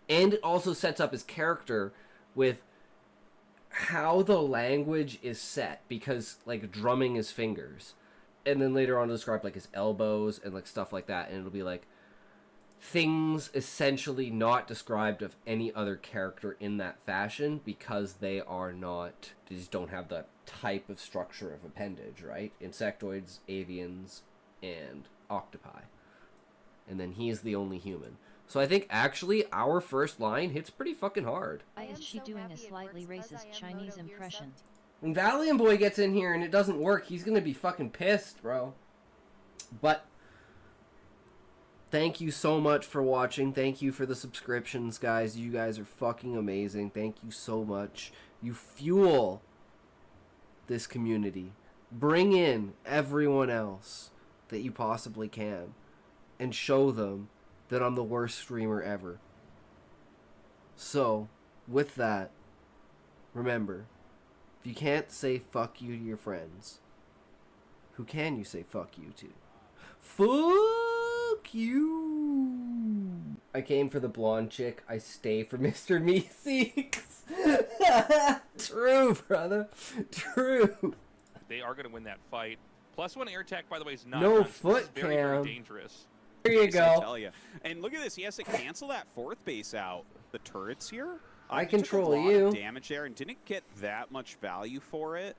And it also sets up his character with how the language is set, because like drumming his fingers, and then later on describe like his elbows and like stuff like that, and it'll be like things essentially not described of any other character in that fashion, because they just don't have the type of structure of appendage, right? Insectoids, avians, and octopi. And then he's the only human. So I think actually our first line hits pretty fucking hard. Why is she doing a slightly racist Chinese impression? When Valiant Boy gets in here and it doesn't work, he's gonna be fucking pissed, bro. But thank you so much for watching. Thank you for the subscriptions, guys. You guys are fucking amazing. Thank you so much. You fuel this community. Bring in everyone else that you possibly can and show them that I'm the worst streamer ever. So, with that, remember, if you can't say fuck you to your friends, who can you say fuck you to? Fuck you! I came for the blonde chick, I stay for Mr. Meeseeks. True, brother. True. They are going to win that fight. +1 air attack, by the way, is not no done, foot so this is very, very dangerous. There you go. I tell you. And look at this. He has to cancel that fourth base out. The turrets here. I took control a lot you. Of damage there and didn't get that much value for it.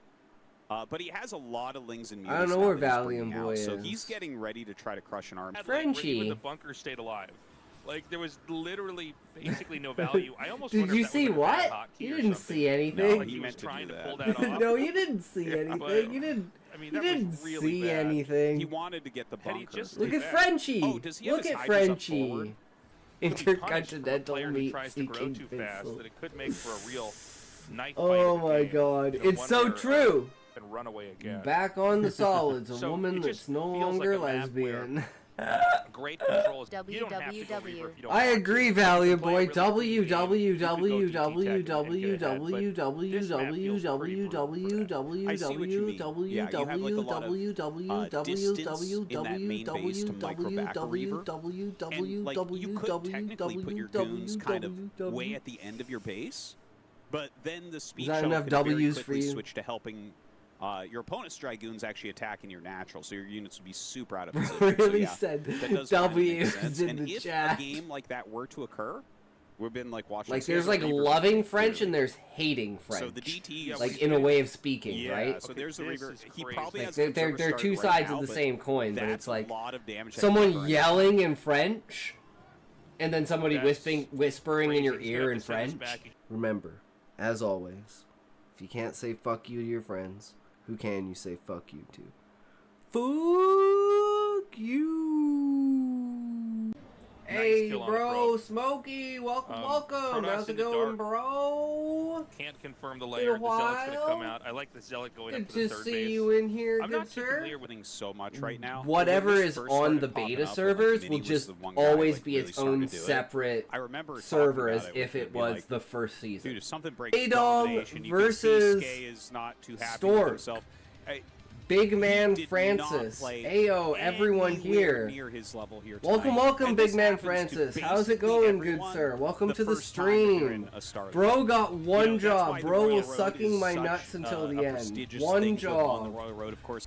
But he has a lot of lings and mutants. I don't know where Valiant Boy is. So he's getting ready to try to crush an army. Frenchie. Even the bunker stayed alive. Like, there was literally basically no value. I almost Did wonder you if that see was a what? hotkey You or didn't something. see anything. No, He was meant to trying do to that. pull that off. No, you didn't see anything. But, You didn't. I mean, You that didn't was really see bad. anything. He wanted to get the Had he bunker. just Look did at that. Frenchie. Oh, does he have Look his at hydras up Frenchie. forward? Intercontinental player who meat tries to grow too seeking fast pencil. that it could make for a real knife fight. Oh in the my game. god, No it's so wonder, true. And run away again. Back on the solids, a So woman it that's just no feels longer like a map where lesbian. Great controls. You don't have to go www. Reaper if you don't I want agree, to. Valiant Play Boy. a really good game, you could go DT tech and get ahead, but this map feels pretty brutal for that. I see what you mean. Yeah, you have like a lot of distance in that main base to micro back a Reaver. And like you could technically put your goons kind of way at the end of your base, but then the speed that shuttle enough could very W's for quickly you? switch to helping your opponent's Dragoons actually attacking your natural, so your units would be super out of position. Really so, yeah, said that does kind of make W's sense. in And the if chat. a game like that were to occur, we've been like watching. Like there's like loving French and there's hating French. So the DT, like in a way of speaking, yeah, right? So Okay, there's the this Reaver. is He crazy. probably Like has. they're two sides of the same coin, but it's like a lot of damage someone yelling in French, and then somebody That's whispering in your crazy. ear in He's gonna have to French. send us back. Remember, as always, if you can't say fuck you to your friends, who can you say fuck you to? Fuck you! Hey, kill on it, bro, bro. Smokey, welcome, welcome. Protoss How's it in the going, dark. bro? Can't confirm the layer. The Zealot's gonna come out. I like the Zealot going Good up to the to third see base. you in here, I'm good not too sir. familiar with Winning so much right now. Whatever When this is first on started the popping beta up, like, servers Vinny will was just the one guy, always like, be really its starting own to do it. separate I remember server talking as about it if with it him, being was like, the first season. Dude, if something breaks A-Dog domination, you versus can see Skay is not too happy Stork. with himself. Hey, Big man he did Francis. not play Ayo, everyone anywhere here. near his level here Welcome, tonight. welcome, And Big this man happens to Francis. How's it basically going, good everyone sir? Welcome to the first time that you're stream. in a Star Bro League. got You one know, that's job. why the Bro Royal was Road sucking is my such, nuts until a the end. prestigious One thing to go on the job. Royal Road, of course.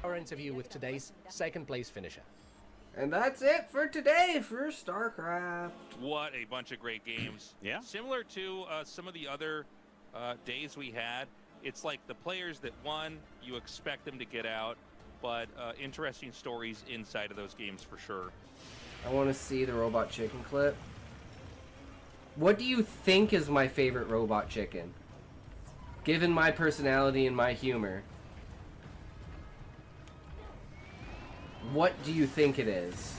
Our interview with today's second place finisher. And that's it for today for StarCraft. What a bunch of great games. Yeah. Similar to some of the other days we had, it's like the players that won, you expect them to get out, but interesting stories inside of those games for sure. I want to see the robot chicken clip. What do you think is my favorite robot chicken? Given my personality and my humor. What do you think it is?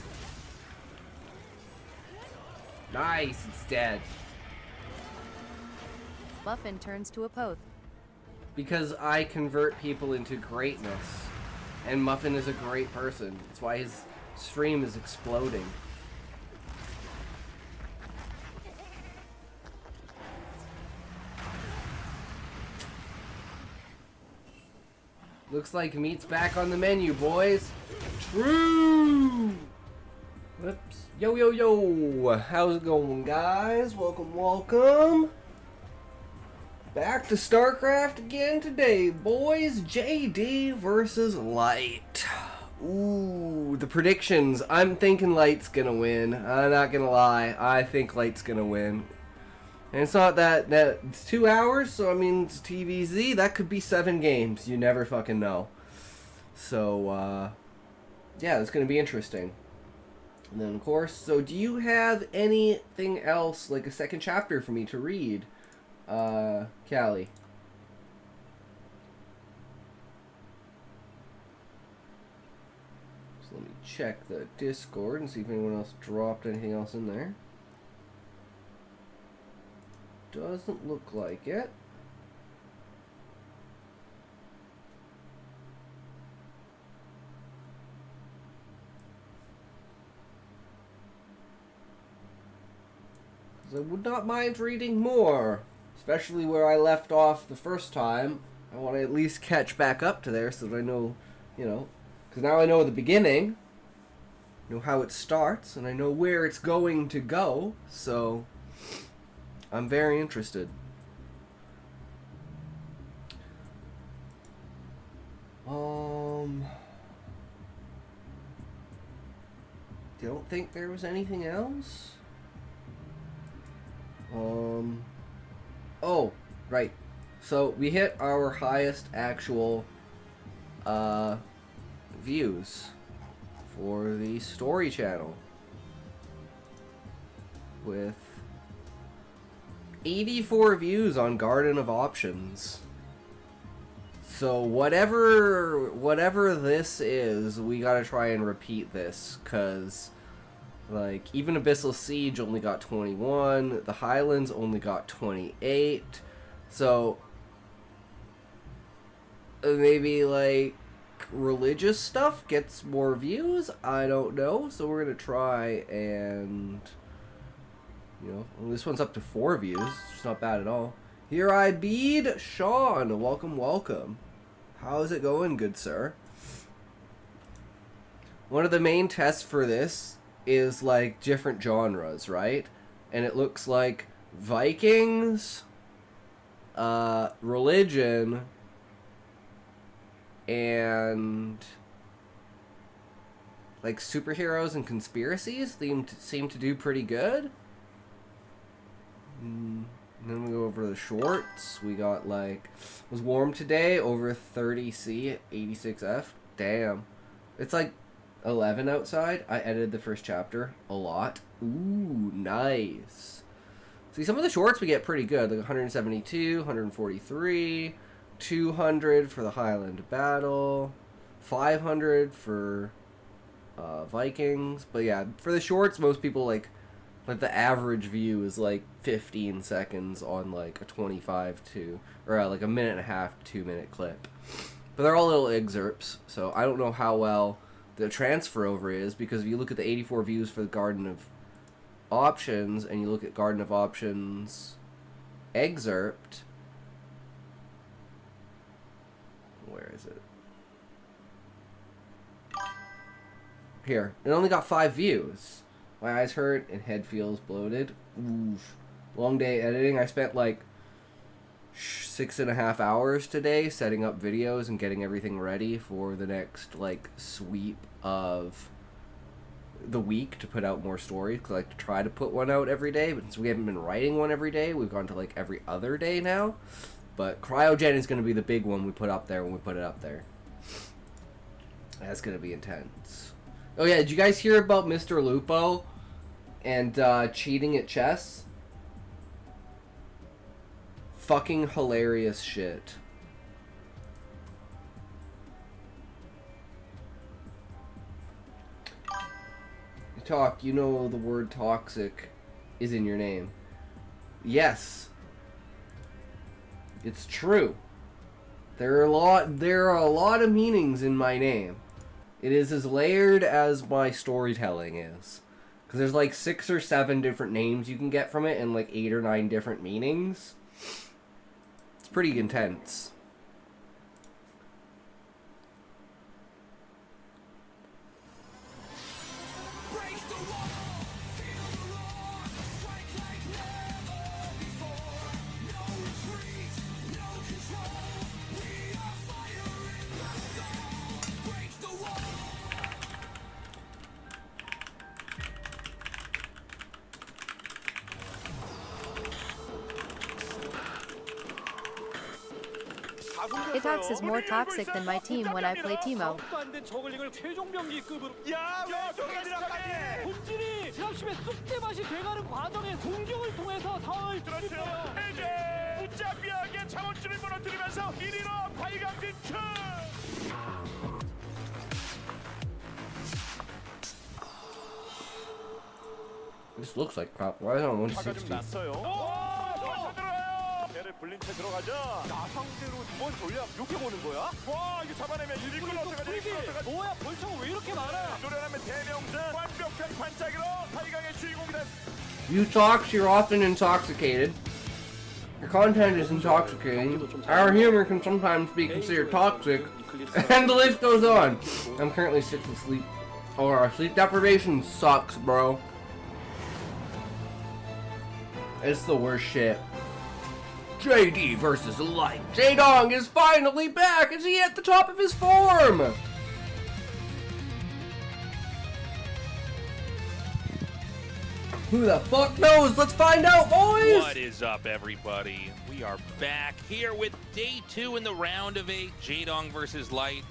Nice, it's dead. Muffin turns to a Poth. Because I convert people into greatness. And Muffin is a great person. That's why his stream is exploding. Looks like meat's back on the menu, boys. True. Whoops. Yo, yo, yo. How's it going, guys? Welcome, welcome. Back to StarCraft again today, boys. JD versus Light. Ooh, the predictions. I'm thinking Light's gonna win. I'm not gonna lie. I think Light's gonna win. And it's not that it's 2 hours, so I mean it's TVZ. That could be 7 games. You never fucking know. So yeah, it's gonna be interesting. And then of course, so do you have anything else, like a second chapter for me to read, Callie? So let me check the Discord and see if anyone else dropped anything else in there. Doesn't look like it. I would not mind reading more, especially where I left off the first time. I want to at least catch back up to there so that I know, you know, because now I know the beginning, know how it starts, and I know where it's going to go, so I'm very interested. Don't think there was anything else. Oh, right. So we hit our highest actual views for the story channel with 84 views on Garden of Options. So whatever this is, we gotta try and repeat this, cause like even Abyssal Siege only got 21, the Highlands only got 28. So maybe like religious stuff gets more views. I don't know. So we're gonna try and, you know, well, this one's up to 4 views. It's not bad at all. Here I bead, Sean. Welcome, welcome. How's it going, good sir? One of the main tests for this is like different genres, right? And it looks like Vikings, religion, and like superheroes and conspiracies seem to do pretty good. And then we go over to the shorts. We got like, was warm today, over 30C, 86F. Damn. It's like 11 outside. I edited the first chapter a lot. Ooh, nice. See, some of the shorts we get pretty good, like 172, 143, 200 for the Highland Battle, 500 for Vikings. But yeah, for the shorts, most people like the average view is like 15 seconds on like a 25 to, or like a minute and a half, 2 minute clip. But they're all little excerpts, so I don't know how well the transfer over is, because if you look at the 84 views for the Garden of Options and you look at Garden of Options excerpt, where is it? Here, it only got 5 views. My eyes hurt and head feels bloated. Oof. Long day editing. I spent like 6.5 hours today setting up videos and getting everything ready for the next like sweep of the week to put out more stories, because I like to try to put one out every day, but since we haven't been writing one every day, we've gone to like every other day now. But Cryogen is going to be the big one we put up there when we put it up there. That's going to be intense. Oh yeah, did you guys hear about Mr. Lupo and cheating at chess? Fucking hilarious shit. Talk, you know the word toxic is in your name. Yes. It's true. There are a lot of meanings in my name. It is as layered as my storytelling is. Because there's like 6 or 7 different names you can get from it and like 8 or 9 different meanings. It's pretty intense. Itox is more toxic than my team when I play Teemo. 본진이 지갑심에 쑥대밭이 돼가는 과정에 공격을 통해서 상황을 뒤집어요. 이제 무자비하게 자원줄을 무너뜨리면서 1위로 8강 진출. This looks like crap. Why is it on 화가 좀 160? 났어요. 오, 들어요. 배를 불린 채 들어가자. 나 상대로 두번 전략 이렇게 보는 거야? 와, 이거 잡아내면 1위권 어떡하지? 1위권 어떡하지? 뭐야 벌처가 왜 이렇게 많아? 노련하면 대명사 완벽한 반짝이로 8강의 주인공이 됐어. You talks, you're often intoxicated. Your content is intoxicating. Our humor can sometimes be considered toxic. And the list goes on. I'm currently sick with sleep. Or sleep deprivation sucks, bro. It's the worst shit. JD versus Light. J-Dong is finally back! Is he at the top of his form? Who the fuck knows? Let's find out, boys! What is up, everybody? We are back here with day 2 in the round of 8. J-Dong versus Light.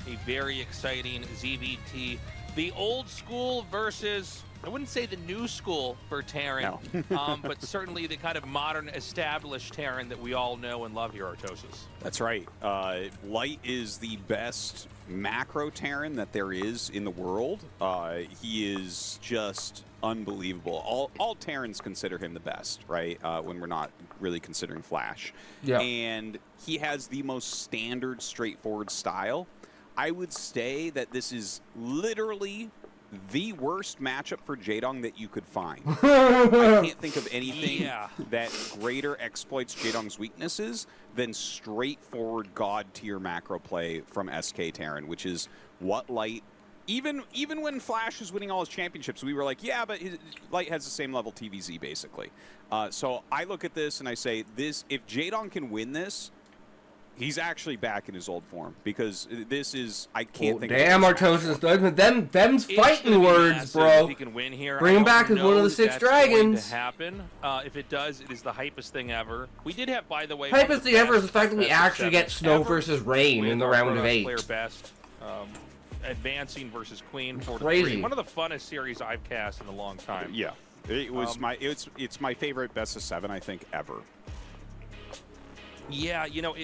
A very exciting ZVT. The old school versus, I wouldn't say the new school for Terran, but certainly the kind of modern established Terran that we all know and love here, Artosis. That's right. Light is the best macro Terran that there is in the world. He is just unbelievable. All Terrans consider him the best, right? When we're not really considering Flash. Yeah. And he has the most standard, straightforward style. I would say that this is literally the worst matchup for J-Dong that you could find. I can't think of anything that greater exploits J-Dong's weaknesses than straightforward god tier macro play from SK Terran, which is what Light. Even when Flash was winning all his championships, we were like, yeah, but Light has the same level TVZ basically. So I look at this and I say, if J-Dong can win this, he's actually back in his old form, because this is, I can't think damn, of Artosis, them's fighting words, bro. If he can win here. Bring him back as one of the 6 dragons. To happen. If it does, it is the hypest thing ever. We did have, by the way, Hypest thing ever is the fact that we actually get Snow versus Rain in the round of 8. Player best, advancing versus Queen. Crazy. One of the funnest series I've cast in a long time. Yeah, it was it's my favorite best of 7, I think, ever. Yeah, you know,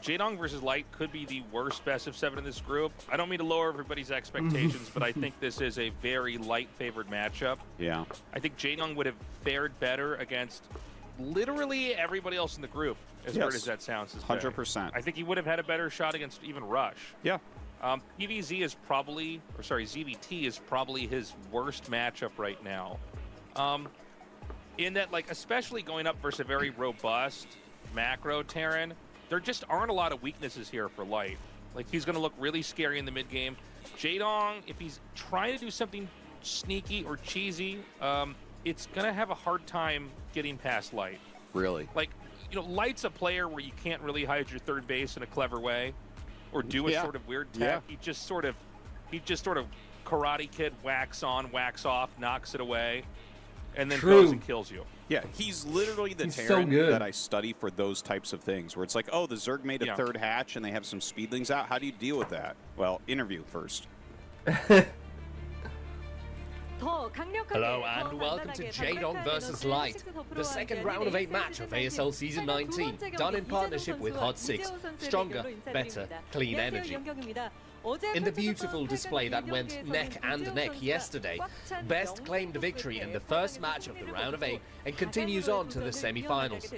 J-Dong versus Light could be the worst best of 7 in this group. I don't mean to lower everybody's expectations, but I think this is a very Light-favored matchup. Yeah. I think J-Dong would have fared better against literally everybody else in the group, as weird as that sounds. 100%. I think he would have had a better shot against even Rush. Yeah. PVZ is probably, or sorry, ZVT is probably his worst matchup right now. In that, like, especially going up versus a very robust macro Terran, there just aren't a lot of weaknesses here for Light. Like, he's going to look really scary in the mid game. J-Dong, if he's trying to do something sneaky or cheesy, it's going to have a hard time getting past Light. Really? Like, you know, Light's a player where you can't really hide your third base in a clever way or do a sort of weird tech. He just sort of Karate Kid, wax on, wax off, knocks it away, and then goes and kills you. Yeah, he's literally the He's Terran so good. that I study for those types of things, where it's like, oh, the Zerg made a third hatch and they have some speedlings out. How do you deal with that? Well, interview first. Hello and welcome to J-Dong vs Light, the second round of 8 match of ASL Season 19, done in partnership with Hot 6, Stronger, Better, Clean Energy. In the beautiful display that went neck and neck yesterday, Best claimed victory in the first match of the round of 8 and continues on to the semi-finals.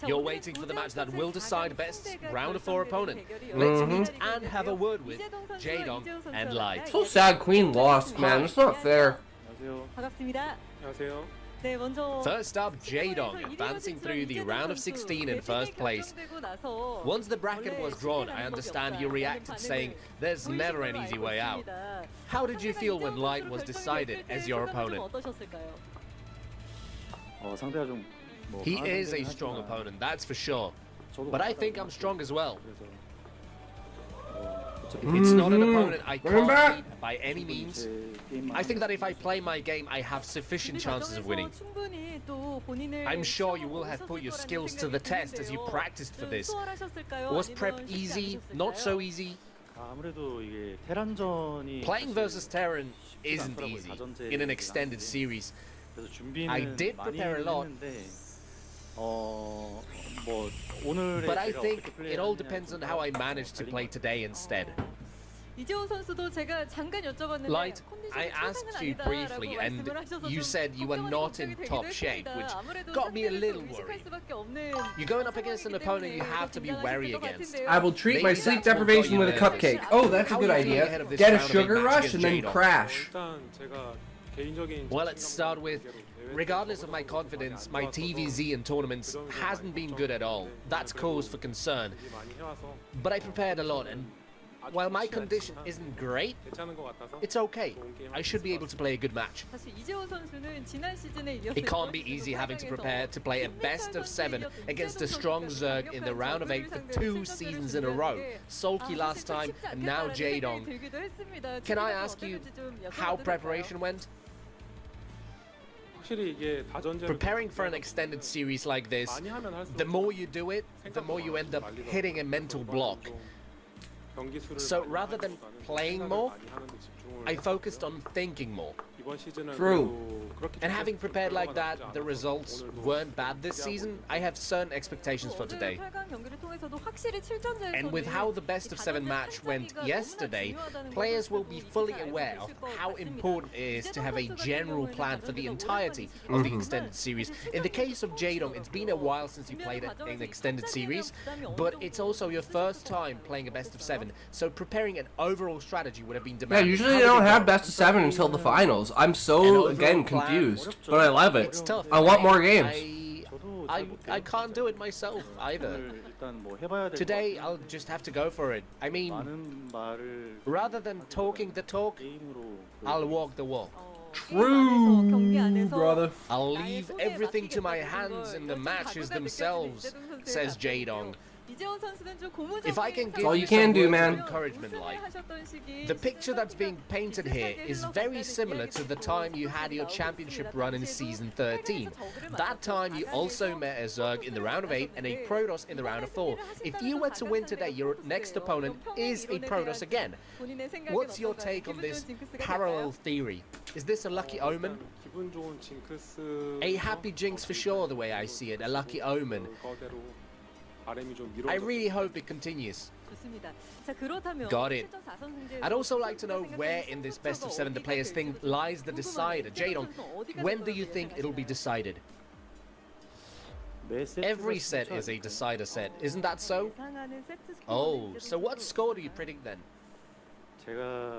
You're waiting for the match that will decide Best's round of 4 opponent. Let's meet and have a word with J-Dong and Light. So sad Queen lost, man. It's not fair. First up, J-Dong advancing through the round of 16 in first place. Once the bracket was drawn, I understand you reacted saying there's never an easy way out. How did you feel when Light was decided as your opponent? He is a strong opponent, that's for sure. But I think I'm strong as well. It's not an opponent I can't beat by any means. I think that if I play my game, I have sufficient chances of winning. I'm sure you will have put your skills to the test as you practiced for this. Was prep easy? Not so easy? Playing versus Terran isn't easy in an extended series. I did prepare a lot, but I think it all depends on how I manage to play today instead. Light, I asked you briefly and you said you were not in top shape, which got me a little worried. You're going up against an opponent you have to be wary against. I will treat my sleep deprivation with a cupcake. Oh, that's a good idea. Get a sugar rush and then crash. Well, let's start with, regardless of my confidence, my TVZ in tournaments hasn't been good at all. That's cause for concern. But I prepared a lot, and while my condition isn't great, it's okay. I should be able to play a good match. It can't be easy having to prepare to play a best of 7 against a strong Zerg in the round of 8 for 2 seasons in a row. Sulky last time, and now Jaedong. Can I ask you how preparation went? Preparing for an extended series like this, the more you do it, the more you end up hitting a mental block. So rather than playing more, I focused on thinking more. True. And having prepared like that, the results weren't bad this season. I have certain expectations for today. And with how the best of 7 match went yesterday, players will be fully aware of how important it is to have a general plan for the entirety of the extended series. In the case of Jaedong, it's been a while since you played an extended series, but it's also your first time playing a best of 7, so preparing an overall strategy would have been demanding. Yeah, usually they don't have best of 7 until the finals. I'm so, again, confused, but I love it. It's tough. I want more games. I can't do it myself either. Today, I'll just have to go for it. I mean, rather than talking the talk, I'll walk the walk. True, brother. I'll leave everything to my hands in the matches themselves, says Jaedong. If I can give all you you can some do, words man. of encouragement, like, the picture that's being painted here is very similar to the time you had your championship run in season 13. That time you also met a Zerg in the round of 8 and a Protoss in the round of 4. If you were to win today, your next opponent is a Protoss again. What's your take on this parallel theory? Is this a lucky omen? A happy jinx for sure, the way I see it, a lucky omen. I really hope it continues. Got it. I'd also like to know where in this best of 7 the players think lies the decider. Jaedong, when do you think it'll be decided? Every set is a decider set, isn't that so? Oh, so what score do you predict then?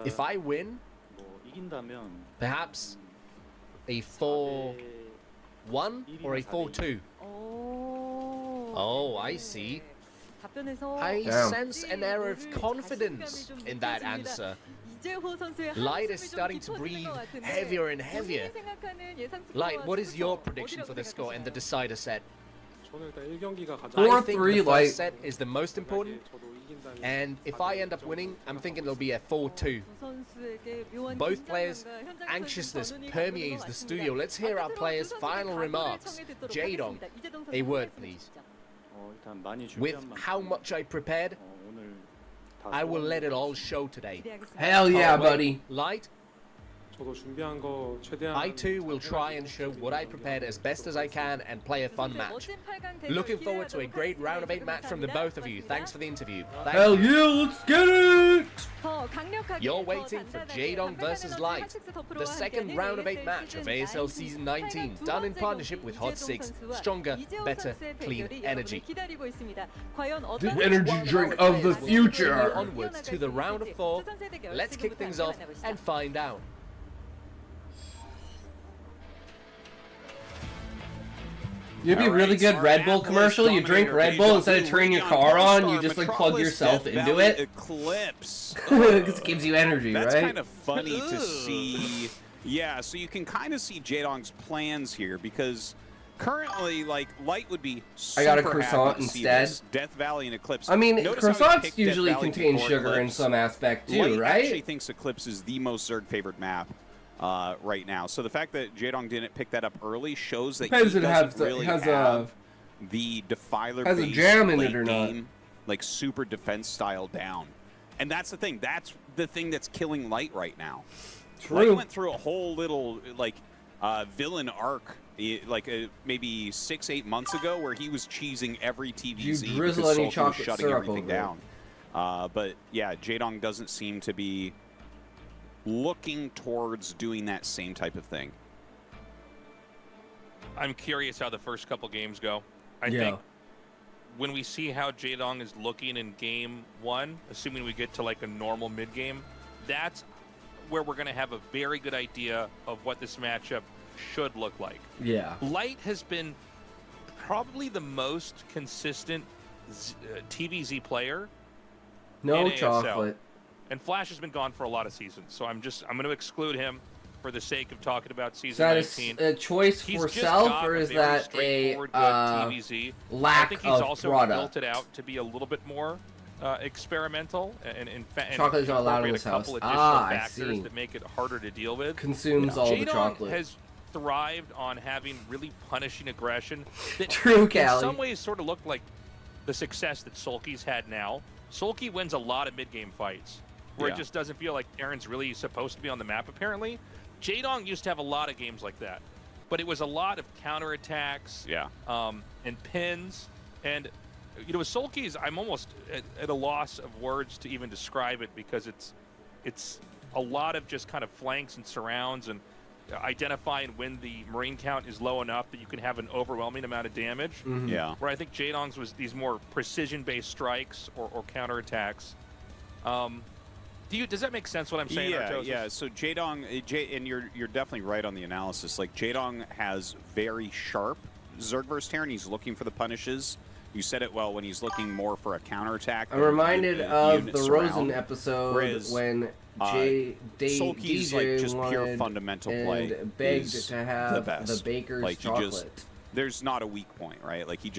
If I win, perhaps a 4-1 or a 4-2? Oh, I see. I sense an air of confidence in that answer. Light is starting to breathe heavier and heavier. Light, what is your prediction for the score in the decider set? I think the first set is the most important, and if I end up winning, I'm thinking it'll be a 4-2. Both players' anxiousness permeates the studio. Let's hear our players' final remarks. Jaedong, a word please. With how much I prepared, I will let it all show today. Hell yeah, buddy. Light, I too will try and show what I prepared as best as I can and play a fun match. Looking forward to a great round of 8 match from the both of you. Thanks for the interview. Hell yeah, let's get it! You're waiting for Jaedong versus Light, the second round of 8 match of ASL Season 19, done in partnership with Hot 6. Stronger, better, clean energy. The energy drink of the future! Onwards to the round of 4. Let's kick things off and find out. You'd be a really good Red Bull commercial. You drink Red Bull instead of turning your car on. You just like plug yourself into it. Eclipse. Because it gives you energy, right? That's kind of funny to see. Yeah, so you can kind of see Jaedong's plans here because Currently, like, Light would be super I got a happy croissant to see instead. this. Death Valley and Eclipse. I mean, Notice how he croissants picked usually Death Valley contain before sugar in Eclipse. some aspect too, Light right? actually thinks Eclipse is the most Zerg favorite map right now. So the fact that Jaedong didn't pick that up early shows that Depends he if it doesn't has the- really has have the Defiler has a based jam in late it or not. game, like super defense style down. And that's the thing. That's the thing that's killing Light right now. True. Light went through a whole little like villain arc like maybe 6-8 months ago where he was cheesing every TVZ You drizzle because any Sulky was chocolate shutting syrup everything over it. down. But yeah, Jaedong doesn't seem to be looking towards doing that same type of thing. I'm curious how the first couple games go. I Yeah. think when we see how Jaedong is looking in game 1, assuming we get to like a normal mid game, that's where we're going to have a very good idea of what this matchup should look like. Yeah. Light has been probably the most consistent TVZ player, No in ASL. chocolate. and Flash has been gone for a lot of seasons. So I'm going to exclude him for the sake of talking about Is season that 19. a choice He's for just self, got or a is very that a straightforward, good TVZ. I lack think he's of also product? built it out to be a little bit more experimental and Chocolate's not allowed in incorporate this a couple house. additional Ah, I factors see. that make it harder to deal with. Consumes all the Jaedong chocolate. has thrived on having really punishing aggression that True, in Callie. some ways sort of looked like the success that Sulky's had now. Sulky wins a lot of mid-game fights where Yeah. it just doesn't feel like Aaron's really supposed to be on the map, apparently. Jaedong used to have a lot of games like that, but it was a lot of counterattacks Yeah. and pins. And, you know, with Sulky's, I'm almost at a loss of words to even describe it because it's a lot of just kind of flanks and surrounds and identifying when the Marine count is low enough that you can have an overwhelming amount of damage. Mhm. Yeah. Where I think Jaedong's was these more precision-based strikes or counterattacks. Does that make sense what I'm saying? Yeah, Artosis? yeah. So Jaedong, and you're definitely right on the analysis. Like Jaedong has very sharp Zerg versus Terran. He's looking for the punishes. You said it well when he's looking more for a counterattack. I'm reminded of unit the surround. Rosen episode Whereas, when Sulky's DJ like just pure wanted fundamental and play. begged is to have the best. baker's Like you chocolate. just, there's not a weak point, right? Like he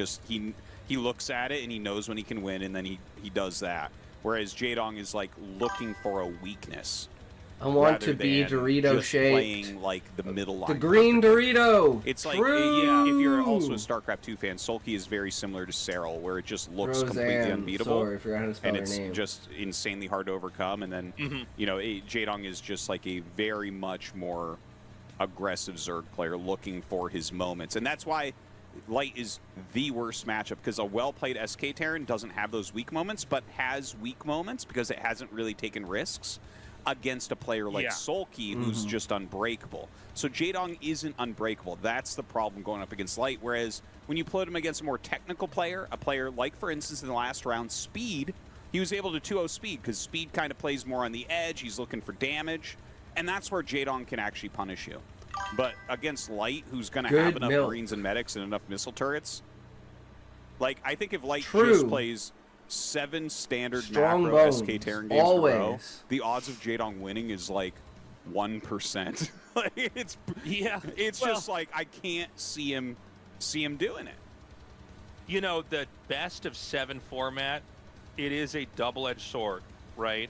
looks at it and he knows when he can win, and then he does that. Whereas Jaedong is like looking for a weakness. I want to rather be than Dorito just shaped. playing like the middle line. The green Dorito. It's like, True. yeah, if you're also a StarCraft 2 fan, Sulky is very similar to Serral, where it just looks completely Roseanne. unbeatable. Sorry, I forgot how to spell And her it's name. just insanely hard to overcome. And then, you know, Jaedong is just like a very much more aggressive Zerg player looking for his moments. And that's why Light is the worst matchup, because a well-played SK Terran doesn't have those weak moments, but has weak moments because it hasn't really taken risks against a player like Sulky, who's just unbreakable. So Jaedong isn't unbreakable. That's the problem going up against Light. Whereas when you put him against a more technical player, a player like, for instance, in the last round, Speed, he was able to 2-0 Speed because Speed kind of plays more on the edge. He's looking for damage, and that's where Jaedong can actually punish you. But against Light, who's going to have enough Marines and medics and enough missile turrets, like, I think if Light just plays 7 standard Strong macro bones, SK Terran games always. in a row, the odds of Jaedong winning is like 1%. Like, it's just like I can't see him doing it. You know, the best of 7 format, it is a double-edged sword, right?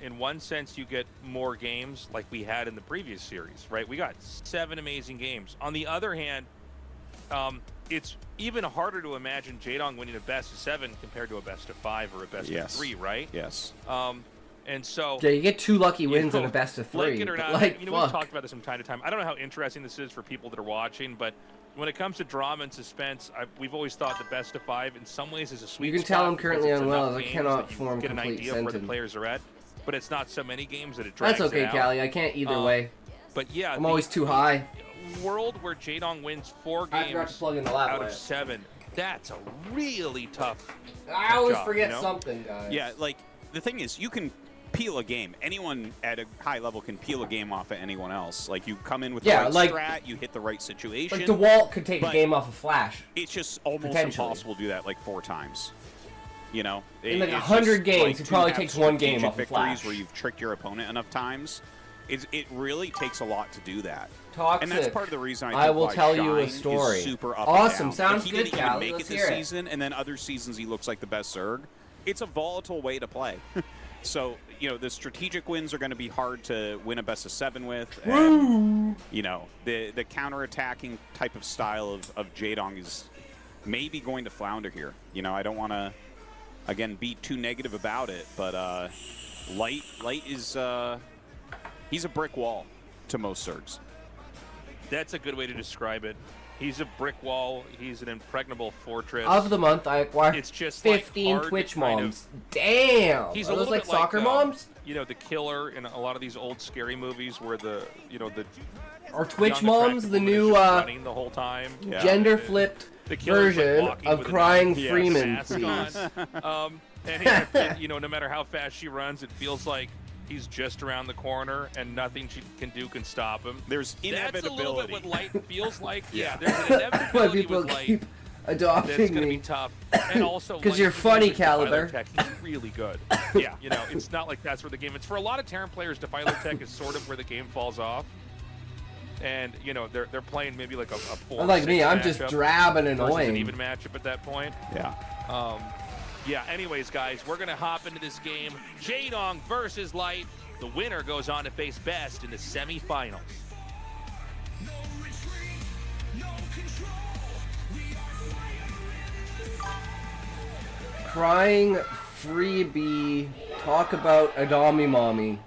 In one sense, you get more games like we had in the previous series, right? We got 7 amazing games. On the other hand, it's even harder to imagine Jaedong winning a best of 7 compared to a best of 5 or a best of 3, right? Yes. And so, Yeah, you get 2 lucky wins in a best of 3. like it or not, like, you know, we've talked about this from time to time. I don't know how interesting this is for people that are watching, but when it comes to drama and suspense, we've always thought the best of 5 in some ways is a sweet spot. You can tell I'm currently because it's unwell. enough I games cannot that you form get an complete idea of where the sentence. players are at, but it's not so many games that it drags That's okay, it out. Callie. I can't either way. But yeah, I'm always too high. World where Jaedong wins 4 I forgot to games plug in the lab out of lamp. 7. That's a really tough. I always job, forget you know? something, guys. Yeah, like, the thing is, you can peel a game. Anyone at a high level can peel a game off of anyone else. Like, you come in with the right strat, you hit the right situation. Like, DeWalt could take a but game off of Flash. It's just almost impossible to do that, like, 4 times. You know? In, like, It's 100 just, games, like, he to probably have takes 1 game strategic off of victories Flash. where you've tricked your opponent enough times. It really takes a lot to do that. Toxic. And that's part of the reason I think will why tell you a Shine story. Is super up Awesome. and down. Sounds he good, didn't Cal. even make Let's it hear this it. season, and then other seasons he looks like the best Zerg. It's a volatile way to play. So, you know, the strategic wins are going to be hard to win a best of 7 with. And, you know, the counter-attacking type of style of Jaedong is maybe going to flounder here. You know, I don't want to, again, be too negative about it, but Light is, he's a brick wall to most Zergs. That's a good way to describe it. He's a brick wall. He's an impregnable fortress. Of the month, I acquired It's just 15 like Twitch kind of- moms. Damn! He's Are a those little like bit soccer like, moms? You know, the killer in a lot of these old scary movies where the Or Twitch young, moms, attractive the woman is new just running the whole time. Yeah. gender flipped The killer's, like, version walking of with a Crying knife, Freeman, mask please. on. And you know, no matter how fast she runs, it feels like he's just around the corner and nothing she can do can stop him. There's inevitability. That's a little bit what Light feels like. Yeah. There's an Why inevitability people with Light keep that's adopting going to be me. tough. And also, 'Cause Light, you're even funny, with Defiler Caliber. Tech, he's really good. Yeah, you know, it's not like that's where the game. It's for a lot of Terran players. Defiler Tech is sort of where the game falls off. And you know, they're playing maybe like a 4-6 Unlike me, I'm just matchup drab and versus an annoying. even matchup at that point. Yeah. Yeah, anyways, guys, we're going to hop into this game. Jaedong versus Light. The winner goes on to face Best in the semifinals. Crying freebie. Talk about Adami Mommy.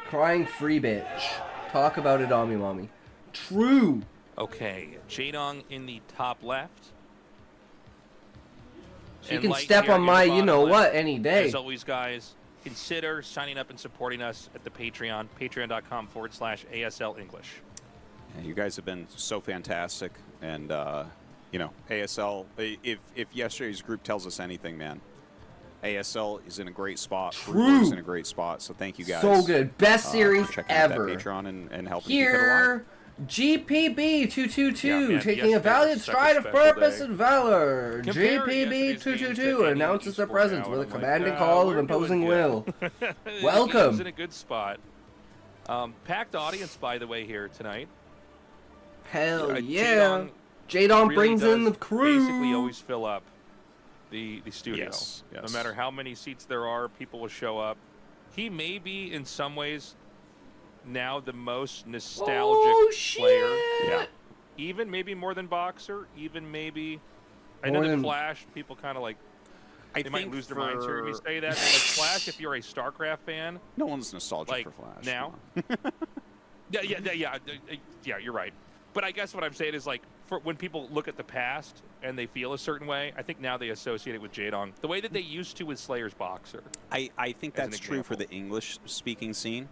Crying free bitch. Talk about Adami Mommy. True. Okay, Jaedong in the top left. She And can Light step here on in the my bottom you know left. what any day. As always, guys, consider signing up and supporting us at the Patreon, patreon.com/ASL English. Yeah, you guys have been so fantastic, and you know, ASL. If yesterday's group tells us anything, man, ASL is in a great spot. True. Is in a great spot. So thank you guys. So good. Best for series checking out that ever. Patreon and helping keep it alive. Here, GPB222 Yeah, man, taking a yesterday valiant was such a stride of special purpose day. and valor. Comparing yesterday's games to GPB222 any announces their esport presence now, with a and I'm commanding like, call of we're imposing doing will. good. This Welcome. game's in a good spot. Packed audience, by the way, here tonight. Hell yeah. Jaedong Jaedong really brings in the does crew. Basically, always fill up the studio. Yes, No yes. matter how many seats there are, people will show up. He may be, in some ways, now the most nostalgic Oh, shit. player. Yeah. Even maybe more than Boxer. Even maybe. I More know than- the Flash. People kind of like. I They might think lose their minds here if we say that. But like Flash, if you're a StarCraft fan, No one's nostalgic like for Flash. now. Yeah. You're right. But I guess what I'm saying is like, for when people look at the past and they feel a certain way, I think now they associate it with Jaedong the way that they used to with Slayer's Boxer. I think As an that's true for the example. English-speaking scene.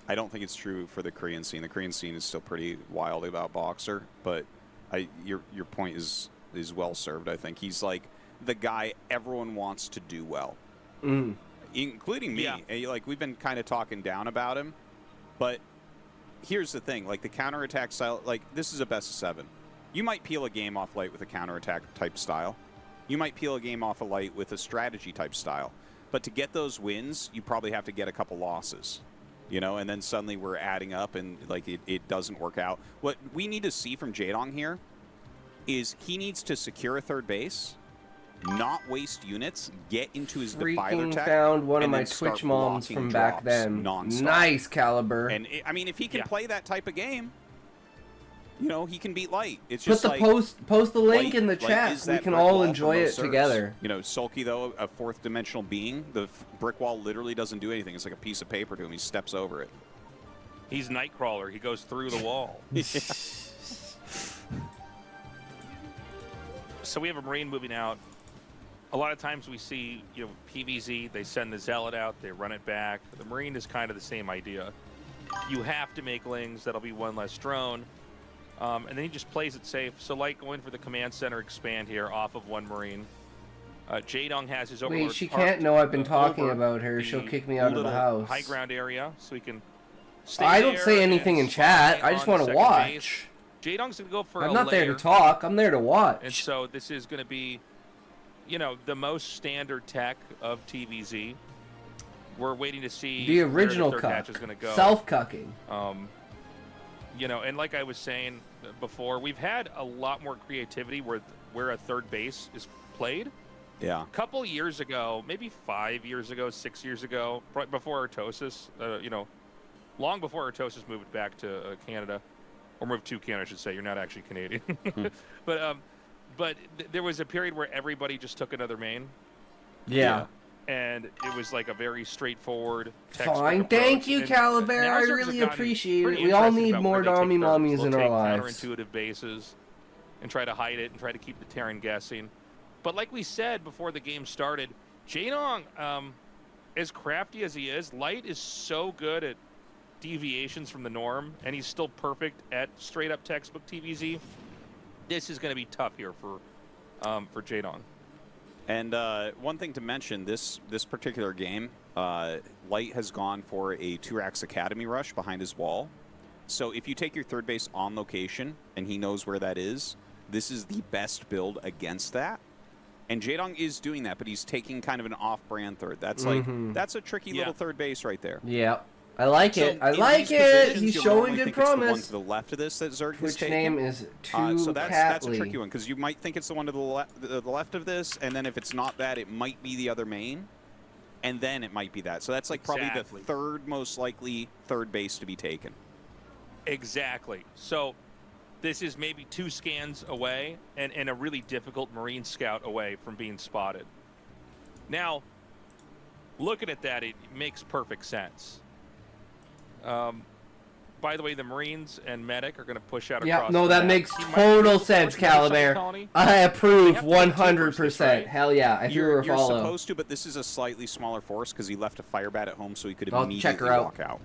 I don't think it's true for the Korean scene. The Korean scene is still pretty wild about Boxer, but your point is well served. I think he's like the guy everyone wants to do well, including me. Yeah. And, like we've been kind of talking down about him, but here's the thing: like the counterattack style, like this is a best of 7. You might peel a game off Light with a counterattack type style. You might peel a game off of Light with a strategy type style. But to get those wins, you probably have to get a couple losses. You know, and then suddenly we're adding up and like it doesn't work out. What we need to see from Jaedong here is he needs to secure a third base, not waste units, get into his defiler Freaking tech, found one of and my then start Twitch moms blocking from back drops then. nonstop. Nice, Caliber. And I mean, if he can Yeah. play that type of game, you know, he can beat Light. It's Put just the like post the link Light- in the Light chat is so we that can brick all wall for enjoy it most Zergs. together. You know, Sulky though, a 4th dimensional being, the brick wall literally doesn't do anything. It's like a piece of paper to him. He steps over it. He's Nightcrawler. He goes through the wall. So we have a Marine moving out. A lot of times we see, you know, PVZ, they send the Zealot out, they run it back. The Marine is kind of the same idea. You have to make Lings, that'll be one less drone. And then he just plays it safe. So Light going for the command center expand here off of one Marine. Jaedong has his Overlord Wait, she parked, can't know I've been talking over about her. She'll the kick me out of the little house. high ground area, so he can stay I don't there say anything and in chat. spy I just on want to second base. watch. Jaedong's going to go for I'm a not there layer. to talk. I'm there to watch. And so this is going to be, you know, the most standard tech of TVZ. we're waiting to see The original where the third match is cuck. going to go. Self-cucking. You know, and like I was saying before, we've had a lot more creativity where a third base is played. Yeah. A couple years ago, maybe 5 years ago, 6 years ago, right before Artosis, you know, long before Artosis moved back to Canada, or moved to Canada, I should say. You're not actually Canadian. But there was a period where everybody just took another main. Yeah. And it was like a very straightforward Fine. approach. Thank you, And Caliber. now I Zergs have really gotten appreciate it. pretty We all interesting need about more where they take Dommy thirds. Mommies They'll in our take lives. counterintuitive bases and try to hide it and try to keep the Terran guessing. But like we said before the game started, Jaedong, as crafty as he is, Light is so good at deviations from the norm, and he's still perfect at straight-up textbook TVZ. This is going to be tough here for Jaedong. And one thing to mention, this particular game, Light has gone for a Turax Academy rush behind his wall. So if you take your third base on location, and he knows where that is, this is the best build against that. And Jaedong is doing that, but he's taking kind of an off-brand third. That's like that's a tricky little third base right there. Yeah. I like it. I in like these it. positions, He's you'll showing normally good think it's the one promise. to the left of this that Zerg has Which taken. name is Too So that's a Catley. tricky one, because you might think it's the one to the left of this, and then if it's not that, it might be the other main, and then it might be that. So that's like probably the third most likely third base to be taken. Exactly. So this is maybe 2 scans away and a really difficult Marine scout away from being spotted. Now, looking at that, it makes perfect sense. By the way, the Marines and Medic are going to push out across no, the that map. makes He might total be sense, forced into the Caliber. colony. I approve They have to be 100%. right? Hell yeah. If you were a You're follow. supposed to, but this is a slightly smaller force because he left a fire bat at home, so he could I'll immediately check her out. walk out.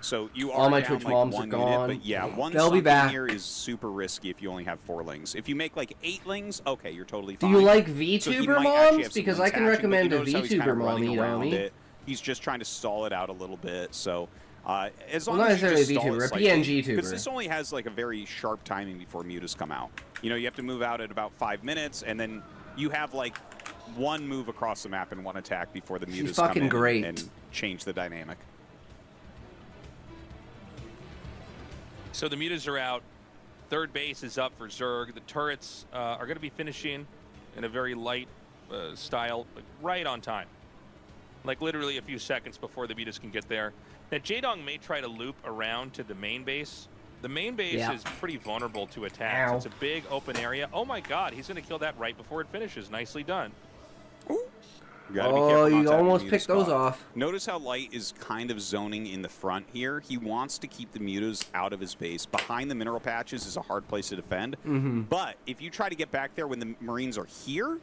So you All are my down Twitch like moms are one gone. unit, but yeah, one They'll be something back. here is super risky if you only have 4 lings. If you make like 8 lings, okay, you're totally Do fine. you like So he VTuber might actually moms? have some Because I lings can hatching, but recommend you a notice how he's kind VTuber of mom, running you know around me? it. He's just trying to stall it out a little bit, so... as Well, long not as you necessarily just a stall VTuber, it a slightly, PNG because tuber. this only has like a very sharp timing before mutas come out. You know, you have to move out at about 5 minutes, and then you have like 1 move across the map and 1 attack before the mutas come fucking in great. and change the dynamic. So the mutas are out. Third base is up for Zerg. The turrets are going to be finishing in a very light style, like right on time. Like literally a few seconds before the mutas can get there. Now Jaedong may try to loop around to the main base. The main base is pretty vulnerable to attacks. Ow. It's a big open area. Oh my god, he's going to kill that right before it finishes. Nicely done. You gotta be careful not you to have almost the mutas picked those caught. off. Notice how Light is kind of zoning in the front here. He wants to keep the mutas out of his base. Behind the mineral patches is a hard place to defend. But if you try to get back there when the Marines are here,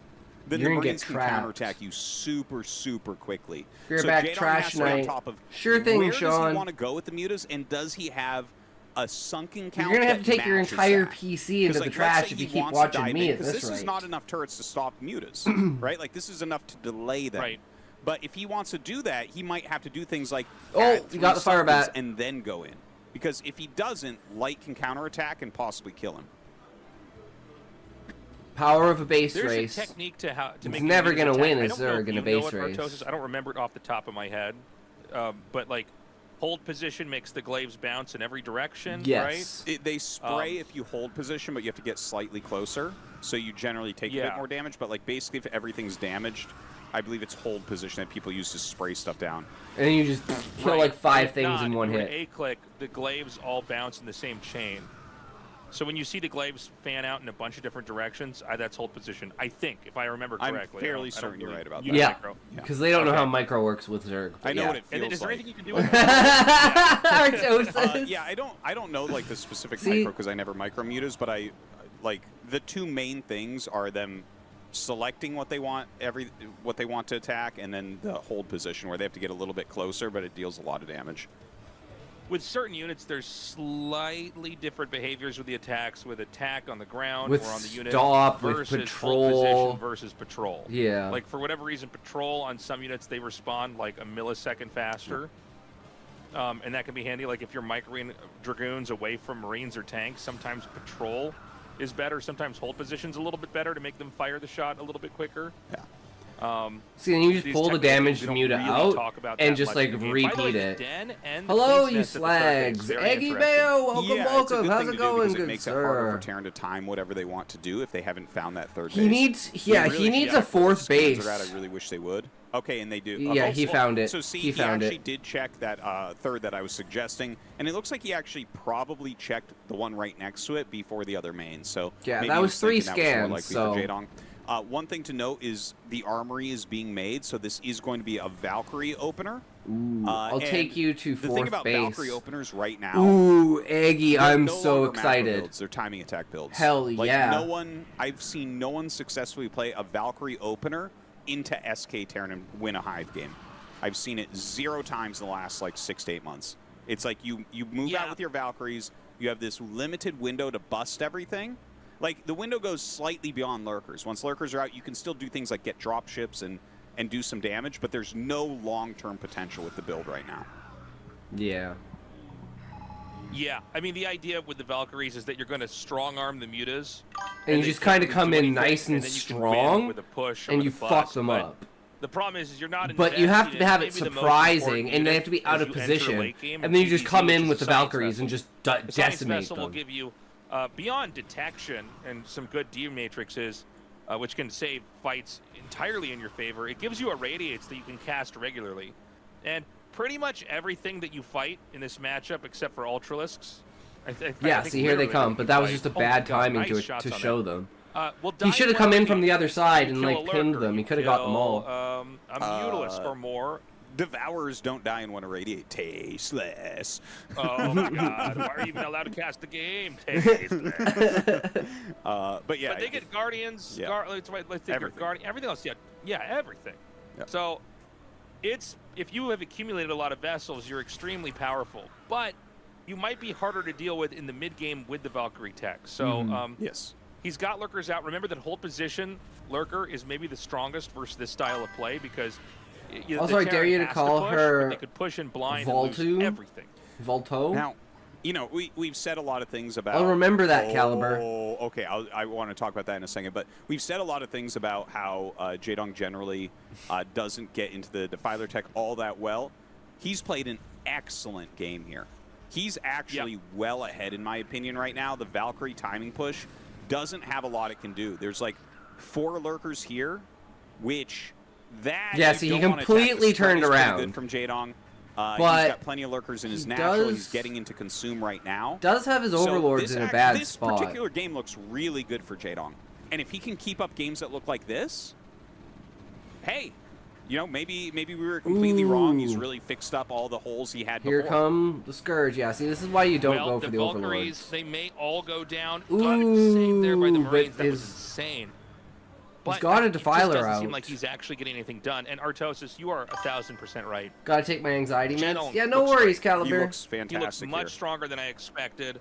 then You're the gonna get Marines can trapped. counterattack you super, super quickly. You're so back Jaedong trash has to be on night. top of Sure thing, where does Sean. he want to go with the mutas, and does he have a sunken count? You're gonna have to that take your matches entire that? PC into 'Cause, the like, let's trash say if he you keep wants to watching dive me in, at 'cause this this rate. is not enough turrets to stop mutas, right? Like this is enough to delay them. Right. But if he wants to do that, he might have to do things like Oh, add he 3 got the fire sunkens bat. and then go in. Because if he doesn't, Light can counterattack and possibly kill him. Power of a base There's race. a technique to how to It's make never going to win I as don't know Zerg if in you a know base what race. Artosis, I don't remember it off the top of my head, but like hold position makes the glaives bounce in every direction, Yes. They spray if you hold position, but you have to get slightly closer. So you generally take a bit more damage. But like basically if everything's damaged, I believe it's hold position that people use to spray stuff down. And then you just kill like 5 If things not, in if one you were hit. to A-click, the glaives all bounce in the same chain. So when you see the glaives fan out in a bunch of different directions, that's hold position. I think, if I remember correctly. I'm fairly certain you're right about that. Yeah, Micro. because they don't know Okay. how micro works with Zerg. I know yeah. what it And feels then is there like. anything you can do with that? Artosis. Yeah, I don't know like the specific See? micro because I never micro mutas, but I like the 2 main things are them selecting what they want to attack, and then the hold position where they have to get a little bit closer, but it deals a lot of damage. With certain units, there's slightly different behaviors with the attacks, with attack on the ground With or on the unit stop, with versus patrol. hold position versus patrol. Yeah. Like for whatever reason, patrol on some units they respond like a millisecond faster, and that can be handy. Like if you're microing dragoons away from marines or tanks, sometimes patrol is better. Sometimes hold position's a little bit better to make them fire the shot a little bit quicker. Yeah. See, and you just These pull the technical damage things we Muta don't really out talk about and that just much like in the game. By the way, repeat the it. den and the Hello, queen's you nest at the third base, slags. very Eggy interesting. Bayo, welcome, Yeah, it's a welcome. good How's thing it to do going, because it good makes it harder for sir? Terran to time whatever they want to do if they haven't found that third He base. needs, They yeah, really he needs should. a fourth Scans base. are out, I really wish they would. Okay, and they do. Yeah, Okay, he well, found it. So see, He found actually it. did check that third that I was suggesting, and it looks like he actually probably checked the one right next to it before the other main. So Yeah, maybe that he was 3 thinking that was scans, more likely so- for Jaedong. One thing to note is the armory is being made, so this is going to be a Valkyrie opener. Ooh, I'll take you to The fourth thing about base. Valkyrie openers right now. Ooh, Eggy, they're I'm no so longer macro excited. Builds, they're timing attack builds. Hell like, yeah. No one, I've seen no one successfully play a Valkyrie opener into SK Terran and win a Hive game. I've seen it 0 times in the last like 6 to 8 months. It's like you move out with your Valkyries, you have this limited window to bust everything. Like the window goes slightly beyond lurkers. Once lurkers are out, you can still do things like get drop ships and do some damage, but there's no long-term potential with the build right now. Yeah. Yeah, I mean, the idea with the Valkyries is that you're going to strong-arm the Mutas. And you they just kind of can't come do in anything, nice and then you can win strong, with a push or and with you a fuck bust, them but up. The problem is you're not But you have investing to in have it maybe the most surprising, important and they unit have to be out as of you enter position, late game, and then you just TBC, come which in is with the Science Valkyries Vessel. and just The Science decimate Vessel will them. give you, beyond detection and some good D-matrices, which can save fights entirely in your favor, it gives you irradiates that you can cast regularly. And pretty much everything that you fight in this matchup, except for Ultralisks, Yeah, see, here they come, but that was just a bad timing nice to show them. will He should have come in from the other side and kill like a pinned lurker, them. He you could have got them kill, all. A Mutalisk or more. Devourers don't die and want to radiate. Tasteless. Oh my god, why are you even allowed to cast the game? Tasteless. But yeah. But they get Guardians, Yeah. let's think Everything. Guardian, everything else, yeah, everything. Yep. So, if you have accumulated a lot of vessels, you're extremely powerful. But you might be harder to deal with in the mid-game with the Valkyrie tech. So, yes. he's got lurkers out. Remember that hold position lurker is maybe the strongest versus this style of play because Also, I dare you to call her they could push in blind Voltu? and lose everything. Volto? Now, you know, we've said a lot of things about... I'll remember that caliber. Oh, okay, I want to talk about that in a second, but we've said a lot of things about how Jaedong generally doesn't get into the Defiler tech all that well. He's played an excellent game here. He's actually well ahead, in my opinion, right now. The Valkyrie timing push doesn't have a lot it can do. There's like 4 lurkers here, which... Yeah, see, he completely turned around. Good from Jaedong. But he's got plenty of lurkers in his natural. He's does- getting into consume right now. Does have his overlords in a bad this spot. particular game looks really good for Jaedong. And if he can keep up games that look like this, hey, you know, maybe we were completely wrong. He's really fixed up all the holes he had Here before. come the Scourge. Yeah, see, this is why you don't Well, go for the Valkyries, overlords. they may all go down. Ooh, God, saved there by the but Marines. That was his- insane. He's got a it just Defiler doesn't out. seem like he's actually getting anything done. And Artosis, you are 1000% right. Gotta take my anxiety meds. Jaedong Yeah, no looks worries, great. Caliber. He looks He looks fantastic much here. stronger than I expected.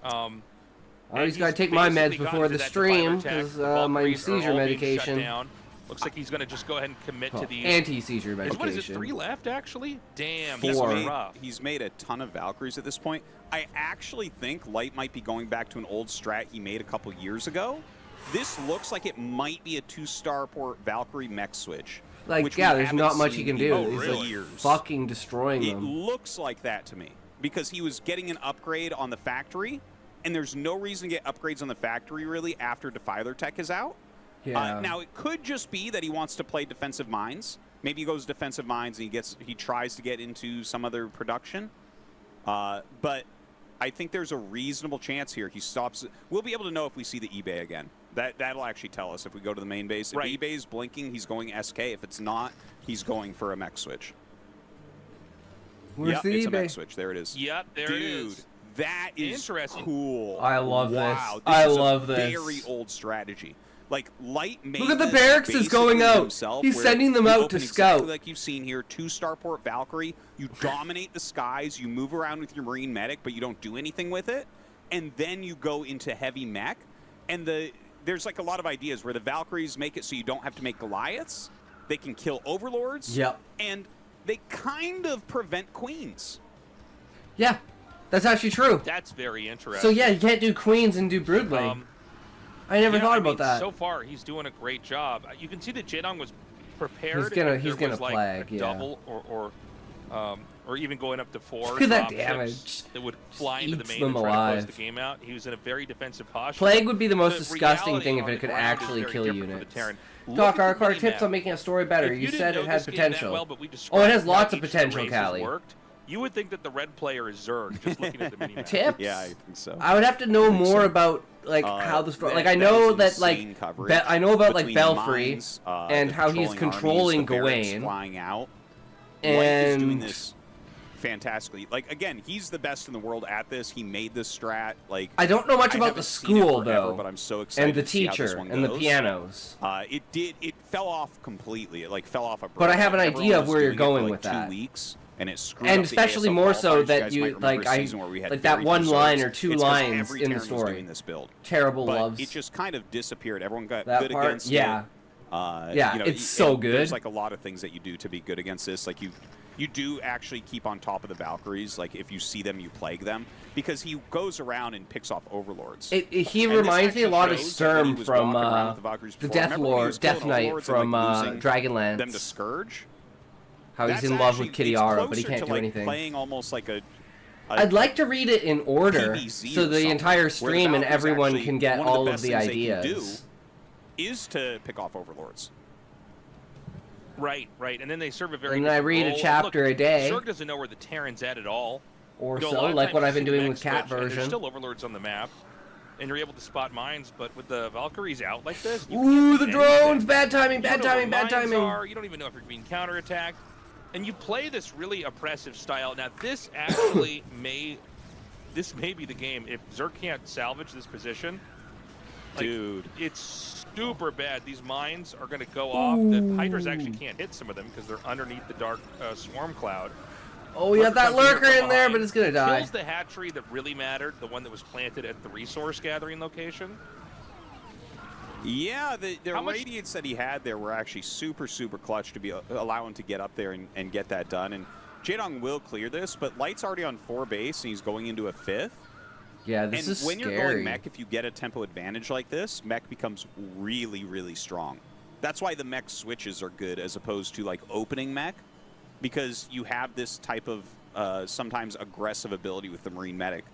I And always gotta he's take my meds basically before gotten the to that stream Defiler tech. because The my Valkyries are seizure all being shut medication. down. Looks like he's going to just go ahead and commit to these. Anti-seizure What is it, medication. 3 left, actually? Damn, Four. that's He's rough. He's made a ton of Valkyries at this point. I actually think Light might be going back to an old strat he made a couple years ago. This looks like it might be a 2-star port Valkyrie mech switch. Like, which yeah, we there's haven't not much seen he can in do. He's like years. fucking destroying It them. looks like that to me because he was getting an upgrade on the factory, and there's no reason to get upgrades on the factory really after Defiler Tech is out. Yeah. Now it could just be that he wants to play defensive mines. Maybe he goes defensive mines and he tries to get into some other production. But I think there's a reasonable chance here he stops. We'll be able to know if we see the eBay again. That'll actually tell us if we go to the main base. If Right. eBay is blinking, he's going SK. If it's not, he's going for a mech switch. Where's Yep, the it's a mech eBay? switch. There it is. Yep, there Dude, it is. that is Interesting. cool. I love this. wow, I is love a this. very old strategy. Like, Light made Look at the this barracks is basically going out. himself, He's where sending them you out open to exactly scout. like you've seen here, 2-star port Valkyrie. You dominate the skies. You move around with your Marine medic, but you don't do anything with it. And then you go into heavy mech. And there's like a lot of ideas where the Valkyries make it so you don't have to make Goliaths. They can kill Overlords. Yep. And they kind of prevent Queens. Yeah, that's actually true. That's very interesting. So yeah, you can't do queens and do broodling. I never Yeah, thought I about mean, that. So far, he's doing a great job. You can see that Jaedong was prepared. He's gonna like plague, a double or even going up to 4 Look at that drop damage. ships that would fly into the Eats main them and try to alive. close the game out. He was in a very defensive posture. Plague would be the most The disgusting reality thing if on it the could ground is actually very kill different for the units. Terran. Look Doc, at the our mini tips map. on making a story better. If You didn't said know it had this game that potential. well, but we Oh, it described has how lots of each the potential, races Callie. worked, you would think that the red player is Zerg just looking at the mini map. Tips? Yeah, I think so. I would have to know more about like how the story. Like I know that like I know about like Belfry and how he's controlling Gawain. Flying out. And Light is doing this fantastically. Like again, he's the best in the world at this. He made this strat. Like I don't know much about the haven't seen it school forever, though, but I'm so excited and the to see how this teacher one and the goes. pianos. It fell off completely. It like fell off a break. But I have an Everyone idea of was where you're doing it for, going like, with 2 that. weeks, and it screwed And up the especially ASL more so qualifiers. that You you guys might remember like a season where we had like that very one few line Zergs. or two It's 'cause lines every in the Terran was story. doing this build. Terrible But loves. it just kind of disappeared. Everyone got That good part, against yeah. it. Yeah, you know, it's so and there's good. like a lot of things that you do to be good against this. Like you do actually keep on top of the Valkyries. Like if you see them, you plague them because he goes around and picks off overlords. He And reminds me a this lot of actually shows that when he Sturm was from walking around with the Valkyries the before. Death Remember when he Lord, was Death killing Knight overlords and, from like, losing Dragonlance. them to Scourge. How he's That's in love with actually- Kitiara, it's but he closer can't to, do like, anything. Playing almost like a I'd like to read it in order PVZ so or the something, entire where the stream and Valkyries everyone actually- can get one all the of best the things they can ideas. do is to pick off overlords. Right. And then they serve a very And I different read a role. chapter Look, a day. Zerg doesn't know where the Terran's at all. Or You know, a so, lot of like times what you I've been see the doing mech with switch, and Catversion. There's still overlords on the map, and you're able to spot mines, but with the Valkyries out like this, you Ooh, can't the do anything. drones! Bad timing, You bad don't know timing, where bad mines timing. are, you don't even know if you're being counterattacked. And you play this really oppressive style. Now, this actually may be the game. If Zerg can't salvage this position, like, Dude. it's super bad. These mines are going to go off. The Hydras actually can't hit some of them because they're underneath the dark swarm cloud. Oh, we got that comes lurker from in there, behind, but it's gonna die. Kills the hatchery that really mattered, the one that was planted at the resource gathering location. Yeah, the How much- radiants that he had there were actually super, super clutch to be allow him to get up there and get that done. And Jaedong will clear this, but Light's already on 4 base, and he's going into a 5th. Yeah, this And is when scary. you're going mech, if you get a tempo advantage like this, mech becomes really, really strong. That's why the mech switches are good as opposed to like opening mech, because you have this type of sometimes aggressive ability with the Marine medic.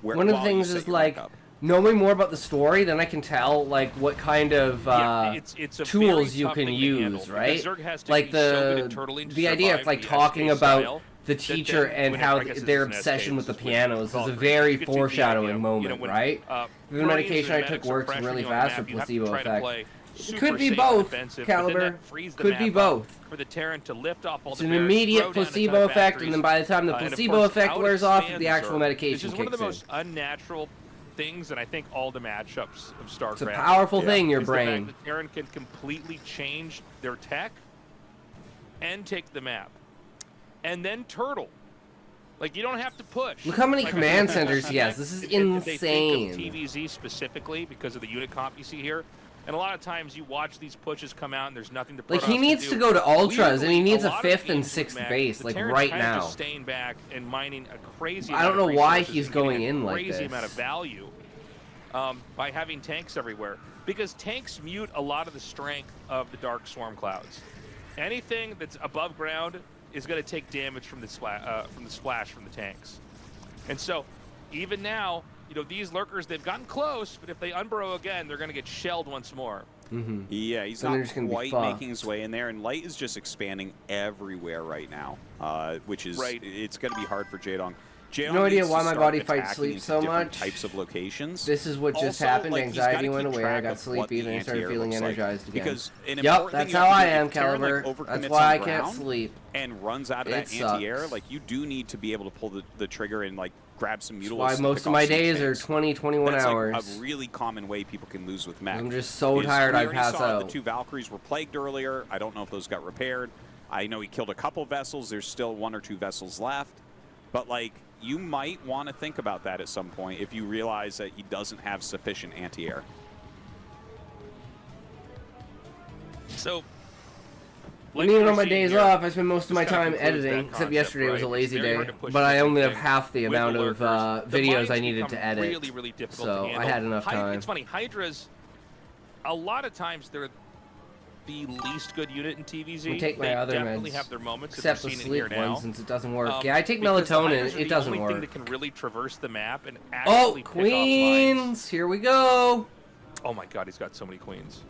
Where, One of the while you things set is your mech like up. knowing more about the story, then I can tell like what kind of It's a tools very you tough can thing to handle, use, because right? Zerg has to Like be so good at turtling to the idea of survive like the talking SK about style, the that teacher then and when how I guess it's their an SK, obsession with the this is when pianos is a Valkyrie. very You get to the foreshadowing idea, moment, you know, when, right? The Marines medication and I took medics are works pressuring really you on the fast map, for you have to placebo try to effect. play It super could be safe and both, defensive, but then Caliber. that frees the Could map be up both. for the Terran to lift off all It's the an barracks, immediate throw down placebo entire effect, and factories, then by the time the and of placebo course, effect out wears off, expands the actual Zerg. medication This is one of the kicks most unnatural things, and I think all the matchups of StarCraft. It's a powerful thing, your is the fact brain. that Terran can completely change their tech and take the map, and then turtle. Like, you don't have to push. Look how many Like, command I- centers he has. This is They think of insane. TVZ specifically because of the unit comp you see here. And a lot of times you watch these pushes come out and there's nothing to Like, he Protoss needs do. to go to ultras, and he Weirdly, needs a lot of 5th and games with 6th Mech, base, the like Terran's right kind of now. just staying back and mining a crazy I don't amount of know why resources he's and getting going a in like crazy this. amount of value by having tanks everywhere. Because tanks mute a lot of the strength of the Dark Swarm Clouds. Anything that's above ground is going to take damage from the splash from the tanks. And so, even now, you know, these lurkers, they've gotten close, but if they unburrow again, they're going to get shelled once more. Mm-hmm. Yeah, he's Then they're not just gonna be quite fucked. making his way in there, and Light is just expanding everywhere right now, which is it's going to be hard for Jaedong. Jaedong No idea needs to why my start body fights attacking sleep into so different much. types of locations. This is what just Also, happened. like, he's gotta Anxiety went keep away. I track got of what sleepy, the and I started anti-air feeling looks like, energized again. Because an Yep, important that's thing you how have to I do, am, if Terran, like, Caliber. overcommits That's why I on can't ground sleep. and runs out of It that anti-air, sucks. like, you do need to be able to pull the trigger and like grab some That's mutilates. why to most pick of off my some days are tanks. 20, 21 That's hours. like a really common way people can lose with mech. I'm just so is tired we I already pass saw out. The 2 Valkyries were plagued earlier. I don't know if those got repaired. I know he killed a couple vessels. There's still 1 or 2 vessels left. But, like, you might want to think about that at some point if you realize that he doesn't have sufficient anti-air. So, When like even we're on my seeing days here, off, I spend most of this my kinda time concludes that editing, except concept, yesterday was a right? lazy It's very day. hard to push But I this only have thing half the with amount of lurkers. The videos mines I needed become to edit. Really, really difficult So to I handle. had enough time. It's funny, Hydras, a lot of times the least good unit in TVZ. I take my they other definitely meds, have their moments. except the and we're seeing it sleep here now. one since it doesn't work. Yeah, I take Because the melatonin. Hydras are It the doesn't only thing work. that can really traverse the map and Oh, actually pick off lines. queens! Here we go. Oh my god, he's got so many queens.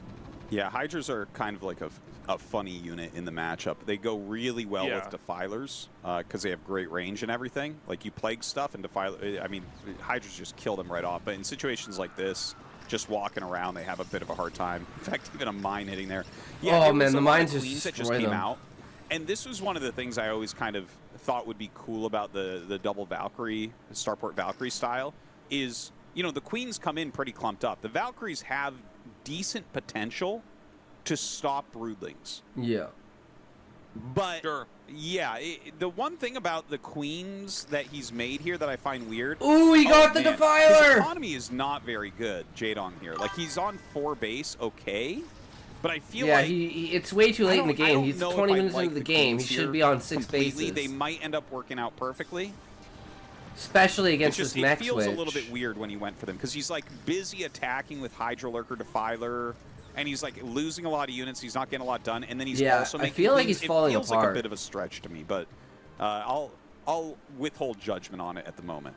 Yeah, Hydras are kind of like a funny unit in the matchup. They go really well with Defilers because they have great range and everything. Like, you plague stuff and Defiler, I mean, Hydras just kill them right off. But in situations like this, just walking around, they have a bit of a hard time. In fact, even a mine hitting there. Yeah, oh man, the mines just that just came out. And this was one of the things I always kind of thought would be cool about the double Valkyrie, Starport Valkyrie style, is, you know, the queens come in pretty clumped up. The Valkyries have decent potential to stop broodlings. Yeah. But, yeah, the one thing about the queens that he's made here that I find weird... Ooh, he got the Defiler! His economy is not very good, Jaedong here. Like, he's on 4 base, okay, but I feel like... Yeah, it's way too late in the game. He's 20 minutes into the game. He should be on 6 bases. They might end up working out perfectly. Especially against this mech switch. It feels a little bit weird when he went for them, because he's, like, busy attacking with Hydra Lurker, Defiler... And he's like losing a lot of units. He's not getting a lot done. And then he's also making. I feel like he's falling apart. It feels like a bit of a stretch to me, but I'll withhold judgment on it at the moment.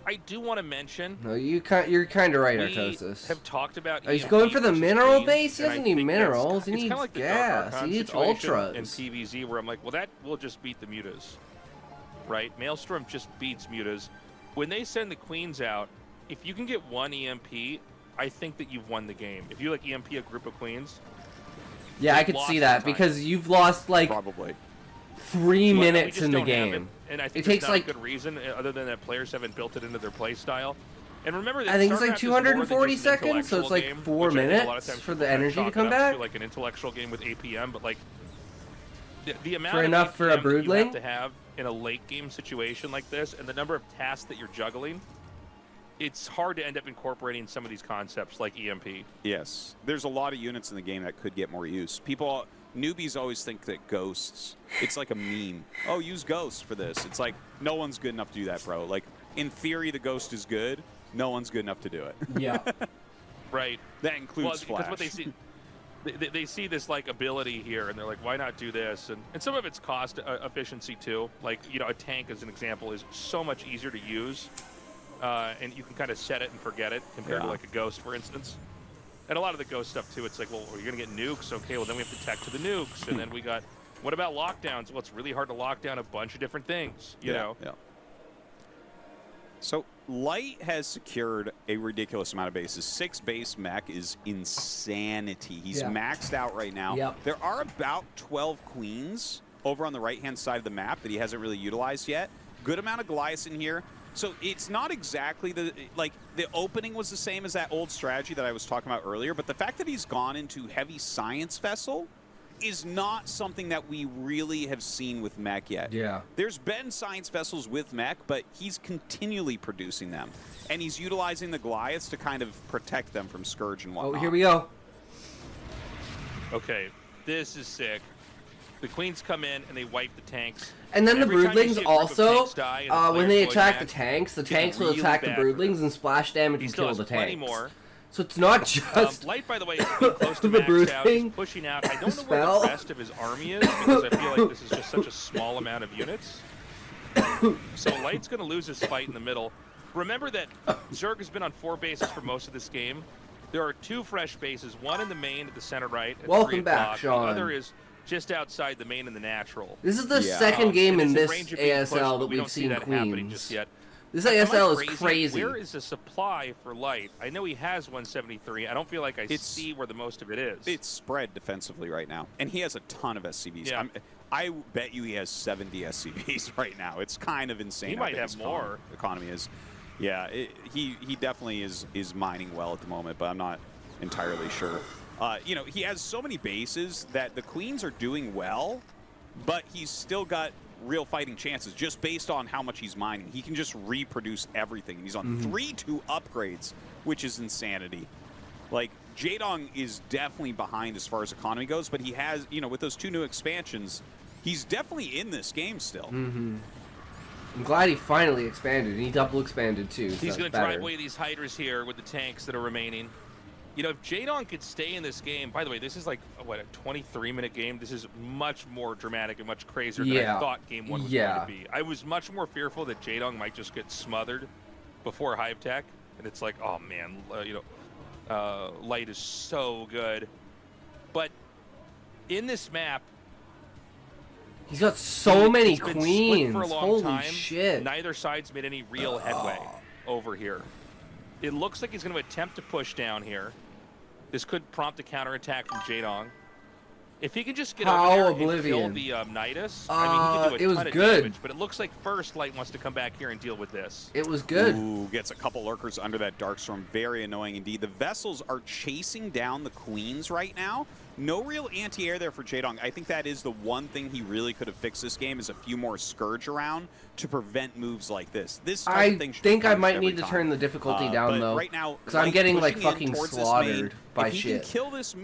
I do want to mention. No, you're kind of right, Artosis. Have talked about. He's going for the mineral base. He doesn't need minerals. He needs like gas. He needs ultras. In TVZ, where I'm like, well, that will just beat the mutas, right? Maelstrom just beats mutas. When they send the queens out, if you can get 1 EMP. I think that you've won the game. If you like EMP a group of queens. Yeah, I could see that because you've lost like probably 3 minutes in the game. And I think it takes not like a good reason other than that players haven't built it into their play style. And remember that I think it's like StarCraft 240 is more than just an seconds, so it's like game, 4 which I think a lot of minutes times for people the kind of energy to chalk come it up back. to like an intellectual game with APM, but like the amount for of enough for a APM that you broodling have to have in a late game situation like this, and the number of tasks that you're juggling. It's hard to end up incorporating some of these concepts like EMP. Yes. There's a lot of units in the game that could get more use. Newbies always think that ghosts, it's like a meme. Oh, use ghosts for this. It's like, no one's good enough to do that, bro. Like, in theory, the ghost is good. No one's good enough to do it. Yeah. Right. That includes Flash. Because what they see... They see this like ability here, and they're like, "Why not do this?" And some of it's cost efficiency too. Like, you know, a tank as an example is so much easier to use. And you can kind of set it and forget it compared to like a ghost, for instance. And a lot of the ghost stuff too, it's like, well, you're going to get nukes. Okay, well, then we have to tech to the nukes. And then we got, what about lockdowns? Well, it's really hard to lock down a bunch of different things, you know? Yeah. So Light has secured a ridiculous amount of bases. 6 base mech is insanity. He's maxed out right now. Yep. There are about 12 queens over on the right-hand side of the map that he hasn't really utilized yet. Good amount of Goliaths in here. So it's not exactly the opening was the same as that old strategy that I was talking about earlier, but the fact that he's gone into heavy science vessel is not something that we really have seen with mech yet. Yeah. There's been science vessels with mech, but he's continually producing them. And he's utilizing the Goliaths to kind of protect them from Scourge and whatnot. Oh, here we go. Okay, this is sick. The queens come in and they wipe the tanks. And then the broodlings also, when they attack match, the tanks will attack the broodlings and splash damage and kill the tanks. More. So it's not just Light, by the way, is close to the maxed out. He's broodling pushing out. I don't know where the rest of his army is because I feel like this is just such a small amount of units. So Light's going to lose his fight in the middle. Remember that Zerg has been on 4 bases for most of this game. There are 2 fresh bases, one in the main at the center right. At Welcome back, Sean. The other is just outside the main and the natural. This is the second game in this ASL that we've seen queens. Just yet. This ASL is crazy. Where is the supply for Light? I know he has 173. I don't feel like I see where the most of it is. It's spread defensively right now, and he has a ton of SCVs. Yeah. I bet you he has 70 SCVs right now. It's kind of insane. He might have more. Economy is, yeah. He definitely is mining well at the moment, but I'm not entirely sure. You know, he has so many bases that the queens are doing well, but he's still got real fighting chances just based on how much he's mining. He can just reproduce everything. He's on 3-2 upgrades, which is insanity. Like, Jaedong is definitely behind as far as economy goes, but he has, you know, with those 2 new expansions, he's definitely in this game still. I'm glad he finally expanded, and he double expanded too. He's going to drive away these Hydras here with the tanks that are remaining. You know, if Jaedong could stay in this game, by the way, this is like, what, a 23-minute game? This is much more dramatic and much crazier than I thought game 1 was going to be. I was much more fearful that Jaedong might just get smothered before Hive Tech, and it's like, oh man, Light is so good. But in this map, he's got so many it's been queens. split for a long Holy time. shit. Neither side's made any real headway over here. It looks like he's going to attempt to push down here. This could prompt a counterattack from Jaedong. If he can just get over there Oblivion. and kill the Nidus, I mean, he could do a ton of damage. But it looks like first Light wants to come back here and deal with this. It was good. Ooh, gets a couple lurkers under that Darkstorm. Very annoying indeed. The Vessels are chasing down the Queens right now. No real anti-air there for Jaedong. I think that is the one thing he really could have fixed this game, is a few more Scourge around to prevent moves like this. I think I might need to turn the difficulty down though, right now, because I'm getting like fucking slaughtered by shit.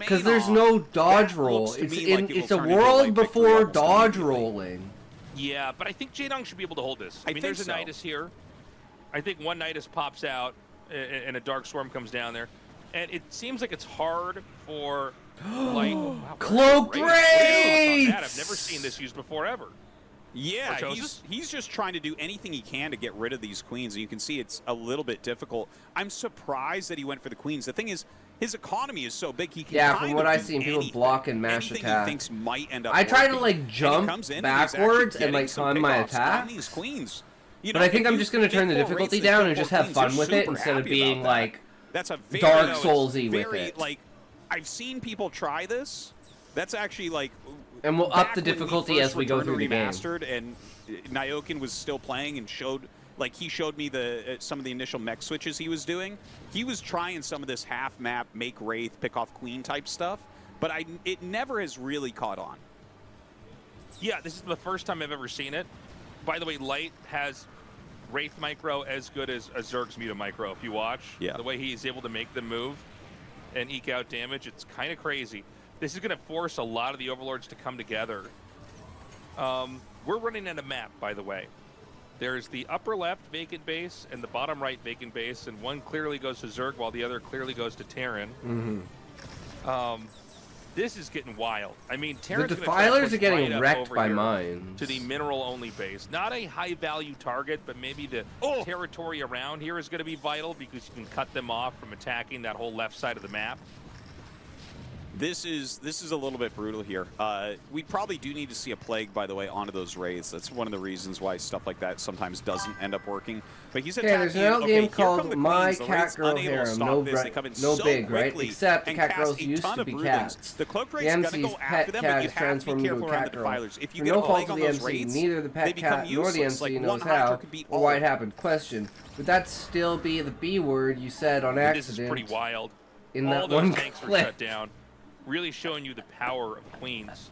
Because there's no dodge roll. It's a world before dodge rolling. Yeah, but I think Jaedong should be able to hold this. I mean, there's a Nidus here. I think one Nidus pops out and a Darkstorm comes down there. And it seems like it's hard for Light. Wow, Cloak Raids! I've never seen this used before ever. Yeah, he's just trying to do anything he can to get rid of these queens, and you can see it's a little bit difficult. I'm surprised that he went for the queens. The thing is, his economy is so big, he can from what I've seen, people block and mash attack. He thinks might end up I try to working, like jump backwards and like time my attack. These queens. But I think I'm just going to turn the difficulty down and just have fun with it instead of being like that's a very, Dark Soulsy with it. Like, I've seen people try this. That's actually like. And we'll up the difficulty as we go through the game. Remastered, and Nyokin was still playing and showed me the some of the initial mech switches he was doing. He was trying some of this half map, make Wraith, pick off Queen type stuff, but it never has really caught on. Yeah, this is the first time I've ever seen it. By the way, Light has Wraith micro as good as a Zerg's Muta micro. If you watch, the way he's able to make them move and eke out damage, it's kind of crazy. This is going to force a lot of the Overlords to come together. We're running out of map, by the way. There's the upper left vacant base and the bottom right vacant base, and one clearly goes to Zerg while the other clearly goes to Terran. This is getting wild. I mean, Terran's the Defilers are getting wrecked by mines. To the mineral-only base. Not a high-value target, but maybe the territory around here is going to be vital because you can cut them off from attacking that whole left side of the map. This is a little bit brutal here. We probably do need to see a plague, by the way, onto those raids. That's one of the reasons why stuff like that sometimes doesn't end up working. But he's attacking. There's an out game called My Cat Girl Harem. No big, right? Except the cat girls used to be cats. The Cloak The Raid's gonna MC's go pet after them, but cat you is have to be transformed into careful a around cat the girl. defilers. If you For get no a fault plague of on the those MC, raids, neither the they pet become cat nor the useless. MC Like, knows one how Hydra could beat or all why of it them. happened. Question: would that still be the B word you said on accident? This is pretty wild. In all that those one tanks were clip. shut down. Really showing you the power of Queens.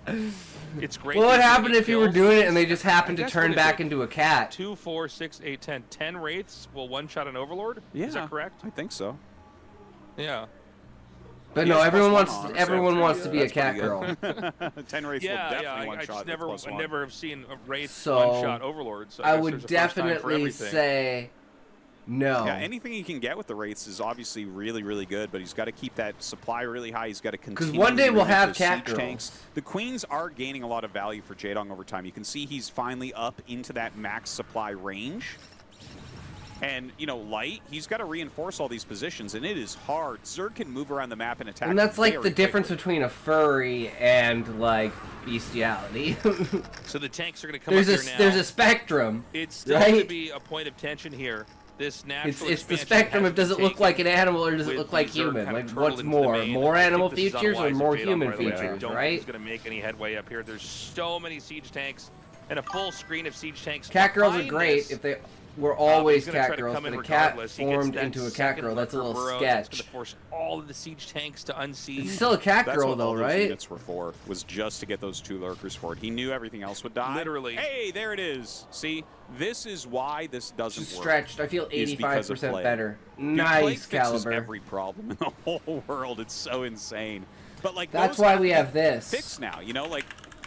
It's great. What would that happen if you were kills. doing it and they just happened I to guess turn what is back it? into a cat? 2, 4, 6, 8, 10. 10 Wraiths will one-shot an Overlord? Yeah, Is that correct? I think so. Yeah. But He no, has everyone +1 wants on, so everyone wants to be a that's cat pretty girl. good. 10 Wraiths will definitely one I shot just with +1. never have seen a Wraith So, one-shot Overlord. So I guess would there's a first time for definitely everything. say no. Yeah, anything he can get with the Wraiths is obviously really, really good, but he's got to keep that supply really high. He's got to continue. one day we'll have those cat siege girls. tanks. The Queens are gaining a lot of value for Jaedong over time. You can see he's finally up into that max supply range. And, you know, Light, he's got to reinforce all these positions, and it is hard. Zerg can move around the map and attack. And that's like very the difference quickly. between a furry and like bestiality. So the tanks are going to come up here now. There's a spectrum. It's still going to right? be a point of tension here. This natural It's the expansion spectrum has of does it been look like an taken animal or does it with look like Zerg human? kind of Like turtled what's into the more? main. More I think animal this is features or unwise of more Jaedong, human by the way. I features, don't right? think he's going to make any headway up here. There's so many siege tanks and a full screen of siege tanks. Cat girls are behind great this. if they were always He's gonna try cat to girls, come in but a cat regardless. He gets formed that into a cat second girl. That's a little lurker burrow that's sketch. gonna force all of the siege tanks to unsiege. It's still a cat That's girl what though, all those right? units were for, was just to get those 2 lurkers for it. He knew everything else would die. Literally. Hey, there it is. See, this is why this doesn't Just work. stretched. I feel is because of 85% Plague. better. Dude, Plague Nice fixes caliber. every problem in the whole world. It's so insane. But like That's those why have we to have be this. fixed now. You know, like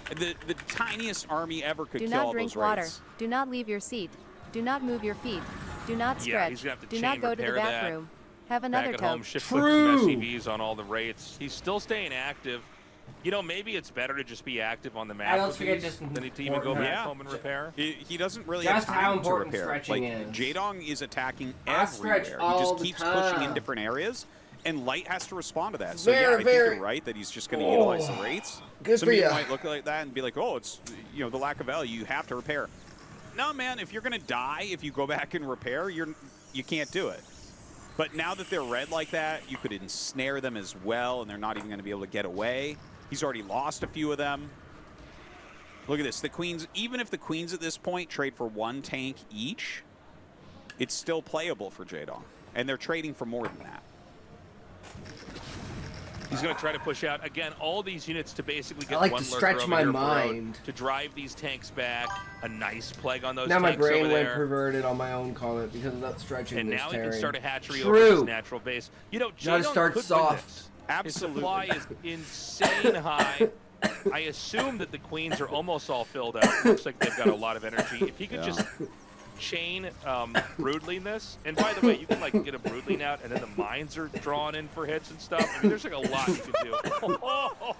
the tiniest army ever could Do kill all not drink those water. Wraiths. Do not leave your seat. Do not move your feet. Do not Yeah, stretch. he's gonna have to Do not chain go to the repair that. bathroom. Have another back at home, toke. shift True. some SCVs on all the Wraiths. He's still staying active. You know, maybe it's better to just be active on the map I don't with forget these just than to even go back Yeah. home and repair. He doesn't really Just have how time to important repair. stretching Like, is. Jaedong is attacking I stretch everywhere. He all just the keeps pushing in time. different areas, and Light has to respond to that. So Very, yeah, I think very- you're right that he's just going to utilize the Wraiths. Good Some for people ya. might look like that and be like, oh, it's, you know, the lack of value. You have to repair. No, man, if you're going to die, if you go back and repair, you can't do it. But now that they're red like that, you could ensnare them as well, and they're not even going to be able to get away. He's already lost a few of them. Look at this. The Queens, even if the Queens at this point trade for 1 tank each, it's still playable for Jaedong. And they're trading for more than that. He's going to try to push out, again, all these units to basically get I like one to lurker stretch over my here for road, mind. to drive these tanks back. A nice plague on those Now my tanks brain over went there. perverted on my own comment because of that stretching. And this now he can tearing. start a hatchery True. over his natural base. You know, Gotta Jaedong start could soft. win this. Absolutely. His supply is insane high. I assume that the Queens are almost all filled up. Looks like they've got a lot of energy. If he could just chain Broodling this, and by the way, you can like get a Broodling out, and then the mines are drawn in for hits and stuff. I mean, there's like a lot you can do.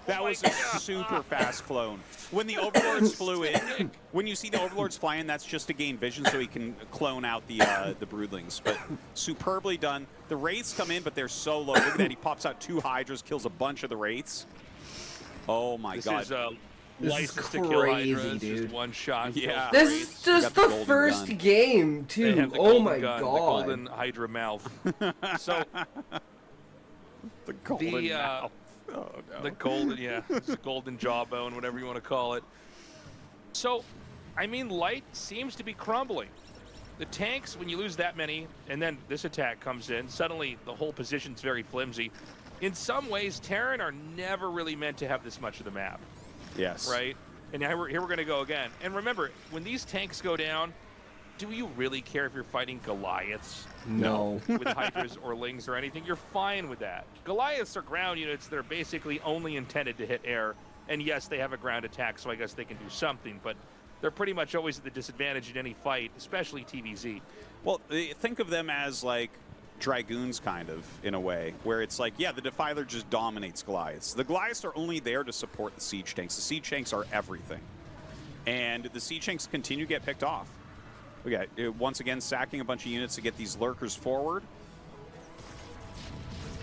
That was a super fast clone. When the Overlords flew in, when you see the Overlords fly in, that's just to gain vision so he can clone out the Broodlings. But superbly done. The Wraiths come in, but they're so low. Look at that. He pops out 2 Hydras, kills a bunch of the Wraiths. Oh my god. This is This is license to kill crazy, Hydras, dude. just one shot. Yeah. This Wraiths. is just got the the golden first gun. game, They too. have the Oh golden my gun, god. the golden Hydra mouth. So The golden the mouth. Oh, no. the golden, yeah, it's the golden jawbone, whatever you want to call it. So, I mean, Light seems to be crumbling. The tanks, when you lose that many, and then this attack comes in, suddenly the whole position's very flimsy. In some ways, Terran are never really meant to have this much of the map, Yes. right? And here we're going to go again. And remember, when these tanks go down, do you really care if you're fighting Goliaths? No. With Hydras or Lings or anything? You're fine with that. Goliaths are ground units that are basically only intended to hit air. And yes, they have a ground attack, so I guess they can do something, but they're pretty much always at the disadvantage in any fight, especially TVZ. Well, think of them as like Dragoons, kind of, in a way, where it's like, yeah, the Defiler just dominates Goliaths. The Goliaths are only there to support the Siege Tanks. The Siege Tanks are everything. And the Siege Tanks continue to get picked off. We got, once again, sacking a bunch of units to get these Lurkers forward.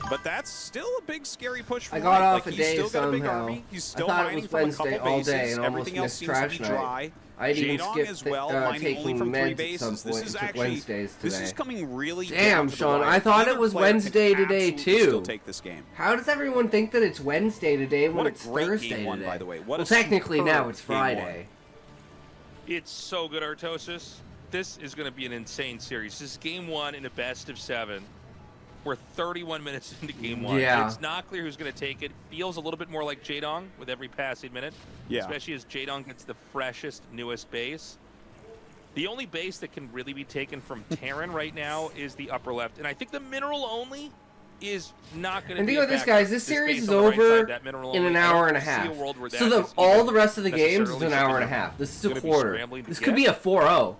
But that's still a big, scary push for I got Light. off Like, a he's day still got a big somehow. army. He's I still thought it mining was from a Wednesday couple all bases. day and almost Everything else missed seems to be trash night. dry. I didn't Jaedong skip as well, mining taking only from 3 meds at bases. some This point is and took actually Wednesdays this today. is coming really Damn, down to the Sean, wire. I thought Either it was player can Wednesday today, absolutely too. Still take this game. How does everyone think that it's Wednesday today when What a it's great Thursday game one, today? by the way. What Well, a technically now superb it's game one. Friday. It's so good, Artosis. This is going to be an insane series. This is game 1 in a best of 7. We're 31 minutes into game 1. Yeah. It's not clear who's going to take it. Feels a little bit more like Jaedong with every passing minute. Yeah. Especially as Jaedong gets the freshest, newest base. The only base that can really be taken from Terran right now is the upper left. And I think the mineral only is not going to And be think a about this, factor. guys. This series base is on the right over side, that mineral in only, an I hour don't and a see half. world where So that is all even the rest of the games is necessarily an hour and a something half. This is a gonna be quarter. scrambling to This get. could be a 4-0.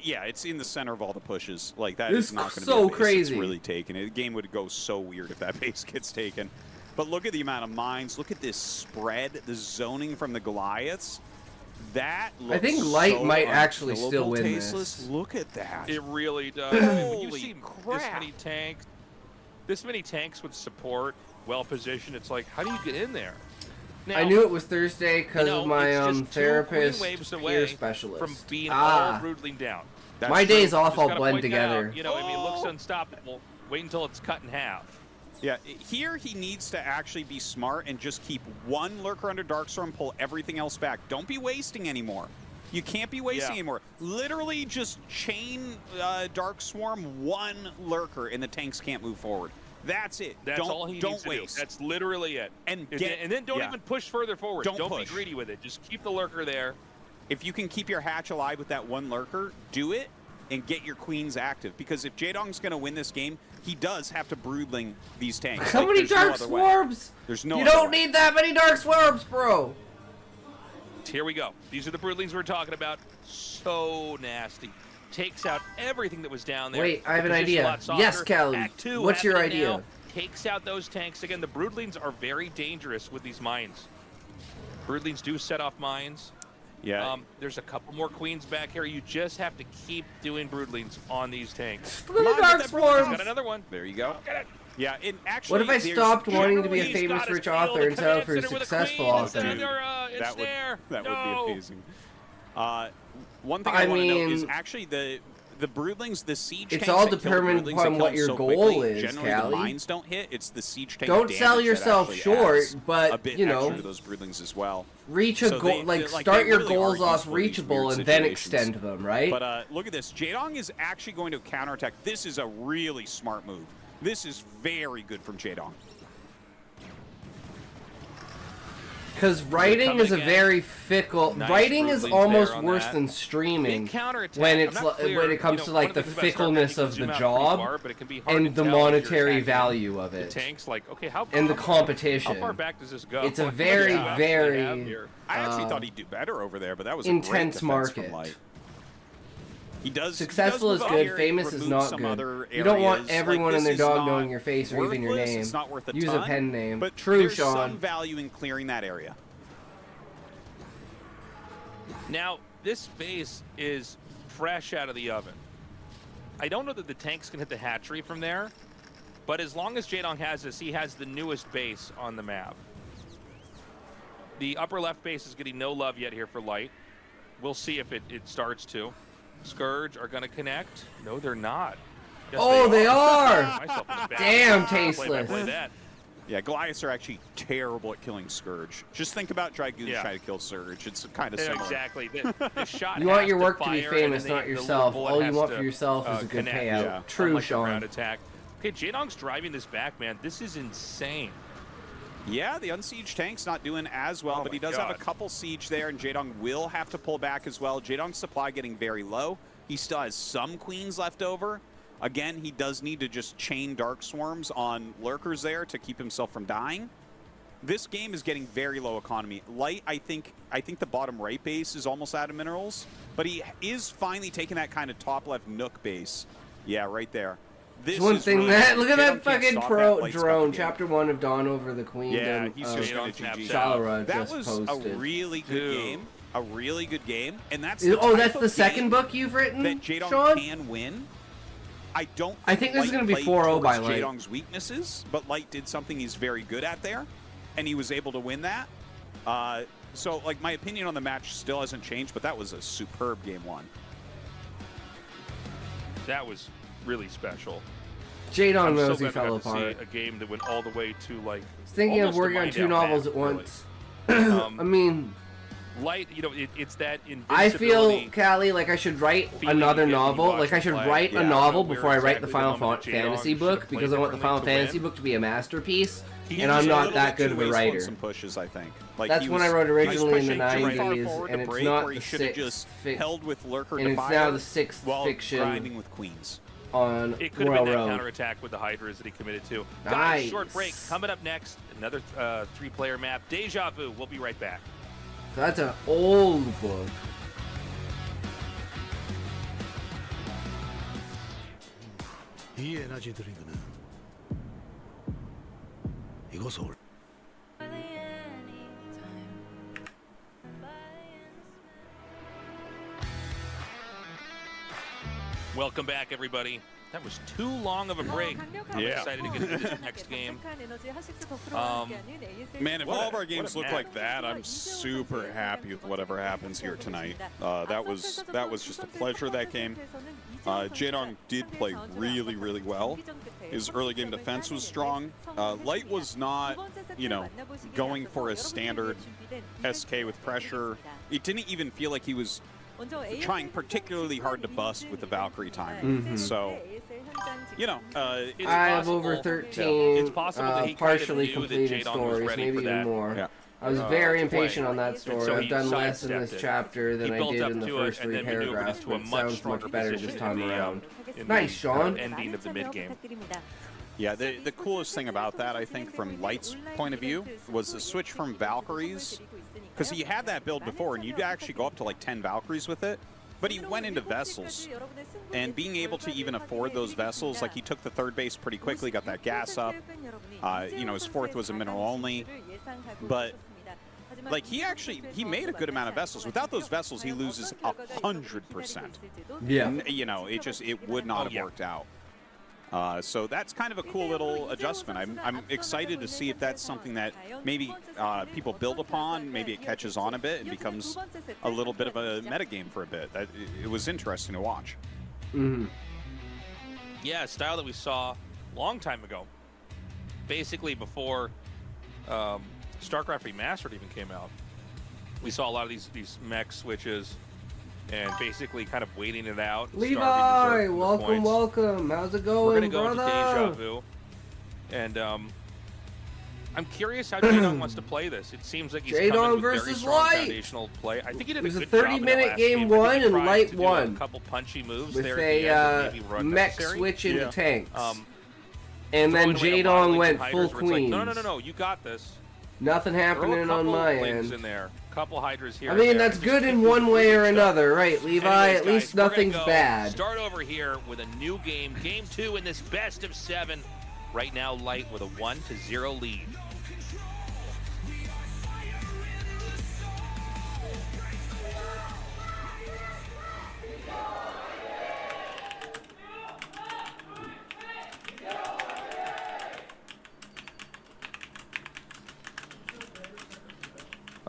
Yeah, it's in the center of all the pushes. Like, that This is not is going to be so a base crazy. that's really taken. The game would go so weird if that base gets taken. But look at the amount of mines. Look at this spread, the zoning from the Goliaths. That looks I think Light so might actually unkillable, still win Tasteless. this. Look at that. It really does. I mean, when you Holy see crap. this many tanks with support, well positioned, it's like, how do you get in there? Now, I knew it was Thursday because you know, of my it's just 2 therapist, queen waves ear away specialist. from being Ah. all broodling down. That's My true. days off Just all gotta blend point that out. together. You know, I mean, it looks unstoppable. Wait until it's cut in half. Yeah, here he needs to actually be smart and just keep 1 Lurker under Darkstorm, pull everything else back. Don't be wasting anymore. You can't be wasting Yeah. anymore. Literally just chain Dark Swarm 1 Lurker and the tanks can't move forward. That's it. That's all he don't needs to waste. do. That's literally it. And then don't yeah. even push further forward. Don't Don't be push. greedy with it. Just keep the lurker there. If you can keep your hatch alive with that 1 Lurker, do it and get your queens active. Because if Jaedong's going to win this game, he does have to broodling these tanks. How Like, many there's no Dark other way. Swarms? There's no You other don't way. need that many Dark Swarms, bro. Here we go. These are the broodlings we're talking about. So nasty. takes out everything that was down there. Wait, I have an Position a idea. lot softer. Yes, Callie. Act 2 What's your happening idea? now. Takes out those tanks. Again, the Broodlings are very dangerous with these mines. Broodlings do set off mines. Yeah. There's a couple more queens back here. You just have to keep doing Broodlings on these tanks. Little dark swarms. Got another one. There you go. Get it. Yeah, and actually, What if I there's stopped wanting to be a He's famous got his rich deal, author the and settled for a command center with a successful queen. author? It's there. that No. would be amazing. One thing I I want to know mean- is actually the Broodlings, the siege It's tanks all that kill determined Broodlings upon that what kill your so goal quickly, is, generally Callie. the mines don't hit, it's the siege tank Don't damage sell that yourself actually short, adds but, a bit you know, extra to those Broodlings as well. Reach a So goal, they start they your really goals are off useful in these reachable weird and then situations. extend them, right? But look at this. Jaedong is actually going to counterattack. This is a really smart move. This is very good from Jaedong. Because writing coming is a again. very fickle. Nice writing is Broodlings almost there on worse that. than streaming Big counterattack. when I'm it's not clear, when it comes to one like of the things about fickleness StarCraft, of you the can zoom out pretty job far, but it can be hard and to the tell if you're monetary attacking value of the it tanks, like, okay, how and the how competition. far back does this go? It's a What very, do you actually very, have here? I actually thought he'd do better over there, but that was a intense great defense market. From Light. He does. Successful he is does move good, up here, famous is remove not some good. other You don't want areas. everyone Like, and their this is dog not knowing your face or even your worthless, name. It's not worth a Use ton, a pen name. But True, there's Sean. some value in clearing that area. Now, this base is fresh out of the oven. I don't know that the tanks can hit the hatchery from there, but as long as Jaedong has this, he has the newest base on the map. The upper left base is getting no love yet here for Light. We'll see if it starts to. Scourge are going to connect. No, they're not. Yes, Oh, they are! Myself in the back. Damn Play-by-play tasteless. that. Yeah, Goliaths are actually terrible at killing Scourge. Just think about Dragoons Yeah. trying to kill Surge. It's kind of Yeah, similar. exactly. The shot You want has your work to fire, be and famous, then not the yourself. bullet All you has want to, for yourself is a good connect. payout. Yeah. True, Unlike the ground Sean. attack. Okay, Jaedong's driving this back, man. This is insane. Yeah, the unsieged tank's not doing as well, Oh but he my does have a God. couple siege there, and Jaedong will have to pull back as well. Jaedong's supply getting very low. He still has some queens left over. Again, he does need to just chain Dark Swarms on lurkers there to keep himself from dying. This game is getting very low economy. Light, I think the bottom right base is almost out of minerals, but he is finally taking that kind of top left nook base. Yeah, right there. This Just one is thing really that good. look at Jaedong that can't fucking stop that Light's drone. coming in. Chapter 1 of Dawn over the Queendom. Yeah, he's just Jaedong going to snaps GG. out. Shalra That just was posted. a really good Dude. game. A really good game. And that's Oh, the type that's of the second game book you've written, that Jaedong Sean? can win. I don't I think this is Light gonna be played 4-0 by towards Light. Jaedong's weaknesses, but Light did something he's very good at there, and he was able to win that. So, like, my opinion on the match still hasn't changed, but that was a superb game one. That was really special. Jaedong I'm so knows he glad we fell got to see apart. a game that went all the way to, like, He's thinking of almost a working on wind 2 down novels map, at really. once. I mean, Light, you know, it's that I feel, invincibility. Callie, like I should write feeling another you get when you novel. watch Like I him should play. write Yeah, a novel where before I write the exactly Final the moment that Jaedong Fantasy should book have played because I want the differently Final to win. Fantasy book to be a masterpiece, He and was I'm a not little that good of a Too wasteful in writer. some pushes, I think. Like, That's he when was- I wrote he was originally in the pushing too far 90s, forward and to it's break, not where he the should have sixth just held with Lurker and it's Defier now the 6th while fiction grinding with Queens. on It could have Royal been that Road. counterattack with the Hydras that he committed to. Guys, Nice. short break. Coming up next, another 3-player map. Deja Vu. We'll be right back. So that's an old book. 이 에너지 드링크는 이것을 Welcome back, everybody. That was too long of a break. I'm Yeah. excited to get into this next game. Man, if What all a- of our what games a look match. like that, I'm super happy with whatever happens here tonight. That was just a pleasure, that game. Jaedong did play really, really well. His early game defense was strong. Light was not, going for a standard SK with pressure. It didn't even feel like he was trying particularly hard to bust with the Valkyrie timer. Mhm. So, It's I have possible- over 13 It's possible that he kind of partially knew that completed Jaedong was stories, ready maybe for even that. more. Yeah. I was very to impatient play. on that And story. so I've he done less in this sidestepped it. chapter than He I built did up in the to first it and 3 then maneuvered paragraphs, into a but it much sounds stronger much better position this time in the, around. in Nice, the Sean. ending of the mid game. yeah, the coolest thing about that, I think, from Light's point of view, was the switch from Valkyries. Because he had that build before, and you'd actually go up to like 10 Valkyries with it. But he went into vessels, and being able to even afford those vessels, like he took the third base pretty quickly, got that gas up. You know, his fourth was a mineral only, but like he made a good amount of vessels. Without those vessels, he loses 100%. Yeah. You know, it would not have worked out. So that's kind of a cool little adjustment. I'm excited to see if that's something that maybe people build upon. Maybe it catches on a bit and becomes a little bit of a metagame for a bit. It was interesting to watch. Mm-hmm. Yeah, a style that we saw a long time ago. Basically before StarCraft Remastered even came out. We saw a lot of these mech switches and basically kind of waiting it out. Levi, welcome, welcome. How's it going, We're gonna go brother? into Deja Vu, and I'm curious how Jaydong wants to play this. It seems like he's Jaydong coming with very versus strong Light. foundational play. I think he did It was a a good job in the 30-minute last game I think one, he and tried Light to do won. a couple punchy moves With there at the end that maybe were mech unnecessary. switch into tanks. Throwing And then away a lot of, Jaydong like, went hiders full where it's like, queens. no, you got this. Nothing Throw a happening on couple my Lings end. in there. Couple hydras here. I and mean, there, that's and good just in keep one way or moving stuff. another, right, Levi? Anyways, At least guys, we're gonna nothing's go bad. Start over here with a new game, game 2 in this best of 7. Right now, Light with a 1-0 lead.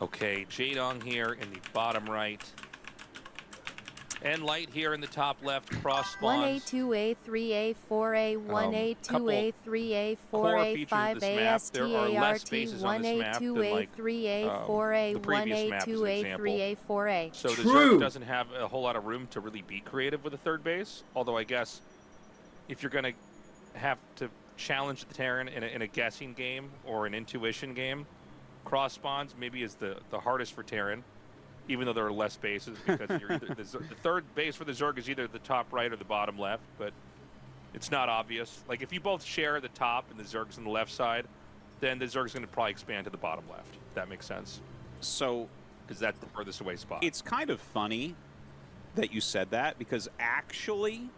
Okay, Jaydong here in the bottom right. And Light here in the top left, cross spawns. 1A, 2A, 3A, 4A, 1A, 2A, 3A, 4A, 5A, START, 1A, 2A, 3A, 4A, 1A, 2A, 3A, 4A. So the True. Zerg doesn't have a whole lot of room to really be creative with a third base. Although I guess if you're going to have to challenge the Terran in a guessing game or an intuition game, cross spawns maybe is the hardest for Terran. Even though there are less bases, because you're either, the third base for the Zerg is either the top right or the bottom left, but it's not obvious. Like, if you both share the top and the Zerg's on the left side, then the Zerg's going to probably expand to the bottom left, if that makes sense. So, because that's the furthest away spot. it's kind of funny that you said that, because actually,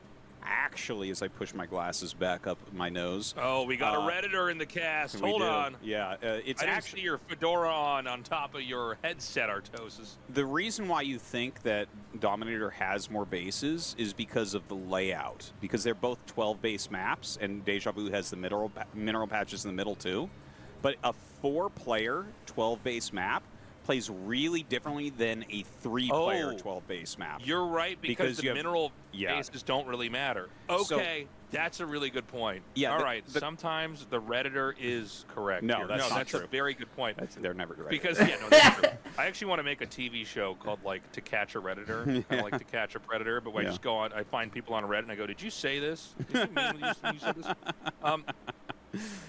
as I push my glasses back up my nose. Oh, we got a Redditor in the cast. Hold on. Yeah, it's I didn't actually see your fedora on top of your headset, Artosis. the reason why you think that Dominator has more bases is because of the layout. Because they're both 12 base maps, and Deja Vu has the mineral patches in the middle too. But a 4-player 12 base map plays really differently than a 3-player 12 base map. You're right, because the mineral bases don't really matter. Okay, that's a really good point. Yeah, all right, sometimes the Redditor is correct. No, here. that's not that's true. A very good point. They're never correct. Because that's true. I actually want to make a TV show called like To Catch a Redditor. Kind of like To Catch a Predator, but when I just go on, I find people on Reddit and I go, "Did you say this? Did you mean when you said this?"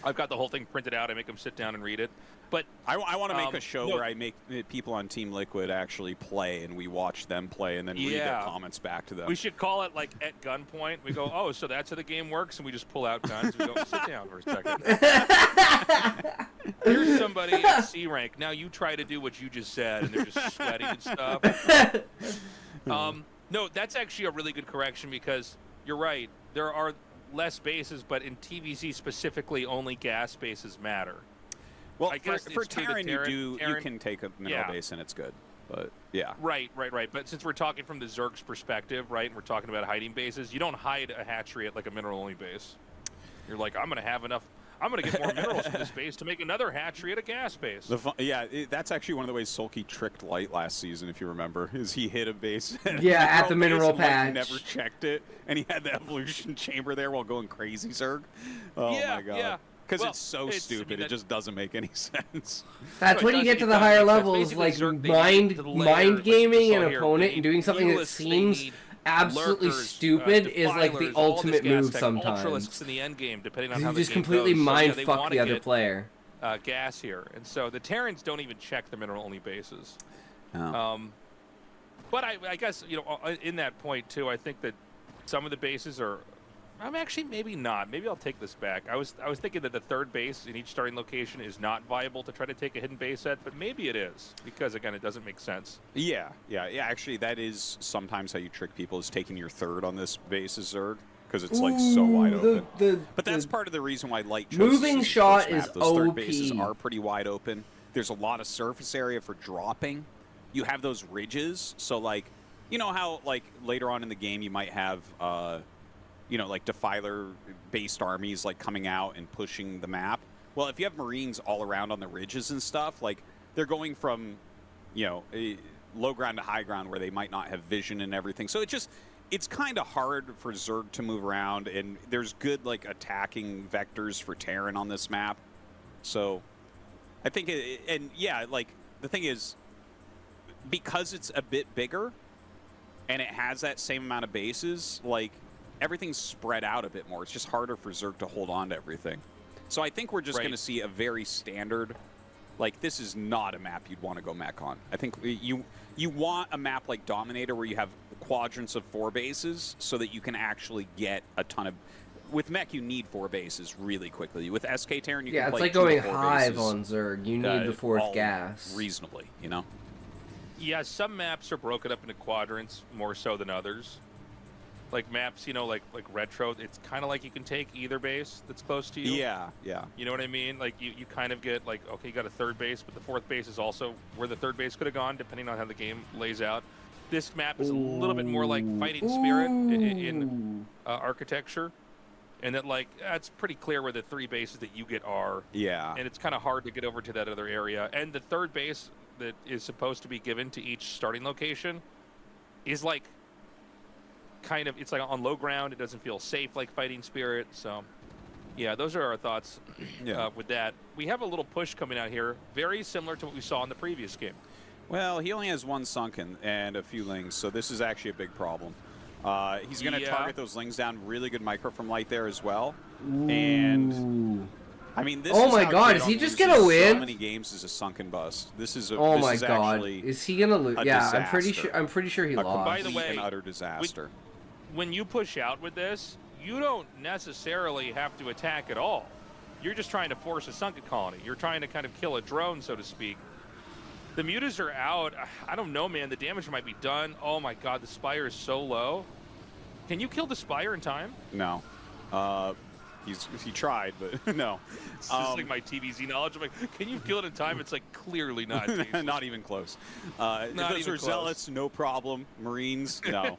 I've got the whole thing printed out. I make them sit down and read it. But I want to make a show where I make people on Team Liquid actually play, and we watch them play, and then read their comments back to them. We should call it like at gunpoint. We go, oh, so that's how the game works, and we just pull out guns. We go, sit down for a second. Here's somebody at C rank. Now you try to do what you just said, and they're just sweating and stuff. No, that's actually a really good correction, because you're right. There are less bases, but in TVZ specifically, only gas bases matter. Well, I guess for Terran, you can take a mineral base and it's good. But yeah. Right. But since we're talking from the Zerg's perspective, right, and we're talking about hiding bases, you don't hide a hatchery at like a mineral-only base. You're like, I'm going to have enough. I'm going to get more minerals from this base to make another hatchery at a gas base. That's actually one of the ways Sulky tricked Light last season, if you remember, is he hit a base. At the mineral patch. Never checked it, and he had the evolution chamber there while going crazy, Zerg. Oh my god. Yeah. Because it's so stupid, it just doesn't make any sense. That's when you get to the higher levels, like mind gaming an opponent and doing something that seems absolutely stupid is like the ultimate move sometimes. In the end game, depending on how you the just game completely goes. mind they fuck wanna the other get, player. Gas here, and so the Terrans don't even check the mineral-only bases. Oh. But I guess, in that point too, I think that some of the bases are, I'm actually maybe not. Maybe I'll take this back. I was thinking that the third base in each starting location is not viable to try to take a hidden base at, but maybe it is because again, it doesn't make sense. Yeah. Actually, that is sometimes how you trick people is taking your third on this base as Zerg because it's like so wide open. But that's part of the reason why Light chose moving this shot first map. is Those third OP. bases are pretty wide open. There's a lot of surface area for dropping. You have those ridges, so like, you know how like later on in the game you might have. You know, like Defiler-based armies like coming out and pushing the map. Well, if you have Marines all around on the ridges and stuff, like they're going from, you know, low ground to high ground where they might not have vision and everything. So it's kind of hard for Zerg to move around, and there's good like attacking vectors for Terran on this map. So I think, and yeah, like the thing is, because it's a bit bigger and it has that same amount of bases, like everything's spread out a bit more. It's just harder for Zerg to hold on to everything. So I think we're just going to see a very standard, like this is not a map you'd want to go mech on. I think you want a map like Dominator where you have quadrants of 4 bases so that you can actually get a ton of... With mech, you need 4 bases really quickly. With SK Terran, you can play it's like going Hive on Zerg. You need the 4th gas. Reasonably, you know? Yeah, some maps are broken up into quadrants more so than others. Like maps, you know, like Retro, it's kind of like you can take either base that's close to you. Yeah. You know what I mean? Like you kind of get like, okay, you got a 3rd base, but the 4th base is also where the 3rd base could have gone, depending on how the game lays out. This map is a little bit more like Fighting Spirit in architecture, and that like it's pretty clear where the 3 bases that you get are. Yeah. And it's kind of hard to get over to that other area. And the 3rd base that is supposed to be given to each starting location is like kind of, it's like on low ground. It doesn't feel safe like Fighting Spirit. So yeah, those are our thoughts with that. We have a little push coming out here, very similar to what we saw in the previous game. Well, he only has 1 sunken and a few lings, so this is actually a big problem. He's going to target those lings down. Really good micro from Light there as well. Ooh. And I mean, this oh is my how god, Jadon is he just loses gonna win? So many games is a sunken bust. This is a oh this my is god, is he gonna lose? Yeah, disaster. I'm pretty sure he lost. By the way, an utter disaster. When you push out with this, you don't necessarily have to attack at all. You're just trying to force a sunken colony. You're trying to kind of kill a drone, so to speak. The mutas are out. I don't know, man. The damage might be done. Oh my god, the Spire is so low. Can you kill the Spire in time? No. He tried, but no. It's just like my TVZ knowledge. I'm like, can you kill it in time? It's like clearly not. Not even close. Not those even are close. Zealots, no problem. Marines, no.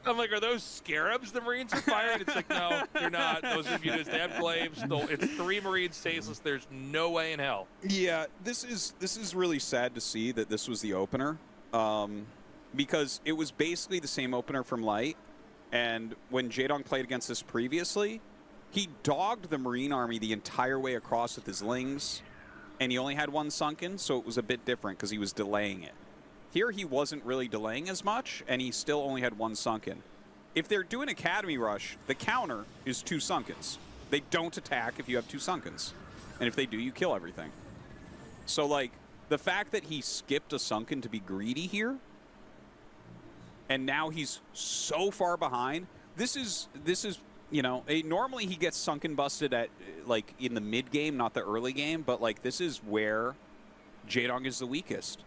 I'm like, are those Scarabs the Marines are firing? It's like, no, they're not. Those are mutas. They have glaives. It's 3 Marines tasteless. There's no way in hell. Yeah, this is really sad to see that this was the opener, because it was basically the same opener from Light. And when Jadon played against this previously, he dogged the Marine army the entire way across with his lings, and he only had 1 sunken, so it was a bit different because he was delaying it. Here he wasn't really delaying as much, and he still only had 1 sunken. If they're doing Academy Rush, the counter is 2 sunkens. They don't attack if you have 2 sunkens. And if they do, you kill everything. So, like, the fact that he skipped a sunken to be greedy here, and now he's so far behind. This is you know, normally he gets sunken busted at like in the mid game, not the early game, but like this is where Jadong is the weakest.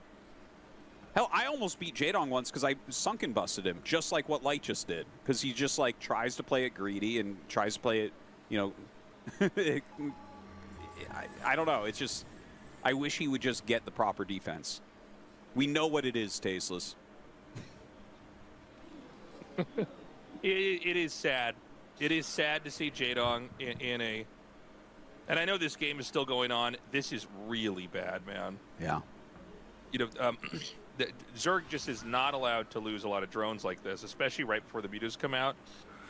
Hell, I almost beat Jadong once because I sunken busted him, just like what Light just did, because he just like tries to play it greedy and tries to play it, you know. I don't know. It's just I wish he would just get the proper defense. We know what it is, Tasteless. It is sad. It is sad to see Jadong in a... And I know this game is still going on. This is really bad, man. Yeah. You know, Zerg just is not allowed to lose a lot of drones like this, especially right before the mutas come out.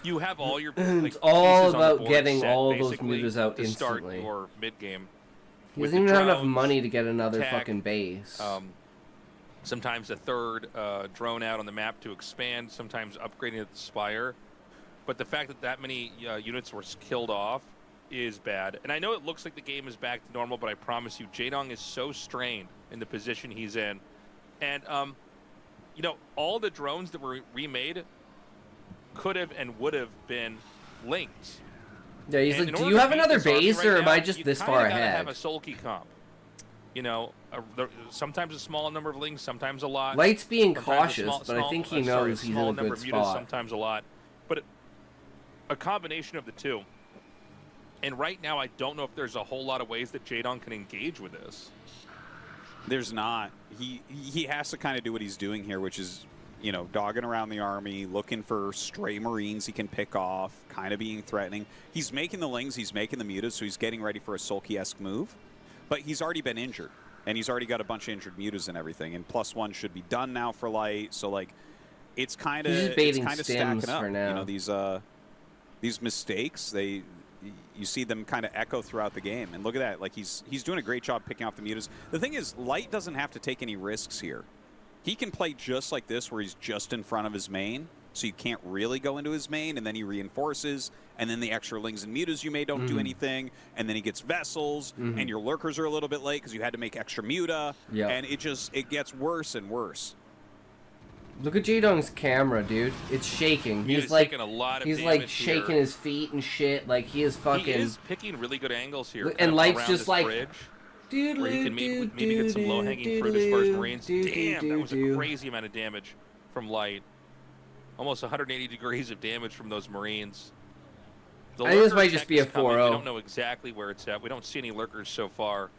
You have all your... Like, it's all pieces on the about board getting set, all those basically, mutas out to start instantly. your mid-game. He doesn't even have enough money to get another fucking base. Sometimes a 3rd drone out on the map to expand, sometimes upgrading at the Spire. But the fact that that many units were killed off is bad. And I know it looks like the game is back to normal, but I promise you, Jadong is so strained in the position he's in. And, you know, all the drones that were remade could have and would have been linked. Yeah, he's like, do you have another base, or am I just this far ahead? You have a sulky comp. You know, sometimes a small number of links, sometimes a lot. Light's being cautious, but I think he knows he's in a good spot. Sometimes a lot, but a combination of the two. And right now, I don't know if there's a whole lot of ways that Jaedong can engage with this. There's not. He has to kind of do what he's doing here, which is, you know, dogging around the army, looking for stray Marines he can pick off, kind of being threatening. He's making the Lings, he's making the Mutas, so he's getting ready for a Sulky-esque move. But he's already been injured, and he's already got a bunch of injured Mutas and everything. And +1 should be done now for Light, so like, it's kind of stacking up. For now. You know, these mistakes, you see them kind of echo throughout the game. And look at that, like he's doing a great job picking off the Mutas. The thing is, Light doesn't have to take any risks here. He can play just like this, where he's just in front of his main, so you can't really go into his main, and then he reinforces, and then the extra Lings and Mutas you may don't do anything, and then he gets Vessels, and your Lurkers are a little bit late because you had to make extra Muta, and it gets worse and worse. Look at Jaedong's camera, dude. It's shaking. He's like taking a lot of shaking his feet and shit. Like he is fucking. He is picking really good angles here. And Light's just like, bridge, where he can maybe get some low-hanging fruit as far as Marines. Damn, that was a crazy amount of damage from Light. Almost 180 degrees of damage from those Marines. I think this might just be a 4-0. We don't know exactly where it's at. We don't see any Lurkers so far.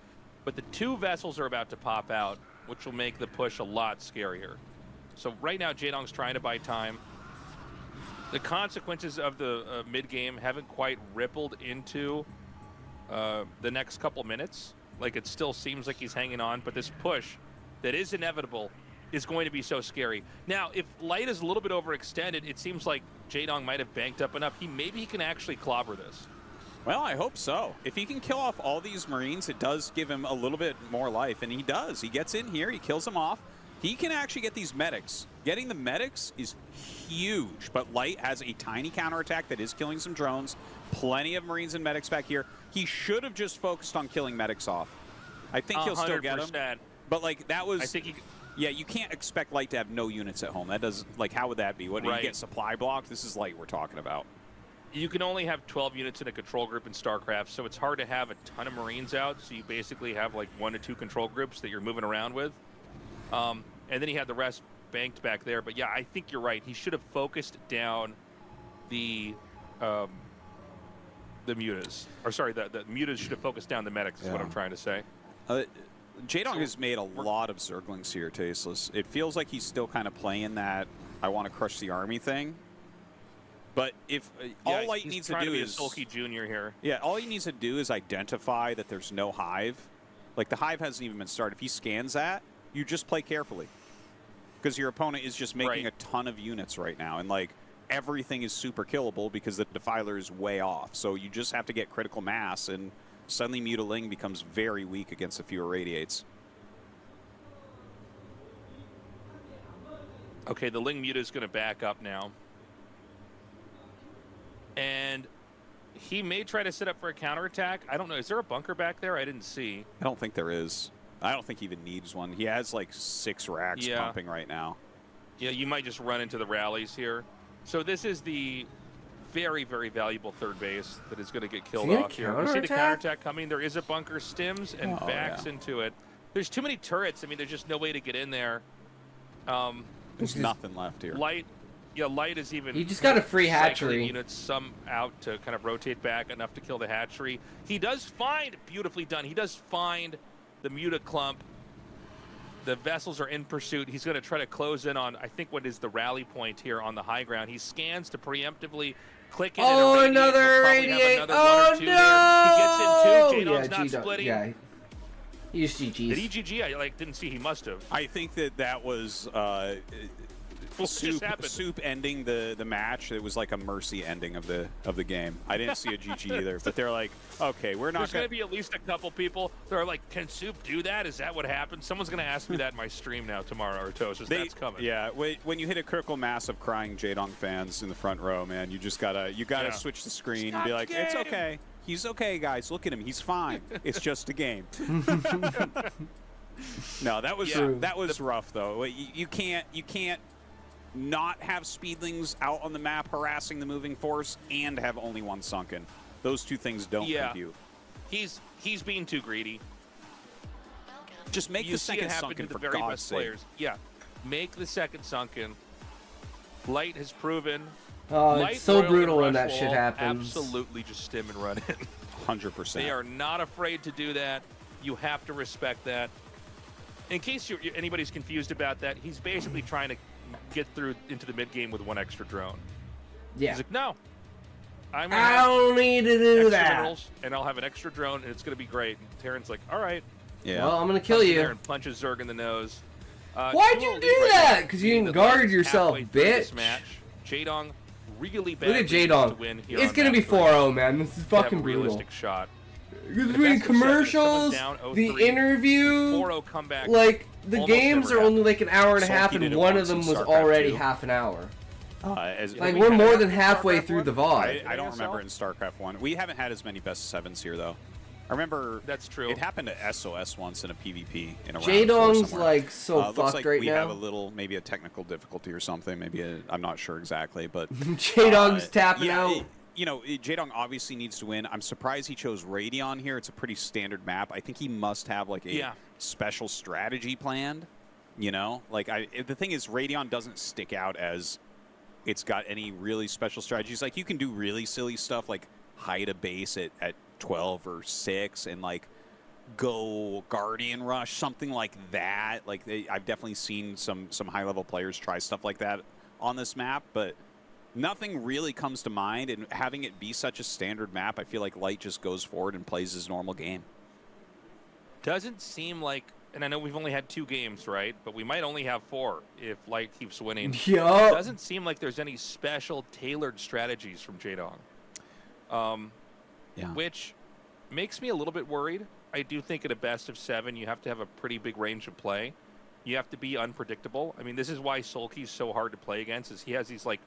But the 2 Vessels are about to pop out, which will make the push a lot scarier. So right now, Jaedong's trying to buy time. The consequences of the mid-game haven't quite rippled into the next couple minutes. Like, it still seems like he's hanging on, but this push that is inevitable is going to be so scary. Now, if Light is a little bit overextended, it seems like Jaedong might have banked up enough. Maybe he can actually clobber this. Well, I hope so. If he can kill off all these Marines, it does give him a little bit more life, and he does. He gets in here, he kills them off. He can actually get these medics. Getting the medics is huge, but Light has a tiny counterattack that is killing some drones. Plenty of Marines and medics back here. He should have just focused on killing medics off. I think he'll still get them. But, like, that was... I think he... Yeah, you can't expect Light to have no units at home. That does... Like, how would that be? What, do you get supply blocked? This is Light we're talking about. You can only have 12 units in a control group in StarCraft, so it's hard to have a ton of Marines out, so you basically have, like, 1 to 2 control groups that you're moving around with. And then he had the rest banked back there. But yeah, I think you're right. He should have focused down the Mutas. Or sorry, the Mutas should have focused down the medics, is what I'm trying to say. Jaedong has made a lot of Zerglings here, Tasteless. It feels like he's still kind of playing that I want to crush the army thing. But if all Light needs to do is... Sulky Junior here. Yeah, all he needs to do is identify that there's no hive. Like, the hive hasn't even been started. If he scans that, you just play carefully. Because your opponent is just making a ton of units right now. And, like, everything is super killable because the Defiler is way off. So you just have to get critical mass, and suddenly Mutaling becomes very weak against the fewer Radiates. Okay, the Ling Muta is going to back up now. And he may try to set up for a counterattack. I don't know. Is there a bunker back there? I didn't see. I don't think there is. I don't think he even needs one. He has like 6 racks pumping right now. Yeah, you might just run into the rallies here. So this is the very, very valuable third base that is going to get killed off here. You see the counterattack coming. There is a bunker, stims, and backs into it. There's too many turrets. I mean, there's just no way to get in there. There's nothing left here. Light is even... He just got a free hatchery. Units, some out to kind of rotate back enough to kill the hatchery. He does find, beautifully done, he does find the Muta clump. The Vessels are in pursuit. He's going to try to close in on, I think, what is the rally point here on the high ground. He scans to preemptively click in. Oh, another radiate. Oh, no. He gets in 2. Jaedong's not splitting. Yeah. He used GG's. Did he GG? I didn't see. He must have. I think that was... Soup ending the match. It was like a mercy ending of the game. I didn't see a GG either, but they're like, okay, we're not. There's going to be at least a couple people that are like, can Soup do that? Is that what happened? Someone's going to ask me that in my stream now tomorrow, or Toast. That's coming. Yeah, when you hit a critical mass of crying Jaedong fans in the front row, man, you just gotta switch the screen and be like, it's okay. He's okay, guys. Look at him. He's fine. It's just a game. No, that was rough though. You can't not have speedlings out on the map harassing the moving force and have only one sunken. Those two things don't compute. He's being too greedy. Just make the second sunken for God's sake. Players. Yeah, make the second sunken. Light has proven. Oh, Light, it's so Royal, brutal and when that Rush shit will happens. Absolutely just stim and run in. 100%. They are not afraid to do that. You have to respect that. In case anybody's confused about that, he's basically trying to get through into the mid game with one extra drone. Yeah. He's like, no, I don't need to do that. Minerals, and I'll have an extra drone, and it's going to be great. And Terran's like, all right. Yeah. Well, I'm going to kill you. There and punches Zerg in the nose. Why'd you do that? Because you didn't guard yourself, bitch. Match. Jaedong really bad. Look at Jaedong. It's going to be 4-0, man. This is fucking brutal. Realistic shot. Between commercials, the interview, 4-0 comeback. Like, the games are only like an hour and a half, and one of them was already half an hour. Like, we're more than halfway through the VOD. I don't remember in StarCraft 1. We haven't had as many best 7s here, though. I remember that's true. It happened to SOS once in a PvP in a round. Jaedong's like so fucked looks like right we now. have a little, maybe a technical difficulty or something. Maybe I'm not sure exactly, but Jaedong's tapping out. You know, Jaedong obviously needs to win. I'm surprised he chose Radion here. It's a pretty standard map. I think he must have like a special strategy planned. You know, like the thing is, Radion doesn't stick out as it's got any really special strategies. Like you can do really silly stuff, like hide a base at 12 or 6 and like go Guardian Rush, something like that. Like I've definitely seen some high level players try stuff like that on this map, but nothing really comes to mind. And having it be such a standard map, I feel like Light just goes forward and plays his normal game. Doesn't seem like, and I know we've only had 2 games, right? But we might only have 4 if Light keeps winning. Yup. Doesn't seem like there's any special tailored strategies from Jaedong. Which makes me a little bit worried. I do think at a best of 7, you have to have a pretty big range of play. You have to be unpredictable. I mean, this is why Sulky's so hard to play against, is he has these like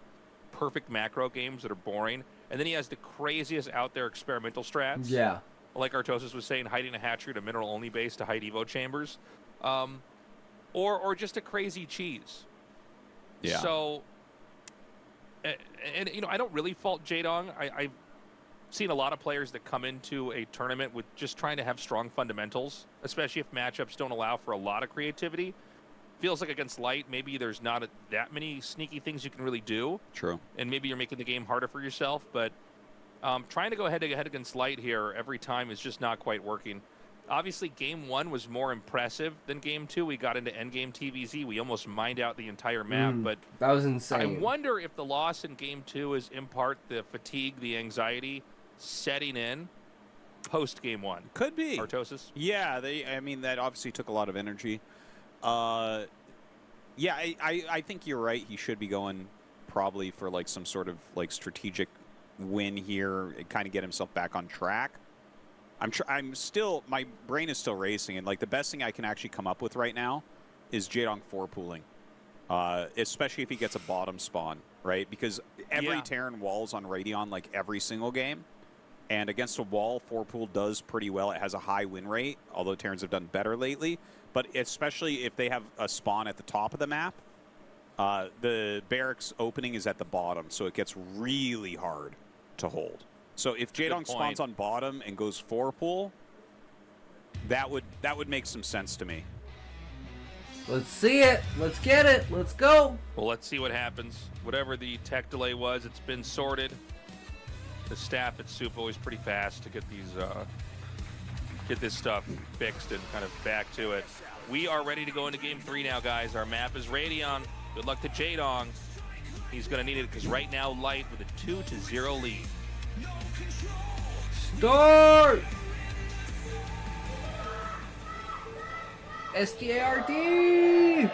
perfect macro games that are boring, and then he has the craziest out there experimental strats. Yeah. Like Artosis was saying, hiding a hatchery at a mineral-only base to hide Evo chambers. Or just a crazy cheese. Yeah. So, and you know, I don't really fault Jaedong. I've seen a lot of players that come into a tournament with just trying to have strong fundamentals, especially if matchups don't allow for a lot of creativity. Feels like against Light, maybe there's not that many sneaky things you can really do. True. And maybe you're making the game harder for yourself, but trying to go head-to-head against Light here every time is just not quite working. Obviously, Game 1 was more impressive than Game 2. We got into Endgame TVZ. We almost mined out the entire map, but that was insane. I wonder if the loss in Game 2 is in part the fatigue, the anxiety setting in post Game 1. Could be. Artosis? Yeah, I mean, that obviously took a lot of energy. Yeah, I think you're right. He should be going probably for like some sort of like strategic win here and kind of get himself back on track. I'm still, my brain is still racing, and like the best thing I can actually come up with right now is Jaedong 4 pooling, especially if he gets a bottom spawn, right? Because every Terran walls on Radion like every single game, and against a wall, 4 pool does pretty well. It has a high win rate, although Terrans have done better lately. But especially if they have a spawn at the top of the map, the barracks opening is at the bottom, so it gets really hard to hold. So if Jaedong spawns on bottom and goes 4 pool, that would make some sense to me. Let's see it. Let's get it. Let's go. Well, let's see what happens. Whatever the tech delay was, it's been sorted. The staff at Soup always pretty fast to get these get this stuff fixed and kind of back to it. We are ready to go into Game 3 now, guys. Our map is Radion. Good luck to Jaedong. He's going to need it because right now Light with a 2-0 lead. Start! SDARD!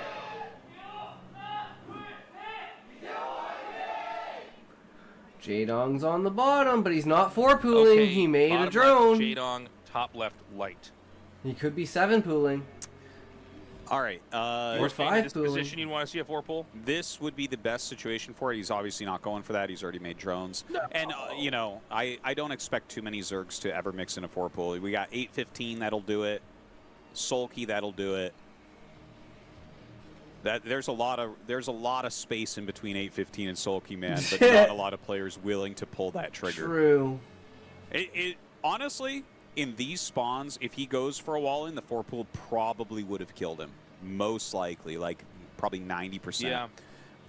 Jaedong's on the bottom, but he's not 4 pooling. Okay, he made a bottom drone. Left, Jaedong, top left, Light. He could be 7 pooling. All right. Or 5 this pooling. position you'd want to see a 4 pool? This would be the best situation for it. He's obviously not going for that. He's already made drones. No. And, you know, I don't expect too many Zergs to ever mix in a 4 pool. We got 815, that'll do it. Sulky, that'll do it. there's a lot of space in between 815 and Sulky, man, but not a lot of players willing to pull that trigger. True. It honestly, in these spawns, if he goes for a wall in, the 4-pool probably would have killed him. Most likely, like probably 90%. Yeah.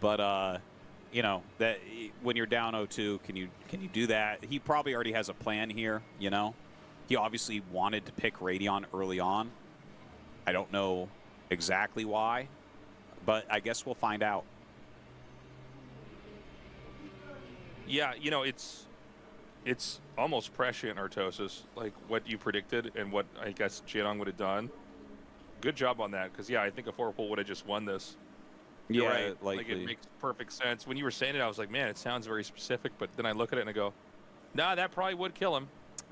But you know, that when you're down 0-2, can you do that? He probably already has a plan here, you know? He obviously wanted to pick Radion early on. I don't know exactly why, but I guess we'll find out. Yeah, you know, it's almost prescient, Artosis, like what you predicted and what I guess Jianong would have done. Good job on that, because yeah, I think a 4-pool would have just won this. You're Yeah, right. likely. Like it makes perfect sense. When you were saying it, I was like, man, it sounds very specific, but then I look at it and I go, nah, that probably would kill him.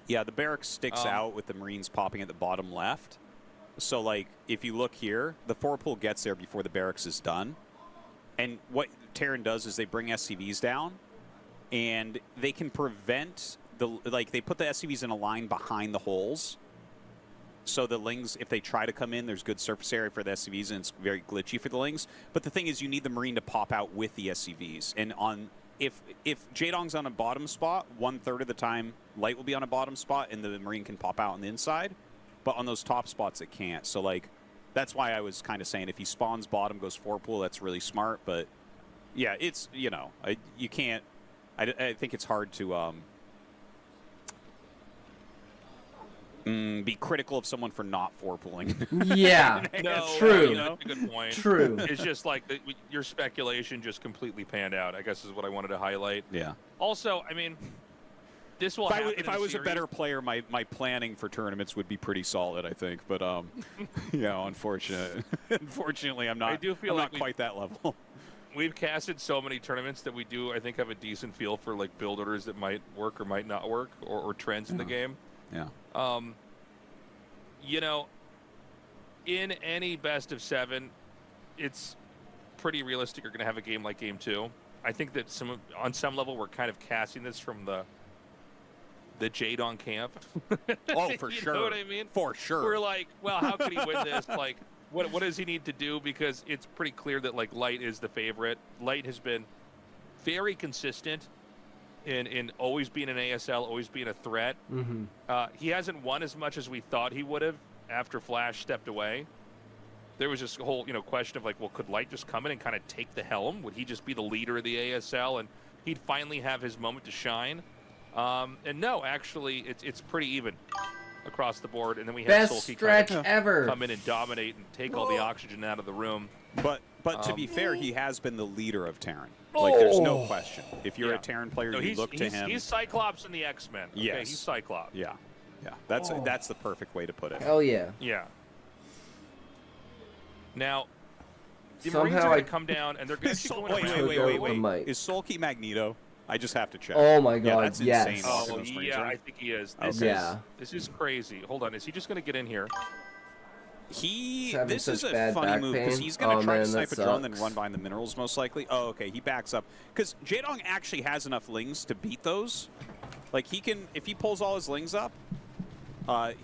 Yeah, the barracks sticks out with the Marines popping at the bottom left. So, like, if you look here, the 4-pool gets there before the barracks is done. And what Terran does is they bring SCVs down, and they can prevent they put the SCVs in a line behind the holes. So the Lings, if they try to come in, there's good surface area for the SCVs, and it's very glitchy for the Lings. But the thing is, you need the Marine to pop out with the SCVs. And if Jadong's on a bottom spot, 1/3 of the time, Light will be on a bottom spot, and the Marine can pop out on the inside. But on those top spots, it can't. So, like, that's why I was kind of saying if he spawns bottom, goes 4-pool, that's really smart. But, yeah, it's, you know, you can't... I think it's hard to be critical of someone for not 4-pooling. Yeah, No, true. You know, that's a good point. True. It's just like your speculation just completely panned out, I guess is what I wanted to highlight. Yeah. Also, I mean, this will happen if in I was a series. better player, my planning for tournaments would be pretty solid, I think. But, you know, unfortunately, I'm not, I do feel I'm like not quite that level. We've casted so many tournaments that we do, I think, have a decent feel for like build orders that might work or might not work, or trends in the game. Yeah. You know, in any best of 7, it's pretty realistic you're going to have a game like Game 2. I think that on some level we're kind of casting this from the Jadong camp. Oh, for you sure. know what I mean? For sure. We're like, well, how could he win this? Like, what does he need to do? Because it's pretty clear that like Light is the favorite. Light has been very consistent in always being an ASL, always being a threat. Mm-hmm. He hasn't won as much as we thought he would have after Flash stepped away. There was this whole, you know, question of like, well, could Light just come in and kind of take the helm? Would he just be the leader of the ASL and he'd finally have his moment to shine? And no, actually, it's pretty even across the board. And then we had Best Sulky stretch kind of ever. come in and dominate and take all the oxygen out of the room. But to be fair, he has been the leader of Terran. Like, there's no question. If you're a Terran player, No, you look to him. He's Cyclops in the X-Men. Okay, Yes. he's Cyclops. Yeah, yeah. That's the perfect way to put it. Hell yeah. Yeah. Now, the Somehow Marines are going I- to come down and they're going to Wait. Is Sulky Magneto? I just have to check. Oh my Yeah, god, that's yes. insane. Oh, Walking those Marines yeah, around. I think he is. Yeah. This is crazy. Hold on, is he just going to get in here? having This is such a bad funny back move because pain. he's going to Oh, try to man, snipe a that drone, then sucks. run behind the minerals most likely. Oh, okay, he backs up because Jadong actually has enough lings to beat those. Like he can, if he pulls all his lings up,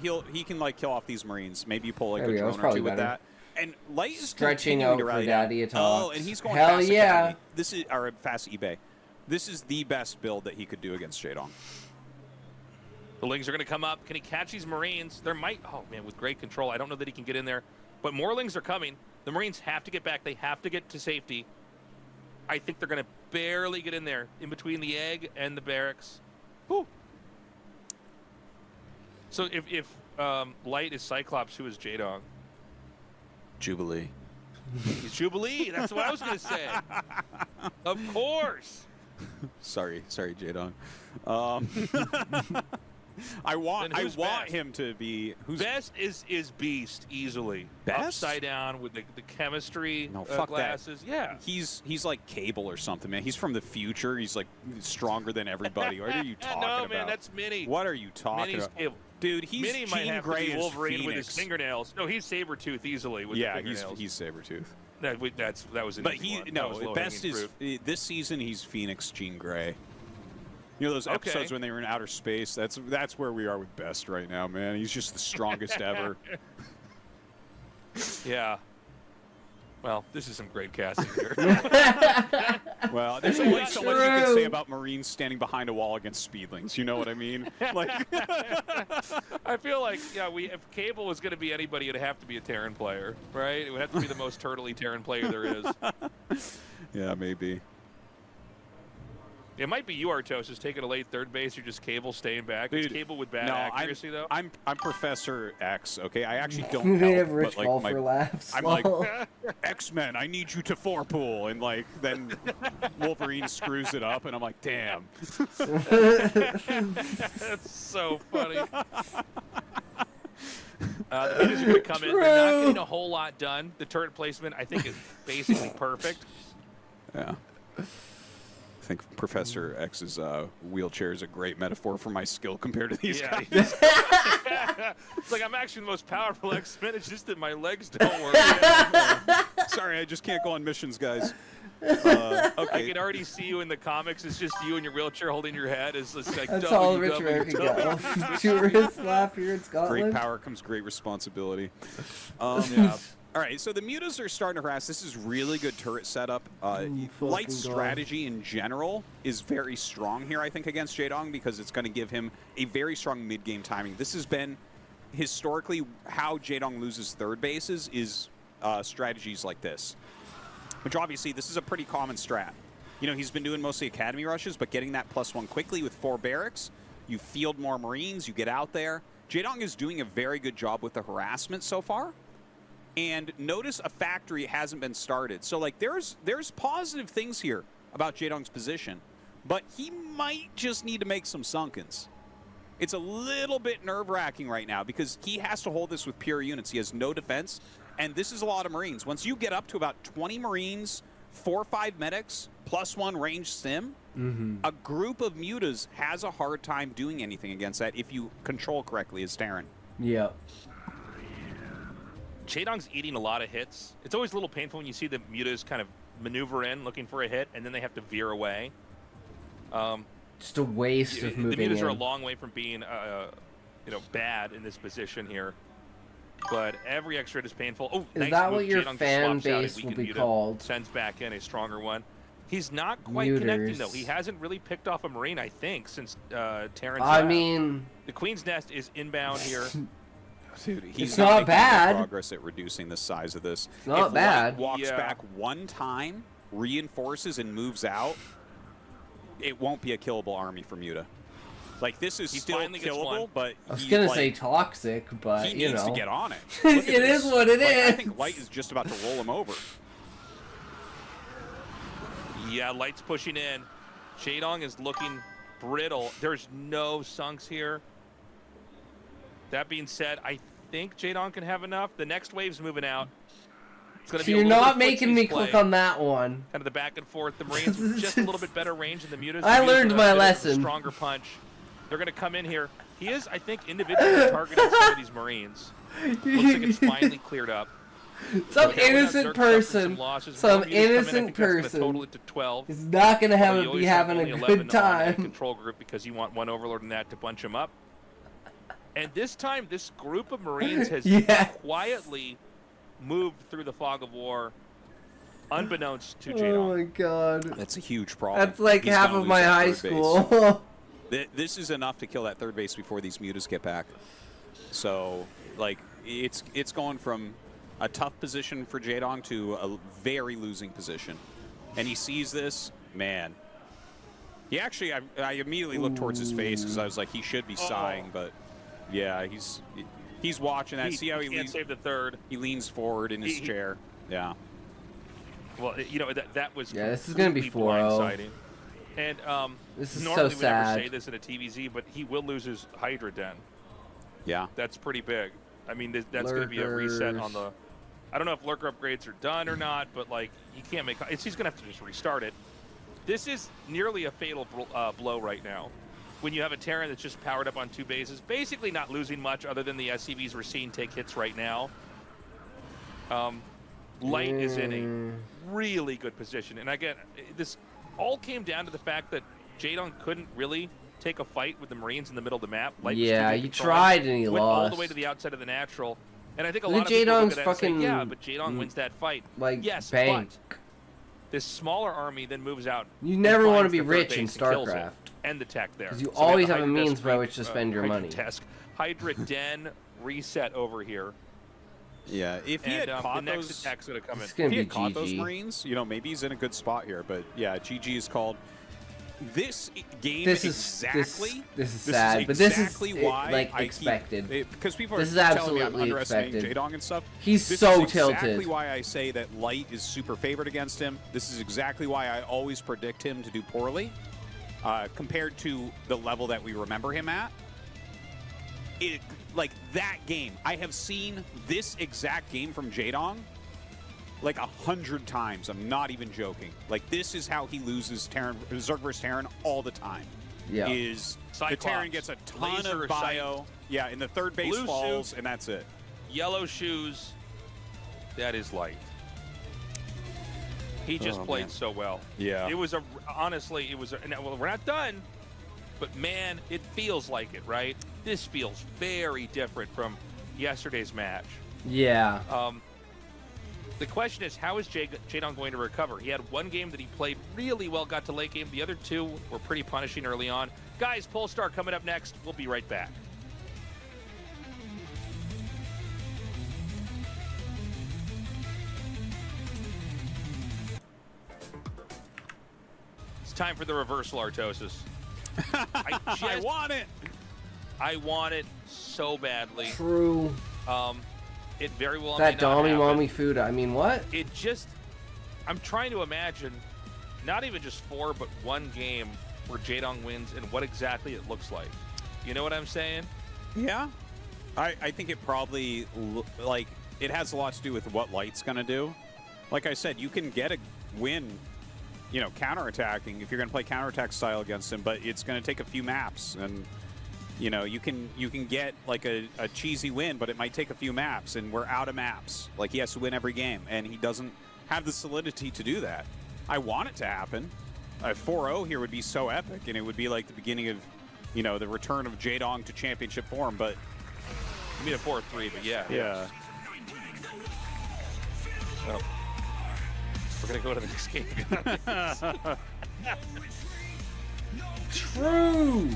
he can like kill off these Marines. Maybe you pull like There a we go, drone it's or probably two with better. that. And Light is Stretching continuing out to for rally Daddy down. Talks. Oh, and he's going Hell fast yeah. economy. This is our fast eBay. This is the best build that he could do against Jadong. The Lings are going to come up. Can he catch these Marines? There might... Oh, man, with great control. I don't know that he can get in there. But more Lings are coming. The Marines have to get back. They have to get to safety. I think they're going to barely get in there, in between the egg and the barracks. Whew. So if Light is Cyclops, who is Jadong? Jubilee. He's Jubilee. That's what I was going to say. Of course. Sorry, Jadong. I want best? him to be Best is Beast easily. Best? Upside down with the chemistry No, fuck glasses. that. Yeah. He's like Cable or something, man. He's from the future. He's like stronger than everybody. What are you talking no, about? man, that's Minnie. What are you talking Minnie's about? Cable. Dude, he's Minnie might Jean have Grey to be as Wolverine with his Phoenix. fingernails. No, he's Sabretooth easily with the Yeah, fingernails. he's Sabretooth. That was an But easy he one. That was no, best low-hanging is fruit. this season he's Phoenix Jean Grey. You know those episodes when they were in outer space? That's where we are with Best right now, man. He's just the strongest ever. Yeah. Well, this is some great casting here. Well, there's only so much you can say about Marines standing behind a wall against speedlings. You know what I mean? Like, I feel like, yeah, if Cable was going to be anybody, it'd have to be a Terran player, right? It would have to be the most turtley Terran player there is. Yeah, maybe. It might be you, Artos, is taking a late third base. You're just Cable staying back. Dude, It's Cable with bad accuracy, though. I'm Professor X. Okay, I actually don't They help, have Rich but call like for laughs. I'm like X-Men. I need you to four-pool, and like then Wolverine screws it up, and I'm like, damn. That's so funny. The Mutas are going to come in. They're not getting a whole lot done. The turret placement, I think, is basically perfect. Yeah. I think Professor X's wheelchair is a great metaphor for my skill compared to these guys. It's like I'm actually the most powerful X-Men. It's just that my legs don't work. Sorry, I just can't go on missions, guys. I Okay. can already see you in the comics. It's just you in your wheelchair holding your head. It's like That's all Rich Rare can go. Tourist laugh here in Scotland. Great power comes great responsibility. Yeah. All right, so the Mutas are starting to harass. This is really good turret setup. Light strategy in general is very strong here, I think, against Jaedong because it's going to give him a very strong mid-game timing. This has been historically how Jaedong loses third bases is strategies like this, which obviously this is a pretty common strat. You know, he's been doing mostly academy rushes, but getting that +1 quickly with 4 barracks, you field more Marines, you get out there. Jaedong is doing a very good job with the harassment so far. And notice a factory hasn't been started. So, like, there's positive things here about Jaedong's position, but he might just need to make some sunkens. It's a little bit nerve-wracking right now because he has to hold this with pure units. He has no defense, and this is a lot of Marines. Once you get up to about 20 Marines, 4 or 5 medics, +1 range sim, a group of Mutas has a hard time doing anything against that if you control correctly as Terran. Yeah. Jaedong's eating a lot of hits. It's always a little painful when you see the Mutas kind of maneuver in looking for a hit, and then they have to veer away. Just a waste of moving The Mutas in. are a long way from being, bad in this position here. But every extra hit is painful. Oh, Is nice that move. what your Jaedong just fan swaps out a base will weakened be Muta, called? Sends back in a stronger one. He's not quite connecting, though. He hasn't really picked off a Marine, I think, since Terran's left. mean... The Queen's Nest is inbound here. Dude, It's not making bad. Progress at reducing the size of this. It's not if bad. Light walks back one time, reinforces, and moves out, it won't be a killable army for Muta. Like, this is still killable, but I was gonna say toxic, but he you needs know. to get on it. It is what it is. I think Light is just about to roll him over. Yeah, Light's pushing in. Jaedong is looking brittle. There's no sunks here. That being said, I think Jaedong can have enough. The next wave's moving out. It's gonna So be a you're little not bit of making me footsies click play. on that one. Kind of the back and forth. The Marines with just a little bit better range than the Mutas. I The Mutas learned with my a bit of a lesson. Stronger punch. They're going to come in here. He is, I think, individually targeting some of these Marines. Looks like it's finally cleared up. Some So, yeah, innocent Zerg suffered person, losses. some More Mutas come in. I innocent think that's gonna person total it to 12. is not gonna Although you be always having only a 11 good on a time. control group because you want one overlord in that to bunch him up. And this time, this group of Marines has quietly moved through the fog of war, unbeknownst to Jaedong. Oh my god. That's a huge problem. That's like He's half gonna of lose my that high third school. base. This is enough to kill that third base before these Mutas get back. So, like, it's going from a tough position for Jaedong to a very losing position. And he sees this, man. He actually, I immediately looked towards his face because I was like, he should be sighing, but yeah, he's watching that. See how he can't save the third. He leans forward in his chair. Yeah. Well, you know, that was this is gonna be 4-0. blindsiding. And this is normally so we never sad. say this in a TVZ, but he will lose his Hydra Den. Yeah. That's pretty big. I mean, that's going to be a reset on the... I don't know if lurker upgrades are done or not, but, like, he can't make... He's going to have to just restart it. This is nearly a fatal blow right now. When you have a Terran that's just powered up on 2 bases, basically not losing much other than the SCVs we're seeing take hits right now. Light is in a really good position. And again, this all came down to the fact that Jaedong couldn't really take a fight with the Marines in the middle of the map. Light was too good Yeah, at you controlling. tried and he Went all lost. the way to the outside of the natural. And I think a Look lot at of people look Jaedong's at that and say, fucking, yeah, but Jaedong wins that fight. like, yes, bank. but this smaller army then moves out. You never want to be finds the third rich in base and kills it, StarCraft. and the tech there. Because you So we always the have a Hydra means Desk by which to spend your money. Hydra Den reset over here. Yeah, if he had the caught next those, attack's going to come in. It's gonna if he be had caught those GG. Marines, you know, maybe he's in a good spot here. But yeah, GG is called. This game This is exactly. this is sad, but this is exactly why like I expected. Because people This are is telling me I'm absolutely underestimating expected. Jaedong and stuff. He's This so is tilted. exactly why I say that Light is super favored against him. This is exactly why I always predict him to do poorly compared to the level that we remember him at. Like that game, I have seen this exact game from Jaedong like 100 times. I'm not even joking. Like, this is how he loses Terran, Zerg vs. Terran all the time. Yeah. Is Cyclops, the Terran gets a ton laser of bio. Yeah, in the third base Blue falls, suit. and that's it. Yellow shoes. That is Light. He just played man. so well. Yeah. It was honestly, it was well, we're not done, but man, it feels like it, right? This feels very different from yesterday's match. Yeah. The question is, how is Jaedong going to recover? He had one game that he played really well, got to late game. The other two were pretty punishing early on. Guys, Polestar coming up next. We'll be right back. It's time for the reversal, Artosis. I want it. I want it so badly. True. It very well That may not Dami happen. Mommy food. I mean, what? It just, I'm trying to imagine, not even just 4, but 1 game where Jaedong wins and what exactly it looks like. You know what I'm saying? Yeah. I think it probably, like, it has a lot to do with what Light's going to do. Like I said, you can get a win, you know, counterattacking if you're going to play counterattack style against him, but it's going to take a few maps. And, you know, you can get, like, a cheesy win, but it might take a few maps, and we're out of maps. Like, he has to win every game, and he doesn't have the solidity to do that. I want it to happen. A 4-0 here would be so epic, and it would be like the beginning of, you know, the return of Jaedong to championship form, but... You mean a 4-3, but yeah. Yeah. Well, we're going to go to the next game. True.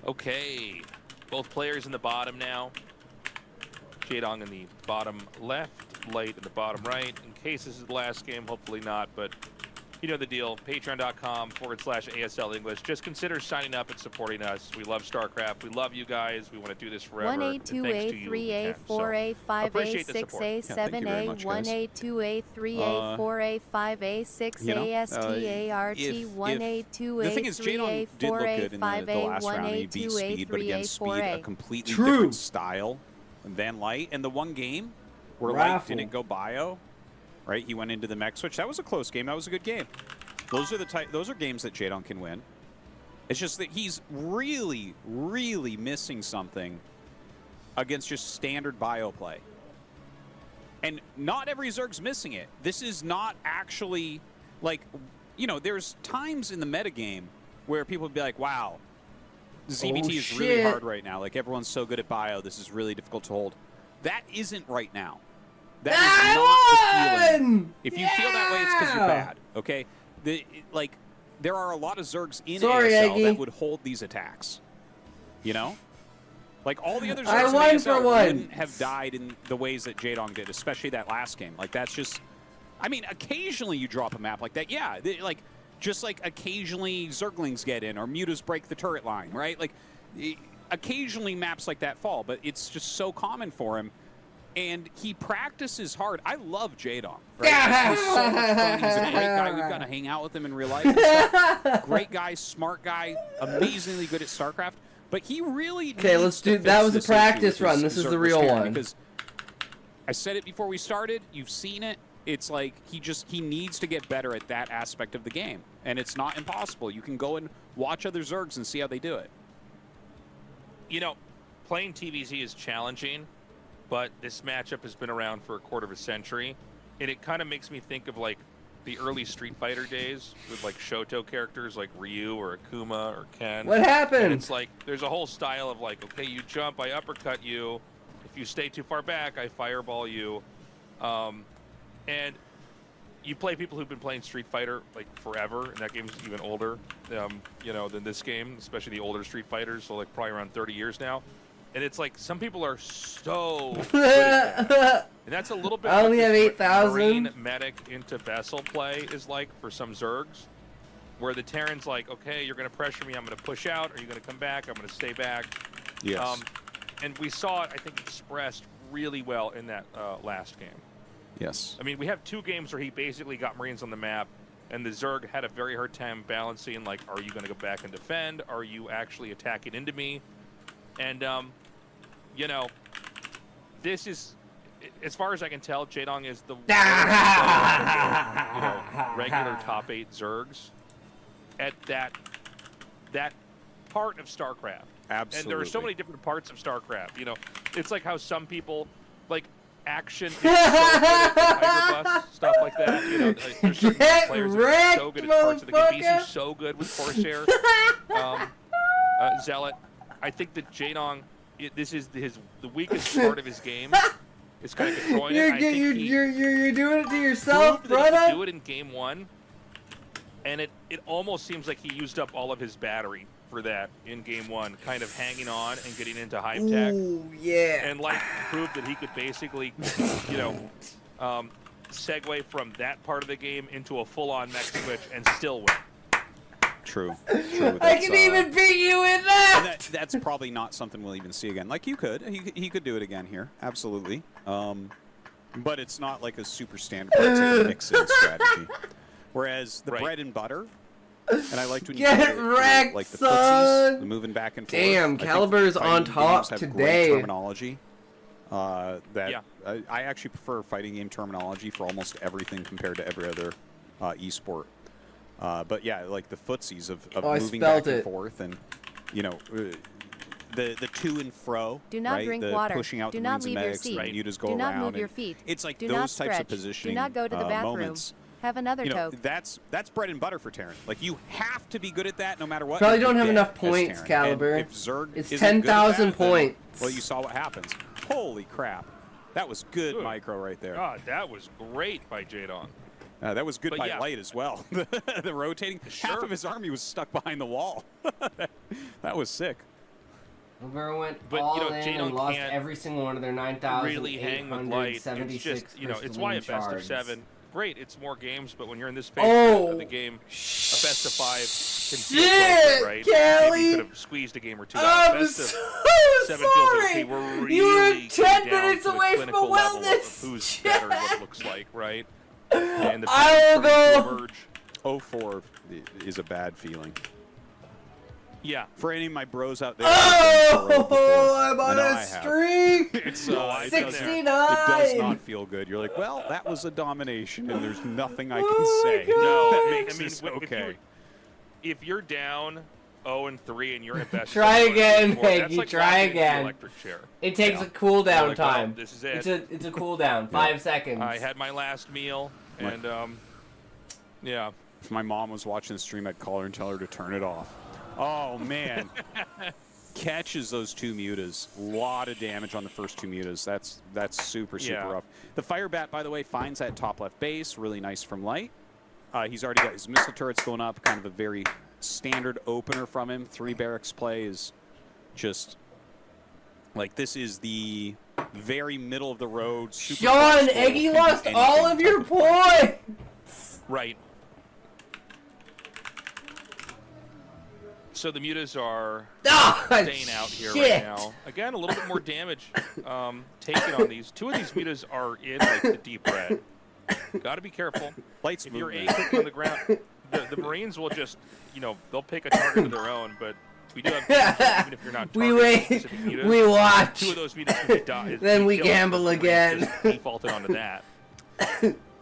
Okay, both players in the bottom now. Jaedong in the bottom left, Light in the bottom right. In case this is the last game, hopefully not, but you know the deal. Patreon.com/ASL English. Just consider signing up and supporting us. We love StarCraft. We love you guys. We want to do this forever. 1A, 2A, 3A, 4A, 5A, 6A, 7A, 1A, 2A, 3A, 4A, 5A, 6A, START, 1A, 2A, 3A, 4A, 5A, 1A, 2A, 3A, 4A. A completely different style than Light. And the one game where Light didn't go bio, right? He went into the mech switch. That was a close game. That was a good game. Those are games that Jaedong can win. It's just that he's really, really missing something against just standard bio play. And not every Zerg's missing it. This is not actually, like, you know, there's times in the metagame where people would be like, wow, ZVT is really hard right now. Like, everyone's so good at bio. This is really difficult to hold. That isn't right now. That is not the feeling. If you feel that way, it's because you're bad, okay? There are a lot of Zergs in ASL that would hold these attacks. You know? Like, all the other Zergs in ASL wouldn't have died in the ways that Jaedong did, especially that last game. Like, that's just... I mean, occasionally you drop a map like that. Yeah, just like occasionally Zerglings get in or mutas break the turret line, right? Like, occasionally maps like that fall, but it's just so common for him. And he practices hard. I love Jaedong. Right? He's so much fun. He's a great guy. We've got to hang out with him in real life and stuff. Great guy, smart guy, amazingly good at StarCraft. But he really let's do. That was a practice run. This is the real one. Because I said it before we started. You've seen it. It's like he needs to get better at that aspect of the game, and it's not impossible. You can go and watch other Zergs and see how they do it. You know, playing TVZ is challenging, but this matchup has been around for a quarter of a century. and it kind of makes me think of like the early Street Fighter days with like Shoto characters like Ryu or Akuma or Ken. What happened? And it's like there's a whole style of like, okay, you jump, I uppercut you. If you stay too far back, I fireball you. And you play people who've been playing Street Fighter like forever, and that game's even older, you know, than this game, especially the older Street Fighters, so like probably around 30 years now. And it's like some people are so good at that. And that's a little bit I only have 8,000. Marine medic into vessel play is like for some Zergs, where the Terran's like, okay, you're going to pressure me, I'm going to push out, are you going to come back, I'm going to stay back. Yes. And we saw it, I think, expressed really well in that last game. Yes. I mean, we have 2 games where he basically got Marines on the map, and the Zerg had a very hard time balancing, like, are you going to go back and defend? Are you actually attacking into me? And, you know, this is, as far as I can tell, Jaedong is the worst of, you know, regular top 8 Zergs at that part of StarCraft. Absolutely. And there are so many different parts of StarCraft. You know, it's like how some people, like, action is so good at Hyperbus, stuff like that. You know, there's certain players that are so good at parts of the game. BC's so good with Corsair. Zealot. I think that Jaedong, this is the weakest part of his game. It's kind of controlling it. I think you're doing it to yourself, brother. He could do it in game 1, and it almost seems like he used up all of his battery for that in game 1, kind of hanging on and getting into hive tech. Ooh, yeah. And like proved that he could basically, you know, segue from that part of the game into a full-on mech switch and still win. True. True. I can even beat you with that. That's probably not something we'll even see again. Like you could, he could do it again here, absolutely. But it's not like a super standard mixing strategy. Whereas the bread and butter, and I liked when you get wrecked, like the son. footsies, the moving back and forth. Damn, Caliber's on top have today. Great terminology. I actually prefer fighting game terminology for almost everything compared to every other esport. But yeah, like the footsies of moving back and forth, and you know, the to and fro. Do not right? drink the water. pushing out Do the not Marines leave and your medics, seat. and mutas go Do not around. move your feet. It's like Do those not types stretch. of positioning. Do not go to the bathroom. Moments. Have another toke. That's bread and butter for Terran. Like you have to be good at that no matter what. Probably don't have enough points, Caliber. And if Zerg it's isn't 10,000 points. Well, you saw what happens. Holy crap. That was good micro right there. God, that was great by Jaedong. That was good by Light as well. The rotating. Sure. Half of his army was stuck behind the wall. That was sick. Uber went But, all you know, in Jaedong and lost can't every single one of their really hang with Light. It's 9,876 just, you know, it's why a best of shards. 7. Great, it's more games, but when you're in this phase of the game, a best of 5 can feel closer, right? Kelly! Maybe you could have squeezed a game or 2 out. I'm Best of so 7 feels like, okay, we're really you were 10 getting down minutes to the away from a clinical level wellness of who's check. better, what it looks like, right? And the I will pattern's go. starting to emerge. 0-4 is a bad feeling. Yeah. For any of my bros out there. Oh, I'm on a streak. It's 69. It does not feel good. You're like, well, that was a domination, and there's nothing I can say. No, that I makes mean, this okay. if you're down 0-3 and you're in best Try of again, 4, that's Peggy, like try walking into the again. electric chair. It takes a You're cooldown like, well, time. this is it. It's a cooldown. 5 seconds. I had my last meal, and yeah. If my mom was watching the stream, I'd call her and tell her to turn it off. Oh, man. Catches those 2 mutas. A lot of damage on the first 2 mutas. That's super rough. The Fire Bat, by the way, finds that top left base. Really nice from Light. He's already got his missile turrets going up. Kind of a very standard opener from him. 3 barracks play is just like this is the very middle of the road. Sean, Eggy lost all of your points. Right. So the mutas are staying out here right now. Again, a little bit more damage taken on these. 2 of these mutas are in like the deep red. Got to be careful. Lights if you're anchored on the ground, the Marines will just, you know, they'll pick a target of their own. But we do have mutas, even if you're not targeting specific mutas. We watch. 2 of those mutas can be died. Then we gamble again. Just defaulted onto that.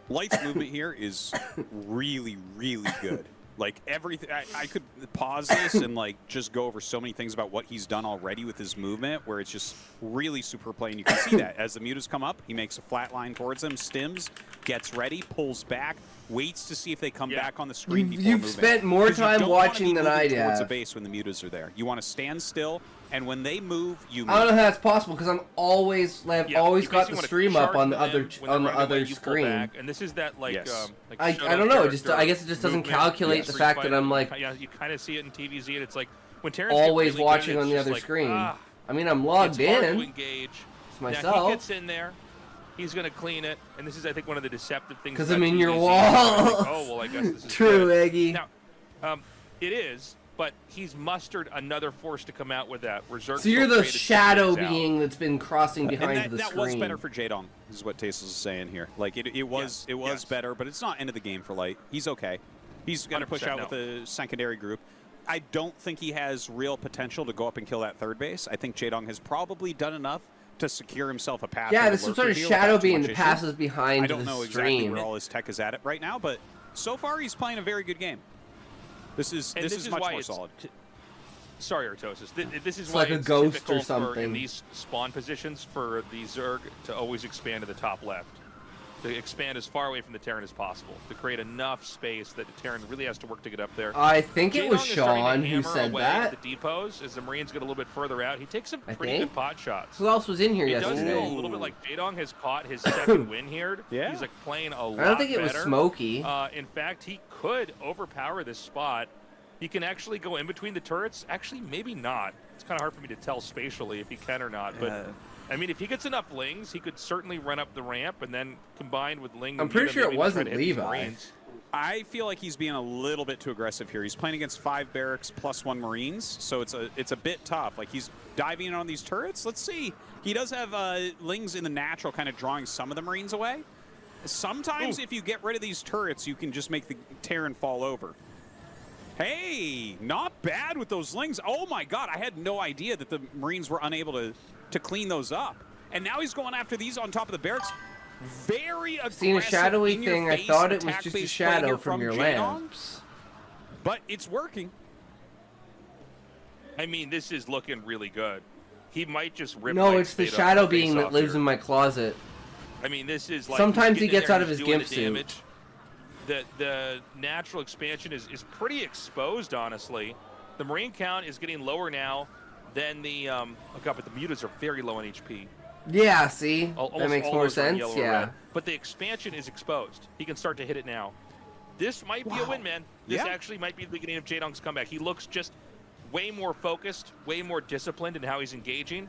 Light's movement here is really, really good. Like everything, I could pause this and like just go over so many things about what he's done already with his movement, where it's just really super plain. You can see that as the mutas come up, he makes a flat line towards them, stims, gets ready, pulls back, waits to see if they come back on the screen. You've spent more time watching than I did. Towards a base when the mutas are there, you want to stand still, and when they move, you move. I don't know how that's possible because I'm always always got the stream up on the other screen. And this is that like, I don't know. I guess it just doesn't calculate the fact that I'm like you kind of see it in TVZ, and it's like when Terrence always really watching good, on the other like, screen. I mean, I'm logged it's hard in. To engage. It's myself. Now he gets in there. He's going to clean it, and this is, I think, one of the deceptive things. Because I'm in TVZ. your wall. Oh well, I guess this is true, good. Eggy. Now, it is. But he's mustered another force to come out with that. So you're the shadow being that's been crossing behind the screen. That was better for Jaedong, is what Tasteless is saying here. Like, it was better, but it's not end of the game for Light. He's okay. He's going to push out with the secondary group. I don't think he has real potential to go up and kill that third base. I think Jaedong has probably done enough to secure himself a path. Yeah, there's some sort of shadow being that passes behind the screen. I don't know exactly where all his tech is at it right now, but so far he's playing a very good game. This is much more solid. Sorry, Artosis. This is it's why like a ghost or something. something. In these spawn positions for the Zerg to always expand to the top left. To expand as far away from the Terran as possible. To create enough space that the Terran really has to work to get up there. I think it was Sean who said that. The depots, as the Marines get a little bit further out, he takes some pretty good pot shots. Who else was in here yesterday? It does feel a little bit like Jaedong has caught his second win here. Yeah. He's like playing a lot I don't think it was better. Smokey. In fact, he could overpower this spot. He can actually go in between the turrets. Actually, maybe not. It's kind of hard for me to tell spatially if he can or not. But, I mean, if he gets enough Lings, he could certainly run up the ramp and then combine with Ling. I'm pretty sure it wasn't Levi. I feel like he's being a little bit too aggressive here. He's playing against 5 barracks plus 1 Marines, so it's a bit tough. Like, he's diving in on these turrets. Let's see. He does have Lings in the natural, kind of drawing some of the Marines away. Sometimes if you get rid of these turrets, you can just make the Terran fall over. Hey, not bad with those Lings. Oh my God, I had no idea that the Marines were unable to clean those up. And now he's going after these on top of the barracks. Very aggressive. Seen a shadowy thing. I thought it was just a shadow from your lamps. But it's working. I mean, this is looking really good. He might just rip. No, it's the shadow being that lives in my closet. I mean, this is like sometimes he gets out of his gimp suit. The natural expansion is pretty exposed, honestly. The Marine count is getting lower now than the oh God, but the mutas are very low on HP. Yeah, see? That makes more sense, yeah. Red. But the expansion is exposed. He can start to hit it now. This might be a win, man. This actually might be the beginning of Jaedong's comeback. He looks just way more focused, way more disciplined in how he's engaging.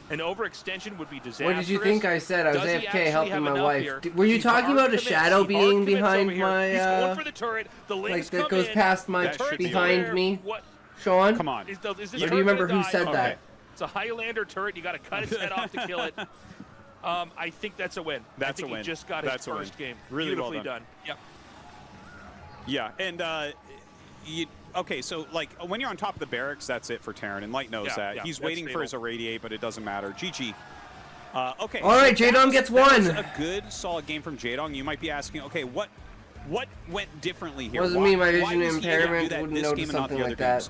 An overextension would be disastrous. What did you think I said? I was AFK helping my wife. Were you talking about a shadow being behind my, He's going for the turret. The like that goes past my, behind me? What? Sean? Come on. Is this do you remember who said that? Okay. It's a Highlander turret. You got to cut its head off to kill it. I think that's a win. That's a win. He just got his first game. Really beautifully well done. Yep. Yeah, and okay, so like when you're on top of the barracks, that's it for Terran, and Light knows that. He's waiting for his irradiate, but it doesn't matter. GG. Okay. All right, Jaedong gets one. A good, solid game from Jaedong. You might be asking, okay, what went differently here? Wasn't me, my vision impairment wouldn't notice something like that.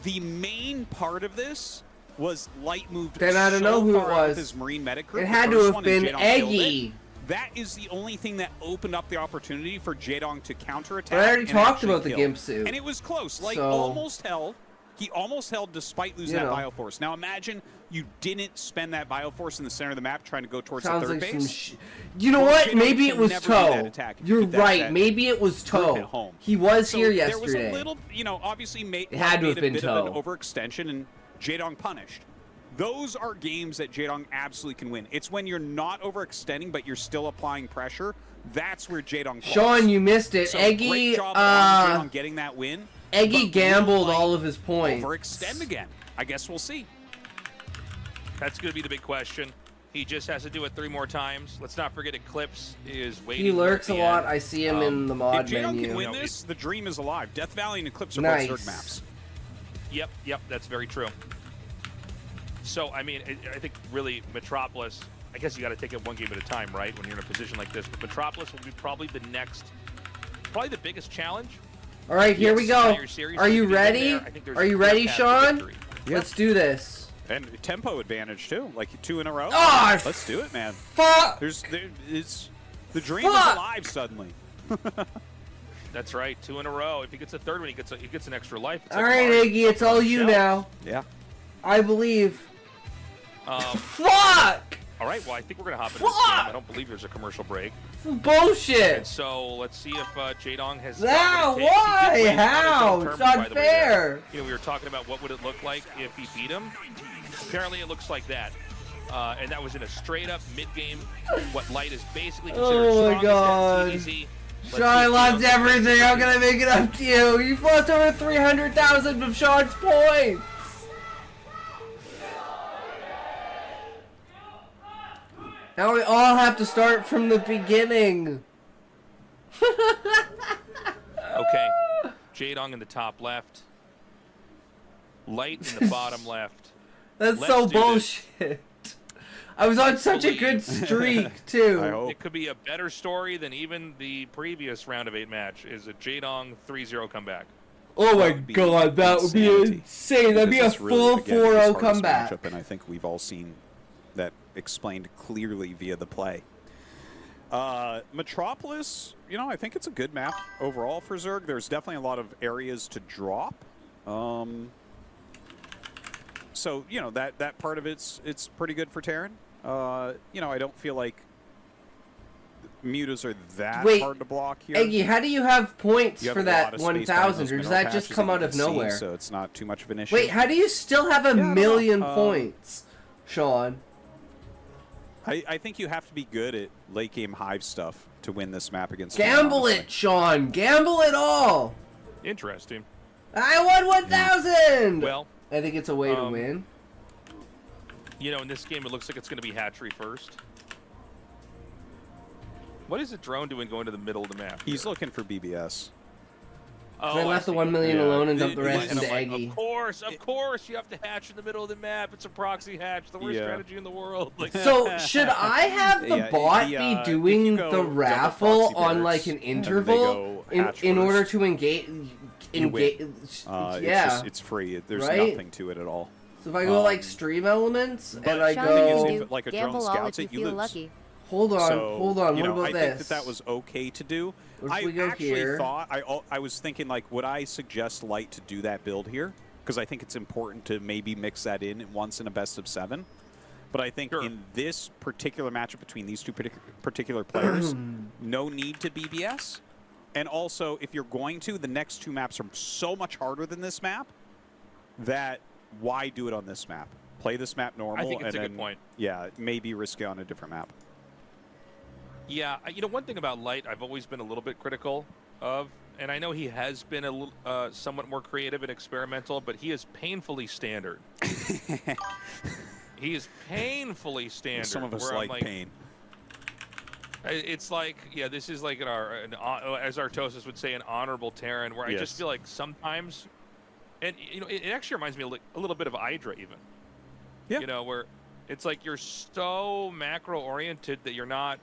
The main part of this was Light moved then I don't know who it was. With his Marine medic group. It had to have been Eggy. That is the only thing that opened up the opportunity for Jaedong to counterattack. But I already talked about the gimp suit. And it was close. Like, almost held. He almost held despite losing that Bioforce. Now imagine you didn't spend that Bioforce in the center of the map trying to go towards the third base. You know what? Maybe it was Toe. You're right. Maybe it was Toe. He was here yesterday. There was a little, obviously it had to have been Toe. An overextension, and Jaedong punished. Those are games that Jaedong absolutely can win. It's when you're not overextending, but you're still applying pressure. That's where Jaedong falls. Sean, you missed it. So Eggy, great job on Jaedong getting that win. Eggy gambled all of his points. Overextend again. I guess we'll see. That's going to be the big question. He just has to do it 3 more times. Let's not forget Eclipse is waiting. He lurks a lot. I see him in the mod menu. If Jaedong can win this, the dream is alive. Death Valley and Eclipse are both Zerg maps. Yep, that's very true. So, I mean, I think really Metropolis, I guess you got to take it one game at a time, right? When you're in a position like this. But Metropolis will be probably the biggest challenge. All right, here we go. Are you ready? Are you ready, Sean? Yeah. Let's do this. And tempo advantage too, like 2 in a row. Oh, let's do it, man. Fuck! It's the dream is alive suddenly. That's right, 2 in a row. If he gets a third one, he gets an extra life. All right, Iggy, it's all you now. Yeah. I believe. Fuck! All right, well, I think we're gonna hop into this game. I don't believe there's a commercial break. Bullshit. And so let's see if Jaedong has. Why? How? It's unfair. You know, we were talking about what would it look like if he beat him. Apparently, it looks like that. And that was in a straight-up mid-game. What Light is basically considered oh my god. Sean, I lost everything. I'm gonna make it up to you. You've lost over 300,000 of Sean's points. Now we all have to start from the beginning. Okay, Jaedong in the top left. Light in the bottom left. That's so bullshit. I was on such a good streak, too. I hope. It could be a better story than even the previous round of 8 match. Is a Jaedong 3-0 comeback. Oh my god, that would be insane. That'd be a full 4-0 comeback. Matchup, and I think we've all seen that explained clearly via the play. Metropolis, you know, I think it's a good map overall for Zerg. There's definitely a lot of areas to drop. So, you know, that part of it's pretty good for Terran. You know, I don't feel like mutas are that hard to block here. Eggy, how do you have points for that 1,000, or does that just come out of nowhere? So it's not too much of an issue. Wait, how do you still have a million points, Sean? I think you have to be good at late game hive stuff to win this map against. Gamble it, Sean. Gamble it all. Interesting. I won 1,000. Well, I think it's a way to win. You know, in this game, it looks like it's going to be hatchery first. What is the drone doing going to the middle of the map? He's looking for BBS. I left the 1 million alone and dumped the rest into Eggy. Of course, you have to hatch in the middle of the map. It's a proxy hatch, the worst strategy in the world. Like, so should I have the bot be doing the raffle on like an interval in order to engage? It's free. There's nothing to it at all. So if I go like stream elements and I go like a drone scouts it, you lose. Hold on. You know, what about I this? think that was okay to do. I actually thought I was thinking, like, would I suggest Light to do that build here? Because I think it's important to maybe mix that in once in a best of 7. But I think in this particular matchup between these two particular players, no need to BBS. And also, if you're going to, the next 2 maps are so much harder than this map that why do it on this map? Play this map normal. I think it's a good point. Yeah, maybe risk it on a different map. Yeah, you know, one thing about Light I've always been a little bit critical of, and I know he has been a little, somewhat more creative and experimental, but he is painfully standard. He is painfully standard. Some of us like pain. It's like, yeah, this is like as Artosis would say, an honorable Terran, where I just feel like sometimes, and you know, it actually reminds me a little bit of Hydra even. Yeah. You know, where it's like you're so macro oriented that you're not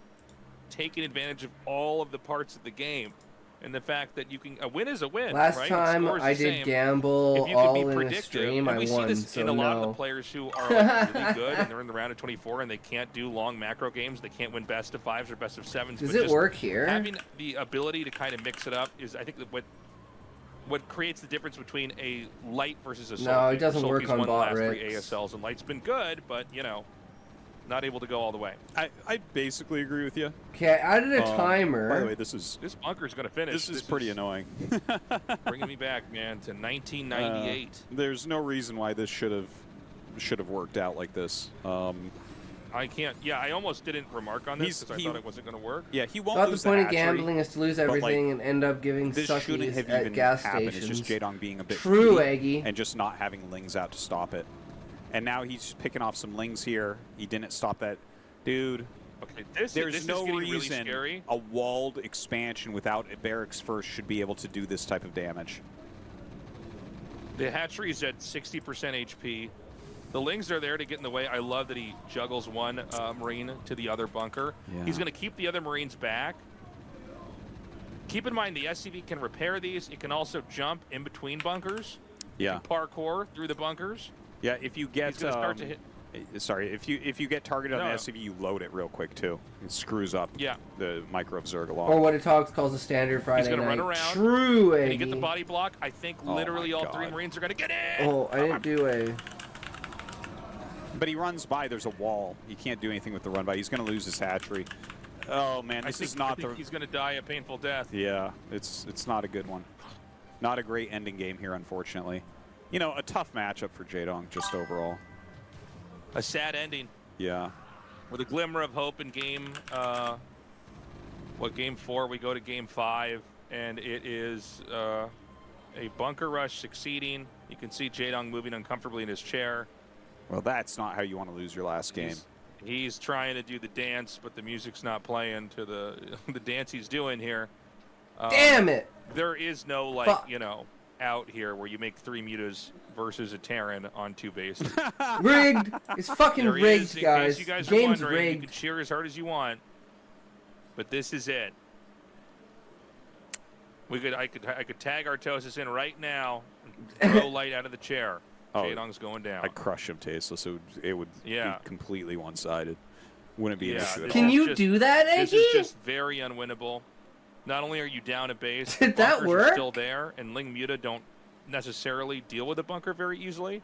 taking advantage of all of the parts of the game, and the fact that you can a win is a win. Last right? time I did gamble all in a stream, I won. We see this so in a lot of the players who are like really good and they're in the round of 24 and they can't do long macro games. They can't win best of 5s or best of 7s. Does it work here? Having the ability to kind of mix it up is, I think, that what creates the difference between a Light versus a Sulky. No, it doesn't work on won the bot last 3 rigs. ASLs, and Light's been good, but you know, not able to go all the way. I basically agree with you. Okay, I added a timer. By the way, this bunker's gonna finish. This is pretty annoying. Bringing me back, man, to 1998. There's no reason why this should have worked out like this. I can't. Yeah, I almost didn't remark on this because I thought it wasn't going to work. Yeah, he won't thought lose the point of hatchery, gambling is to lose everything and end up giving suckies at gas stations. It's just Jaedong being a bit true, greedy Eggy, and just not having Lings out to stop it. And now he's picking off some Lings here. He didn't stop that, dude. Okay, there's no reason really a walled expansion without a barracks first should be able to do this type of damage. The hatchery is at 60% HP. The Lings are there to get in the way. I love that he juggles one Marine to the other bunker. Yeah. He's going to keep the other Marines back. Keep in mind the SCV can repair these. It can also jump in between bunkers. Yeah. It can parkour through the bunkers. Yeah, if you get He's gonna start to hit. Sorry, if you get targeted on the SCV, you load it real quick too. It screws up the micro of Zerg a lot. Or what it calls a standard Friday He's gonna night. run around. True, and you get the body block. I think literally all 3 Marines are gonna get in. Oh, I didn't do a. But he runs by. There's a wall. He can't do anything with the run by. He's gonna lose his hatchery. Oh man, this is not the. He's gonna die a painful death. Yeah, it's not a good one. Not a great ending game here, unfortunately. You know, a tough matchup for Jaedong just overall. A sad ending. Yeah. With a glimmer of hope in game, game 4, we go to game 5, and it is a bunker rush succeeding. You can see Jaedong moving uncomfortably in his chair. Well, that's not how you want to lose your last game. He's trying to do the dance, but the music's not playing to the dance he's doing here. Damn it! There is no, like, you know, out here where you make 3 mutas versus a Terran on 2 bases. Rigged! It's fucking rigged, guys. You guys Game's are wondering, rigged. you can cheer as hard as you want, but this is it. I could tag Artosis in right now and throw Light out of the chair. Jaedong's going down. I'd crush him, Tasteless. It would be completely one-sided. Wouldn't be an issue at all. Can you do that, Eggy? This is just very unwinnable. Not only are you down a base, did that work? Are still there, and Ling Muta don't necessarily deal with the bunker very easily.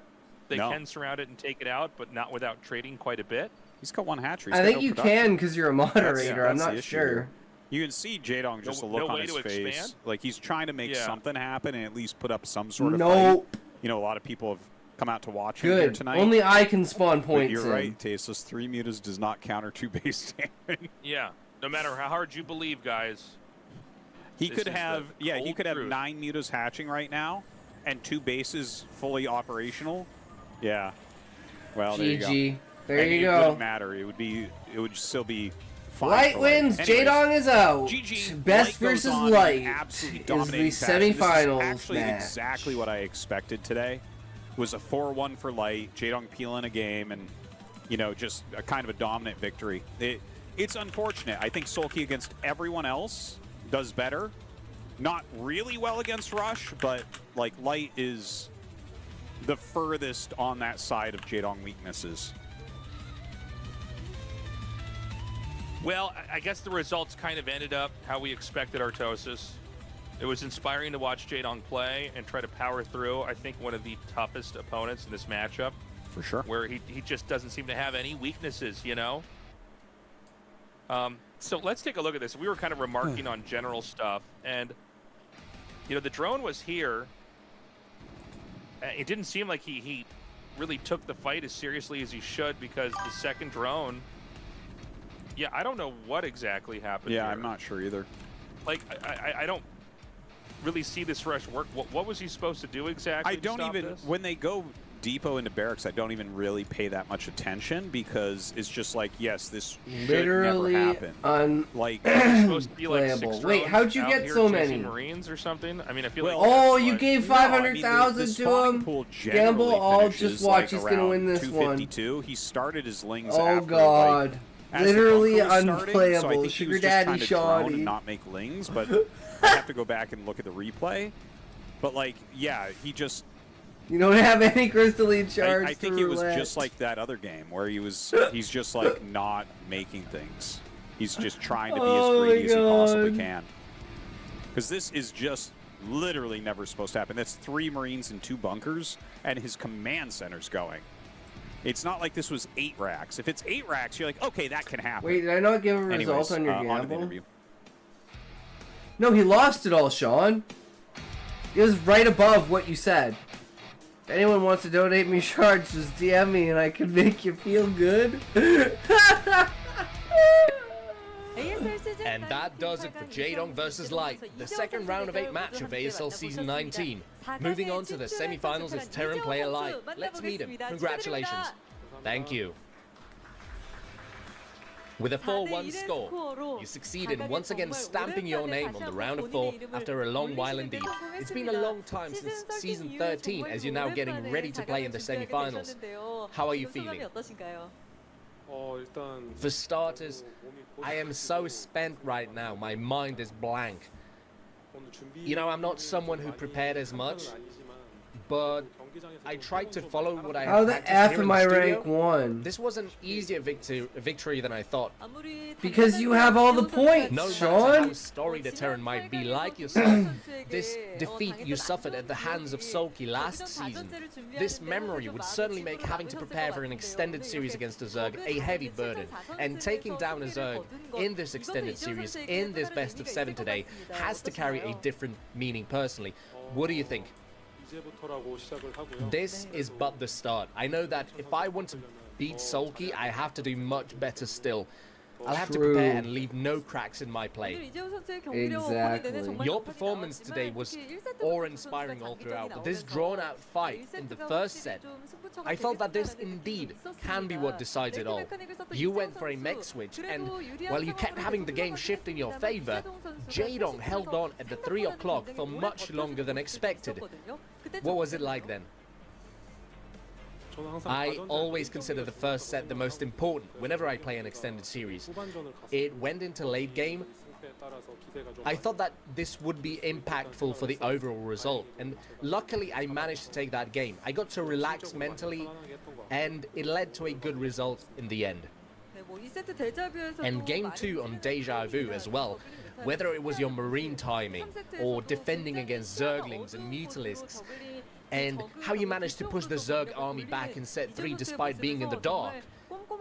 They can surround it and take it out, but not without trading quite a bit. He's got 1 hatchery. I think you can because you're a moderator. I'm not sure. You can see Jaedong just a look on his face. Expand? Like he's trying to make something happen and at least put up some sort of fight. You know, a lot of people have come out to watch him here tonight. Only I can spawn points. But you're right, Tasteless. 3 mutas does not counter 2 base damage. Yeah, no matter how hard you believe, guys. He could have, he could have 9 mutas hatching right now, and 2 bases fully operational. Yeah. Well, there you go. There you go. It wouldn't matter. It would still be fine. Light wins. Jaedong is out. GG. Best versus Light Absolutely is dominating the semifinals this is actually match. Exactly what I expected today. Was a 4-1 for Light. Jaedong peeling a game, and you know, just a kind of a dominant victory. It's unfortunate. I think Sulky against everyone else does better. Not really well against Rush, but like Light is the furthest on that side of Jaedong weaknesses. Well, I guess the results kind of ended up how we expected Artosis. It was inspiring to watch Jaedong play and try to power through, I think, one of the toughest opponents in this matchup. For sure. Where he just doesn't seem to have any weaknesses, you know? So let's take a look at this. We were kind of remarking on general stuff, and, you know, the drone was here. It didn't seem like he really took the fight as seriously as he should, because the second drone... Yeah, I don't know what exactly happened here. I'm not sure either. Like, I don't really see this rush work. What was he supposed to do exactly? I don't even, when they go depot into barracks, I don't even really pay that much attention, because it's just like, yes, this should never happen. Like, supposed to be like 6 Wait, how'd you get so many Marines or something? I mean, I feel like you gave 500,000 to him. Gamble, I'll just watch. He's gonna win this one. He started his lings. Oh God. Literally unplayable. So I think Sugar Daddy Shoddy. Not make lings, but I have to go back and look at the replay. But like, yeah, he just. You don't have any crystalline shards. I think it was just like that other game where he's just like not making things. He's just trying to be as greedy as he possibly can. Because this is just literally never supposed to happen. That's 3 Marines and 2 bunkers, and his command center's going. It's not like this was 8 racks. If it's 8 racks, you're like, okay, that can happen. Wait, did I not give a result on your on gamble? No, he lost it all, Sean. It was right above what you said. If anyone wants to donate me shards, just DM me and I can make you feel good. And that does it for Jaedong versus Light, the second round of 8 match of ASL Season 19. Moving on to the semi-finals is Terran player Light. Let's meet him. Congratulations. Thank you. With a 4-1 score, you succeed in once again stamping your name on the round of 4 after a long while indeed. It's been a long time since Season 13 as you're now getting ready to play in the semi-finals. How are you feeling? For starters, I am so spent right now, my mind is blank. You know, I'm not someone who prepared as much, but I tried to follow what I had How the practiced F here in am the I studio. rank 1? This was an easier victory than I thought. Because you have all the points, No matter Sean. how storied a Terran might be like yourself, this defeat you suffered at the hands of Sulky last season, this memory would certainly make having to prepare for an extended series against a Zerg a heavy burden. And taking down a Zerg in this extended series, in this best of 7 today, has to carry a different meaning personally. What do you think? This is but the start. I know that if I want to beat Sulky, I have to do much better still. I'll have to prepare and leave no cracks in my play. Exactly. Your performance today was awe-inspiring all throughout, but this drawn-out fight in the first set, I felt that this indeed can be what decides it all. You went for a mech switch, and while you kept having the game shift in your favor, Jaedong held on at the 3 o'clock for much longer than expected. What was it like then? I always consider the first set the most important whenever I play an extended series. It went into late game. I thought that this would be impactful for the overall result, and luckily I managed to take that game. I got to relax mentally, and it led to a good result in the end. And game 2 on Deja Vu as well, whether it was your marine timing or defending against Zerglings and Mutalisks, and how you managed to push the Zerg army back in set 3 despite being in the dark.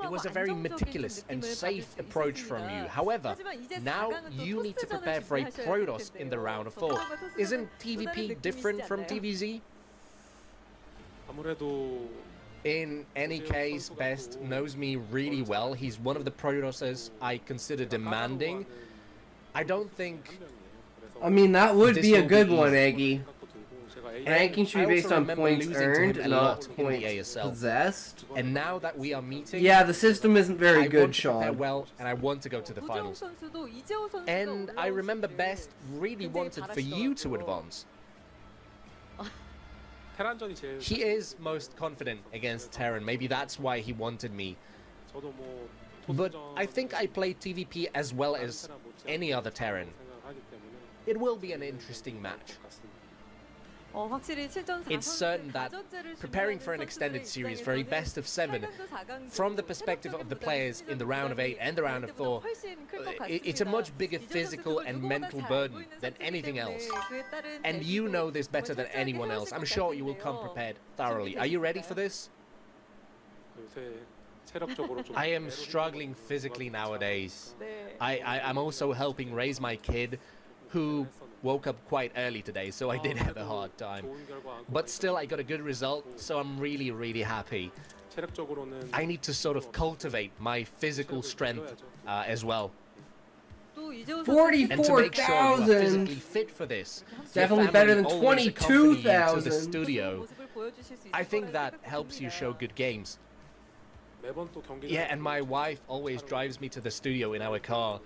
It was a very meticulous and safe approach from you. However, now you need to prepare for a Protoss in the round of 4. Isn't TVP different from TVZ? In any case, Best knows me really well. He's one of the Protosses I consider demanding. I don't think... I mean, that would be a good one, easy. Eggy. Ranking should be based on points earned, not points ASL. possessed. And now that we are meeting... Yeah, the system isn't very I good, want to prepare Sean. well, and I want to go to the finals. And I remember Best really wanted for you to advance. He is most confident against Terran. Maybe that's why he wanted me. But I think I play TVP as well as any other Terran. It will be an interesting match. It's certain that preparing for an extended series for a best of 7, from the perspective of the players in the round of 8 and the round of 4, it's a much bigger physical and mental burden than anything else. And you know this better than anyone else. I'm sure you will come prepared thoroughly. Are you ready for this? I am struggling physically nowadays. I'm also helping raise my kid, who woke up quite early today, so I did have a hard time. But still, I got a good result, so I'm really, really happy. I need to sort of cultivate my physical strength as well. And to make sure you are 44,000! physically fit for this, Definitely your better family than always accompany you to the 22,000. studio. I think that helps you show good games. Yeah, and my wife always drives me to the studio in our car.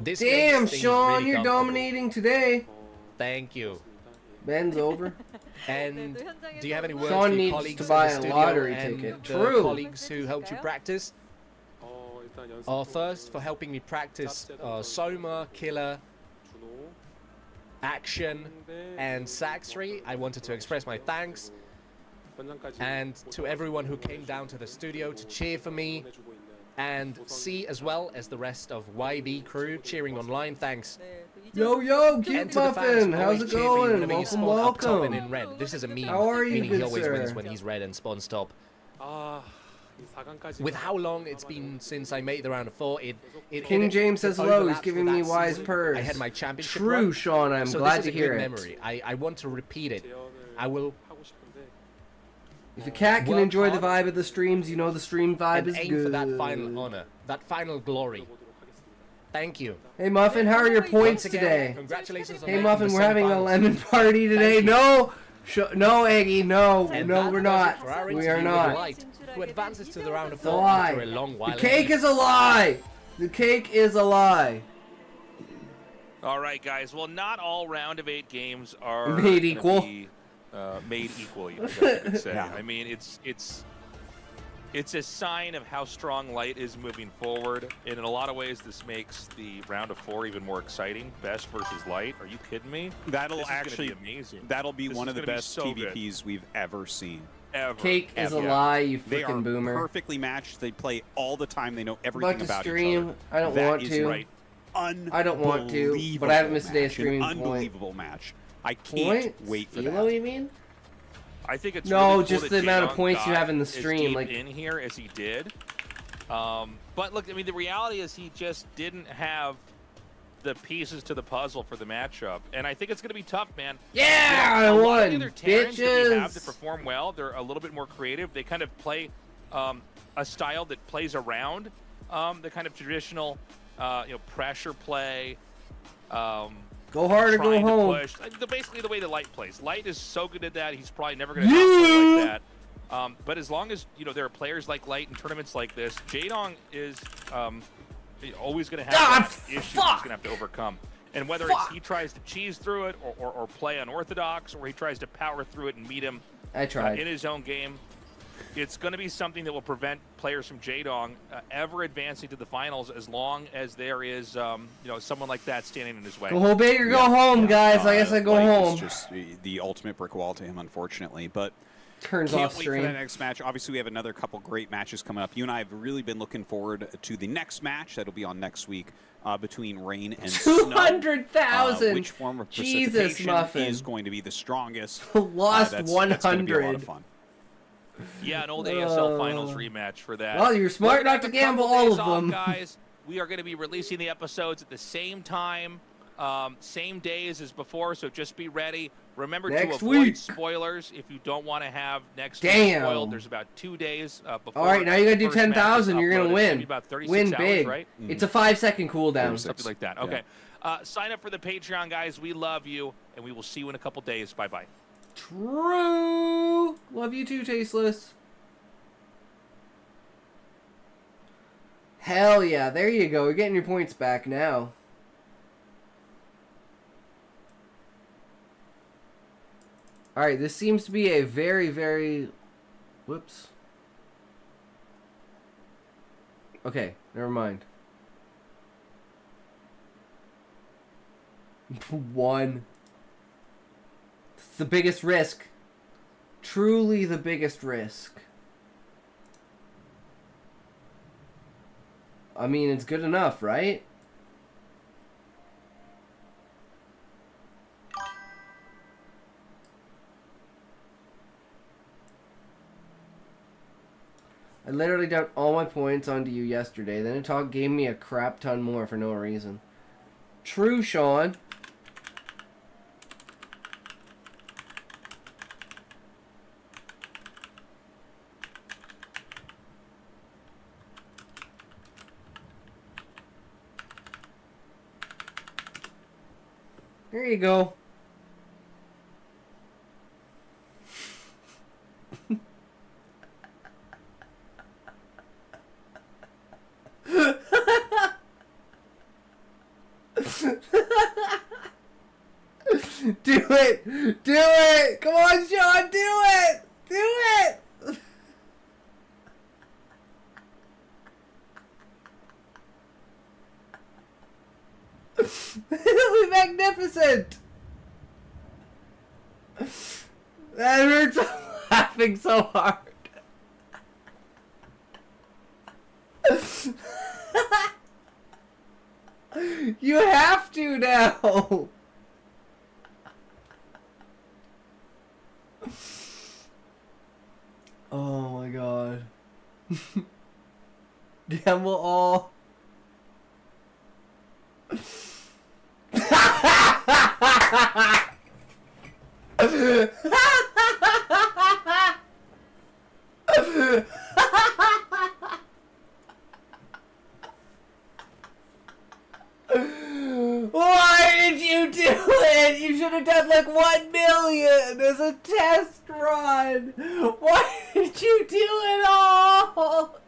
This Damn, makes things Sean, really you're comfortable. dominating today. Thank you. Ben's over. And do you have any words Sean for your needs colleagues to in buy the a studio lottery and ticket. the True. colleagues who helped you practice? First, for helping me practice Soma, Killer, Action, and Saxry, I wanted to express my thanks. And to everyone who came down to the studio to cheer for me, and C as well as the rest of YB crew cheering online, thanks. Yo, yo, And Cute to the fans Muffin, who how's always it cheer for you going? whenever you Welcome, spawn up top and in welcome. red. This is a meme, How are you, meaning good he always wins sir? when he's red and spawns top. With how long it's been since I made the round of 4, King James says hello, he's overlaps giving with me that wise season. purrs. I had my championship True, run, Sean, I'm so glad this to is a hear good it. memory. I want to repeat it. I will If a cat can work enjoy the hard vibe of the streams, you know the stream vibe and is aim good. for that final honor, that final glory. Thank you. Hey Muffin, how are your points Once again, today? congratulations on Hey making Muffin, the we're having a semifinals. lemon party today. Thank you. No, no, Eggy, no, And no, that we're does it not. for our We interview are with not. Light, who advances to the round of It's a 4 lie. after a long while. The cake is a lie. The cake is a lie. All right, guys. Well, not all round of 8 games are Made gonna equal. be, made equal, you guys could say. Yeah. I mean, it's It's a sign of how strong Light is moving forward. And in a lot of ways, this makes the round of 4 even more exciting. Best versus Light. Are you kidding me? That'll This is actually gonna be amazing. That'll be This one is of the gonna be best so good. TVPs we've ever seen. Ever. Cake is a Ever. lie, you They are freaking boomer. perfectly matched. They play all the time. They know I'm everything about to about stream. each I don't other. That want is to. Right. I don't want to, but I haven't missed a day of streaming An point. unbelievable match. I can't wait for Elo, that. you mean? I think it's No, really cool just that the amount of Jaydong points you got have in the as stream, deep like- in here as he did. But look, I mean, the reality is he just didn't have the pieces to the puzzle for the matchup, and I think it's going to be tough, man. Yeah, You know, I a lot won, of the other Terrans that we have that bitches. perform well, they're a little bit more creative. They kind of play a style that plays around the kind of traditional, pressure play. Go hard or go trying to home. push. Basically, the way the Light plays. Light is so good at that. He's probably never going to play like that. But as long as there are players like Light in tournaments like this, Jaydong is always going to have that issue he's going to have to overcome. And whether it's he tries to cheese through it or play unorthodox, or he tries to power through it and meet him I tried. in his own game, it's going to be something that will prevent players from Jaydong ever advancing to the finals, as long as there is someone like that standing in his way. Go home, big or go home, guys. I guess I go Light home. is just the ultimate brick wall to him, unfortunately. But Turns can't off wait stream. for that next match. Obviously, we have another couple great matches coming up. You and I have really been looking forward to the next match. That'll be on next week between Rain and Snow. 200,000. Which form of Jesus, precipitation Muffin. is going to be the strongest? Lost That's 100. going to be a lot of fun. Yeah, an old ASL Finals rematch for that. Well, you're smart We're gonna not to have a couple gamble all days of off, them. guys. We are going to be releasing the episodes at the same time, same days as before, so just be ready. Remember Next to avoid week. spoilers if you don't want to have next week Damn. spoiled. There's about 2 days before. All right, now you gotta do the first match is 10,000. You're gonna uploaded. It's win. be about 36 Win hours, big. right? It's a 5-second cooldown. Something like that. Okay. Sign up for the Patreon, guys. We love you, and we will see you in a couple days. Bye-bye. True. Love you too, Tasteless. Hell yeah, there you go. You're getting your points back now. Alright, this seems to be a very, very... Whoops. Okay, never mind. 1. It's the biggest risk. Truly the biggest risk. I mean, it's good enough, right? I literally dumped all my points onto you yesterday. Then it gave me a crap ton more for no reason. True, Sean. There you go. Do it! Do it! Come on, Sean, do it! Do it! It'll be magnificent! That hurts. I'm laughing so hard. You have to now! Oh my god. Gamble all. Why did you do it? You should have done like 1 million as a test run. Why did you do it all?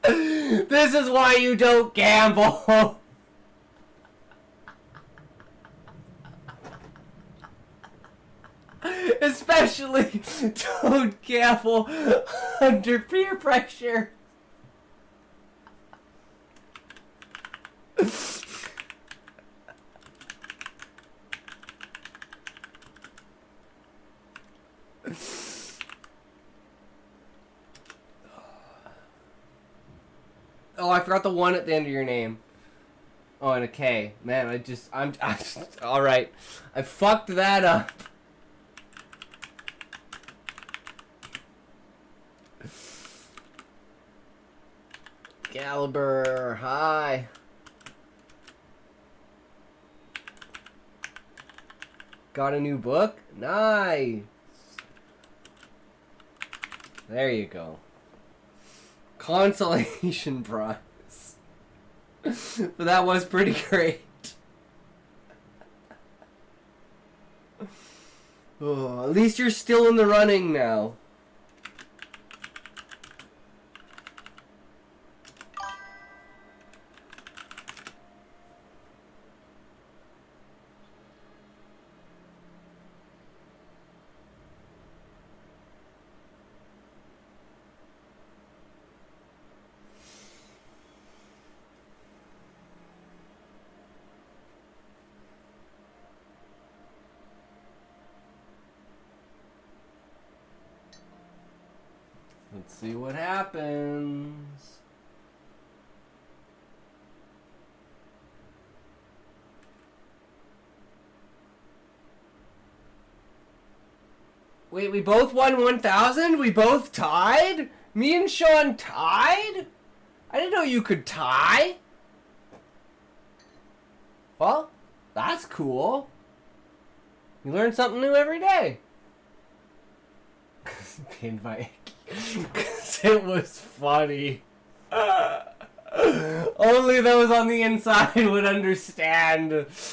This is why you don't gamble. Especially don't gamble under peer pressure. Oh, I forgot the one at the end of your name. Oh, and a K. Man, I'm all right. I fucked that up. Caliber, hi. Got a new book? Nice. There you go. Consolation prize. But that was pretty great. Oh, at least you're still in the running now. Let's see what happens. Wait, we both won 1,000? We both tied? Me and Sean tied? I didn't know you could tie. Well, that's cool. You learn something new every day. Pinned by because it was funny. Only those on the inside would understand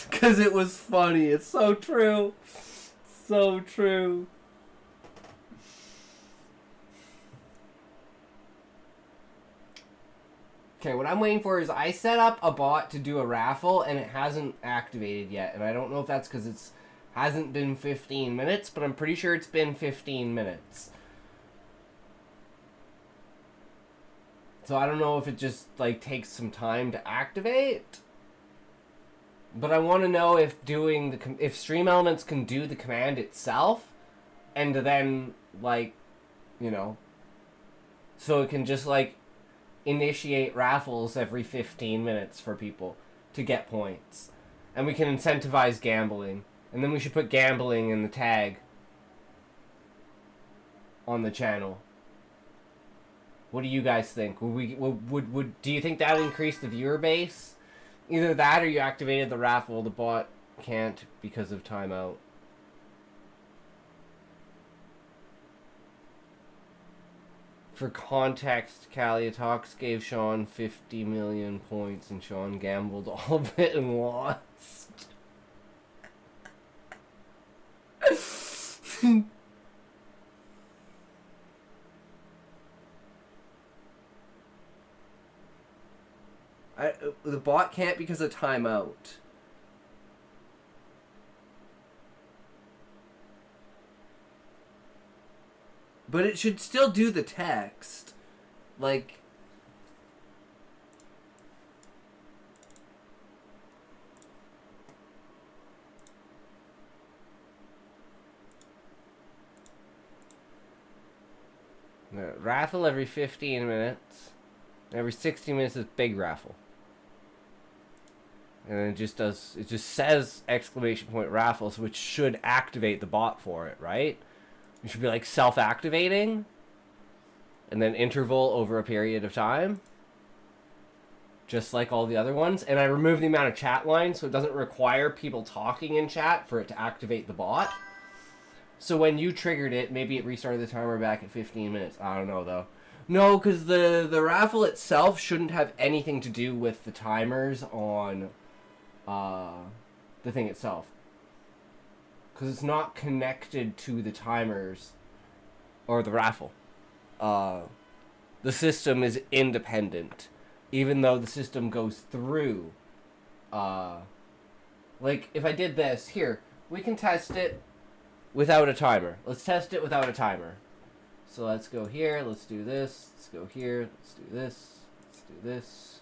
because it was funny. It's so true. So true. Okay, what I'm waiting for is I set up a bot to do a raffle and it hasn't activated yet. And I don't know if that's because it's hasn't been 15 minutes, but I'm pretty sure it's been 15 minutes. So I don't know if it just like takes some time to activate. But I want to know if doing the if Stream Elements can do the command itself and then like, you know, so it can just like initiate raffles every 15 minutes for people to get points. And we can incentivize gambling. And then we should put gambling in the tag on the channel. What do you guys think? Would do you think that would increase the viewer base? Either that or you activated the raffle. The bot can't because of timeout. For context, Caliotox gave Sean 50 million points and Sean gambled all of it and lost. The bot can't because of timeout. But it should still do the text. Like... Raffle every 15 minutes. Every 60 minutes is big raffle. And then it just says exclamation point raffles, which should activate the bot for it, right? It should be like self-activating. And then interval over a period of time. Just like all the other ones. And I removed the amount of chat lines so it doesn't require people talking in chat for it to activate the bot. So when you triggered it, maybe it restarted the timer back at 15 minutes. I don't know, though. No, because the raffle itself shouldn't have anything to do with the timers on the thing itself. Because it's not connected to the timers or the raffle. The system is independent. Even though the system goes through. Like, if I did this, here, we can test it. without a timer. Let's test it without a timer. So let's go here. Let's do this. Let's go here. Let's do this. Let's do this.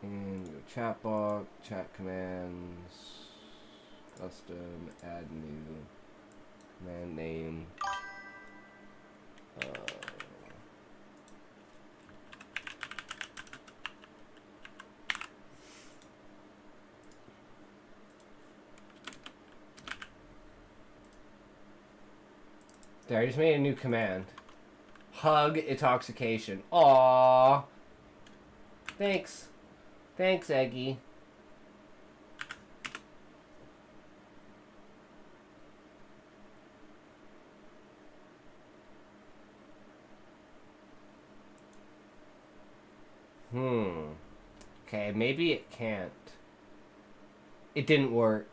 And go chat box, chat commands, custom, add new, command name. There, I just made a new command. Hug intoxication. Aww. Thanks. Thanks, Eggy. Okay, maybe it can't. It didn't work.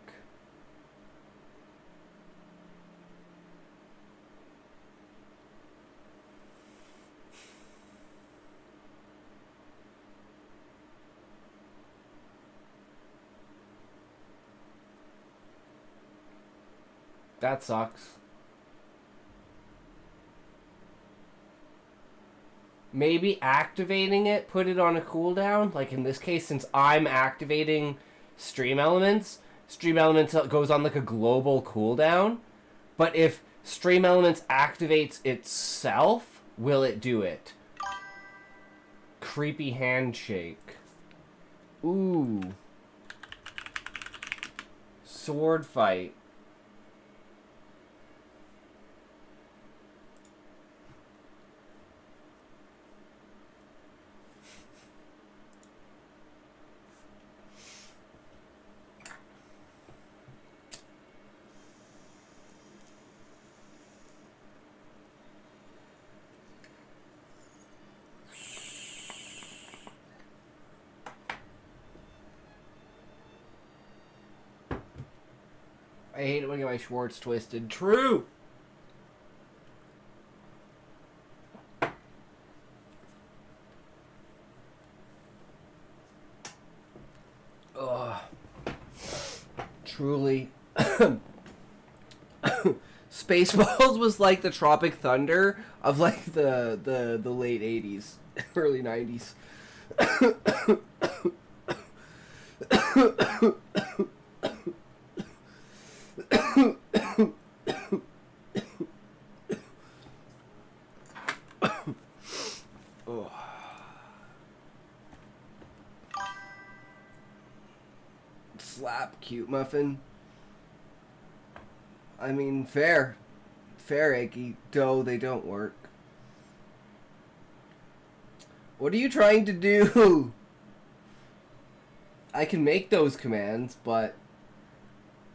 That sucks. Maybe activating it, put it on a cooldown. Like in this case, since I'm activating Stream Elements goes on like a global cooldown. But if Stream Elements activates itself, will it do it? Creepy handshake. Ooh. Sword fight. I hate it when I get my Schwartz twisted. True! Ugh. Truly. Spaceballs was like the Tropic Thunder of like the late 80s, early 90s. Slap cute muffin. I mean, fair. Fair, Eggy. Though they don't work. What are you trying to do? I can make those commands, but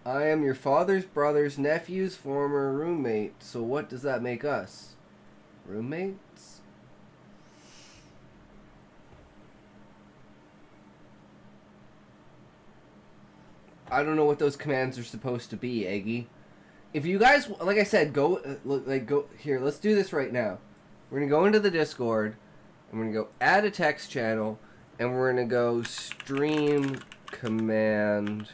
I am your father's brother's nephew's former roommate. So what does that make us? Roommates? I don't know what those commands are supposed to be, Eggy. If you guys, like I said, go here. Let's do this right now. We're gonna go into the Discord, and we're gonna go add a text channel, and we're gonna go stream command.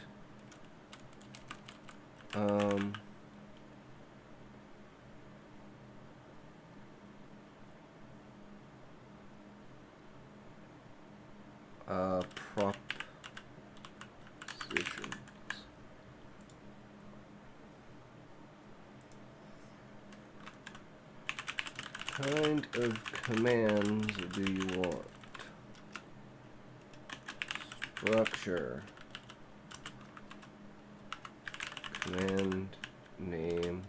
Propositions. Kind of commands do you want? Structure. Command name.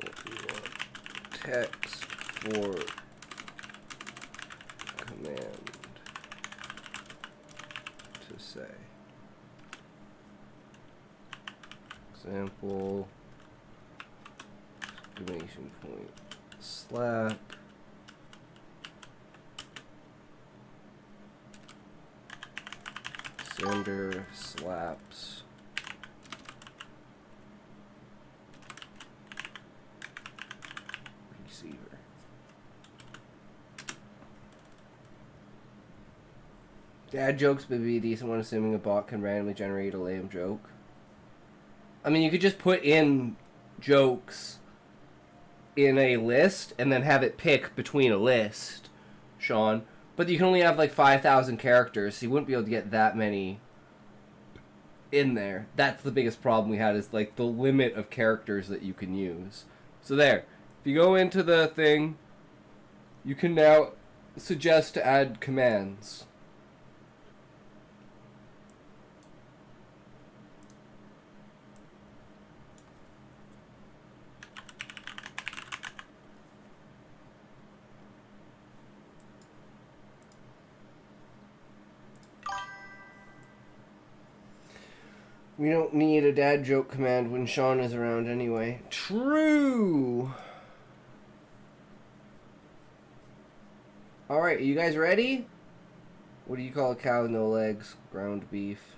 What do you want? Text for command to say. Example. Exclamation point. Slap. Sender slaps. Receiver. Dad jokes would be a decent one, assuming a bot can randomly generate a lame joke. I mean, you could just put in jokes in a list and then have it pick between a list, Sean. But you can only have like 5,000 characters, so you wouldn't be able to get that many in there. That's the biggest problem we had, is like the limit of characters that you can use. So there. If you go into the thing, you can now suggest to add commands. We don't need a dad joke command when Sean is around anyway. True! Alright, are you guys ready? What do you call a cow with no legs? Ground beef.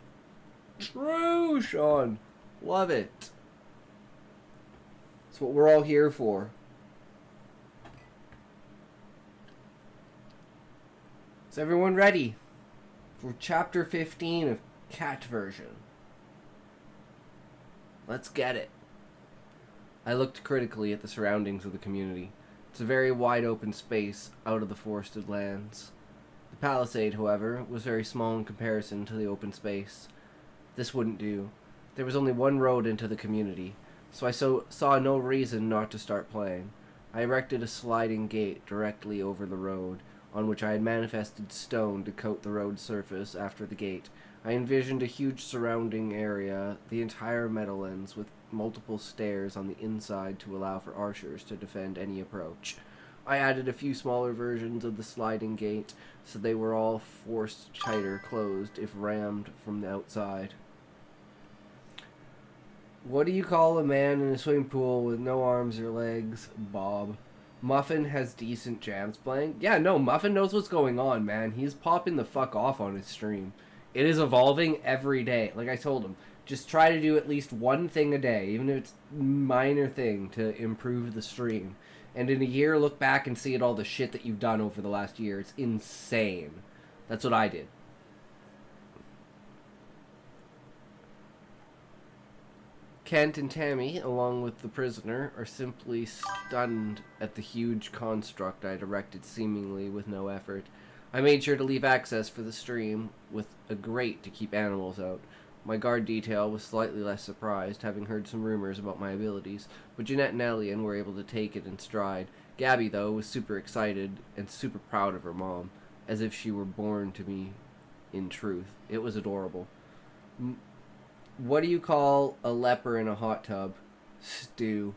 True, Sean! Love it. That's what we're all here for. Is everyone ready for Chapter 15 of Catversion? Let's get it. I looked critically at the surroundings of the community. It's a very wide open space out of the forested lands. The palisade, however, was very small in comparison to the open space. This wouldn't do. There was only one road into the community, so I saw no reason not to start playing. I erected a sliding gate directly over the road, on which I had manifested stone to coat the road surface after the gate. I envisioned a huge surrounding area, the entire Meadowlands, with multiple stairs on the inside to allow for archers to defend any approach. I added a few smaller versions of the sliding gate, so they were all forced tighter closed if rammed from the outside. What do you call a man in a swimming pool with no arms or legs? Bob. Muffin has decent jams playing? Yeah, no, Muffin knows what's going on, man. He's popping the fuck off on his stream. It is evolving every day. Like I told him, just try to do at least one thing a day, even if it's a minor thing, to improve the stream. And in a year, look back and see at all the shit that you've done over the last year. It's insane. That's what I did. Kent and Tammy, along with the prisoner, are simply stunned at the huge construct I'd erected seemingly with no effort. I made sure to leave access for the stream with a grate to keep animals out. My guard detail was slightly less surprised, having heard some rumors about my abilities, but Jeanette and Elian were able to take it in stride. Gabby, though, was super excited and super proud of her mom, as if she were born to me in truth. It was adorable. What do you call a leper in a hot tub? Stew.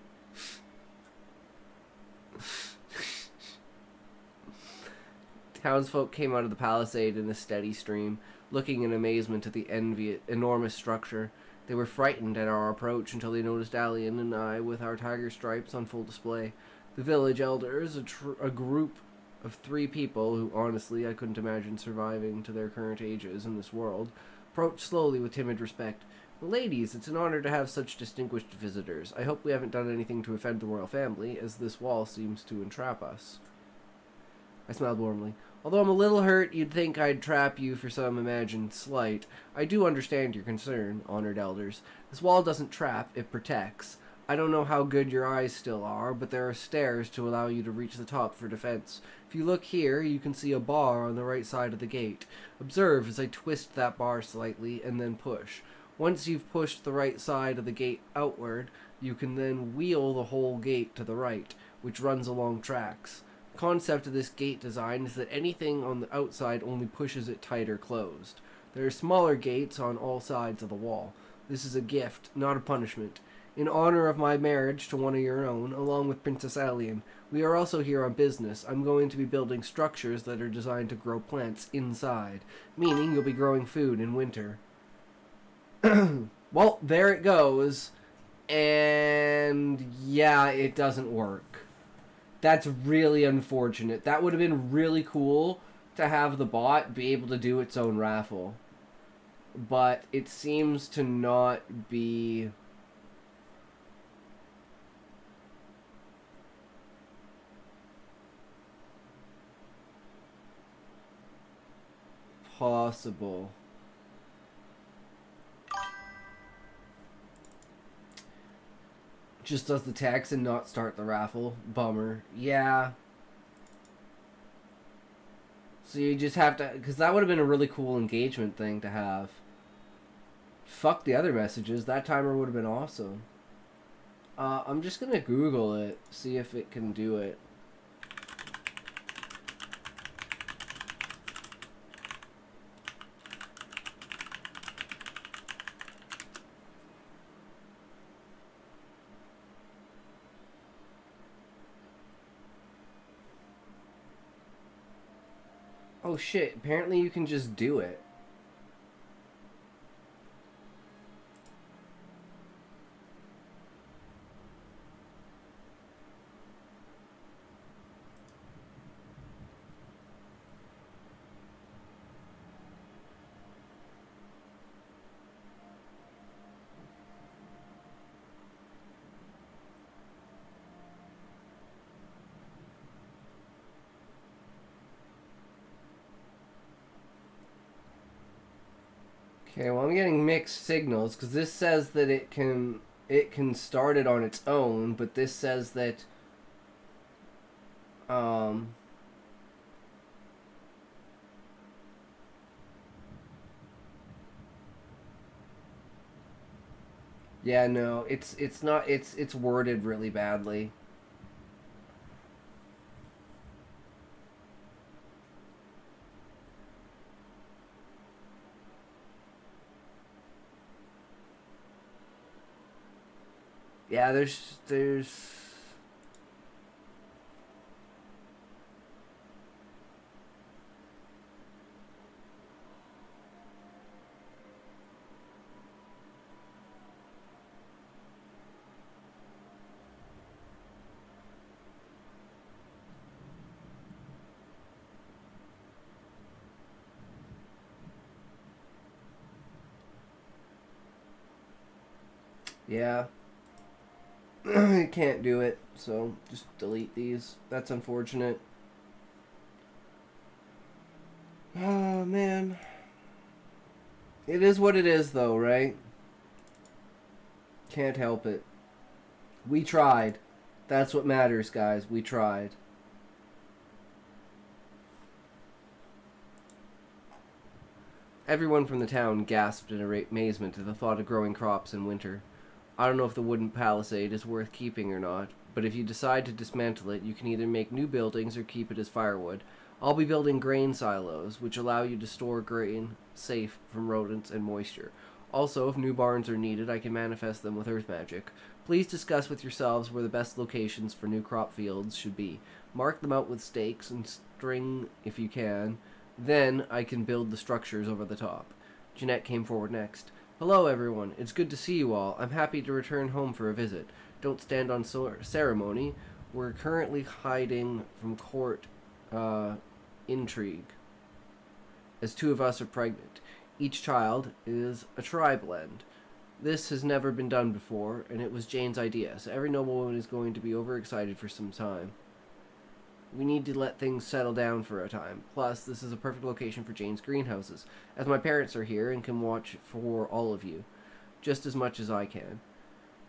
Townsfolk came out of the palisade in a steady stream, looking in amazement at the enormous structure. They were frightened at our approach until they noticed Alien and I with our tiger stripes on full display. The village elders, a group of 3 people who, honestly, I couldn't imagine surviving to their current ages in this world, approached slowly with timid respect. Ladies, it's an honor to have such distinguished visitors. I hope we haven't done anything to offend the royal family, as this wall seems to entrap us. I smiled warmly. Although I'm a little hurt you'd think I'd trap you for some imagined slight, I do understand your concern, honored elders. This wall doesn't trap, it protects. I don't know how good your eyes still are, but there are stairs to allow you to reach the top for defense. If you look here, you can see a bar on the right side of the gate. Observe as I twist that bar slightly and then push. Once you've pushed the right side of the gate outward, you can then wheel the whole gate to the right, which runs along tracks. The concept of this gate design is that anything on the outside only pushes it tighter closed. There are smaller gates on all sides of the wall. This is a gift, not a punishment. In honor of my marriage to one of your own, along with Princess Alien, we are also here on business. I'm going to be building structures that are designed to grow plants inside, meaning you'll be growing food in winter. Well, there it goes. And yeah, it doesn't work. That's really unfortunate. That would have been really cool to have the bot be able to do its own raffle. But it seems to not be possible. Just does the text and not start the raffle. Bummer. Yeah. So you just have to... Because that would have been a really cool engagement thing to have. Fuck the other messages. That timer would have been awesome. I'm just going to Google it. See if it can do it. Oh shit, apparently you can just do it. Okay, well I'm getting mixed signals because this says that it can start it on its own, but this says that yeah, no, it's not, it's worded really badly. Yeah, there's yeah. I can't do it, so just delete these. That's unfortunate. Oh, man. It is what it is, though, right? Can't help it. We tried. That's what matters, guys. We tried. Everyone from the town gasped in amazement at the thought of growing crops in winter. I don't know if the wooden palisade is worth keeping or not, but if you decide to dismantle it, you can either make new buildings or keep it as firewood. I'll be building grain silos, which allow you to store grain safe from rodents and moisture. Also, if new barns are needed, I can manifest them with earth magic. Please discuss with yourselves where the best locations for new crop fields should be. Mark them out with stakes and string if you can. Then I can build the structures over the top. Jeanette came forward next. Hello, everyone. It's good to see you all. I'm happy to return home for a visit. Don't stand on ceremony. We're currently hiding from court intrigue, as 2 of us are pregnant. Each child is a tri-blend. This has never been done before, and it was Jane's idea, so every noblewoman is going to be overexcited for some time. We need to let things settle down for a time. Plus, this is a perfect location for Jane's greenhouses, as my parents are here and can watch for all of you, just as much as I can.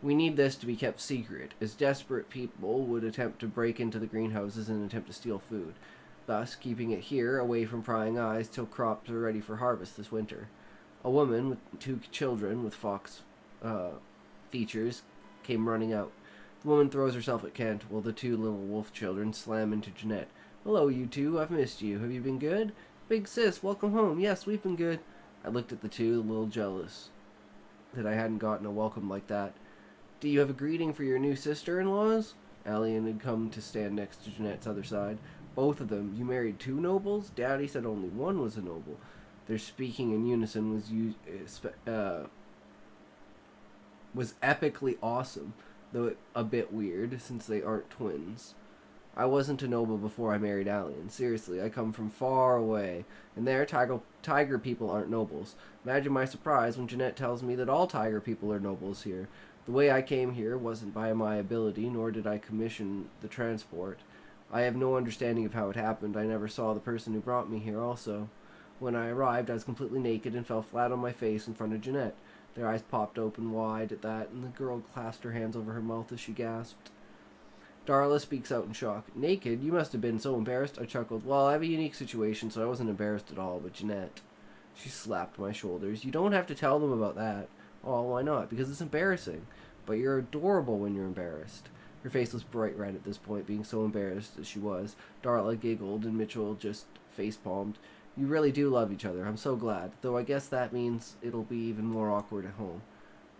We need this to be kept secret, as desperate people would attempt to break into the greenhouses and attempt to steal food, thus keeping it here, away from prying eyes, till crops are ready for harvest this winter. A woman with 2 children with fox features came running out. The woman throws herself at Kent, while the 2 little wolf children slam into Jeanette. Hello, you 2. I've missed you. Have you been good? Big sis, welcome home. Yes, we've been good. I looked at the 2, a little jealous that I hadn't gotten a welcome like that. Do you have a greeting for your new sister-in-laws? Allian had come to stand next to Jeanette's other side. Both of them. You married 2 nobles? Daddy said only 1 was a noble. Their speaking in unison was epically awesome, though a bit weird, since they aren't twins. I wasn't a noble before I married Allian. Seriously, I come from far away, and there tiger people aren't nobles. Imagine my surprise when Jeanette tells me that all tiger people are nobles here. The way I came here wasn't by my ability, nor did I commission the transport. I have no understanding of how it happened. I never saw the person who brought me here also. When I arrived, I was completely naked and fell flat on my face in front of Jeanette. Their eyes popped open wide at that, and the girl clasped her hands over her mouth as she gasped. Darla speaks out in shock. Naked? You must have been so embarrassed. I chuckled. Well, I have a unique situation, so I wasn't embarrassed at all, but Jeanette... She slapped my shoulders. You don't have to tell them about that. Oh, why not? Because it's embarrassing. But you're adorable when you're embarrassed. Her face was bright red at this point, being so embarrassed as she was. Darla giggled, and Mitchell just face-palmed. You really do love each other. I'm so glad. Though I guess that means it'll be even more awkward at home.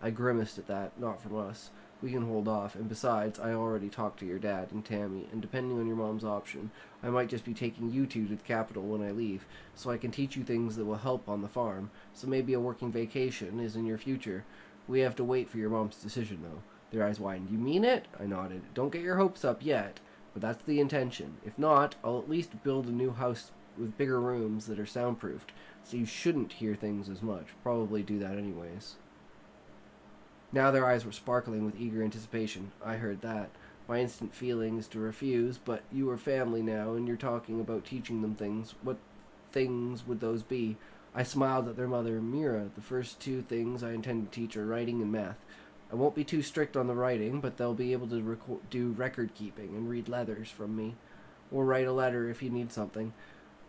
I grimaced at that. Not from us. We can hold off, and besides, I already talked to your dad and Tammy, and depending on your mom's option, I might just be taking you two to the capital when I leave, so I can teach you things that will help on the farm, so maybe a working vacation is in your future. We have to wait for your mom's decision, though. Their eyes widened. You mean it? I nodded. Don't get your hopes up yet, but that's the intention. If not, I'll at least build a new house with bigger rooms that are soundproofed, so you shouldn't hear things as much. Probably do that anyways. Now their eyes were sparkling with eager anticipation. I heard that. My instant feeling is to refuse, but you are family now, and you're talking about teaching them things. What things would those be? I smiled at their mother, Mira. The first two things I intend to teach are writing and math. I won't be too strict on the writing, but they'll be able to do record keeping and read letters from me. Or write a letter if you need something.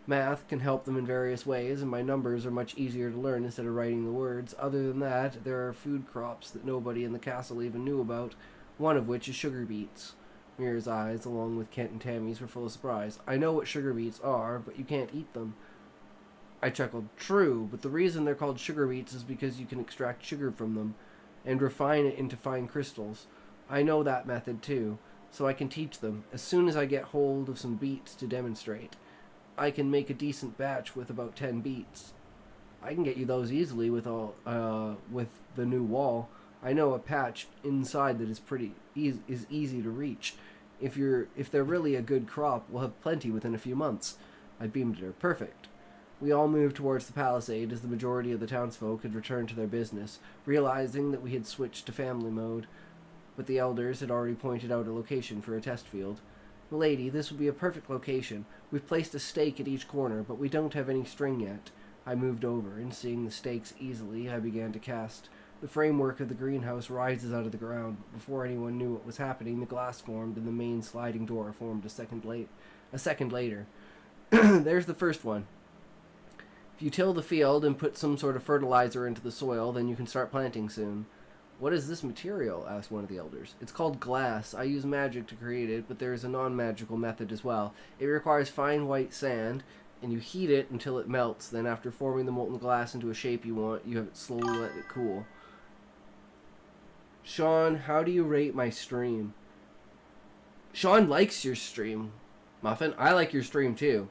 Math can help them in various ways, and my numbers are much easier to learn instead of writing the words. Other than that, there are food crops that nobody in the castle even knew about, one of which is sugar beets. Mira's eyes, along with Kent and Tammy's, were full of surprise. I know what sugar beets are, but you can't eat them. I chuckled. True, but the reason they're called sugar beets is because you can extract sugar from them and refine it into fine crystals. I know that method too, so I can teach them, as soon as I get hold of some beets to demonstrate. I can make a decent batch with about 10 beets. I can get you those easily with the new wall. I know a patch inside that is pretty easy to reach. If they're really a good crop, we'll have plenty within a few months. I beamed at her. Perfect. We all moved towards the palisade as the majority of the townsfolk had returned to their business, realizing that we had switched to family mode. But the elders had already pointed out a location for a test field. Milady, this would be a perfect location. We've placed a stake at each corner, but we don't have any string yet. I moved over, and seeing the stakes easily, I began to cast. The framework of the greenhouse rises out of the ground. Before anyone knew what was happening, the glass formed, and the main sliding door formed a second later. There's the first one. If you till the field and put some sort of fertilizer into the soil, then you can start planting soon. What is this material? Asked one of the elders. It's called glass. I use magic to create it, but there is a non-magical method as well. It requires fine white sand, and you heat it until it melts. Then after forming the molten glass into a shape you want, you have it slowly let it cool. Sean, how do you rate my stream? Sean likes your stream, Muffin. I like your stream too.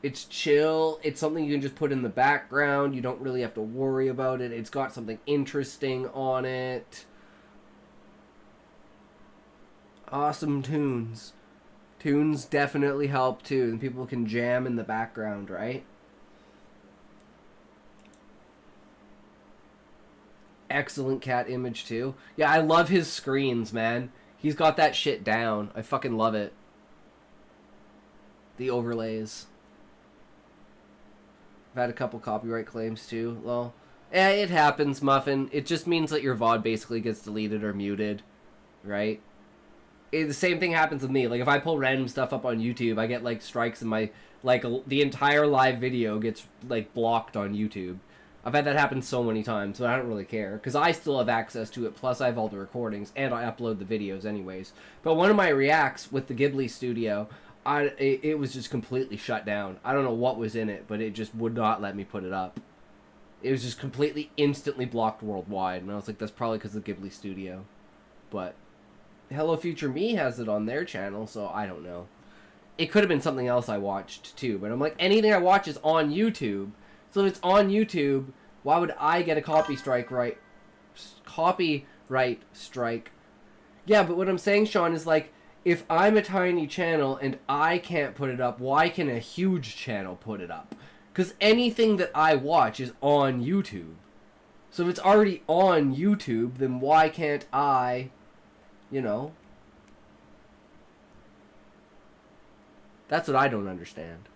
It's chill. It's something you can just put in the background. You don't really have to worry about it. It's got something interesting on it. Awesome tunes. Tunes definitely help too. And people can jam in the background, right? Excellent cat image too. Yeah, I love his screens, man. He's got that shit down. I fucking love it. The overlays. I've had a couple copyright claims too. Well, it happens, Muffin. It just means that your VOD basically gets deleted or muted, right? The same thing happens with me. Like, if I pull random stuff up on YouTube, I get, like, strikes in my... Like, the entire live video gets, like, blocked on YouTube. I've had that happen so many times, but I don't really care. Because I still have access to it, plus I have all the recordings, and I upload the videos anyways. But one of my reacts with the Ghibli studio... it was just completely shut down. I don't know what was in it, but it just would not let me put it up. It was just completely, instantly blocked worldwide, and I was like, that's probably because of the Ghibli studio. But Hello Future Me has it on their channel, so I don't know. It could have been something else I watched, too, but I'm like, anything I watch is on YouTube. So if it's on YouTube, why would I get a copyright strike? Yeah, but what I'm saying, Sean, is like, if I'm a tiny channel and I can't put it up, why can a huge channel put it up? Because anything that I watch is on YouTube. So if it's already on YouTube, then why can't I, you know? That's what I don't understand.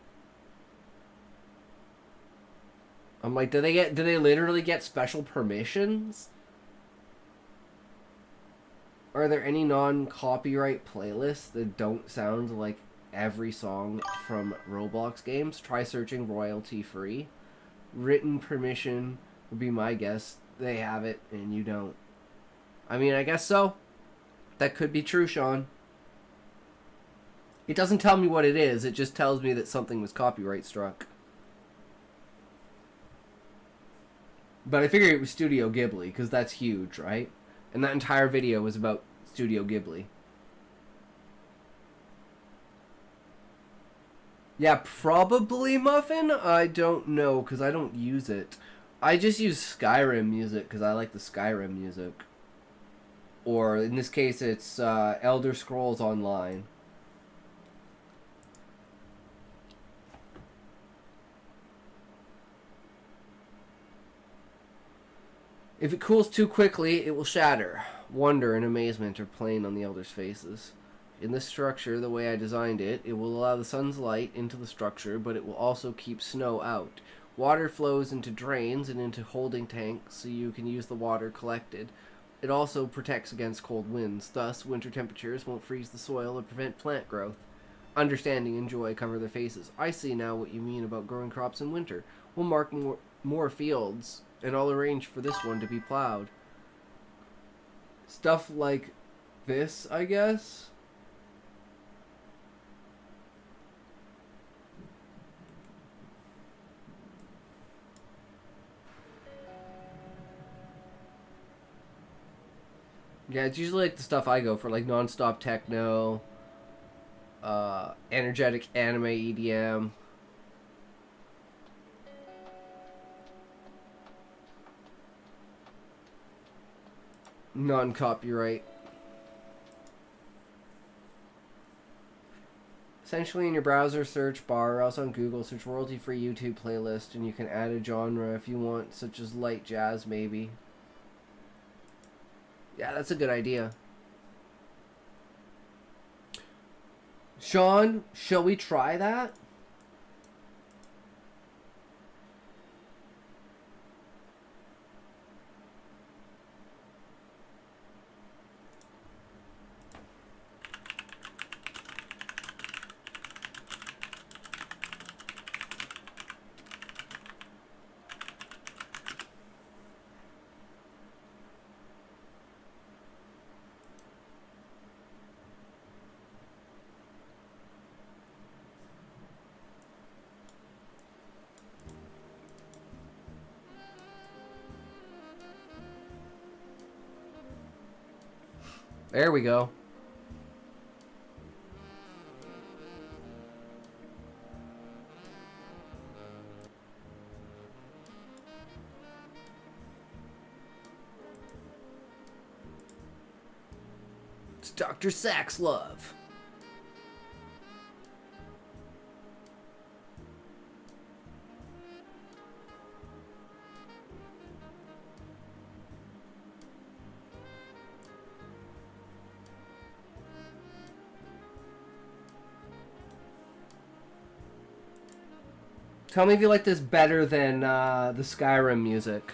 I'm like, do they literally get special permissions? Are there any non-copyright playlists that don't sound like every song from Roblox games? Try searching royalty free. Written permission would be my guess. They have it and you don't. I mean, I guess so. That could be true, Sean. It doesn't tell me what it is. It just tells me that something was copyright struck. But I figured it was Studio Ghibli, because that's huge, right? And that entire video was about Studio Ghibli. Yeah, probably Muffin? I don't know, because I don't use it. I just use Skyrim music, because I like the Skyrim music. Or, in this case, it's Elder Scrolls Online. If it cools too quickly, it will shatter. Wonder and amazement are plain on the elders' faces. In this structure, the way I designed it, it will allow the sun's light into the structure, but it will also keep snow out. Water flows into drains and into holding tanks, so you can use the water collected. It also protects against cold winds, thus winter temperatures won't freeze the soil or prevent plant growth. Understanding and joy cover their faces. I see now what you mean about growing crops in winter. We'll mark more fields, and I'll arrange for this one to be plowed. Stuff like this, I guess? Yeah, it's usually like the stuff I go for, like non-stop techno, energetic anime EDM. Non-copyright. Essentially, in your browser search bar or else on Google, search royalty-free YouTube playlist, and you can add a genre if you want, such as light jazz, maybe. Yeah, that's a good idea. Sean, shall we try that? There we go. It's Dr. Saxlove. Tell me if you like this better than the Skyrim music.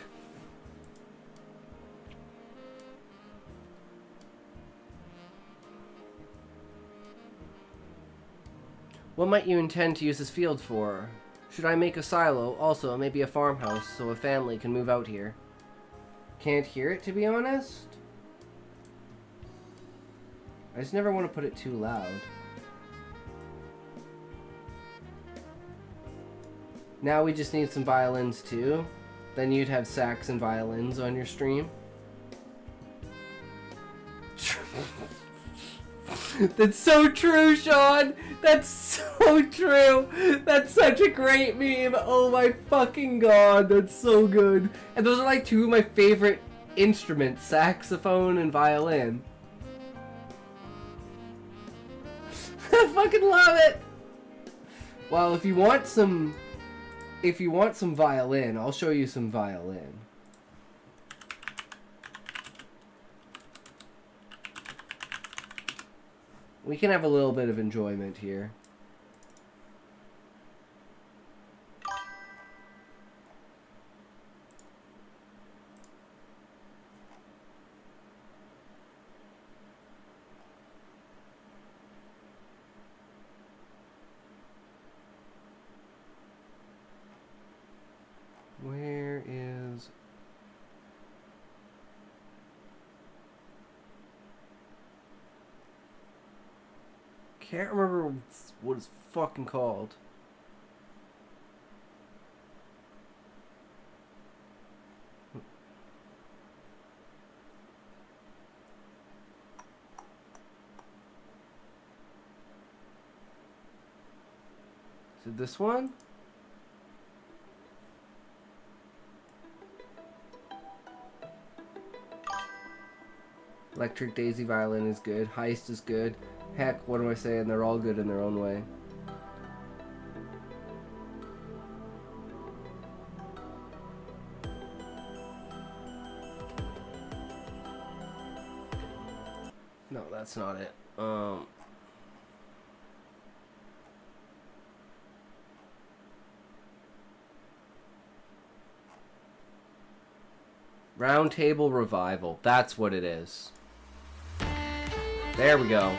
What might you intend to use this field for? Should I make a silo? Also, maybe a farmhouse so a family can move out here. Can't hear it, to be honest. I just never want to put it too loud. Now we just need some violins too. Then you'd have sax and violins on your stream. That's so true, Sean! That's so true! That's such a great meme! Oh my fucking god, that's so good. And those are like two of my favorite instruments, saxophone and violin. I fucking love it! Well, if you want some violin, I'll show you some violin. We can have a little bit of enjoyment here. Can't remember what it's fucking called. Is it this one? Electric Daisy Violin is good. Heist is good. Heck, what am I saying? They're all good in their own way. No, that's not it. Round Table Revival. That's what it is. There we go.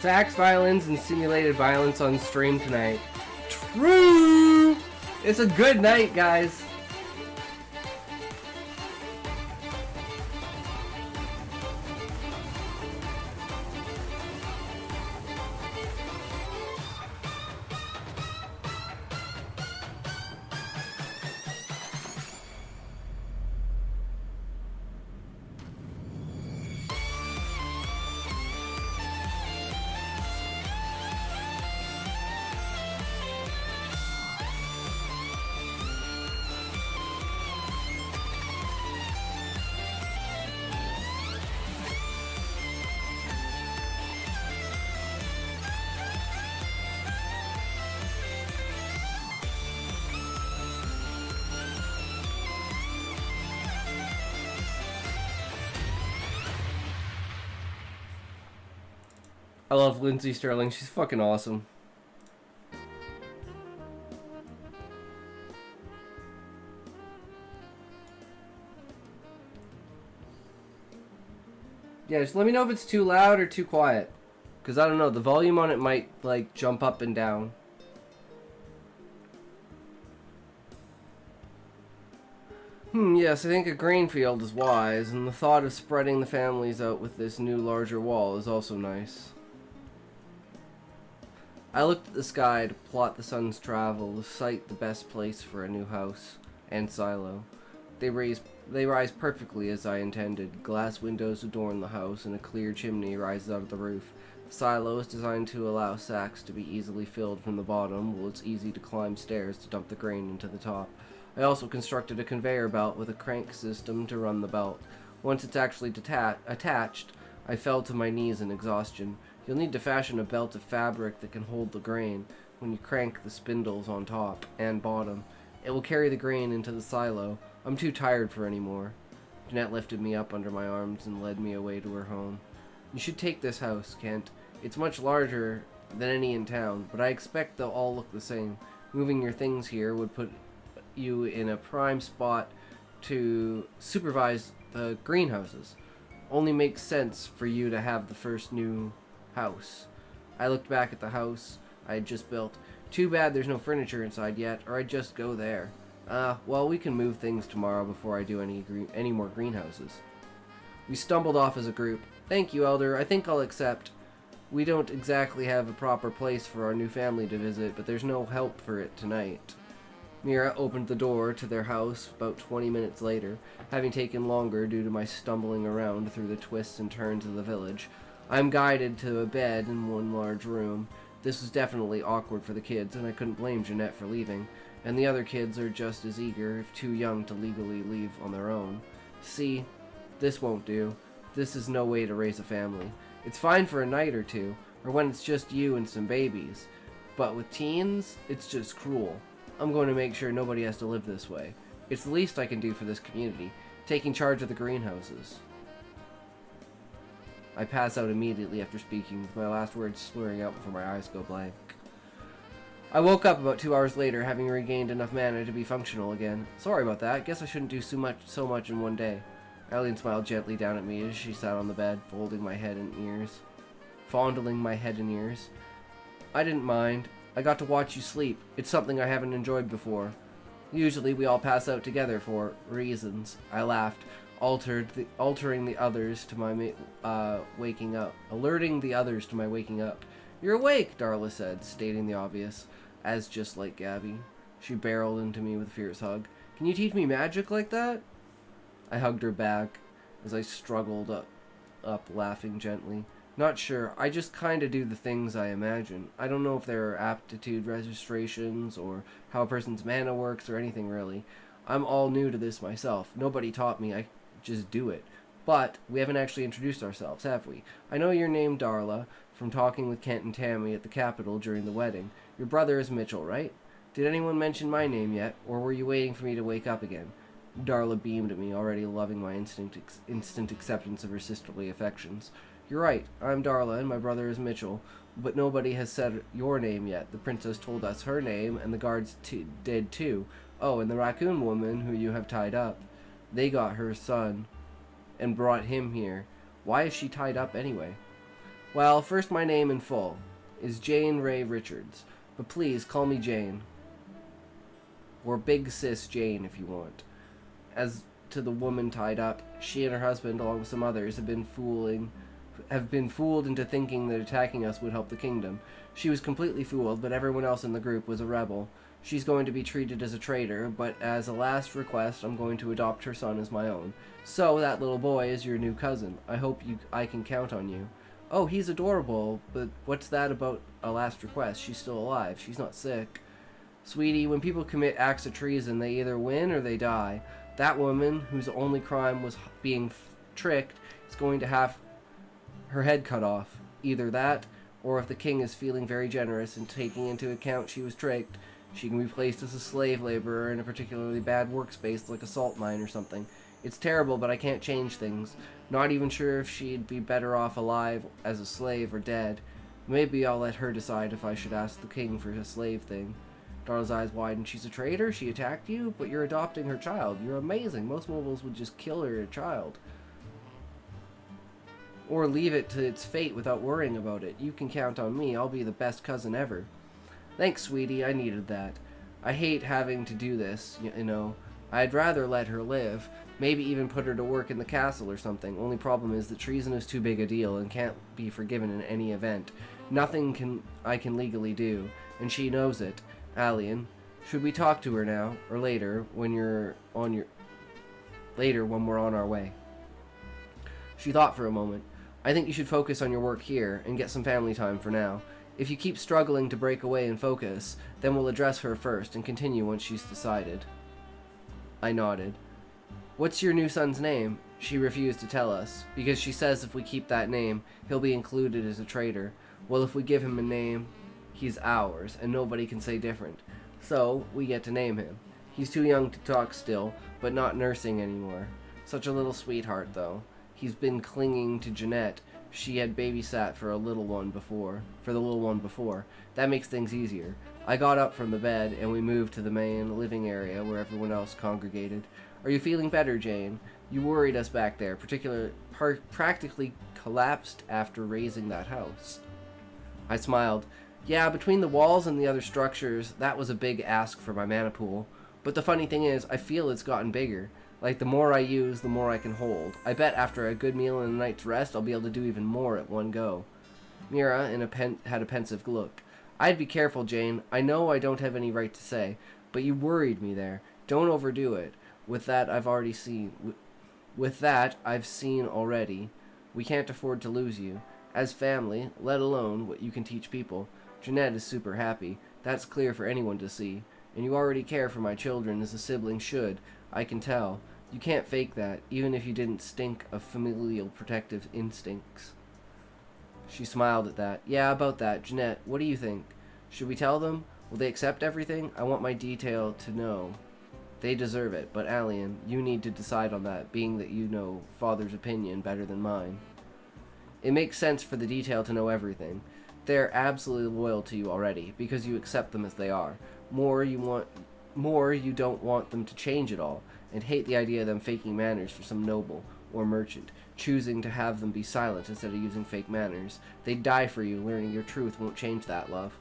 Sax violins and simulated violence on stream tonight. True! It's a good night, guys. I love Lindsay Sterling. She's fucking awesome. Yeah, just let me know if it's too loud or too quiet. Because I don't know, the volume on it might, like, jump up and down. Yes, I think a grain field is wise, and the thought of spreading the families out with this new larger wall is also nice. I looked at the sky to plot the sun's travel, to sight the best place for a new house and silo. They rise perfectly as I intended. Glass windows adorn the house, and a clear chimney rises out of the roof. The silo is designed to allow sacks to be easily filled from the bottom, while it's easy to climb stairs to dump the grain into the top. I also constructed a conveyor belt with a crank system to run the belt. Once it's actually attached, I fell to my knees in exhaustion. You'll need to fashion a belt of fabric that can hold the grain when you crank the spindles on top and bottom. It will carry the grain into the silo. I'm too tired for any more. Jeanette lifted me up under my arms and led me away to her home. You should take this house, Kent. It's much larger than any in town, but I expect they'll all look the same. Moving your things here would put you in a prime spot to supervise the greenhouses. Only makes sense for you to have the first new house. I looked back at the house I had just built. Too bad there's no furniture inside yet, or I'd just go there. Well, we can move things tomorrow before I do any more greenhouses. We stumbled off as a group. Thank you, Elder. I think I'll accept. We don't exactly have a proper place for our new family to visit, but there's no help for it tonight. Mira opened the door to their house about 20 minutes later, having taken longer due to my stumbling around through the twists and turns of the village. I'm guided to a bed in one large room. This was definitely awkward for the kids, and I couldn't blame Jeanette for leaving, and the other kids are just as eager, if too young to legally leave on their own. See, this won't do. This is no way to raise a family. It's fine for a night or two, or when it's just you and some babies, but with teens, it's just cruel. I'm going to make sure nobody has to live this way. It's the least I can do for this community, taking charge of the greenhouses. I pass out immediately after speaking, with my last words slurring out before my eyes go blank. I woke up about 2 hours later, having regained enough mana to be functional again. Sorry about that. Guess I shouldn't do so much in one day. Alien smiled gently down at me as she sat on the bed, fondling my head and ears. I didn't mind. I got to watch you sleep. It's something I haven't enjoyed before. Usually we all pass out together for reasons. I laughed, alerting the others to my waking up. You're awake, Darla said, stating the obvious, as just like Gabby. She barreled into me with a fierce hug. Can you teach me magic like that? I hugged her back as I struggled up laughing gently. Not sure. I just kind of do the things I imagine. I don't know if there are aptitude registrations or how a person's mana works or anything really. I'm all new to this myself. Nobody taught me. I just do it. But we haven't actually introduced ourselves, have we? I know you're named Darla from talking with Kent and Tammy at the Capitol during the wedding. Your brother is Mitchell, right? Did anyone mention my name yet, or were you waiting for me to wake up again? Darla beamed at me, already loving my instant acceptance of her sisterly affections. You're right, I'm Darla, and my brother is Mitchell, but nobody has said your name yet. The princess told us her name, and the guards did too. Oh, and the raccoon woman who you have tied up. They got her son and brought him here. Why is she tied up anyway? Well, first my name in full is Jane Ray Richards, but please call me Jane. Or Big Sis Jane if you want. As to the woman tied up, she and her husband, along with some others, have been fooled into thinking that attacking us would help the kingdom. She was completely fooled, but everyone else in the group was a rebel. She's going to be treated as a traitor, but as a last request, I'm going to adopt her son as my own. So that little boy is your new cousin. I hope I can count on you. Oh, he's adorable, but what's that about a last request? She's still alive. She's not sick. Sweetie, when people commit acts of treason, they either win or they die. That woman, whose only crime was being tricked, is going to have her head cut off. Either that, or if the king is feeling very generous and taking into account she was tricked, she can be placed as a slave laborer in a particularly bad workspace like a salt mine or something. It's terrible, but I can't change things. Not even sure if she'd be better off alive as a slave or dead. Maybe I'll let her decide if I should ask the king for a slave thing. Darla's eyes widened. She's a traitor? She attacked you? But you're adopting her child. You're amazing. Most mobiles would just kill her child. Or leave it to its fate without worrying about it. You can count on me. I'll be the best cousin ever. Thanks, sweetie. I needed that. I hate having to do this, you know. I'd rather let her live. Maybe even put her to work in the castle or something. Only problem is that treason is too big a deal and can't be forgiven in any event. Nothing I can legally do, and she knows it. Alien, should we talk to her now, or later, when you're on later when we're on our way. She thought for a moment. I think you should focus on your work here and get some family time for now. If you keep struggling to break away and focus, then we'll address her first and continue once she's decided. I nodded. What's your new son's name? She refused to tell us, because she says if we keep that name, he'll be included as a traitor. Well, if we give him a name, he's ours, and nobody can say different. So, we get to name him. He's too young to talk still, but not nursing anymore. Such a little sweetheart, though. He's been clinging to Jeanette. She had babysat for the little one before. That makes things easier. I got up from the bed, and we moved to the main living area where everyone else congregated. Are you feeling better, Jane? You worried us back there, practically collapsed after raising that house. I smiled. Yeah, between the walls and the other structures, that was a big ask for my mana pool. But the funny thing is, I feel it's gotten bigger. Like, the more I use, the more I can hold. I bet after a good meal and a night's rest, I'll be able to do even more at one go. Mira had a pensive look. I'd be careful, Jane. I know I don't have any right to say, but you worried me there. Don't overdo it. With that, I've seen already. We can't afford to lose you. As family, let alone what you can teach people. Jeanette is super happy. That's clear for anyone to see. And you already care for my children as a sibling should. I can tell. You can't fake that, even if you didn't stink of familial protective instincts. She smiled at that. Yeah, about that. Jeanette, what do you think? Should we tell them? Will they accept everything? I want my detail to know. They deserve it, but Alien, you need to decide on that, being that you know Father's opinion better than mine. It makes sense for the detail to know everything. They're absolutely loyal to you already, because you accept them as they are. More you don't want them to change at all, and hate the idea of them faking manners for some noble or merchant, choosing to have them be silent instead of using fake manners. They'd die for you, learning your truth won't change that, love.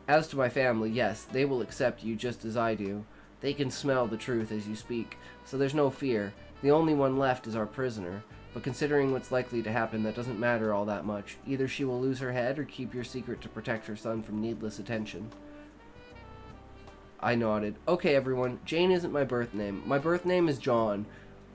As to my family, yes, they will accept you just as I do. They can smell the truth as you speak, so there's no fear. The only one left is our prisoner. But considering what's likely to happen, that doesn't matter all that much. Either she will lose her head or keep your secret to protect her son from needless attention. I nodded. Okay, everyone, Jane isn't my birth name. My birth name is John.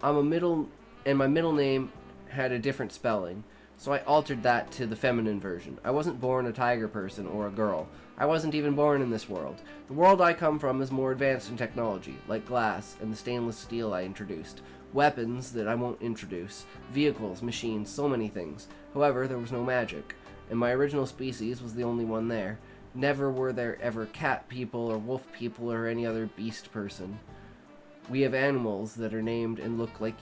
And my middle name had a different spelling, so I altered that to the feminine version. I wasn't born a tiger person or a girl. I wasn't even born in this world. The world I come from is more advanced in technology, like glass and the stainless steel I introduced. Weapons that I won't introduce. Vehicles, machines, so many things. However, there was no magic, and my original species was the only one there. Never were there ever cat people or wolf people or any other beast person. We have animals that are named and look like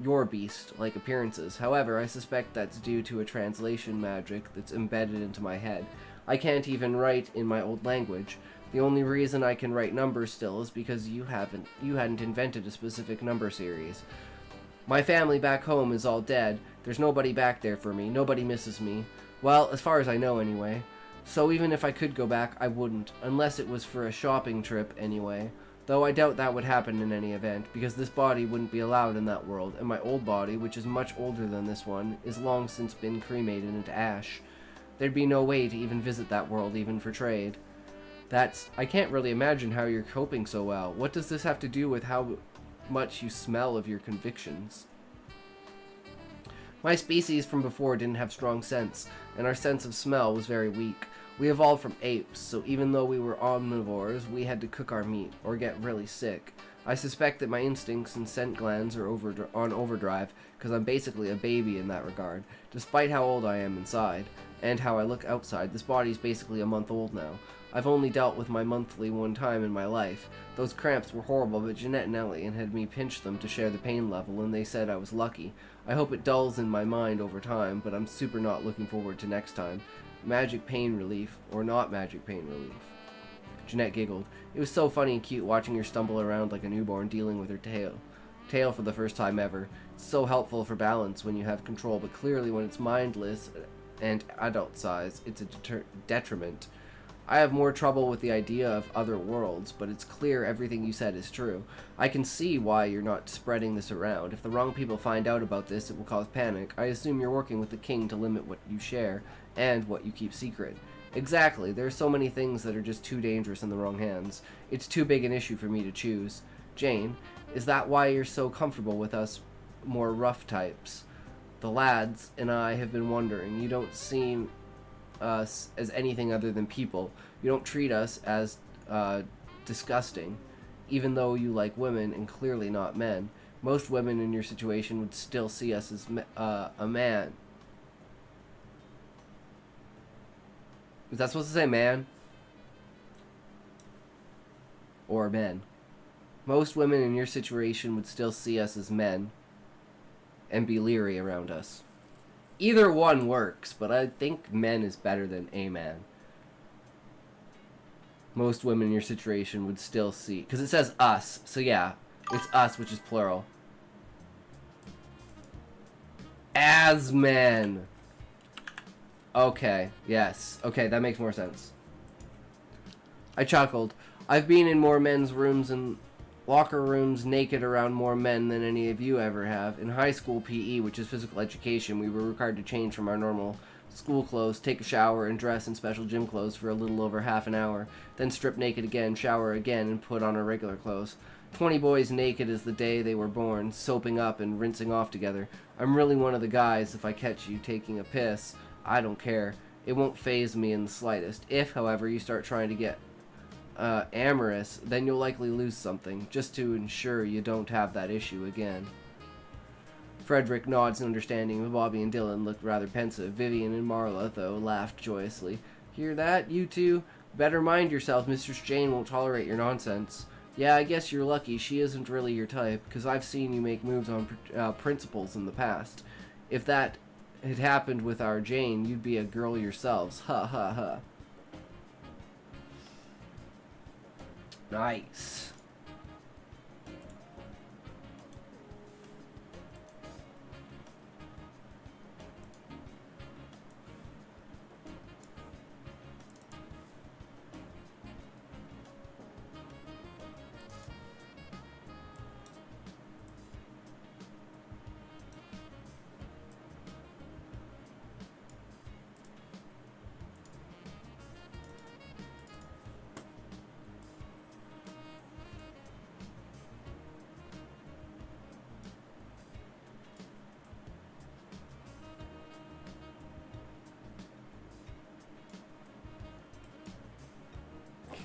your beast-like appearances. However, I suspect that's due to a translation magic that's embedded into my head. I can't even write in my old language. The only reason I can write numbers still is because you hadn't invented a specific number series. My family back home is all dead. There's nobody back there for me. Nobody misses me. Well, as far as I know anyway. So even if I could go back, I wouldn't, unless it was for a shopping trip anyway. Though I doubt that would happen in any event, because this body wouldn't be allowed in that world, and my old body, which is much older than this one, is long since been cremated into ash. There'd be no way to even visit that world, even for trade. I can't really imagine how you're coping so well. What does this have to do with how much you smell of your convictions? My species from before didn't have strong sense, and our sense of smell was very weak. We evolved from apes, so even though we were omnivores, we had to cook our meat, or get really sick. I suspect that my instincts and scent glands are on overdrive, because I'm basically a baby in that regard, despite how old I am inside, and how I look outside. This body's basically a month old now. I've only dealt with my monthly one time in my life. Those cramps were horrible, but Jeanette and Elliot had me pinch them to share the pain level, and they said I was lucky. I hope it dulls in my mind over time, but I'm super not looking forward to next time. Magic pain relief, or not magic pain relief. Jeanette giggled. It was so funny and cute watching her stumble around like a newborn dealing with her tail for the first time ever. It's so helpful for balance when you have control, but clearly when it's mindless and adult size, it's a detriment. I have more trouble with the idea of other worlds, but it's clear everything you said is true. I can see why you're not spreading this around. If the wrong people find out about this, it will cause panic. I assume you're working with the king to limit what you share and what you keep secret. Exactly. There are so many things that are just too dangerous in the wrong hands. It's too big an issue for me to choose. Jane, Is that why you're so comfortable with us more rough types? The lads and I have been wondering. You don't seem us as anything other than people. You don't treat us as disgusting, even though you like women and clearly not men. Most women in your situation would still see us as a man. Is that supposed to say man? Or men? Most women in your situation would still see us as men and be leery around us. Either one works, but I think men is better than a man. Most women in your situation would still see... Because it says us, so yeah. It's us, which is plural. As men. Okay, yes. Okay, that makes more sense. I chuckled. I've been in more men's rooms and locker rooms naked around more men than any of you ever have. In high school PE, which is physical education, we were required to change from our normal school clothes, take a shower, and dress in special gym clothes for a little over half an hour, then strip naked again, shower again, and put on our regular clothes. 20 boys naked as the day they were born, soaping up and rinsing off together. I'm really one of the guys. If I catch you taking a piss, I don't care. It won't faze me in the slightest. If, however, you start trying to get amorous, then you'll likely lose something, just to ensure you don't have that issue again. Frederick nods in understanding, but Bobby and Dylan looked rather pensive. Vivian and Marla, though, laughed joyously. Hear that, you two? Better mind yourself. Mistress Jane won't tolerate your nonsense. Yeah, I guess you're lucky. She isn't really your type, because I've seen you make moves on principles in the past. If that had happened with our Jane, you'd be a girl yourselves. Ha ha ha. Nice.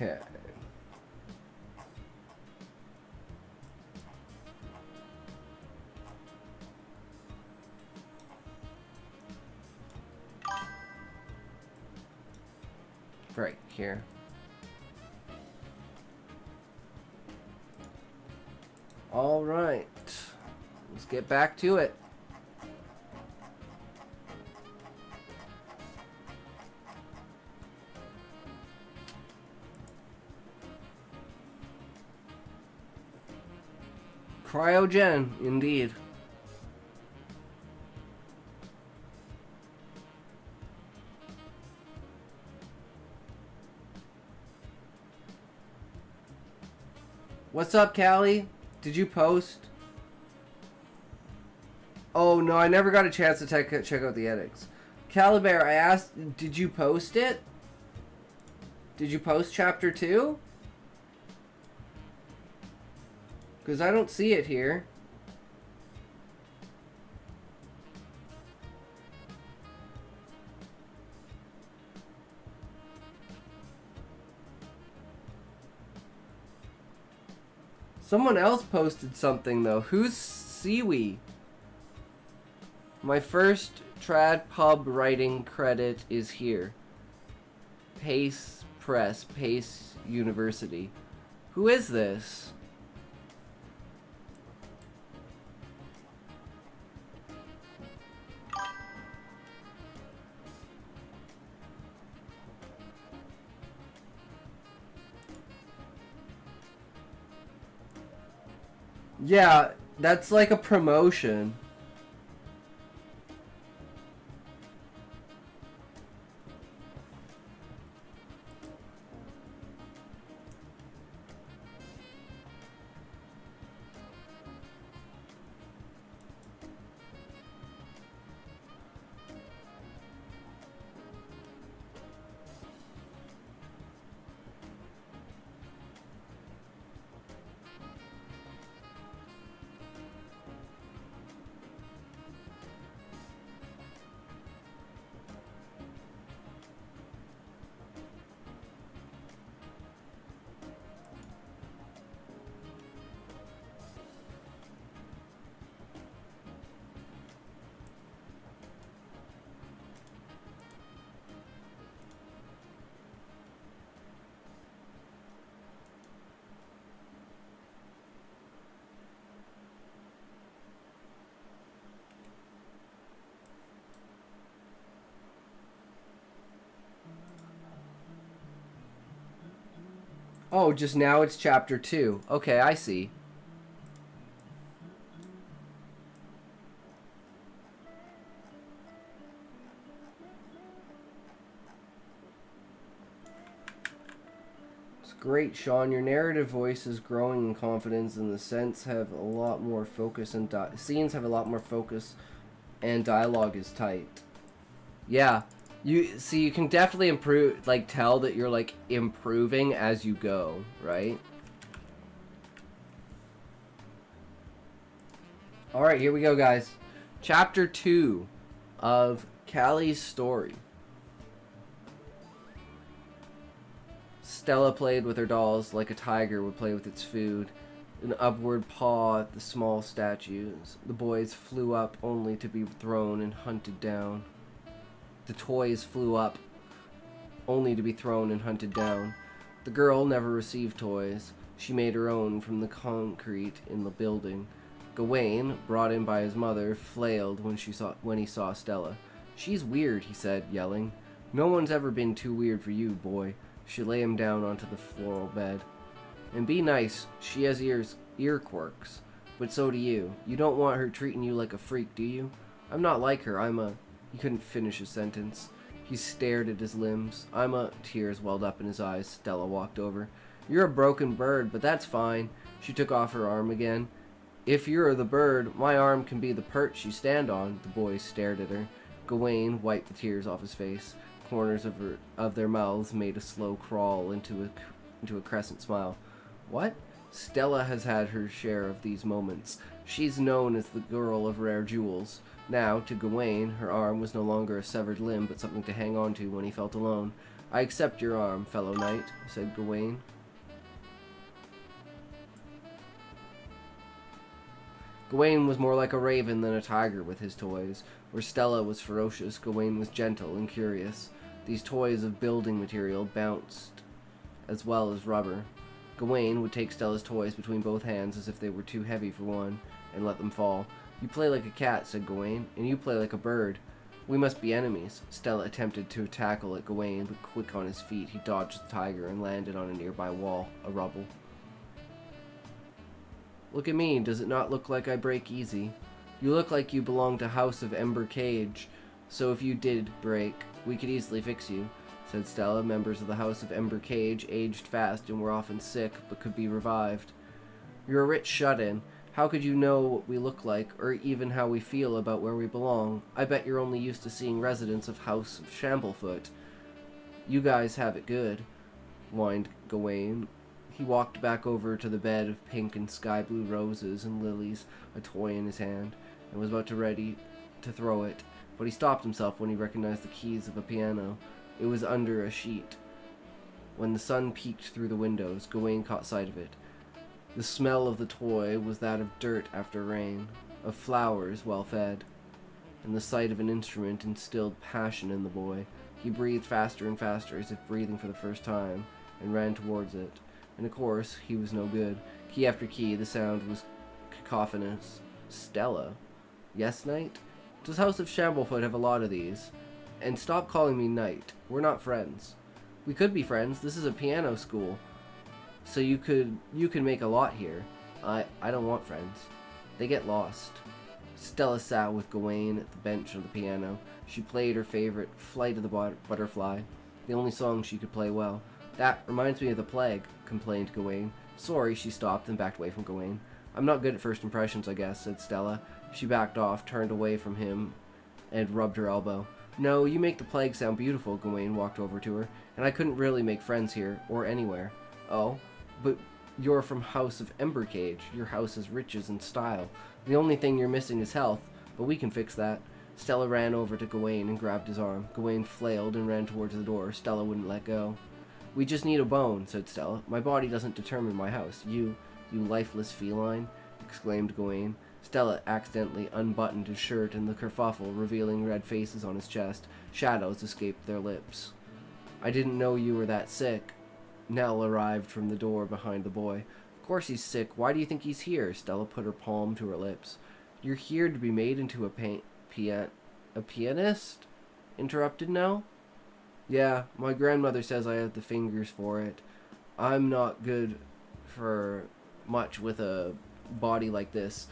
Okay. Right here. All right. Let's get back to it. Cryogen, indeed. What's up, Callie? Did you post? Oh, no, I never got a chance to check out the edits. Caliber, I asked, did you post it? Did you post chapter 2? Because I don't see it here. Someone else posted something though. Who's Siwi? My first trad pub writing credit is here. Pace Press, Pace University. Who is this? Yeah, that's like a promotion. Oh, just now it's chapter 2. Okay, I see. It's great, Sean. Your narrative voice is growing in confidence, and the scenes have a lot more focus and scenes have a lot more focus, and dialogue is tight. Yeah. You see, you can definitely improve, like, tell that you're, like, improving as you go, right? Alright, here we go, guys. Chapter 2 of Callie's story. Stella played with her dolls like a tiger would play with its food. An upward paw at the small statues. The boys flew up only to be thrown and hunted down. The toys flew up, only to be thrown and hunted down. The girl never received toys. She made her own from the concrete in the building. Gawain, brought in by his mother, flailed when he saw Stella. "She's weird," he said, yelling. "No one's ever been too weird for you, boy." She lay him down onto the floral bed. "And be nice. She has ear quirks. But so do you. You don't want her treating you like a freak, do you? I'm not like her. He couldn't finish his sentence. He stared at his limbs. Tears welled up in his eyes. Stella walked over. "You're a broken bird, but that's fine." She took off her arm again. "If you're the bird, my arm can be the perch you stand on." The boys stared at her. Gawain wiped the tears off his face. Corners of their mouths made a slow crawl into a crescent smile. "What?" Stella has had her share of these moments. She's known as the girl of rare jewels. Now, to Gawain, her arm was no longer a severed limb, but something to hang on to when he felt alone. "I accept your arm, fellow knight," said Gawain. Gawain was more like a raven than a tiger with his toys. Where Stella was ferocious, Gawain was gentle and curious. These toys of building material bounced as well as rubber. Gawain would take Stella's toys between both hands as if they were too heavy for one, and let them fall. "You play like a cat," said Gawain, "and you play like a bird. We must be enemies." Stella attempted to tackle at Gawain, but quick on his feet, he dodged the tiger and landed on a nearby wall, a rubble. "Look at me. Does it not look like I break easy? You look like you belong to House of Ember Cage, so if you did break, we could easily fix you," said Stella. "Members of the House of Ember Cage aged fast and were often sick, but could be revived. You're a rich shut-in. How could you know what we look like, or even how we feel about where we belong? I bet you're only used to seeing residents of House of Shamblefoot. You guys have it good," whined Gawain. He walked back over to the bed of pink and sky blue roses and lilies, a toy in his hand, and was ready to throw it, but he stopped himself when he recognized the keys of a piano. It was under a sheet. When the sun peeked through the windows, Gawain caught sight of it. The smell of the toy was that of dirt after rain, of flowers well fed, and the sight of an instrument instilled passion in the boy. He breathed faster and faster, as if breathing for the first time, and ran towards it. And of course, he was no good. Key after key, the sound was cacophonous. "Stella?" "Yes, knight? Does House of Shamblefoot have a lot of these? And stop calling me knight. We're not friends." "We could be friends. This is a piano school. So you can make a lot here." I don't want friends. They get lost." Stella sat with Gawain at the bench of the piano. She played her favorite, Flight of the Butterfly, the only song she could play well. "That reminds me of the plague," complained Gawain. "Sorry," she stopped and backed away from Gawain. "I'm not good at first impressions, I guess," said Stella. She backed off, turned away from him, and rubbed her elbow. "No, you make the plague sound beautiful," Gawain walked over to her, "and I couldn't really make friends here, or anywhere." "Oh? But you're from House of Ember Cage. Your house has riches and style. The only thing you're missing is health, but we can fix that." Stella ran over to Gawain and grabbed his arm. Gawain flailed and ran towards the door. Stella wouldn't let go. "We just need a bone," said Stella. "My body doesn't determine my house." You lifeless feline," exclaimed Gawain. Stella accidentally unbuttoned his shirt in the kerfuffle, revealing red faces on his chest. Shadows escaped their lips. "I didn't know you were that sick." Nell arrived from the door behind the boy. "Of course he's sick. Why do you think he's here?" Stella put her palm to her lips. "You're here to be made into a pianist?" interrupted Nell. "Yeah, my grandmother says I have the fingers for it. I'm not good for much with a body like this,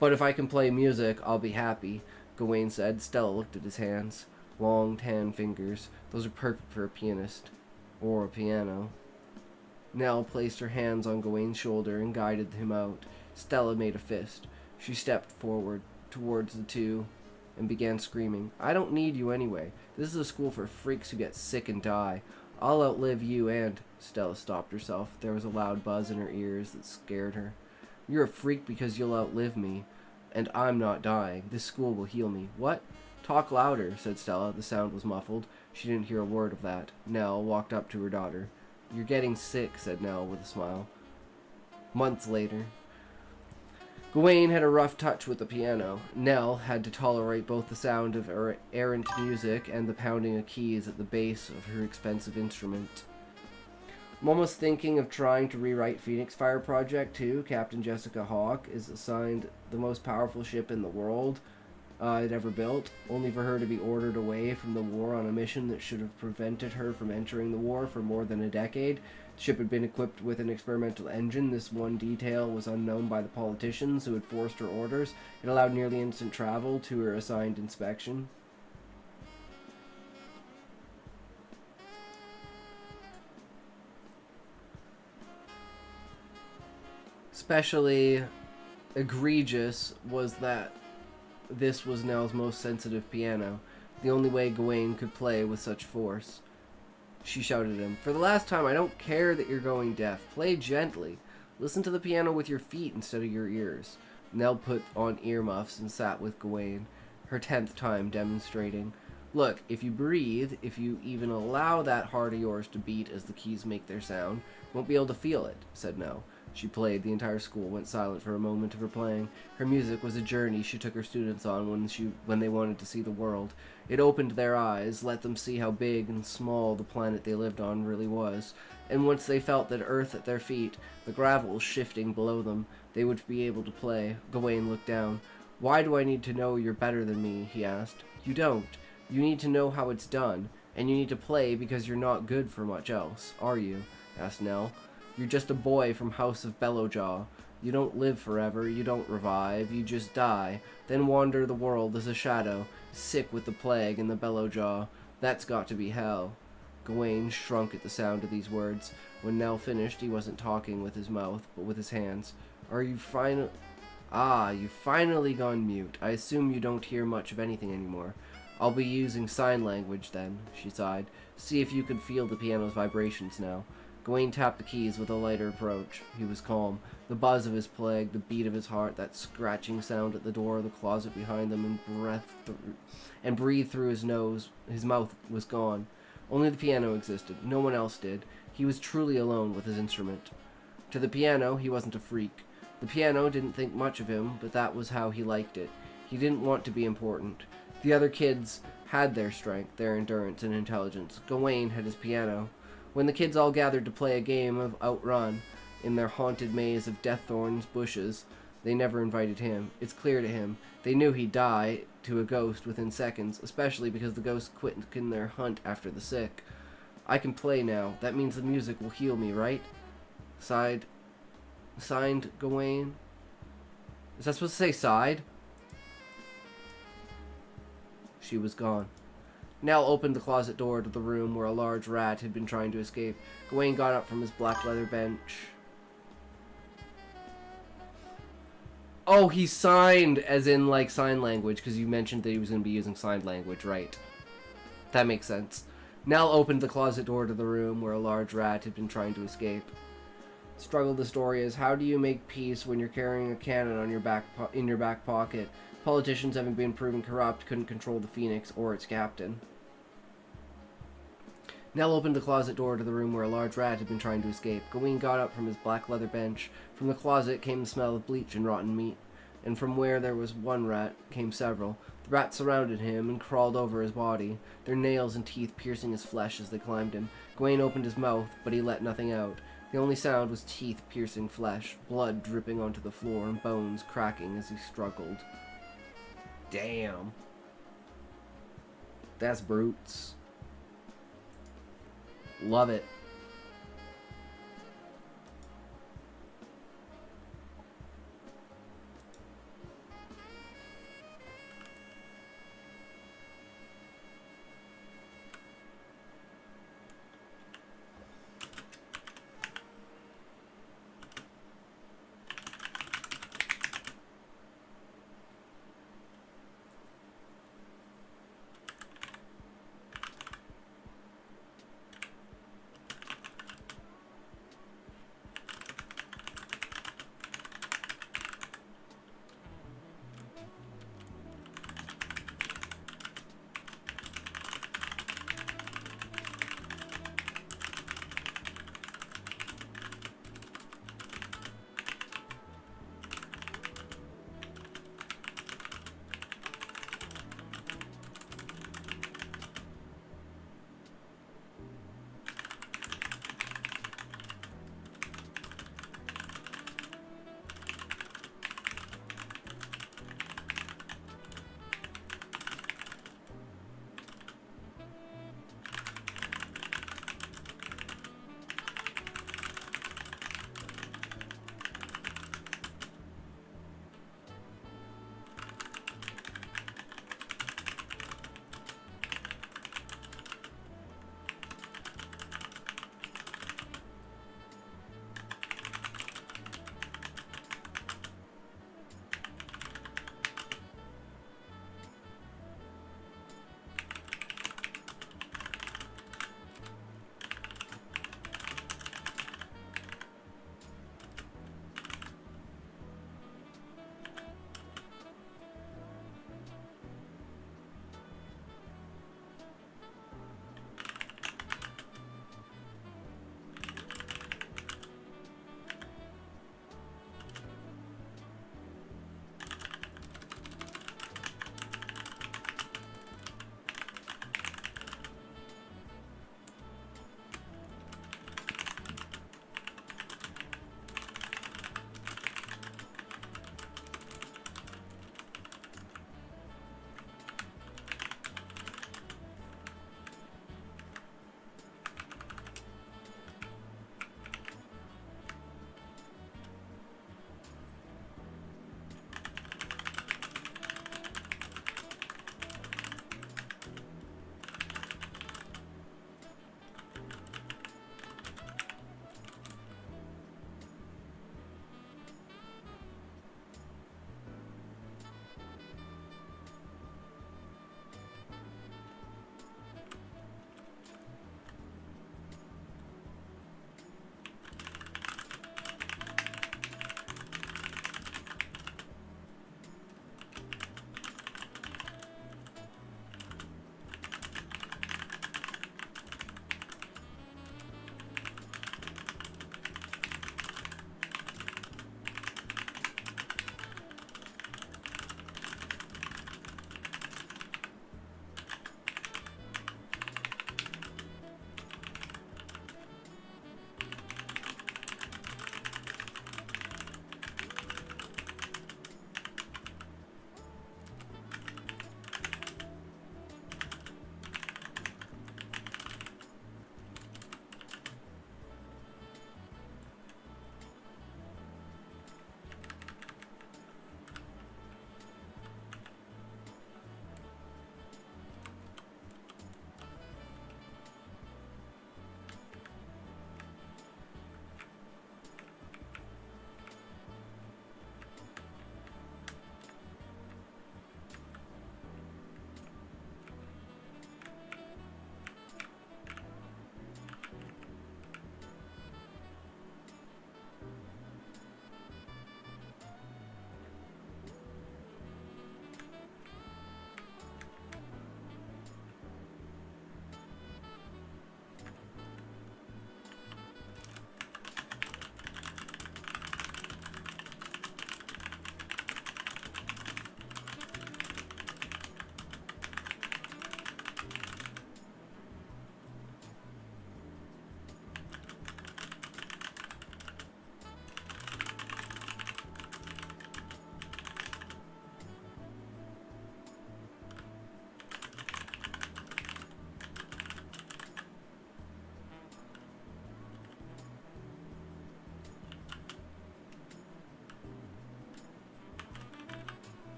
but if I can play music, I'll be happy, Gawain said. Stella looked at his hands. Long, tan fingers. Those are perfect for a pianist. Or a piano. Nell placed her hands on Gawain's shoulder and guided him out. Stella made a fist. She stepped forward towards the two and began screaming. I don't need you anyway. This is a school for freaks who get sick and die. I'll outlive you and... Stella stopped herself. There was a loud buzz in her ears that scared her. You're a freak because you'll outlive me. And I'm not dying. This school will heal me. What? Talk louder, said Stella. The sound was muffled. She didn't hear a word of that. Nell walked up to her daughter. You're getting sick, said Nell with a smile. Months later. Gawain had a rough touch with the piano. Nell had to tolerate both the sound of errant music and the pounding of keys at the base of her expensive instrument. I'm almost thinking of trying to rewrite Phoenix Fire Project 2. Captain Jessica Hawke is assigned the most powerful ship in the world I'd ever built, only for her to be ordered away from the war on a mission that should have prevented her from entering the war for more than a decade. The ship had been equipped with an experimental engine. This one detail was unknown by the politicians who had forced her orders. It allowed nearly instant travel to her assigned inspection. Especially egregious was that this was Nell's most sensitive piano, the only way Gawain could play with such force. She shouted at him, For the last time, I don't care that you're going deaf. Play gently. Listen to the piano with your feet instead of your ears. Nell put on earmuffs and sat with Gawain, her 10th time demonstrating. Look, if you breathe, if you even allow that heart of yours to beat as the keys make their sound, you won't be able to feel it, said Nell. She played. The entire school went silent for a moment of her playing. Her music was a journey she took her students on when they wanted to see the world. It opened their eyes, let them see how big and small the planet they lived on really was. And once they felt that earth at their feet, the gravel shifting below them, they would be able to play. Gawain looked down. Why do I need to know you're better than me? He asked. You don't. You need to know how it's done. And you need to play because you're not good for much else, are you? Asked Nell. You're just a boy from House of Bellowjaw. You don't live forever, you don't revive, you just die, then wander the world as a shadow, sick with the plague and the Bellowjaw. That's got to be hell. Gawain shrunk at the sound of these words. When Nell finished, he wasn't talking with his mouth, but with his hands. You've finally gone mute. I assume you don't hear much of anything anymore. I'll be using sign language then, she sighed. See if you can feel the piano's vibrations now. Gawain tapped the keys with a lighter approach. He was calm. The buzz of his plague, the beat of his heart, that scratching sound at the door of the closet behind them, and breathed through his nose. His mouth was gone. Only the piano existed. No one else did. He was truly alone with his instrument. To the piano, he wasn't a freak. The piano didn't think much of him, but that was how he liked it. He didn't want to be important. The other kids had their strength, their endurance, and intelligence. Gawain had his piano. When the kids all gathered to play a game of Outrun in their haunted maze of deaththorns bushes, they never invited him. It's clear to him. They knew he'd die to a ghost within seconds, especially because the ghosts quit in their hunt after the sick. I can play now. That means the music will heal me, right? Signed Gawain. Is that supposed to say sighed? She was gone. Nell opened the closet door to the room where a large rat had been trying to escape. Gawain got up from his black leather bench. Oh, he signed as in, like, sign language, because you mentioned that he was going to be using sign language, right? That makes sense. Nell opened the closet door to the room where a large rat had been trying to escape. Struggle of the story is, how do you make peace when you're carrying a cannon on in your back pocket? Politicians, having been proven corrupt, couldn't control the Phoenix or its captain. Nell opened the closet door to the room where a large rat had been trying to escape. Gawain got up from his black leather bench. From the closet came the smell of bleach and rotten meat, and from where there was one rat came several. The rats surrounded him and crawled over his body, their nails and teeth piercing his flesh as they climbed him. Gawain opened his mouth, but he let nothing out. The only sound was teeth piercing flesh, blood dripping onto the floor, and bones cracking as he struggled. Damn. That's brutes. Love it.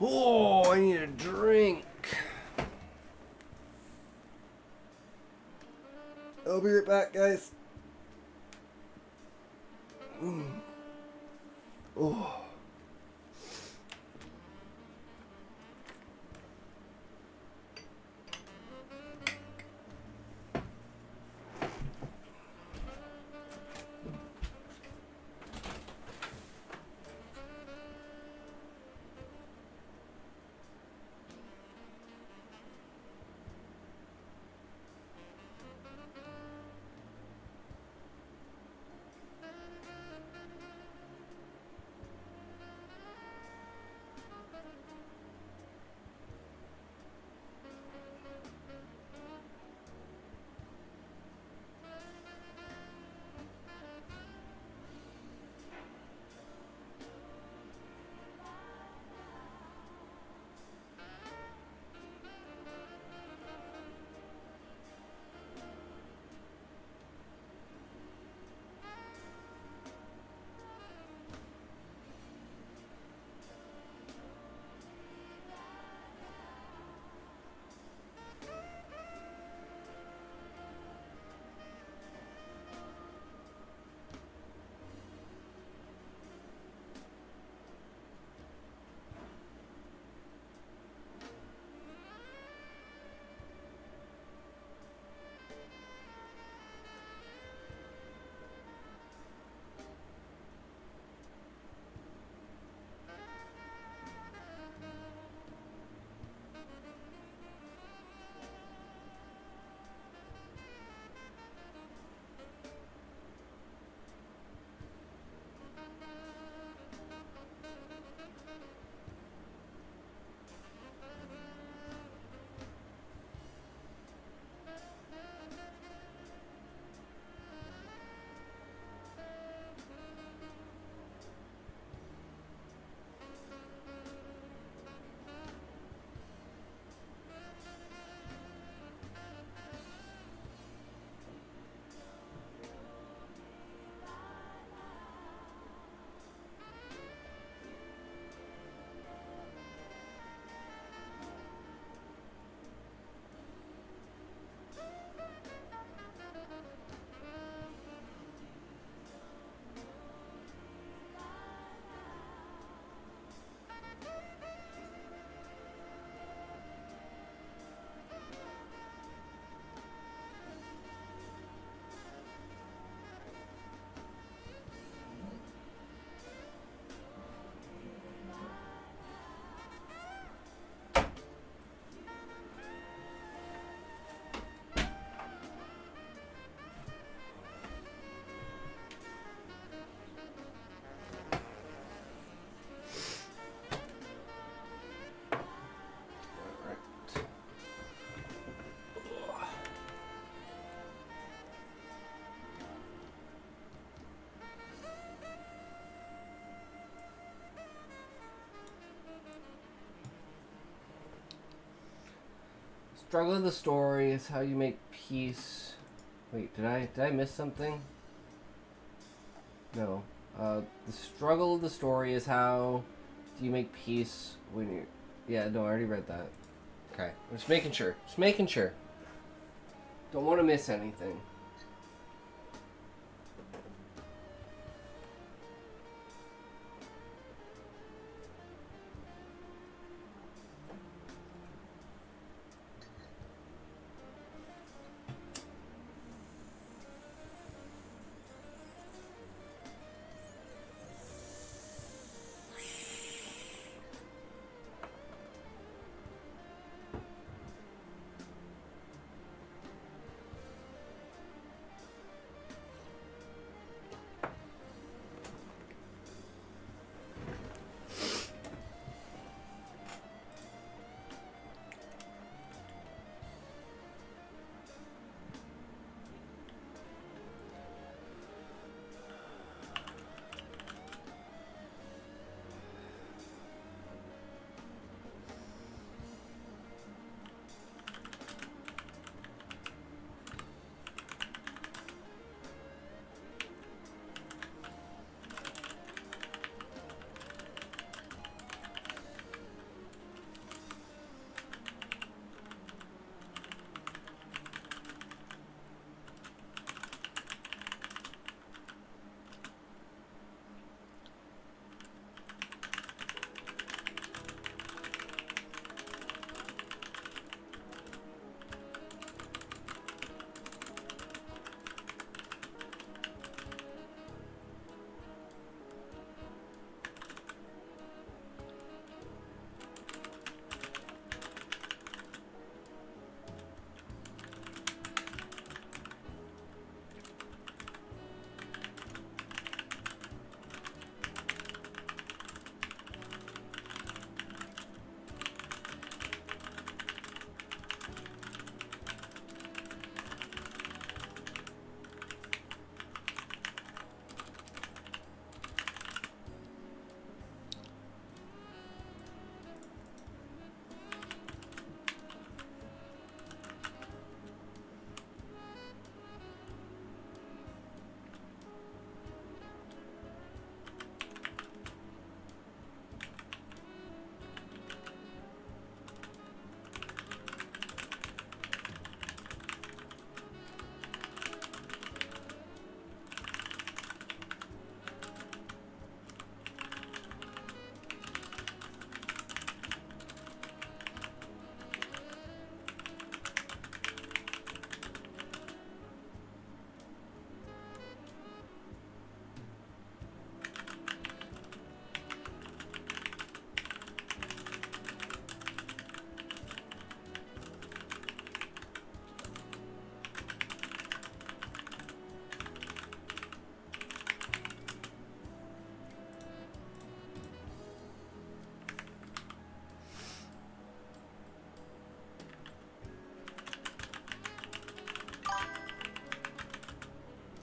Oh, I need a drink. I'll be right back, guys. Oh. Struggle of the story is how you make peace. Wait, did I miss something? No. The struggle of the story is how do you make peace when you... Yeah, no, I already read that. Okay, I'm just making sure. Just making sure. Don't want to miss anything.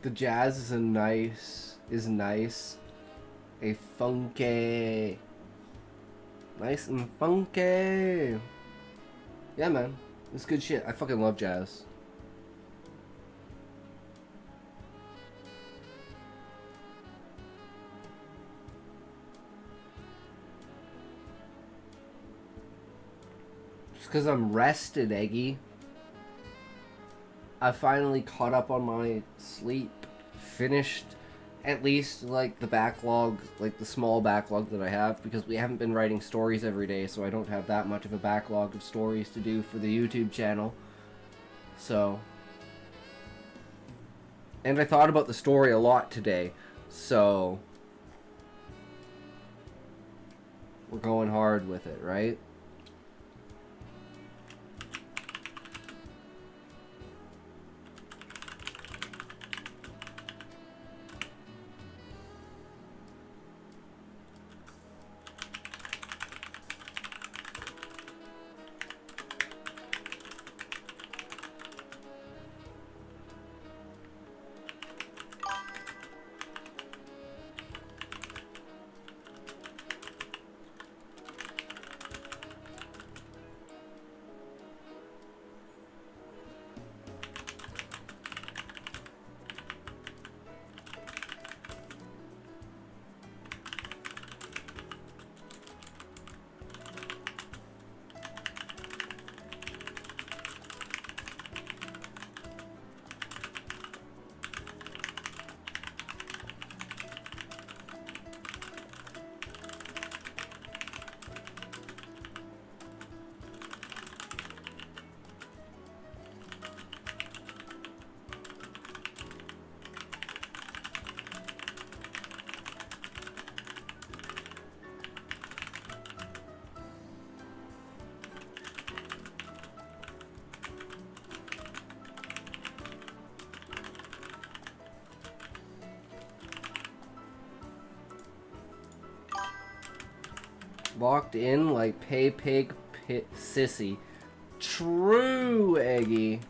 The jazz is nice. A funky. Nice and funky. Yeah, man. It's good shit. I fucking love jazz. It's because I'm rested, Eggy. I finally caught up on my sleep. Finished at least like the backlog, like the small backlog that I have, because we haven't been writing stories every day, so I don't have that much of a backlog of stories to do for the YouTube channel. So, and I thought about the story a lot today, so we're going hard with it, right? Locked in like pay pig pit sissy. True, Eggy.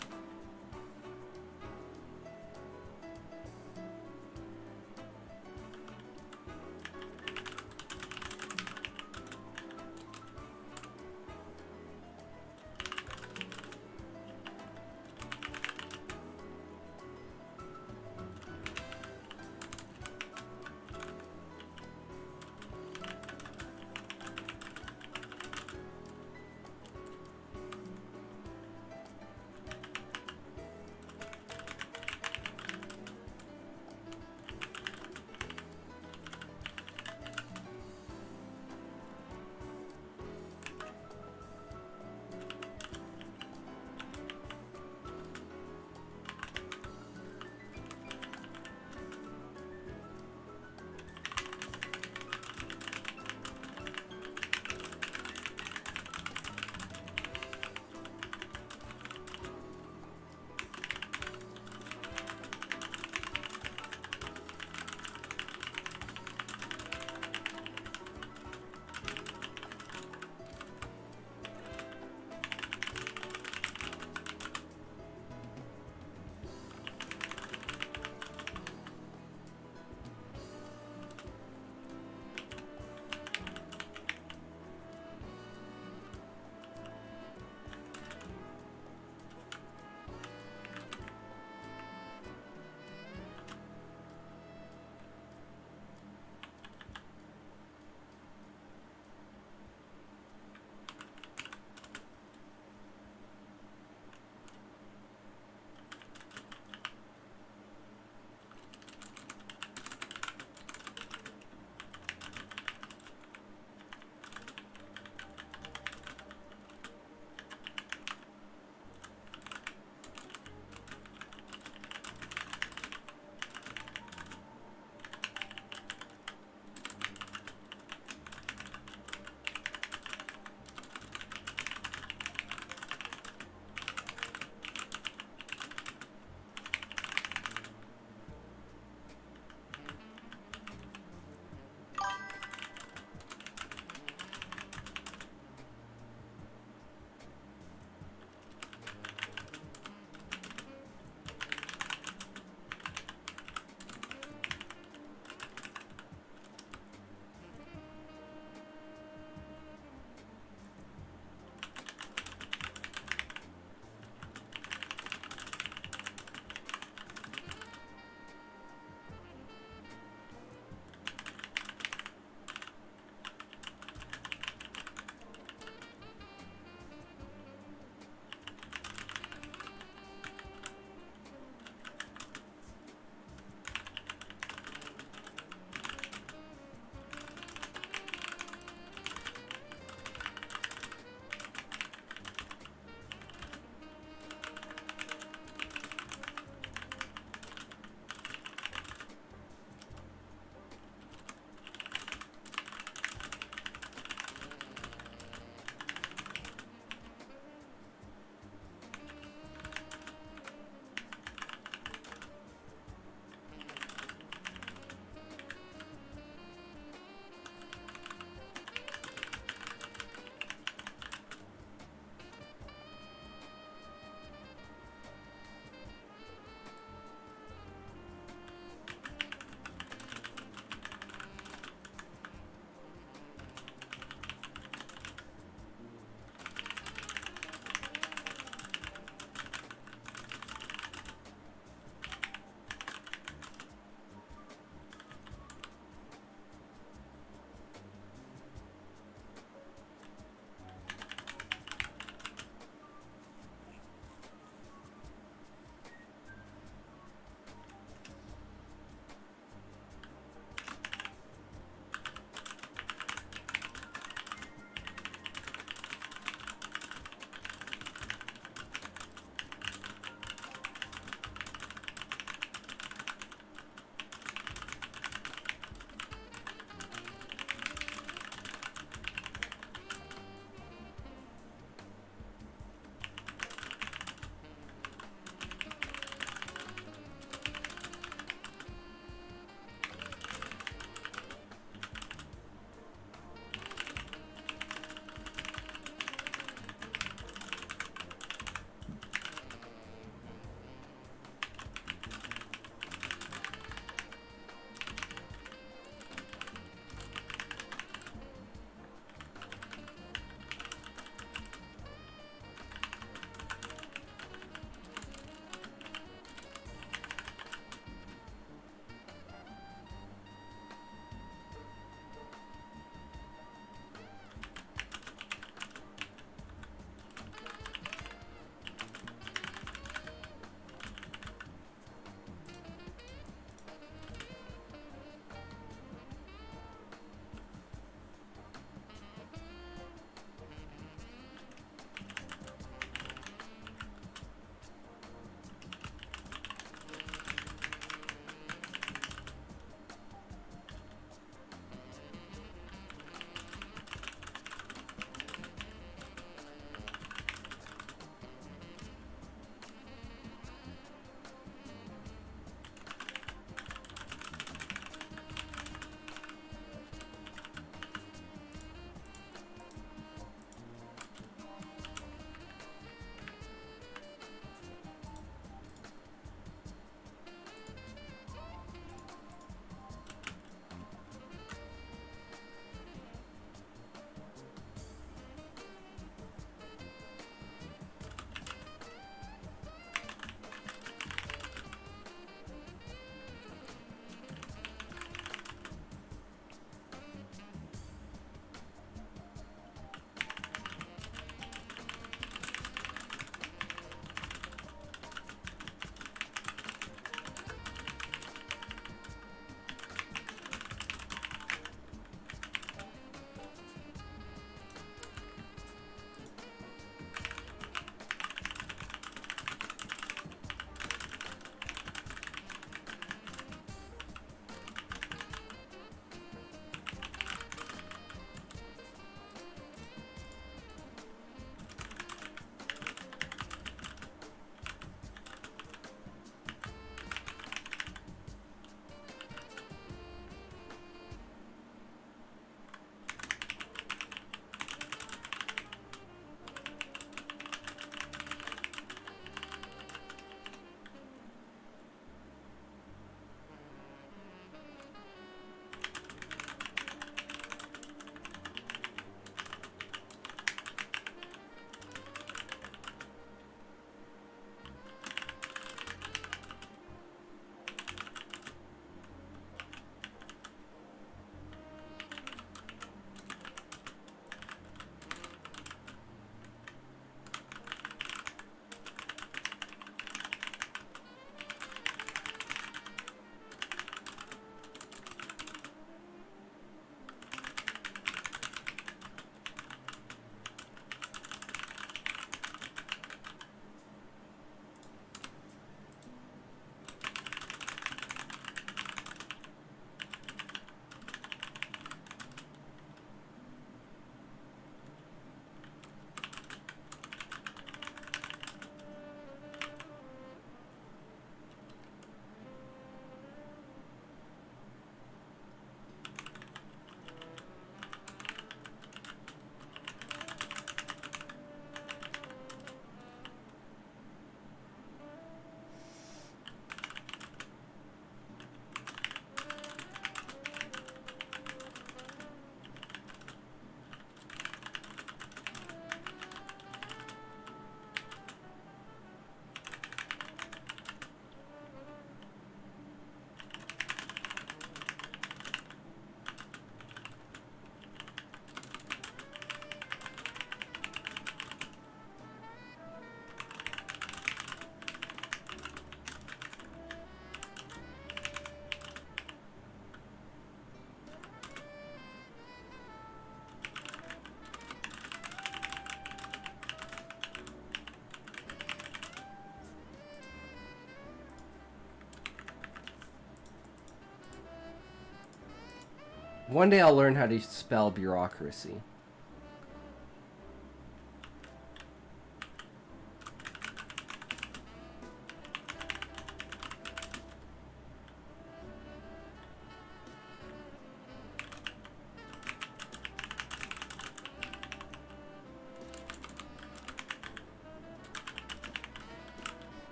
One day I'll learn how to spell bureaucracy.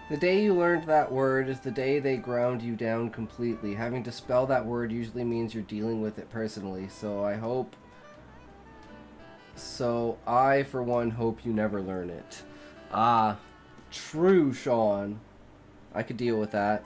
The day you learned that word is the day they ground you down completely. Having to spell that word usually means you're dealing with it personally, so I, for one, hope you never learn it. Ah, true, Sean. I could deal with that.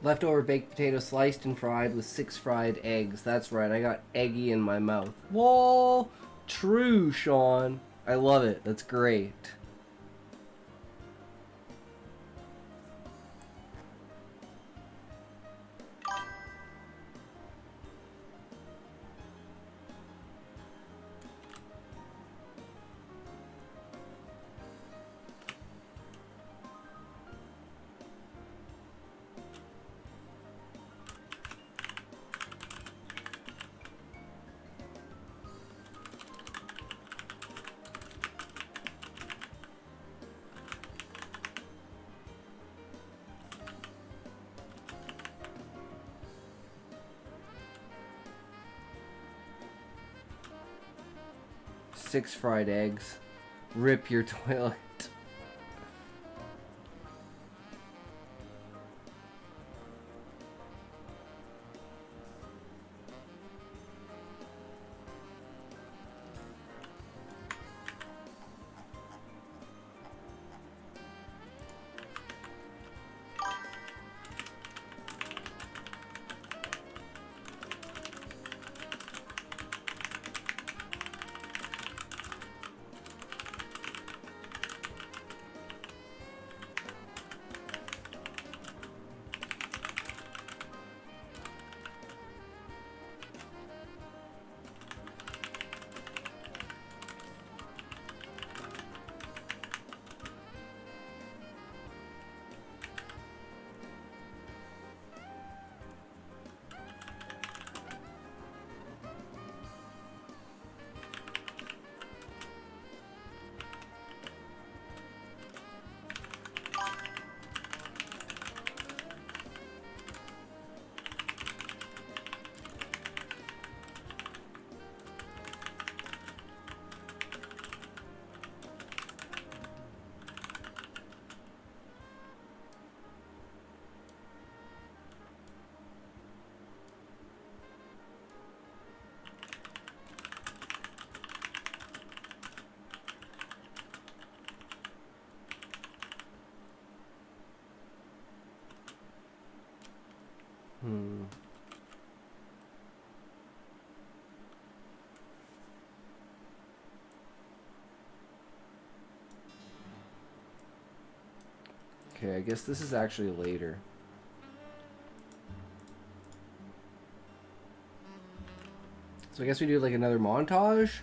Leftover baked potato sliced and fried with 6 fried eggs. That's right, I got eggy in my mouth. Whoa! True, Sean. I love it. That's great. Six fried eggs. Rip your toilet. Okay, I guess this is actually later. So I guess we do like another montage,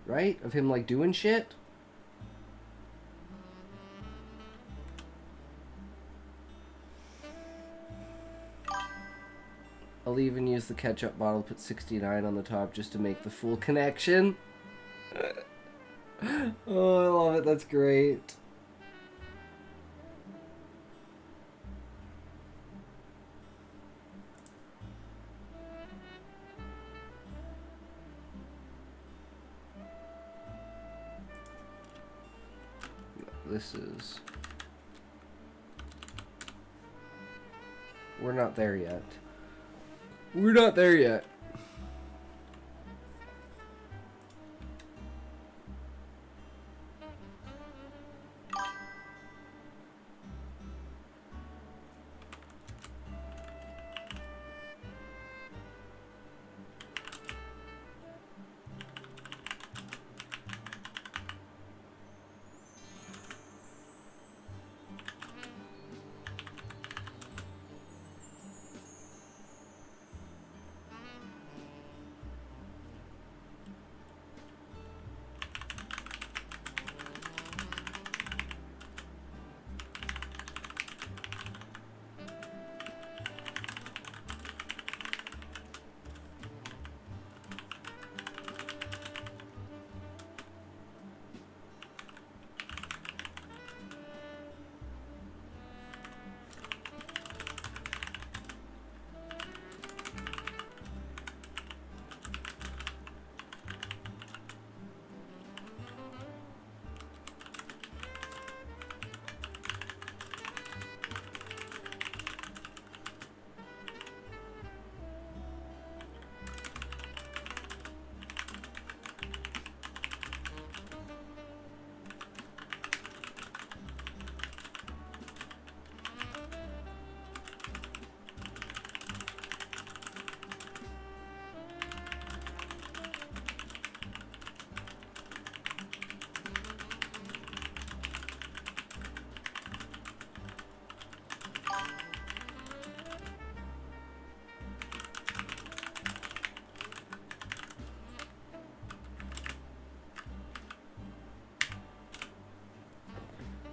right? Of him like doing shit. I'll even use the ketchup bottle, put 69 on the top just to make the full connection. Oh, I love it. That's great. This is... We're not there yet. We're not there yet.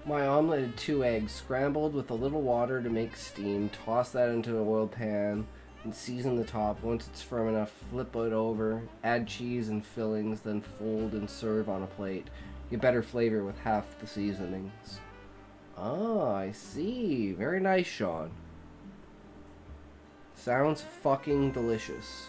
My omelet had 2 eggs, scrambled with a little water to make steam. Toss that into an oil pan and season the top. Once it's firm enough, flip it over. Add cheese and fillings, then fold and serve on a plate. Get better flavor with half the seasonings. Ah, I see. Very nice, Sean. Sounds fucking delicious.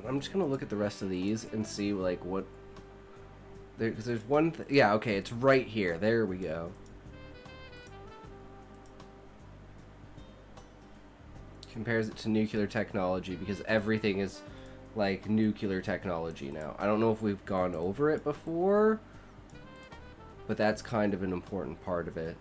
I'm just gonna look at the rest of these and see like what because there's one yeah, okay, it's right here. There we go. Compares it to nuclear technology because everything is like nuclear technology now. I don't know if we've gone over it before, but that's kind of an important part of it.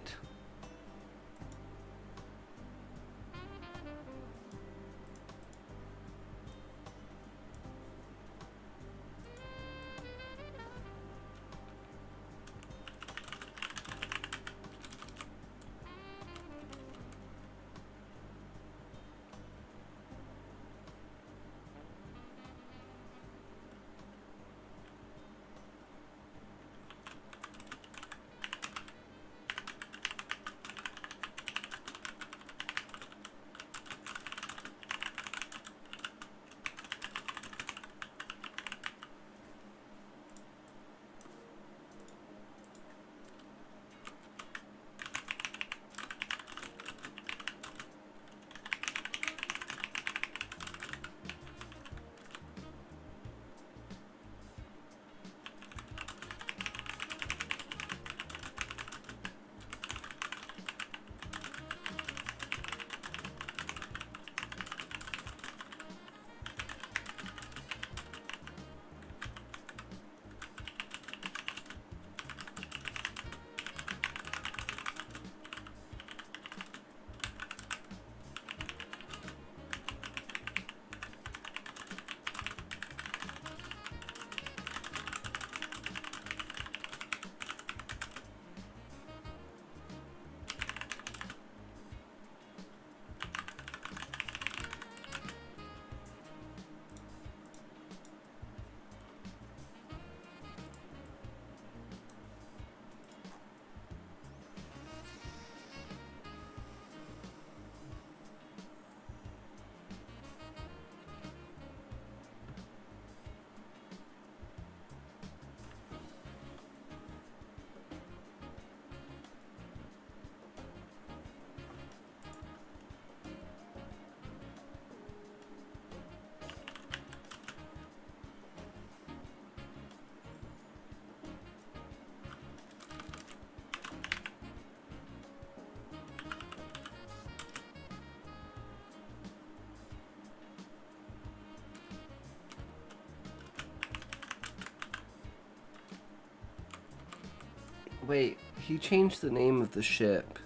Wait, he changed the name of the ship.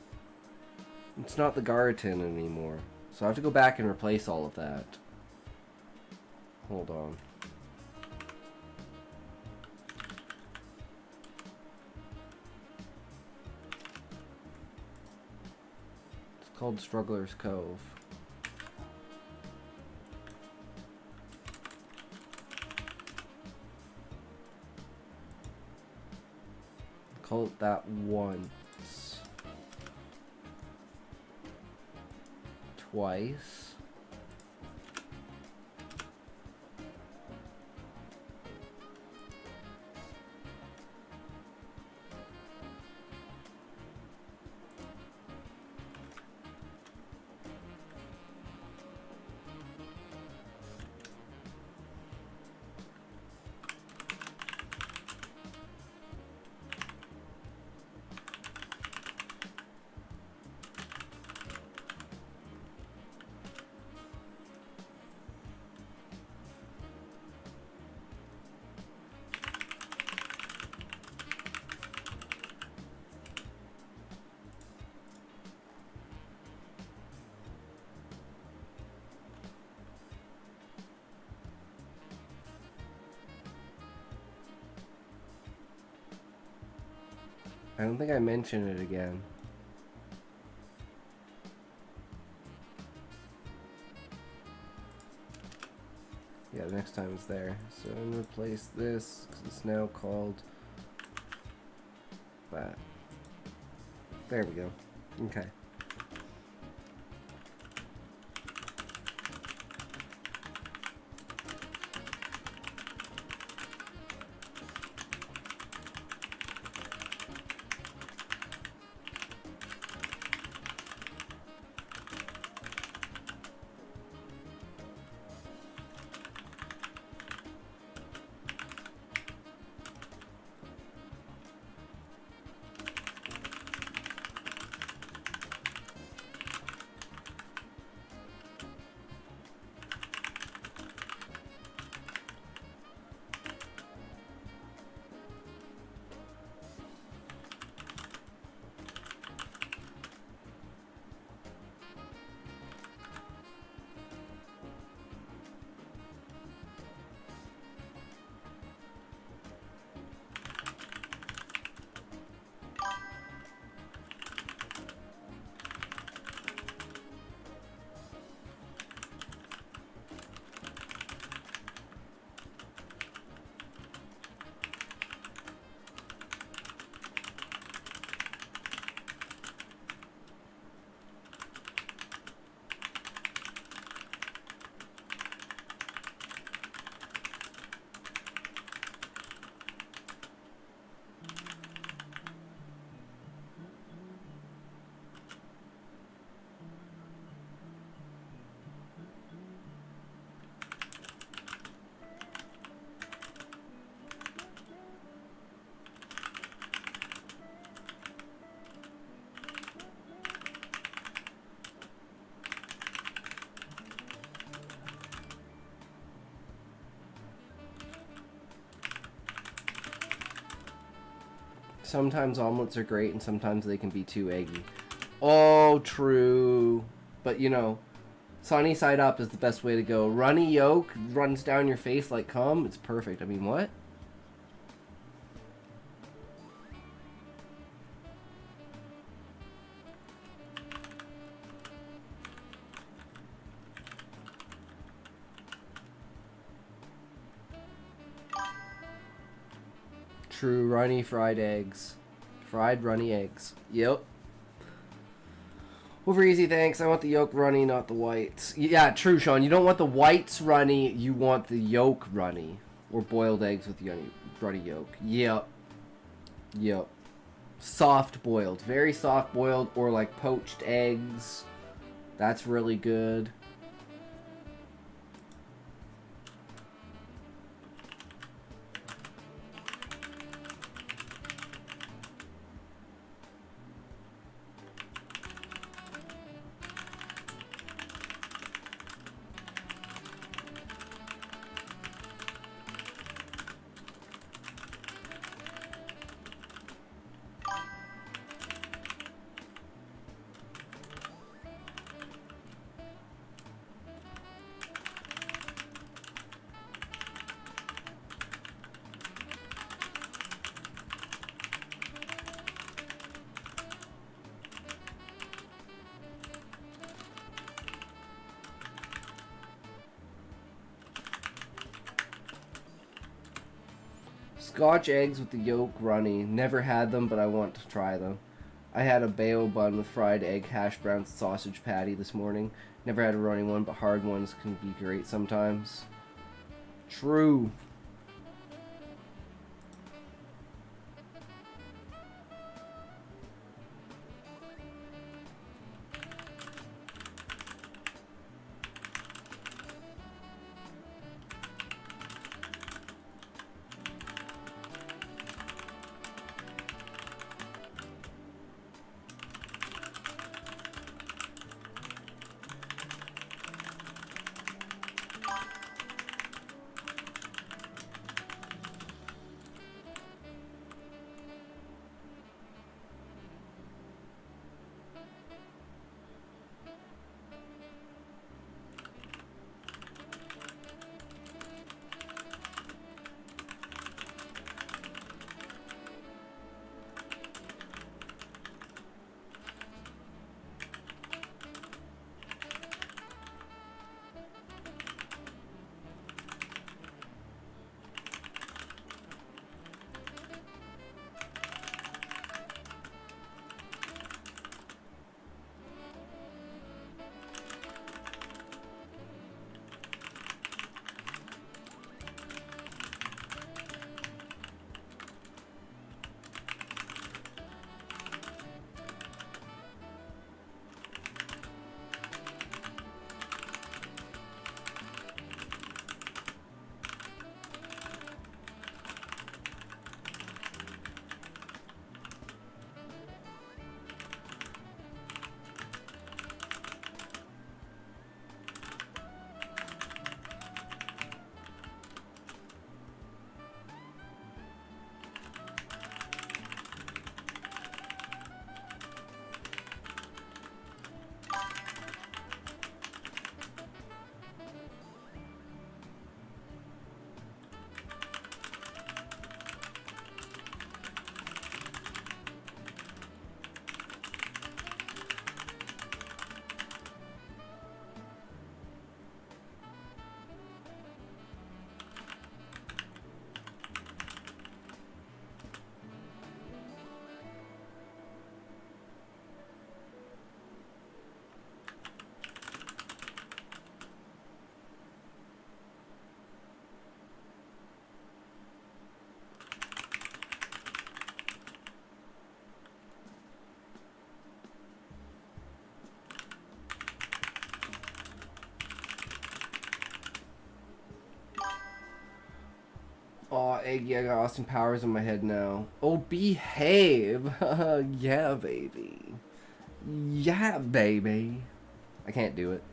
It's not the Garriton anymore. So I have to go back and replace all of that. Hold on. It's called Struggler's Cove. Call it that once. Twice. I don't think I mentioned it again. Yeah, next time it's there. So I'm gonna replace this because it's now called that. There we go. Okay. Sometimes omelets are great and sometimes they can be too eggy. Oh, true. But you know, sunny side up is the best way to go. Runny yolk runs down your face like cum. It's perfect. I mean, what? True, runny fried eggs. Fried runny eggs. Yep. Over easy, thanks. I want the yolk runny, not the whites. Yeah, true, Sean. You don't want the whites runny, you want the yolk runny. Or boiled eggs with runny yolk. Yep. Yep. Soft boiled. Very soft boiled, or like poached eggs. That's really good. Scotch eggs with the yolk runny. Never had them, but I want to try them. I had a bao bun with fried egg, hash browns, and sausage patty this morning. Never had a runny one, but hard ones can be great sometimes. True. Aw, Eggy, I got Austin Powers in my head now. Oh, behave! Yeah, baby. Yeah, baby. I can't do it.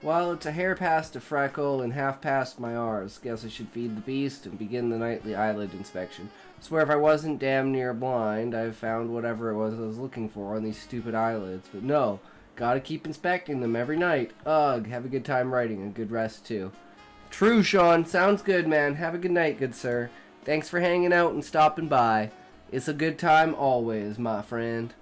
Well, it's a hair past a freckle and half past my R's. Guess I should feed the beast and begin the nightly eyelid inspection. Swear if I wasn't damn near blind, I've found whatever it was I was looking for on these stupid eyelids. But no, gotta keep inspecting them every night. Ugh, have a good time writing and good rest too. True, Sean. Sounds good, man. Have a good night, good sir. Thanks for hanging out and stopping by. It's a good time always, my friend.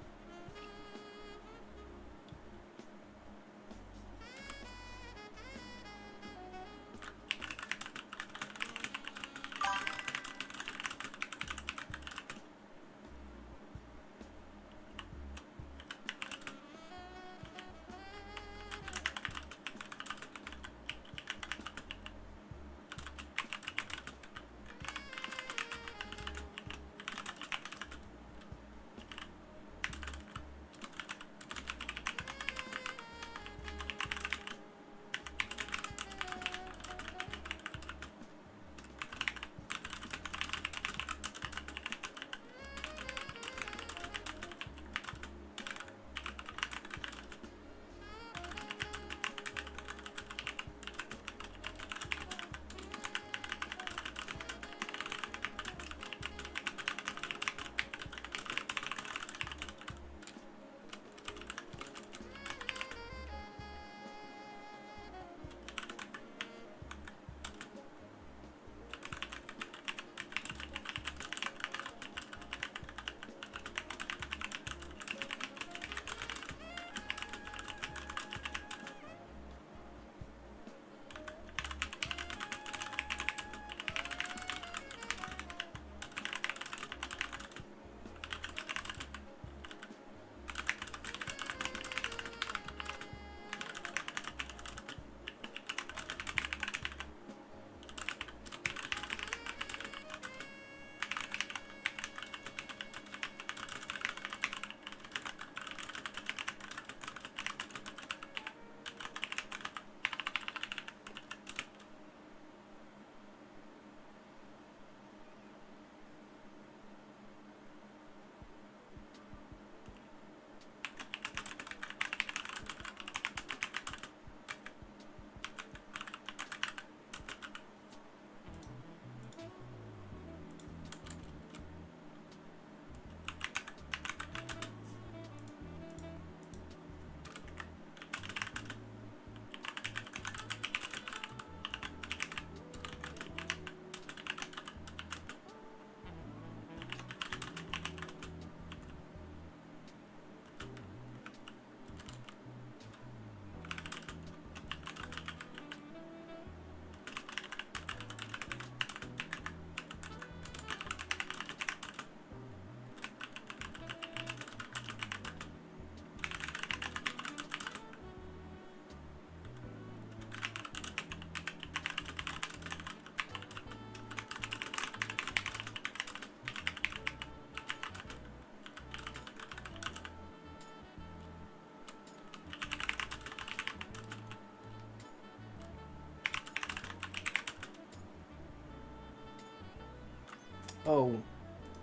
Oh,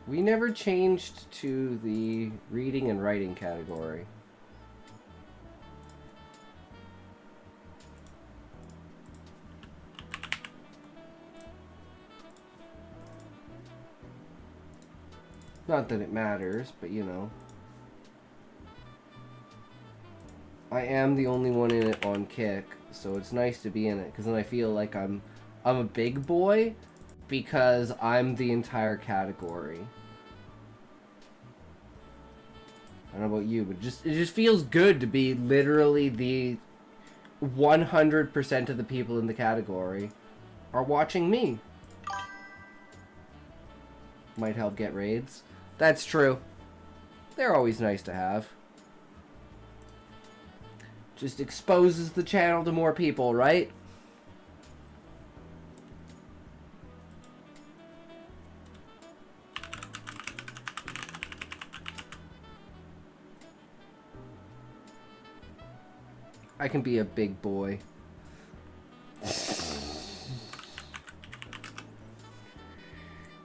we never changed to the reading and writing category. Not that it matters, but you know. I am the only one in it on Kick, so it's nice to be in it, because then I feel like I'm a big boy, because I'm the entire category. I don't know about you, but it just feels good to be literally the 100% of the people in the category are watching me. Might help get raids. That's true. They're always nice to have. Just exposes the channel to more people, right? I can be a big boy.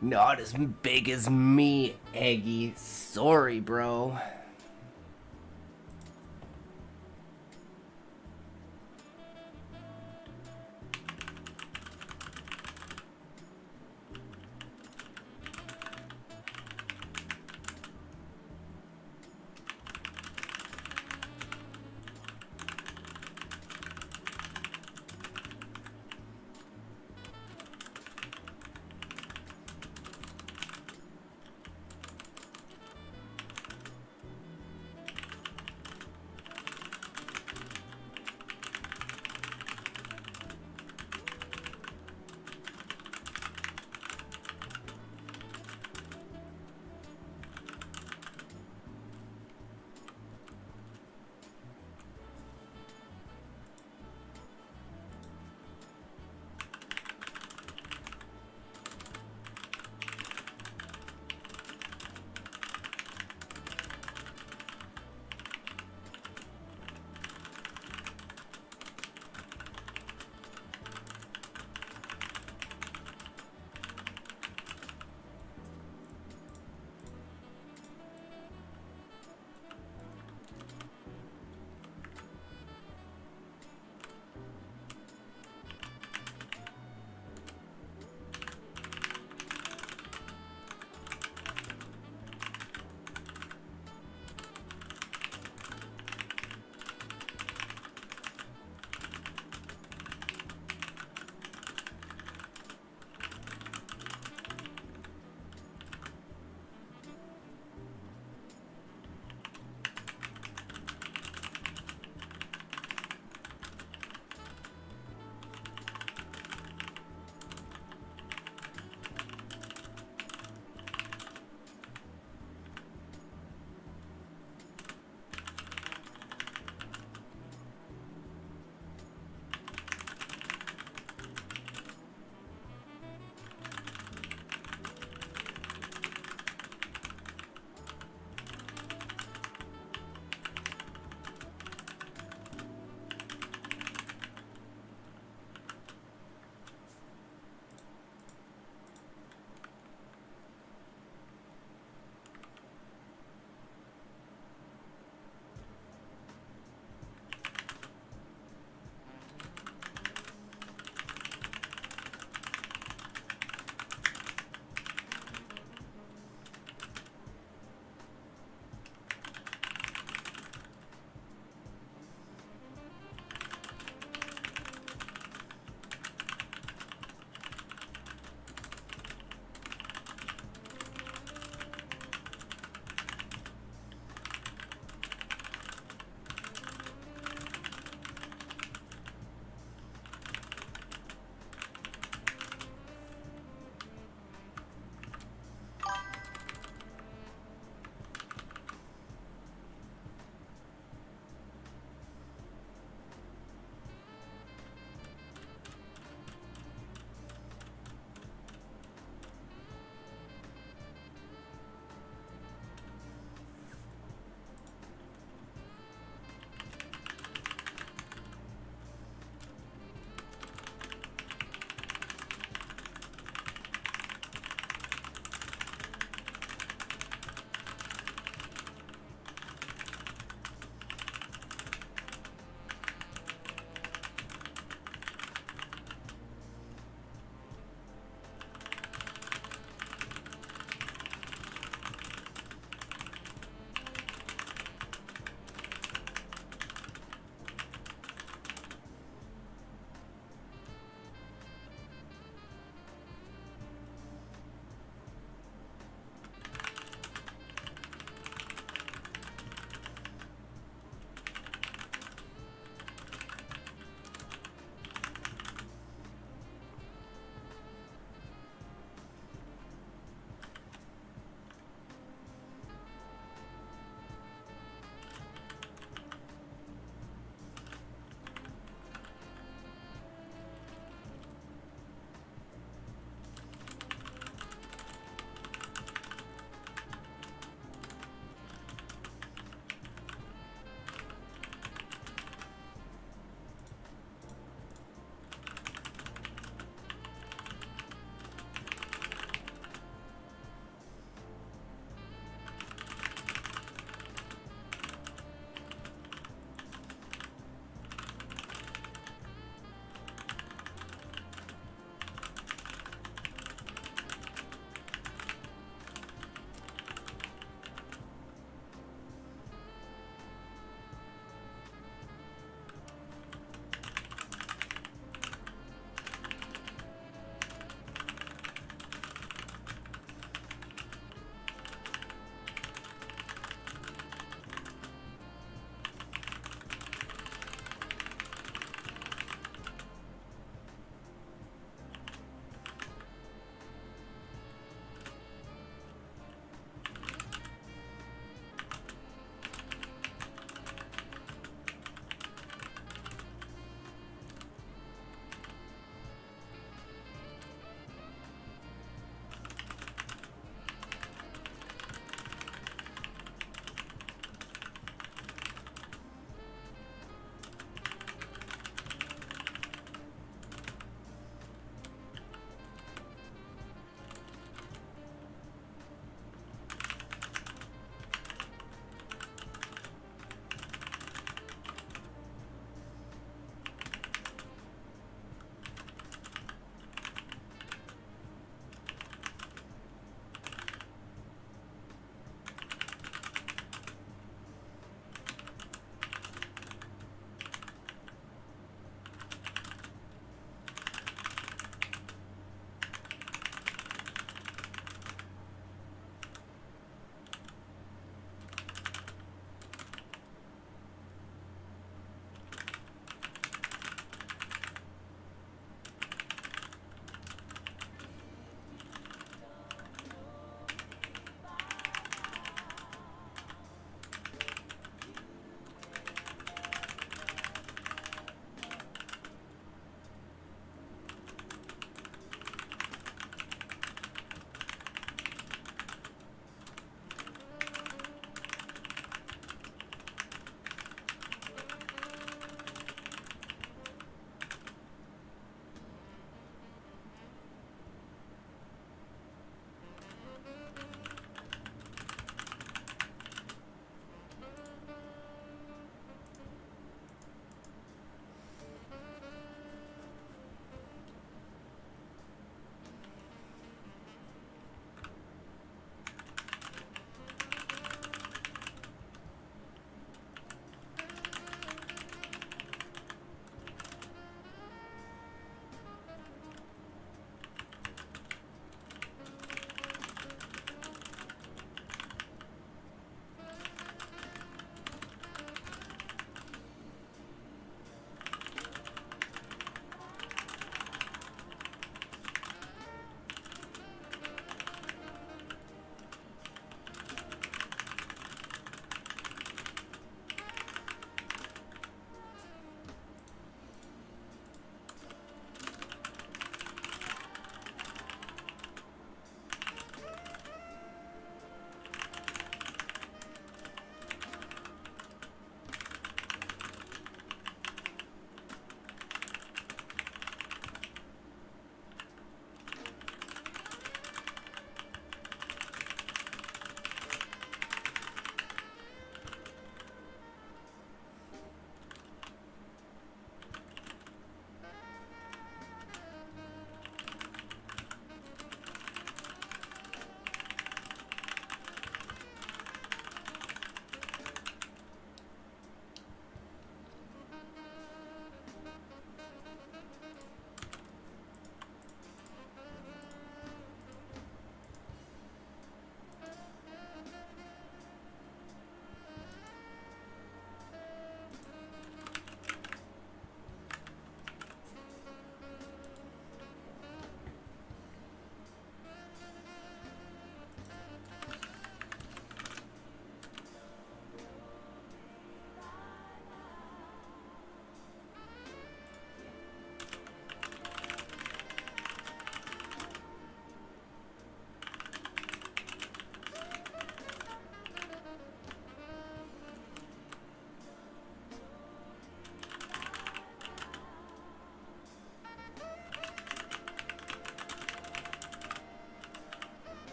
Not as big as me, Eggy. Sorry, bro.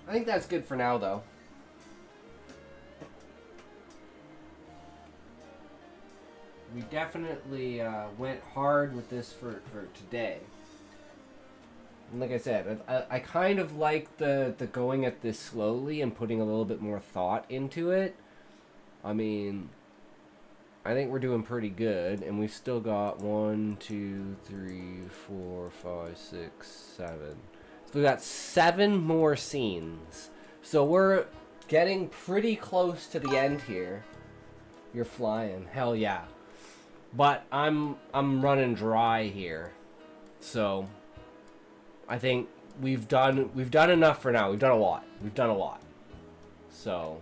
I think that's good for now, though. We definitely went hard with this for today. And like I said, I kind of like the going at this slowly and putting a little bit more thought into it. I mean, I think we're doing pretty good, and we've still got 1, 2, 3, 4, 5, 6, 7. So we got 7 more scenes. So we're getting pretty close to the end here. You're flying, hell yeah. But I'm running dry here. So I think we've done enough for now. We've done a lot. So,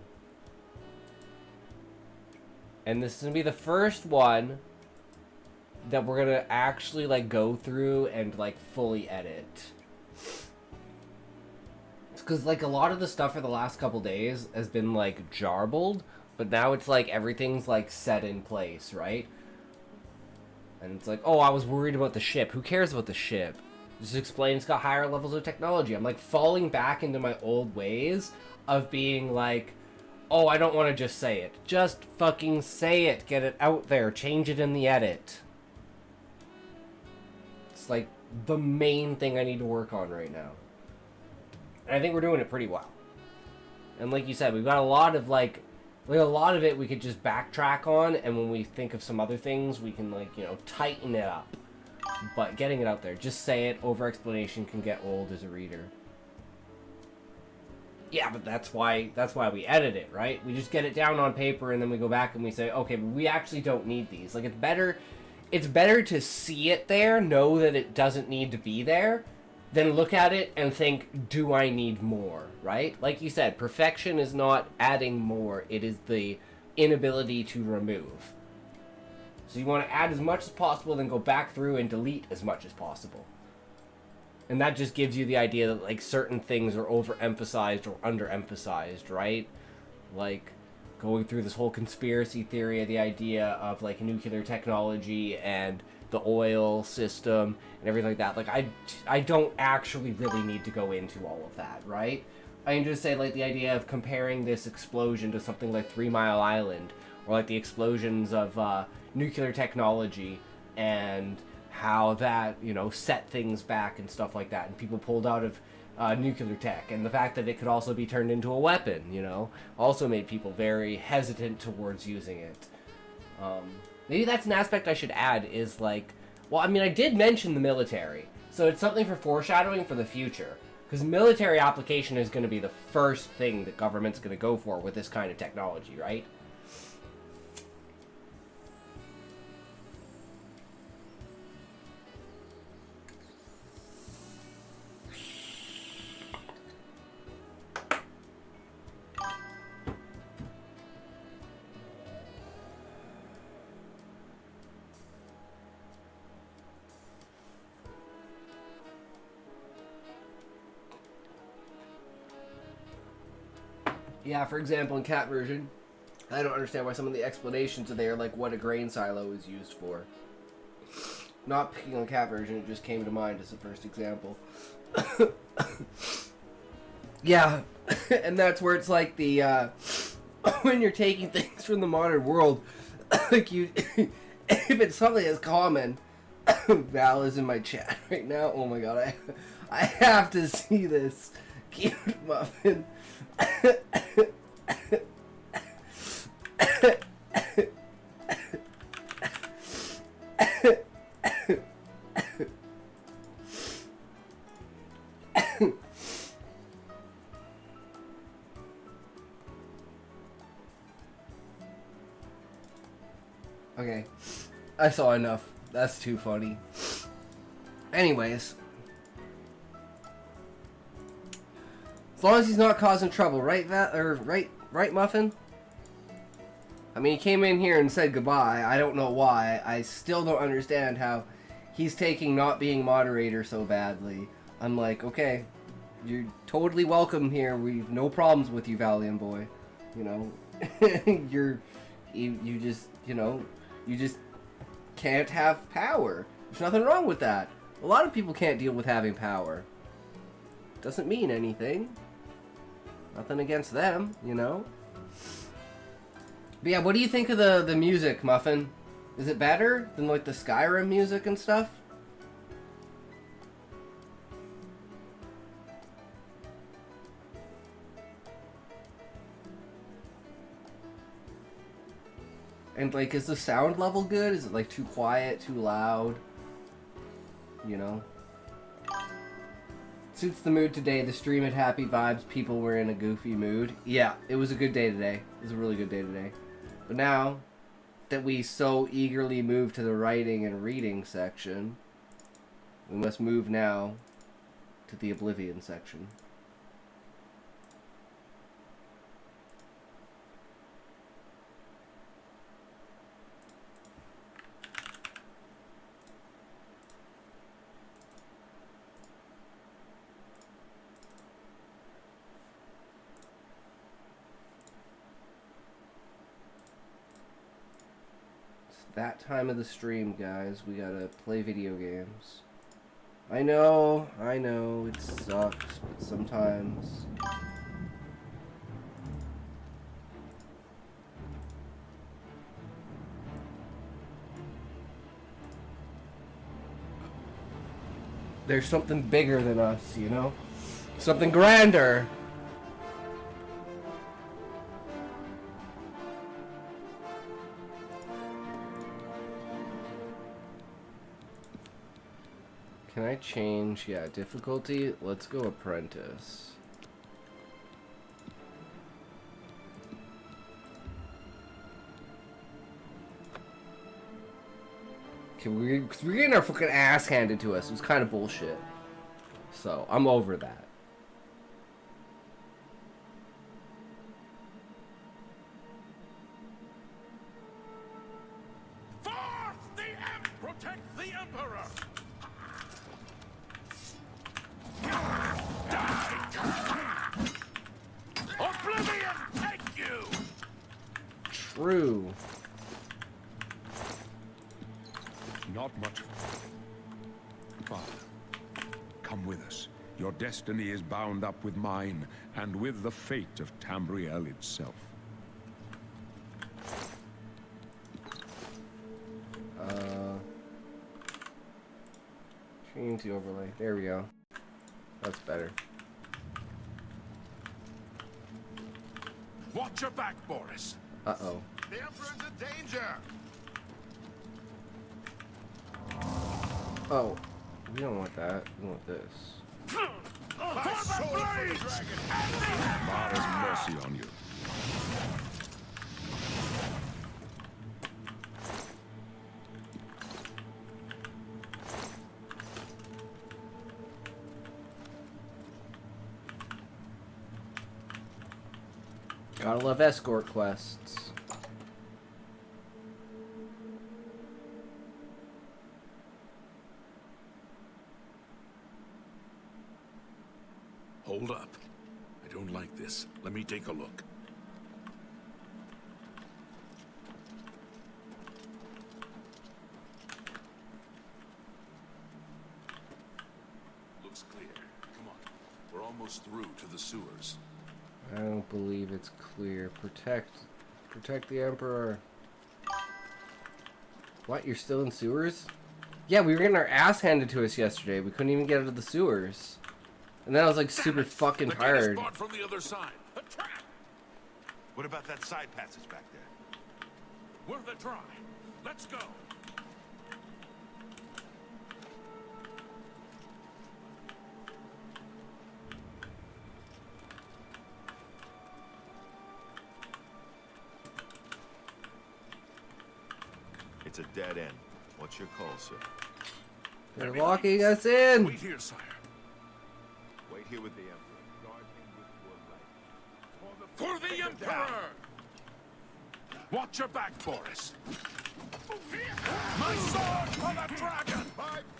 and this is gonna be the first one that we're gonna actually like go through and like fully edit. It's because like a lot of the stuff for the last couple days has been like jarbled, but now it's like everything's like set in place, right? And it's like, oh, I was worried about the ship. Who cares about the ship? Just explain it's got higher levels of technology. I'm like falling back into my old ways of being like, oh, I don't want to just say it. Just fucking say it. Get it out there. Change it in the edit. It's like the main thing I need to work on right now. And I think we're doing it pretty well. And like you said, we've got a lot of like a lot of it we could just backtrack on, and when we think of some other things, we can like, you know, tighten it up. But getting it out there, just say it, over explanation can get old as a reader. Yeah, but that's why we edit it, right? We just get it down on paper and then we go back and we say, okay, but we actually don't need these. Like it's better to see it there, know that it doesn't need to be there, then look at it and think, do I need more, right? Like you said, perfection is not adding more, it is the inability to remove. So you want to add as much as possible, then go back through and delete as much as possible. And that just gives you the idea that like certain things are overemphasized or underemphasized, right? Like going through this whole conspiracy theory of the idea of like nuclear technology and the oil system and everything like that. Like I don't actually really need to go into all of that, right? I can just say like the idea of comparing this explosion to something like 3 Mile Island, or like the explosions of nuclear technology and how that, you know, set things back and stuff like that, and people pulled out of nuclear tech, and the fact that it could also be turned into a weapon, you know, also made people very hesitant towards using it. Maybe that's an aspect I should add, is like, well, I mean, I did mention the military, so it's something for foreshadowing for the future, because military application is going to be the first thing that government's going to go for with this kind of technology, right? Yeah, for example, in Catversion, I don't understand why some of the explanations are there, like what a grain silo is used for. Not picking on Catversion, it just came to mind as the first example. Yeah, and that's where it's like the, when you're taking things from the modern world, like you, if it's something as common, Val is in my chat right now, oh my god, I have to see this. Cute muffin. Okay, I saw enough. That's too funny. Anyways. As long as he's not causing trouble, right, right, Muffin? I mean, he came in here and said goodbye. I don't know why. I still don't understand how he's taking not being moderator so badly. I'm like, okay, you're totally welcome here. We've no problems with you, Valiant boy. You know, you just, you know, you just can't have power. There's nothing wrong with that. A lot of people can't deal with having power. Doesn't mean anything. Nothing against them, you know? But yeah, what do you think of the music, Muffin? Is it better than like the Skyrim music and stuff? And like, is the sound level good? Is it like too quiet, too loud? You know? Suits the mood today. The stream had happy vibes. People were in a goofy mood. Yeah, it was a good day today. It was a really good day today. But now that we so eagerly move to the writing and reading section, we must move now to the Oblivion section. That time of the stream, guys. We gotta play video games. I know, it sucks, but sometimes... There's something bigger than us, you know? Something grander! Can I change? Yeah, difficulty. Let's go apprentice. Okay, we're getting our fucking ass handed to us. It was kind of bullshit. So, I'm over that. Forth the protect the Emperor! Oblivion, take you! True. Not much. Father, come with us. Your destiny is bound up with mine, and with the fate of Tamriel itself. Change the overlay. There we go. That's better. Watch your back, Boris. Uh-oh. The Emperor's in danger! Oh. We don't want that. We want this. My soul for the dragon! God has mercy on you. Gotta love escort quests. Hold up. I don't like this. Let me take a look. Looks clear. Come on. We're almost through to the sewers. I don't believe it's clear. Protect the Emperor. What? You're still in sewers? Yeah, we were getting our ass handed to us yesterday. We couldn't even get out of the sewers. And then I was like super fucking tired. From the other side. A trap! What about that side passage back there? Worth a try. Let's go! It's a dead end. What's your call, sir? They're locking us in! Wait here, sire. Wait here with the Emperor. Guard him with your life. For the Emperor! Watch your back, Boris. My sword for the dragon!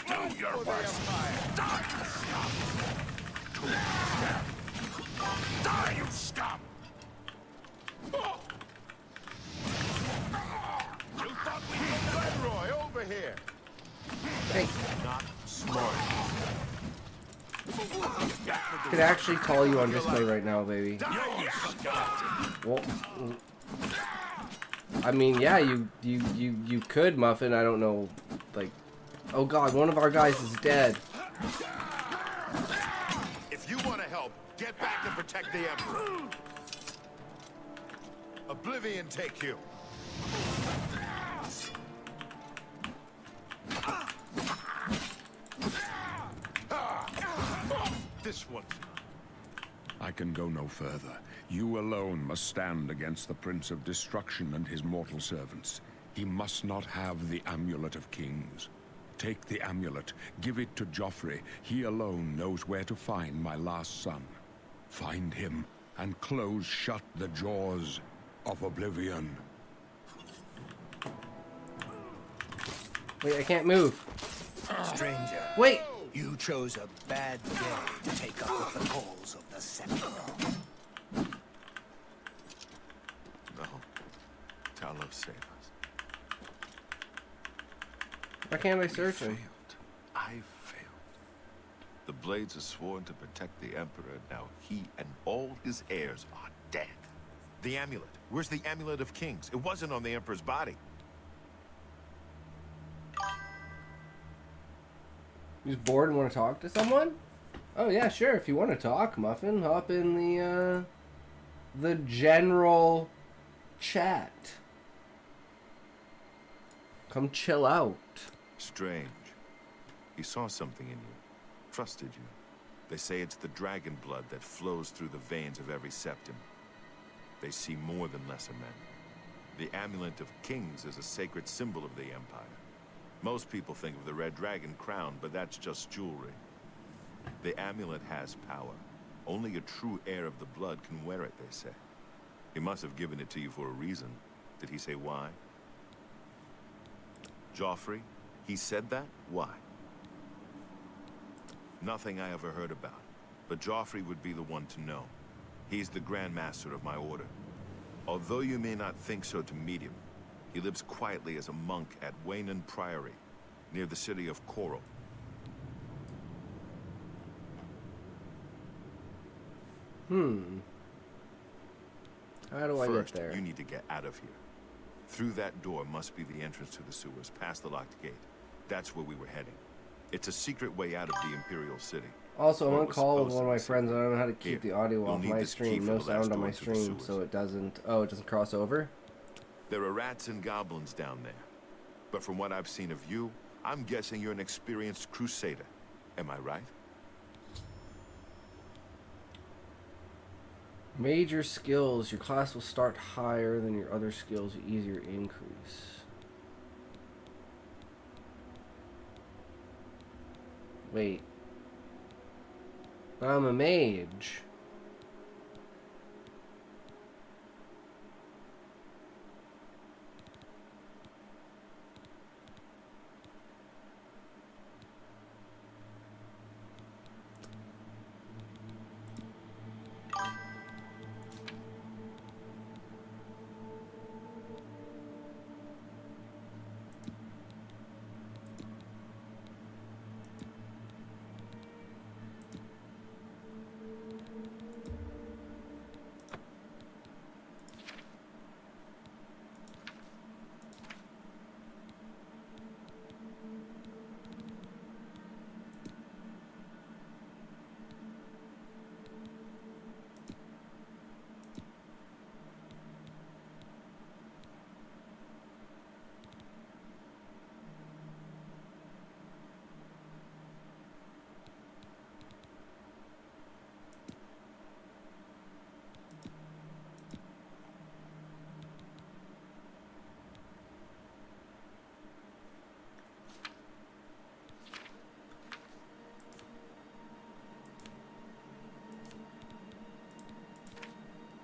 Do your worst. Die, scum! Die, you scum! You thought we could Leroy, over here! Hey. Not smart. I could actually call you on display right now, baby. Well, I mean, yeah, you could, Muffin. I don't know, like, oh god, one of our guys is dead. If you want to help, get back and protect the Emperor. Oblivion take you. This one's... I can go no further. You alone must stand against the Prince of Destruction and his mortal servants. He must not have the Amulet of Kings. Take the amulet, give it to Joffrey. He alone knows where to find my last son. Find him, and close shut the jaws of Oblivion. Wait, I can't move. Stranger. Wait! You chose a bad day to take up with the calls of the Sentinel. No. Talos, save us. Why can't I search him? I failed. The Blades are sworn to protect the Emperor. Now he and all his heirs are dead. The amulet. Where's the Amulet of Kings? It wasn't on the Emperor's body. You just bored and want to talk to someone? Oh yeah, sure. If you want to talk, Muffin, hop in the general chat. Come chill out. Strange. He saw something in you. Trusted you. They say it's the dragon blood that flows through the veins of every septim. They see more than lesser men. The Amulet of Kings is a sacred symbol of the Empire. Most people think of the red dragon crown, but that's just jewelry. The amulet has power. Only a true heir of the blood can wear it, they say. He must have given it to you for a reason. Did he say why? Joffrey? He said that? Why? Nothing I ever heard about. But Joffrey would be the one to know. He's the Grand Master of my order. Although you may not think so to meet him, he lives quietly as a monk at Waynon Priory, near the city of Coral. How do I First, get there? You need to get out of here. Through that door must be the entrance to the sewers, past the locked gate. That's where we were heading. It's a secret way out of the Imperial City. Also, I'm Or on it was call with supposed one of to my be friends. I don't know how to Here, keep the audio you'll off need my this key stream. for No the last sound on door my to the stream, sewers. so it doesn't... Oh, it doesn't cross over? There are rats and goblins down there. But from what I've seen of you, I'm guessing you're an experienced crusader. Am I right? Major skills. Your class will start higher than your other skills. Easier increase. Wait. But I'm a mage.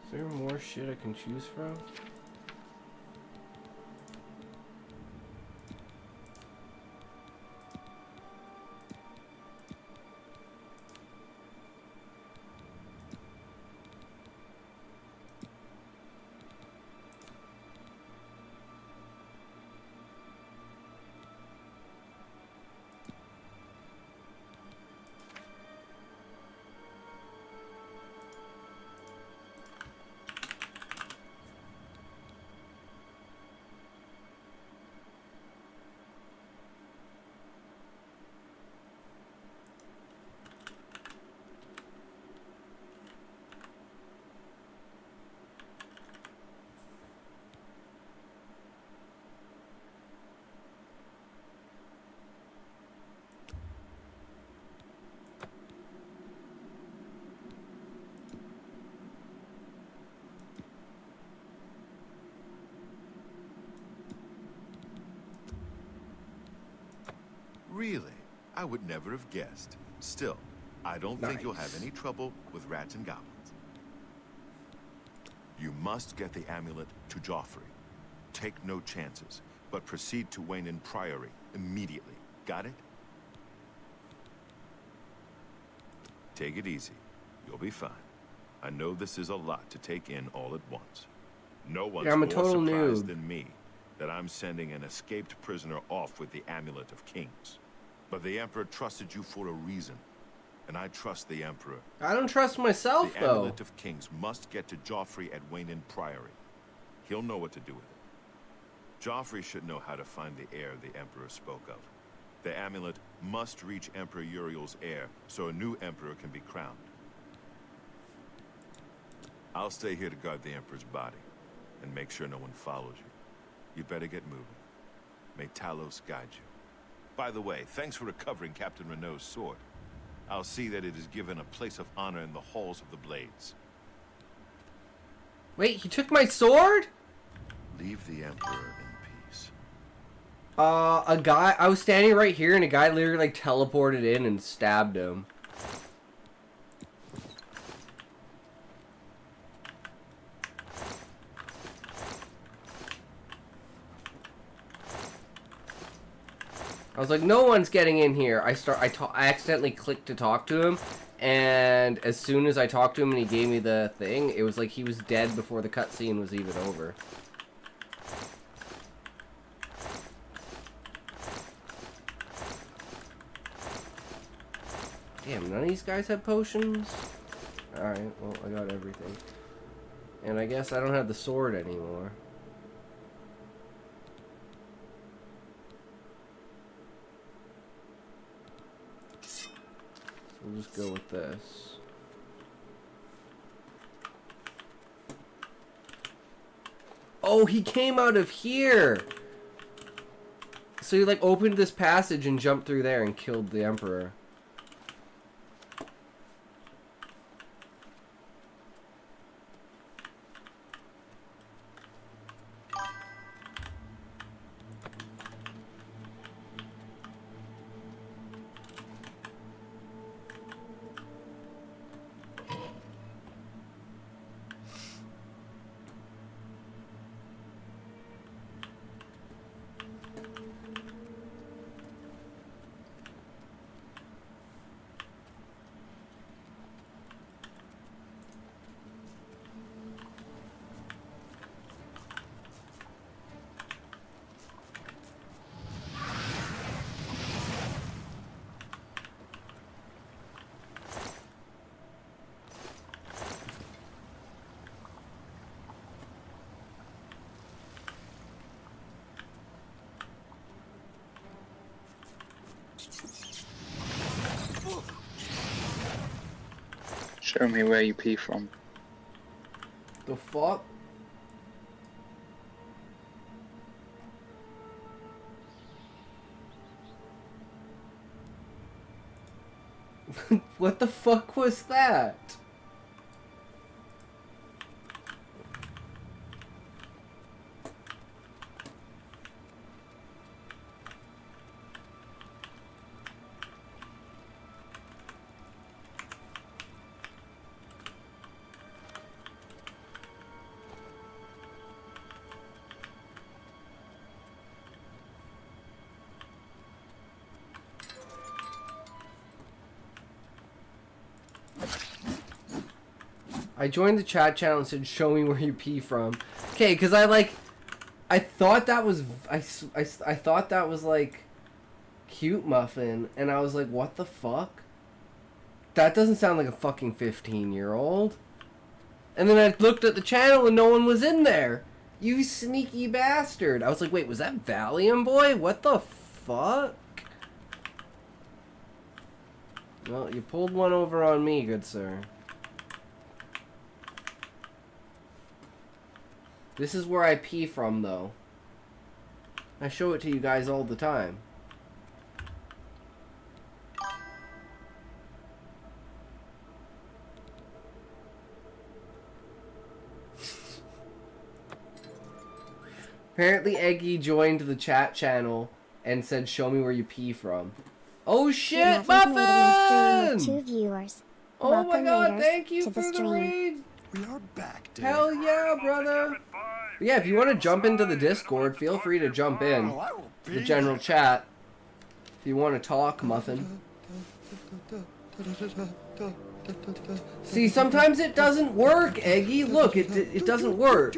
Is there more shit I can choose from? Really? I would never have guessed. Still, I don't think you'll have any trouble with rats and goblins. You must get the amulet to Joffrey. Take no chances, but proceed to Wayne Priory immediately. Got it? Take it easy. You'll be fine. I know this is a lot to take in all at once. No one's I'm a more total surprised noob. than me that I'm sending an escaped prisoner off with the Amulet of Kings. But the Emperor trusted you for a reason, and I trust the Emperor. I don't trust myself, The though. Amulet of Kings must get to Joffrey at Wayne Priory. He'll know what to do with it. Joffrey should know how to find the heir the Emperor spoke of. The amulet must reach Emperor Uriel's heir, so a new Emperor can be crowned. I'll stay here to guard the Emperor's body, and make sure no one follows you. You better get moving. May Talos guide you. By the way, thanks for recovering Captain Renault's sword. I'll see that it is given a place of honor in the halls of the Blades. Wait, he took my sword? Leave the Emperor in peace. A guy, I was standing right here and a guy literally like teleported in and stabbed him. I was like, no one's getting in here. I accidentally clicked to talk to him, and as soon as I talked to him and he gave me the thing, it was like he was dead before the cutscene was even over. Damn, none of these guys have potions? Alright, well, I got everything. And I guess I don't have the sword anymore. We'll just go with this. Oh, he came out of here! So he like opened this passage and jumped through there and killed the Emperor. Show me where you pee from. The fuck? What the fuck was that? I joined the chat channel and said, show me where you pee from. Okay, because I thought that was, I thought that was like Cute Muffin, and I was like, what the fuck? That doesn't sound like a fucking 15-year-old. And then I looked at the channel and no one was in there. You sneaky bastard. I was like, wait, was that Valium Boy? What the fuck? Well, you pulled one over on me, good sir. This is where I pee from, though. I show it to you guys all the time. Apparently Eggy joined the chat channel and said, "Show me where you pee from." Oh shit, Muffin made a Muffin! stream with 2 viewers. Oh my Welcome god, raiders thank you to the for the stream. raid! We are back, dude. Hell yeah, brother! But yeah, if you want to jump into the Discord, feel free to jump in. Oh, I will be The general chat. If you want to talk, Muffin. See, sometimes it doesn't work, Eggy. Look, it doesn't work.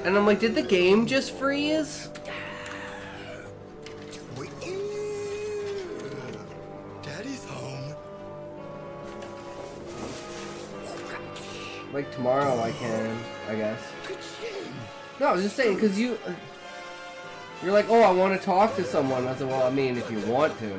And I'm like, did the game just freeze? Daddy's home. Like tomorrow I can, I guess. No, I was just saying, because you're like, oh, I want to talk to someone. I said, well, I mean, if you want to.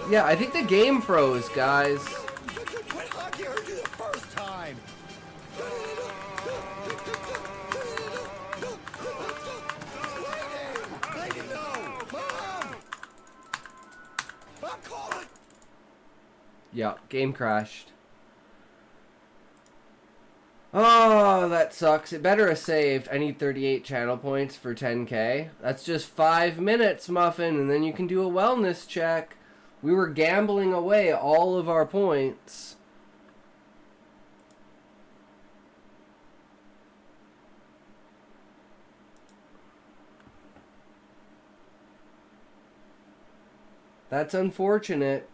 Yeah, I think the game froze, guys. Quit hockey, I heard you the first time. Lady, no! Mom! I'm calling! Yeah, game crashed. Oh, that sucks. It better have saved. I need 38 channel points for 10k. That's just 5 minutes, Muffin, and then you can do a wellness check. We were gambling away all of our points. That's unfortunate.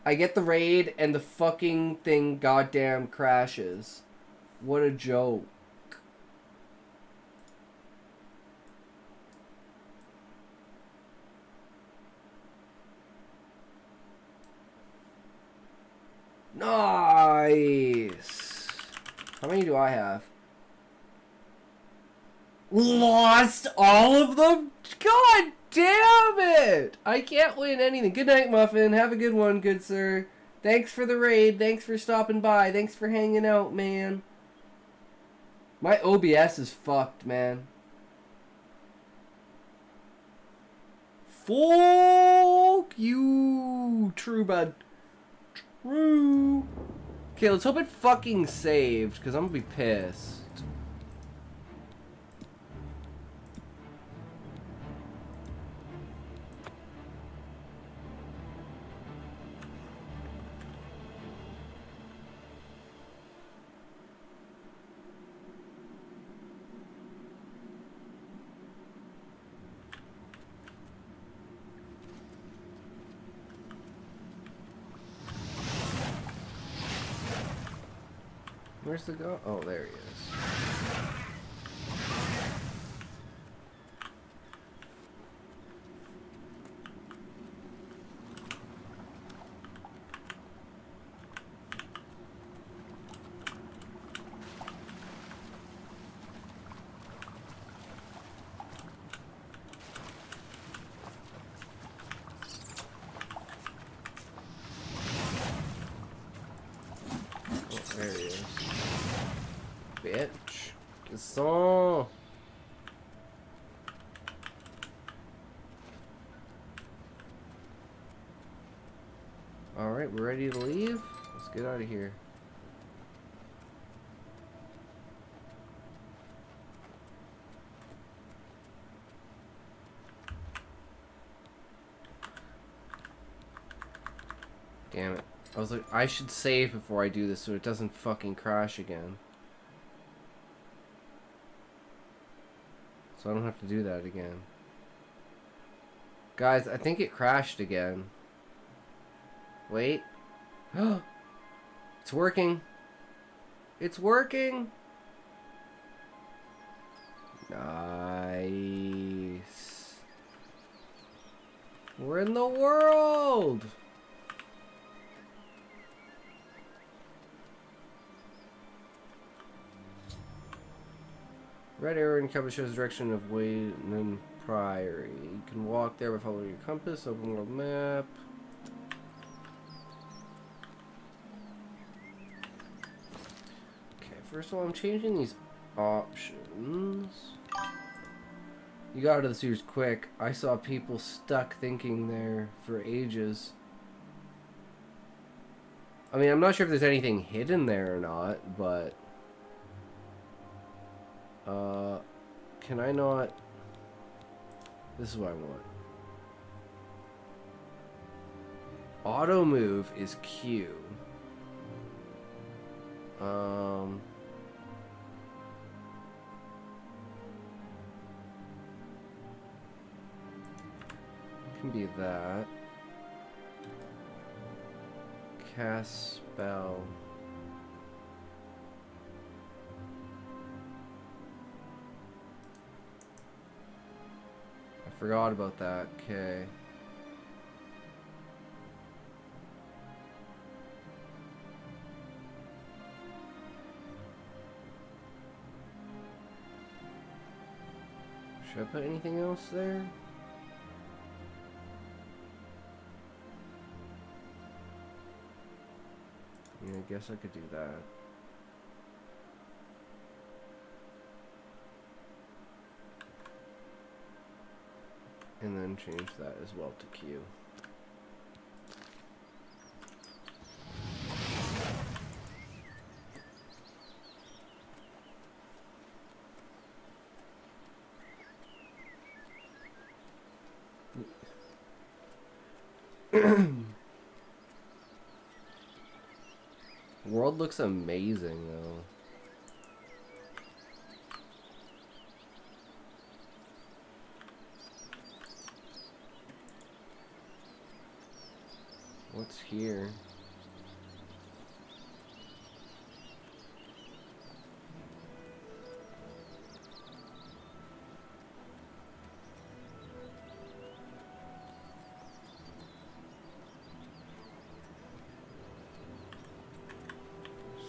I get the raid and the fucking thing goddamn crashes. What a joke. Nice. How many do I have? Lost all of them? God damn it! I can't win anything. Good night, Muffin. Have a good one, good sir. Thanks for the raid. Thanks for stopping by. Thanks for hanging out, man. My OBS is fucked, man. Fuck you, true bud. True. Okay, let's hope it fucking saved, because I'm gonna be pissed. Where's the go? Oh, there he is. Oh, there he is. Bitch. Gasson. Alright, we're ready to leave? Let's get out of here. Damn it. I was like, I should save before I do this so it doesn't fucking crash again. So I don't have to do that again. Guys, I think it crashed again. Wait. It's working. It's working. Nice. We're in the world. Red arrow in compass shows the direction of Wayland Priory. You can walk there by following your compass. Open world map. Okay, first of all, I'm changing these options. You got out of the sewers quick. I saw people stuck thinking there for ages. I mean, I'm not sure if there's anything hidden there or not, but... can I not... This is what I want. Auto move is Q. Can be that. Cast spell. I forgot about that. Okay. Should I put anything else there? Yeah, I guess I could do that. And then change that as well to Q. World looks amazing though. What's here?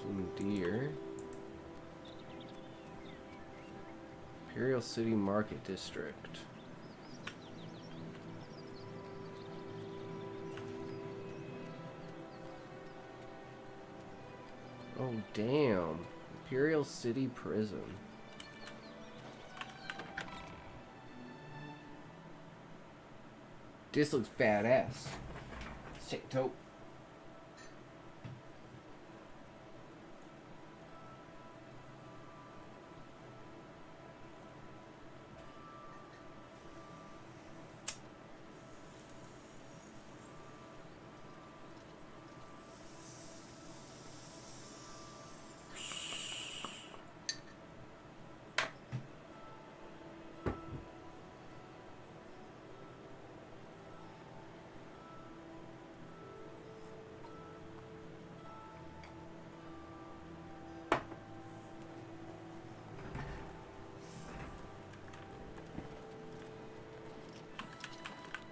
Some deer. Imperial City Market District. Oh, damn. Imperial City Prison. This looks badass. Sick dope.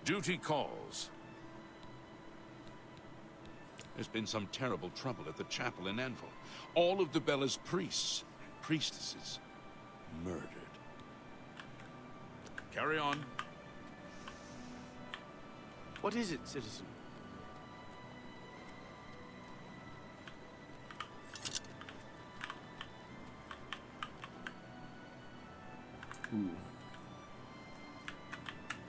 Duty calls. There's been some terrible trouble at the chapel in Anvil. All of Debella's priests and priestesses murdered. Carry on. What is it, citizen?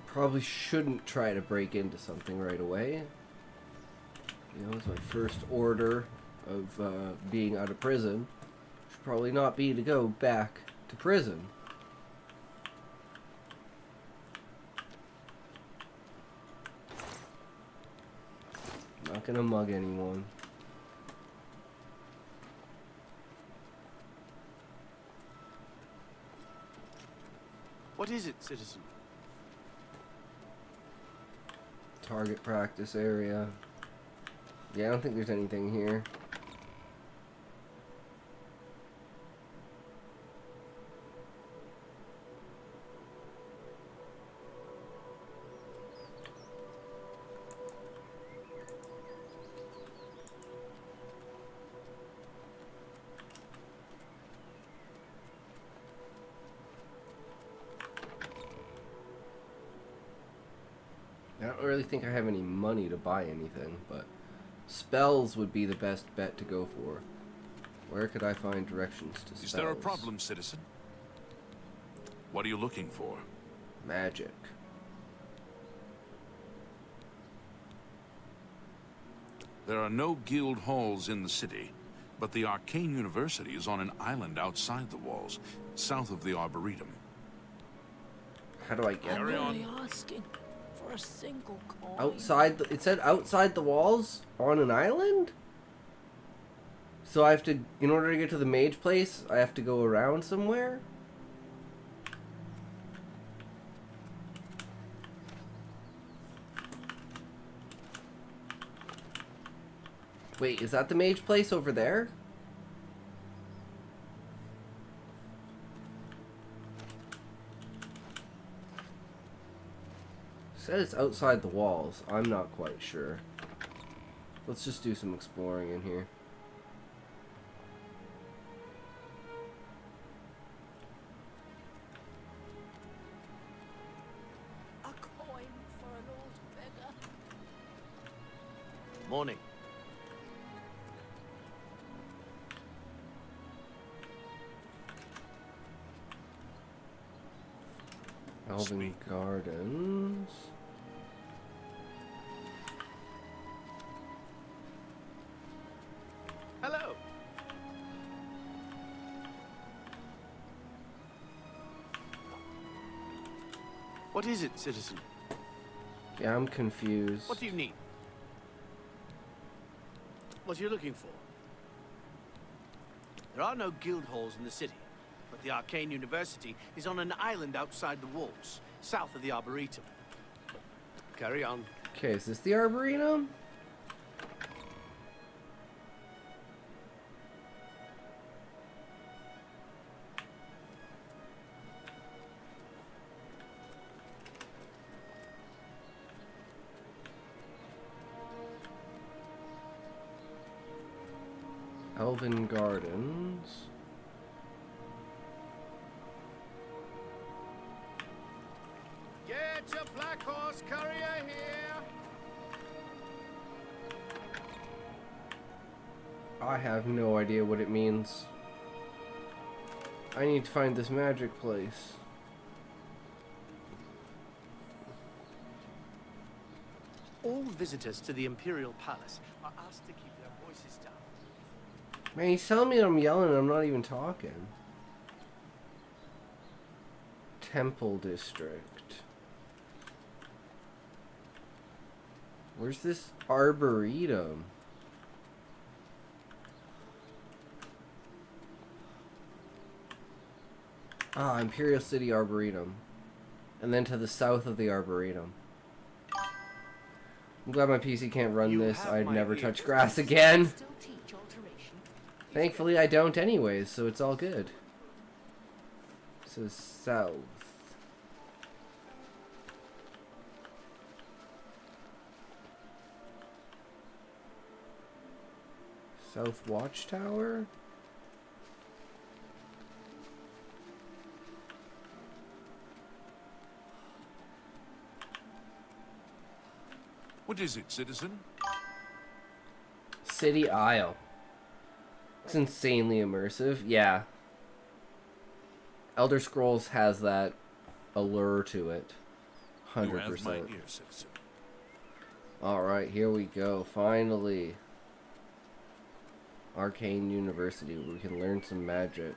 Probably shouldn't try to break into something right away. You know, it's my first order of being out of prison. Should probably not be to go back to prison. I'm not gonna mug anyone. What is it, citizen? Target practice area. Yeah, I don't think there's anything here. I don't really think I have any money to buy anything, but spells would be the best bet to go for. Where could I find directions to spells? Is there a problem, citizen? What are you looking for? Magic. There are no guild halls in the city, but the Arcane University is on an island outside the walls, south of the Arboretum. How do I get Carry there? on. Asking for a single coin. Outside it said outside the walls on an island? So I have to, in order to get to the mage place, I have to go around somewhere? Wait, is that the mage place over there? Said it's outside the walls. I'm not quite sure. Let's just do some exploring in here. A coin for an old beggar. Morning. Elven Gardens. Hello. What is it, citizen? Yeah, I'm confused. What do you need? What are you looking for? There are no guild halls in the city, but the Arcane University is on an island outside the walls, south of the Arboretum. Carry on. Okay, is this the Arboretum? Elven Gardens. Get your black horse courier here. I have no idea what it means. I need to find this magic place. All visitors to the Imperial Palace are asked to keep their voices down. Man, he's telling me I'm yelling and I'm not even talking. Temple District. Where's this Arboretum? Ah, Imperial City Arboretum. And then to the south of the Arboretum. I'm glad my PC can't run this. I'd never touch grass again. Thankfully I don't anyways, so it's all good. So south. South Watchtower? What is it, citizen? City Isle. It's insanely immersive. Yeah. Elder Scrolls has that allure to it. 100%. You have my ear, citizen. Alright, here we go. Finally. Arcane University, where we can learn some magic.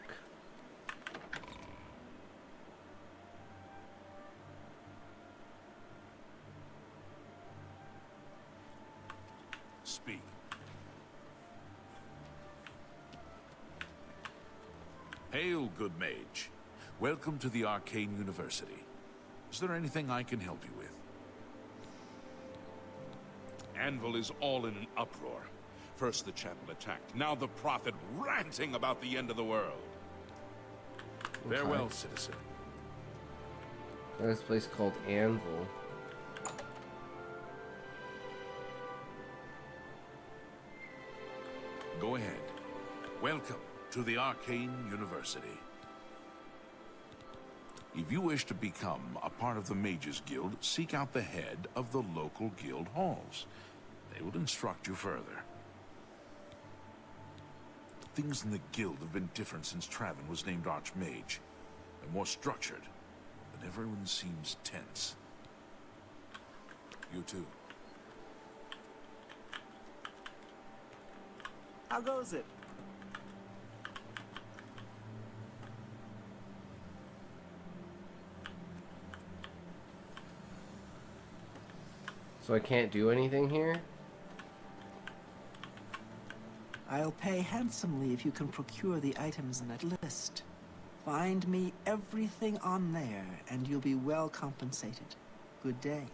Speak. Hail, good mage. Welcome to the Arcane University. Is there anything I can help you with? Anvil is all in an uproar. First the chapel attacked, now the prophet ranting about the end of the world. Farewell, citizen. There's a place called Anvil. Go ahead. Welcome to the Arcane University. If you wish to become a part of the Mages Guild, seek out the head of the local guild halls. They will instruct you further. Things in the guild have been different since Traven was named Archmage. They're more structured, but everyone seems tense. You too. How goes it? So I can't do anything here? I'll pay handsomely if you can procure the items in that list. Find me everything on there, and you'll be well compensated. Good day.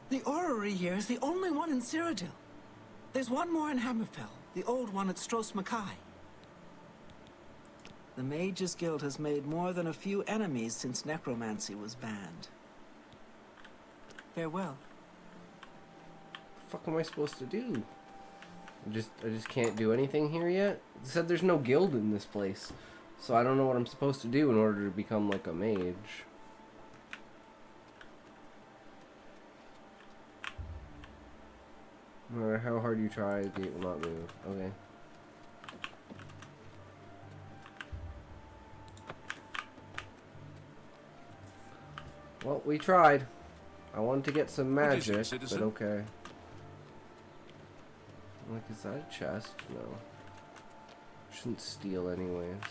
The orrery here is the only one in Cyrodiil. There's one more in Hammerfell, the old one at Stros Mackay. The Mages Guild has made more than a few enemies since necromancy was banned. Farewell. What the fuck am I supposed to do? I just can't do anything here yet? It said there's no guild in this place. So I don't know what I'm supposed to do in order to become like a mage. No matter how hard you try, the gate will not move. Okay. Well, we tried. I wanted to get some magic, but okay. Like, is that a chest? No. Shouldn't steal anyways.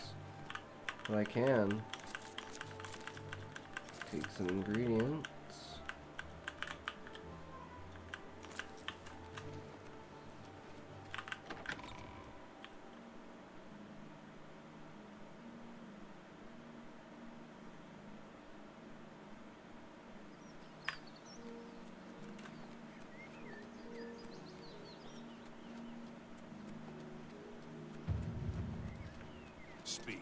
But I can. Take some ingredients. Speak.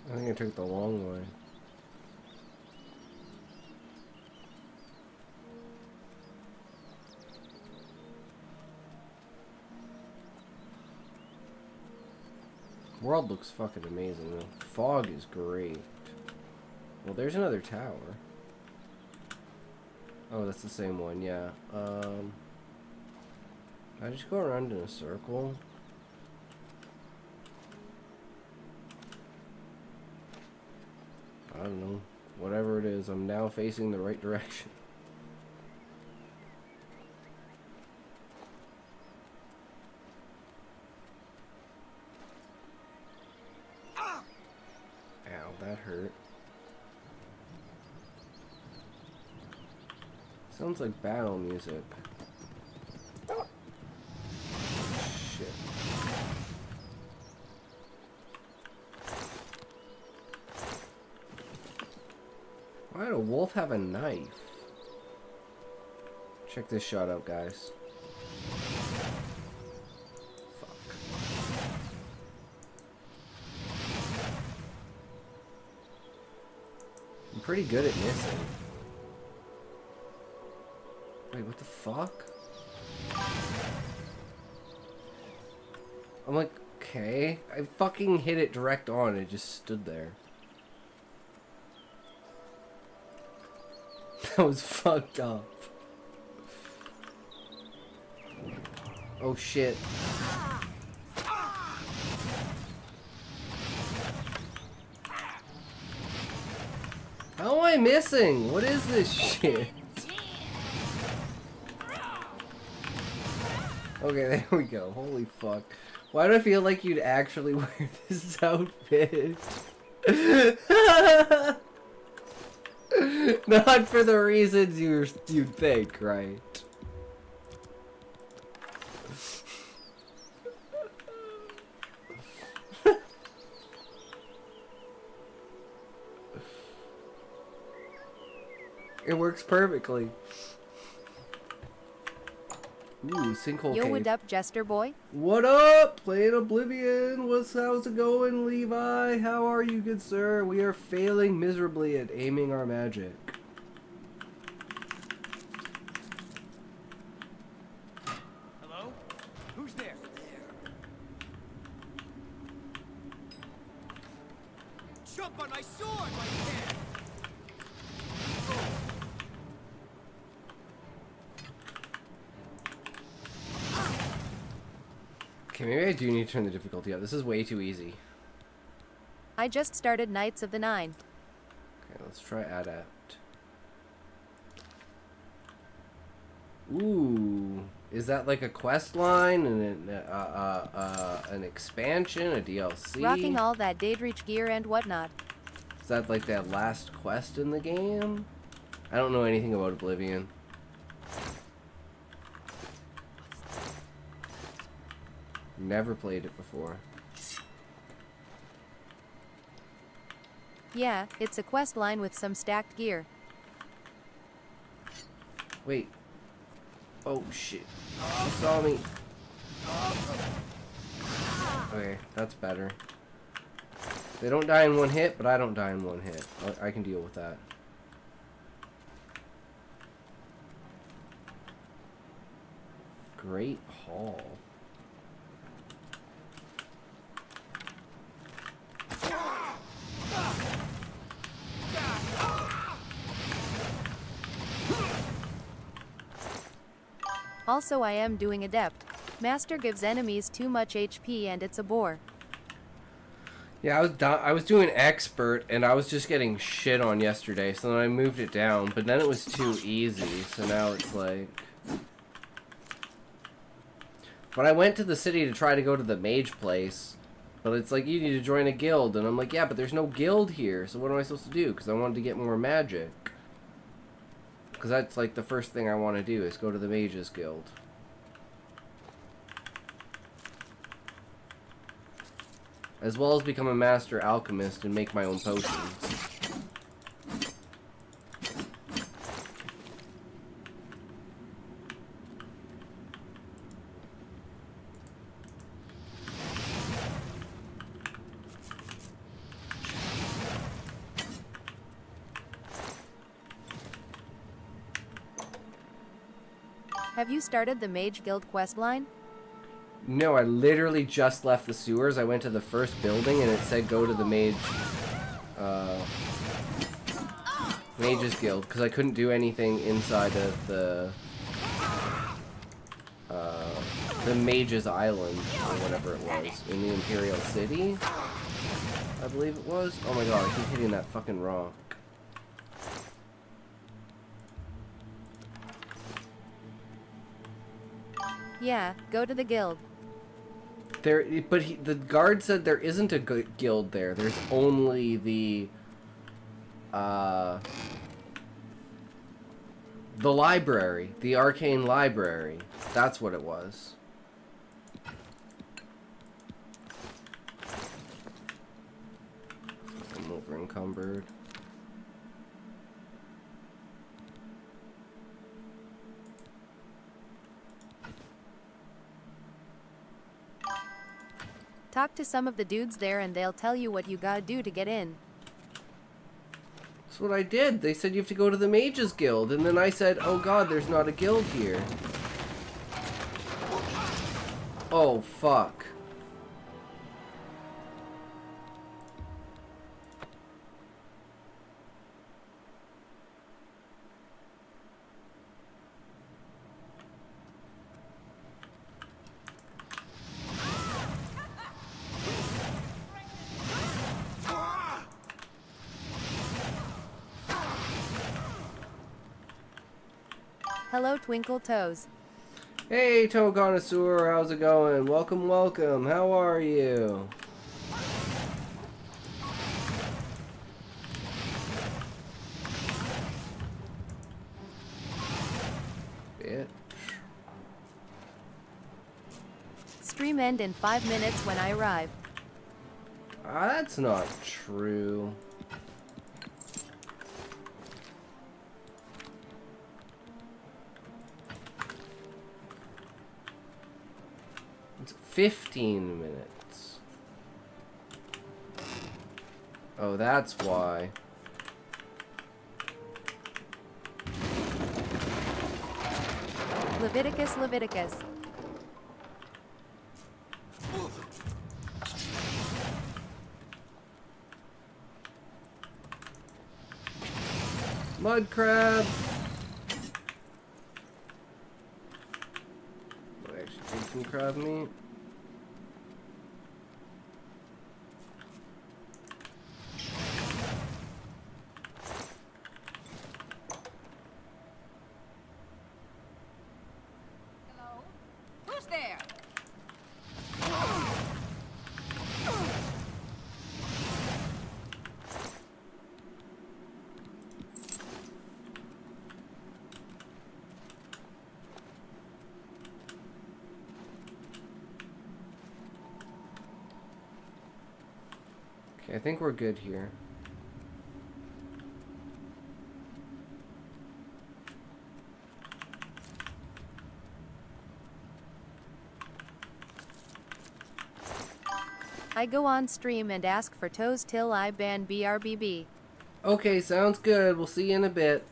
I think I took the long way. World looks fucking amazing though. Fog is great. Well, there's another tower. Oh, that's the same one, yeah. I just go around in a circle. I don't know. Whatever it is, I'm now facing the right direction. Ow, that hurt. Sounds like battle music. Shit. Why did a wolf have a knife? Check this shot out, guys. I'm pretty good at missing. Wait, what the fuck? I'm like, okay. I fucking hit it direct on. It just stood there. That was fucked up. Oh shit. How am I missing? What is this shit? Okay, there we go. Holy fuck. Why do I feel like you'd actually wear this outfit? Not for the reasons you'd think, right? It works perfectly. Ooh, sinkhole Yo, cave. what up, Jester boy? What up? Playing Oblivion. How's it going, Levi? How are you, good sir? We are failing miserably at aiming our magic. Hello? Who's there? Jump on my sword, my man! Okay, maybe I do need to turn the difficulty up. This is way too easy. I just started Knights of the Nine. Okay, let's try Adapt. Ooh, is that like a quest line and an expansion, a DLC? Rocking all that Daedreach gear and whatnot. Is that like that last quest in the game? I don't know anything about Oblivion. Never played it before. Yeah, it's a quest line with some stacked gear. Wait. Oh shit. She saw me. Okay, that's better. They don't die in one hit, but I don't die in one hit. I can deal with that. Great Hall. Also, I am doing Adept. Master gives enemies too much HP and it's a bore. Yeah, I was doing Expert and I was just getting shit on yesterday, so then I moved it down, but then it was too easy, so now it's like... But I went to the city to try to go to the mage place, but it's like, you need to join a guild, and I'm like, yeah, but there's no guild here, so what am I supposed to do? Because I wanted to get more magic. Because that's like the first thing I want to do, is go to the mages guild. As well as become a master alchemist and make my own potions. Have you started the Mage Guild quest line? No, I literally just left the sewers. I went to the first building and it said go to the Mages Guild, because I couldn't do anything inside of the Mages Island, or whatever it was, in the Imperial City, I believe it was. Oh my god, I keep hitting that fucking rock. Yeah, go to the guild. The guard said there isn't a guild there. There's only the library, the arcane library. That's what it was. I'm over encumbered. Talk to some of the dudes there and they'll tell you what you gotta do to get in. That's what I did. They said you have to go to the Mages Guild, and then I said, oh god, there's not a guild here. Oh, fuck. Hello, Twinkle Toes. Hey, Toe Connoisseur, how's it going? Welcome, welcome. How are you? Bitch. Stream end in 5 minutes when I arrive. Ah, that's not true. It's 15 minutes. Oh, that's why. Leviticus, Leviticus. Mud crab. Will I actually take some crab meat? Okay, I think we're good here. I go on stream and ask for toes till I ban BRBB. Okay, sounds good. We'll see you in a bit.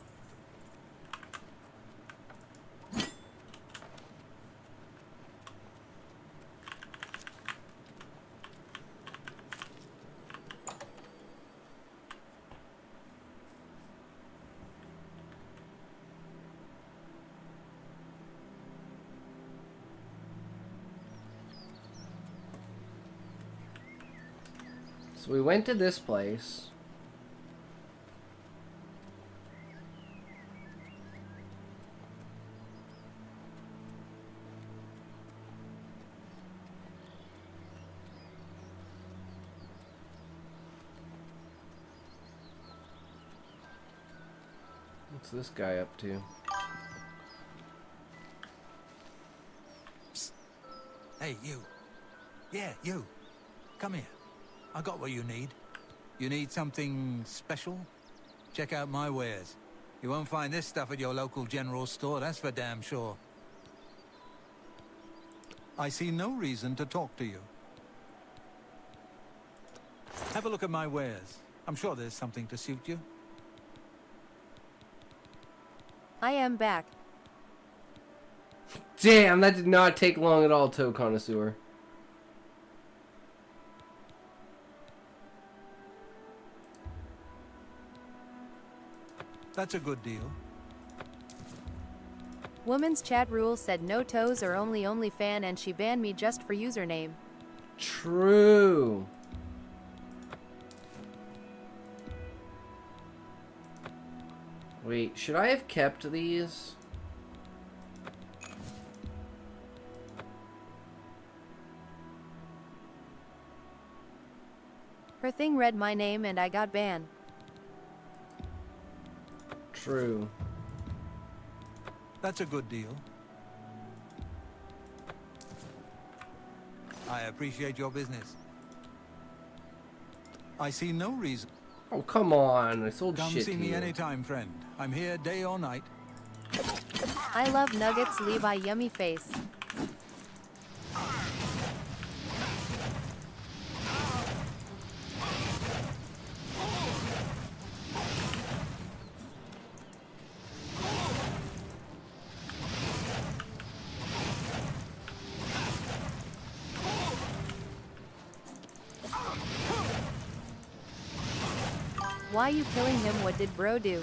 So we went to this place. What's this guy up to? Psst. Hey, you. Yeah, you. Come here. I got what you need. You need something special? Check out my wares. You won't find this stuff at your local general store, that's for damn sure. I see no reason to talk to you. Have a look at my wares. I'm sure there's something to suit you. I am back. Damn, that did not take long at all, Toe Connoisseur. That's a good deal. Woman's chat rule said no toes or only fan, and she banned me just for username. True. Wait, should I have kept these? Her thing read my name and I got banned. True. That's a good deal. I appreciate your business. I see no reason. Oh, come on. I sold Come shit see to me you. anytime, friend. I'm here day or night. I love nuggets, Levi yummy face. Why you killing him? What did bro do?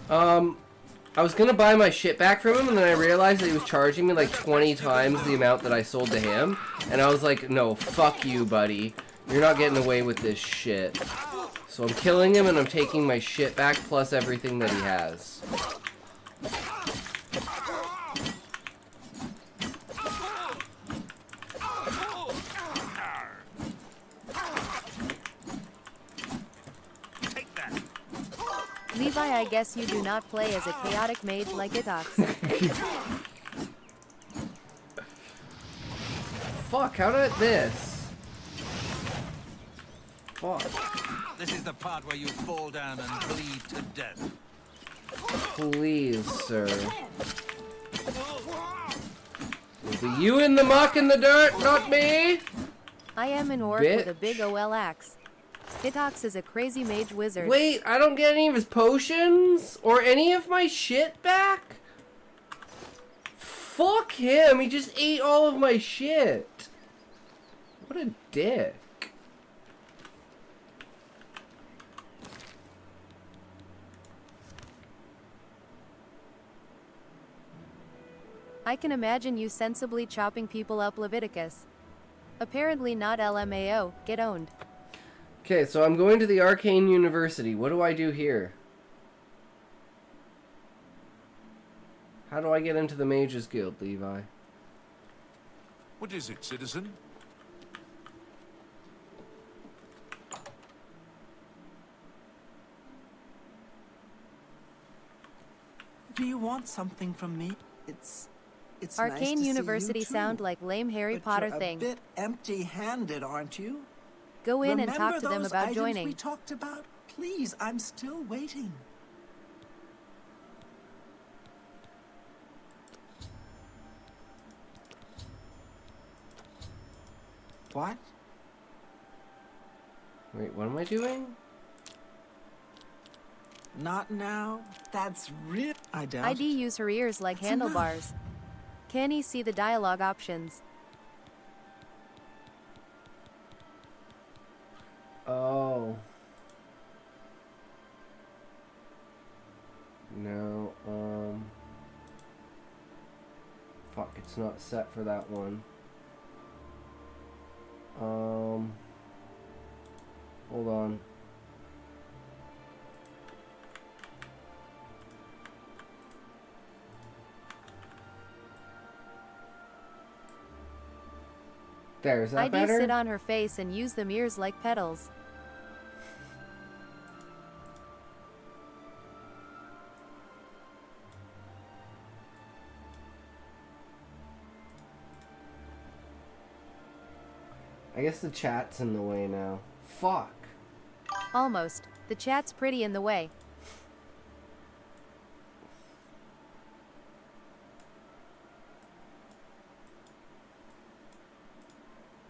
I was gonna buy my shit back from him, and then I realized that he was charging me like 20 times the amount that I sold to him, and I was like, no, fuck you, buddy. You're not getting away with this shit. So I'm killing him, and I'm taking my shit back, plus everything that he has. Levi, I guess you do not play as a chaotic mage like Itox. Fuck, how did this? Fuck. This is the part where you fall down and bleed to death. Please, sir. It'll be you in the muck and the dirt, not me! I am an orc with a big OL axe. Itox is a crazy mage wizard. Wait, I don't get any of his potions? Or any of my shit back? Fuck him, he just ate all of my shit. What a dick. I can imagine you sensibly chopping people up, Leviticus. Apparently not LMAO, get owned. Okay, so I'm going to the Arcane University. What do I do here? How do I get into the Mages Guild, Levi? What is it, citizen? Do you want something from me? It's Arcane nice to see you, University too. sound like lame Harry But Potter you're thing. a bit empty-handed, aren't you? Go in and Remember talk to them those about items joining. we talked about? Please, I'm still waiting. What? Wait, what am I doing? Not now. That's real. I doubt ID it. use her ears like That's handlebars. Can he see the dialogue options? Oh. No, fuck, it's not set for that one. Hold on. There, is that ID better? sit on her face and use them ears like pedals. I guess the chat's in the way now. Fuck. Almost. The chat's pretty in the way.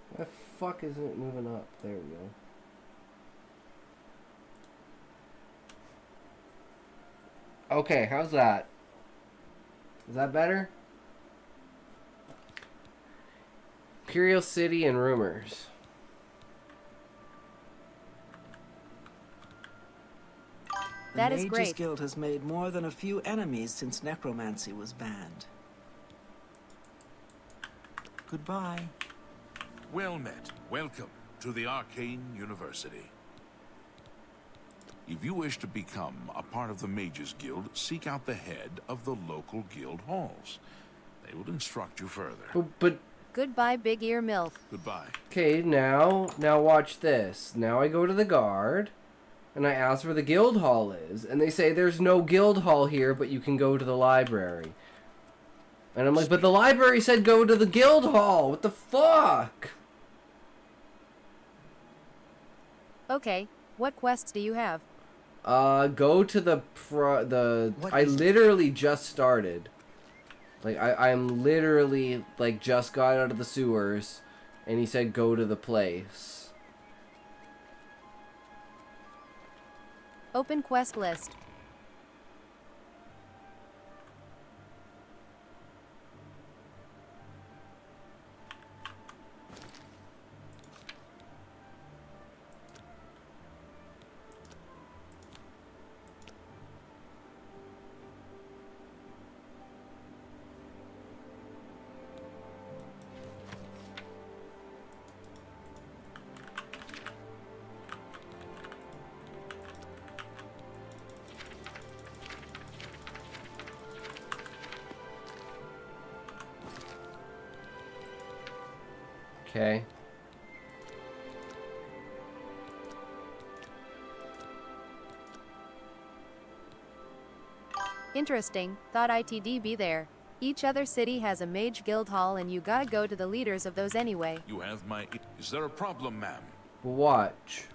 Why the fuck isn't it moving up? There we go. Okay, how's that? Is that better? Curiosity and rumors. That is the Mages great. Guild has made more than a few enemies since necromancy was banned. Goodbye. Well met. Welcome to the Arcane University. If you wish to become a part of the Mages Guild, seek out the head of the local guild halls. They will instruct you further. But Goodbye, big ear MILF. Goodbye. okay, now watch this. Now I go to the guard, and I ask where the guild hall is, and they say there's no guild hall here, but you can go to the library. And I'm like, but the library said go to the guild hall. What the fuck? Okay, what quests do you have? Go to the I literally just started. Like, I'm literally, like, just got out of the sewers, and he said go to the place. Open quest list. Okay. Interesting, thought ITD be there. Each other city has a mage guild hall and you gotta go to the leaders of those anyway. You have my... Is there a problem, ma'am? Watch.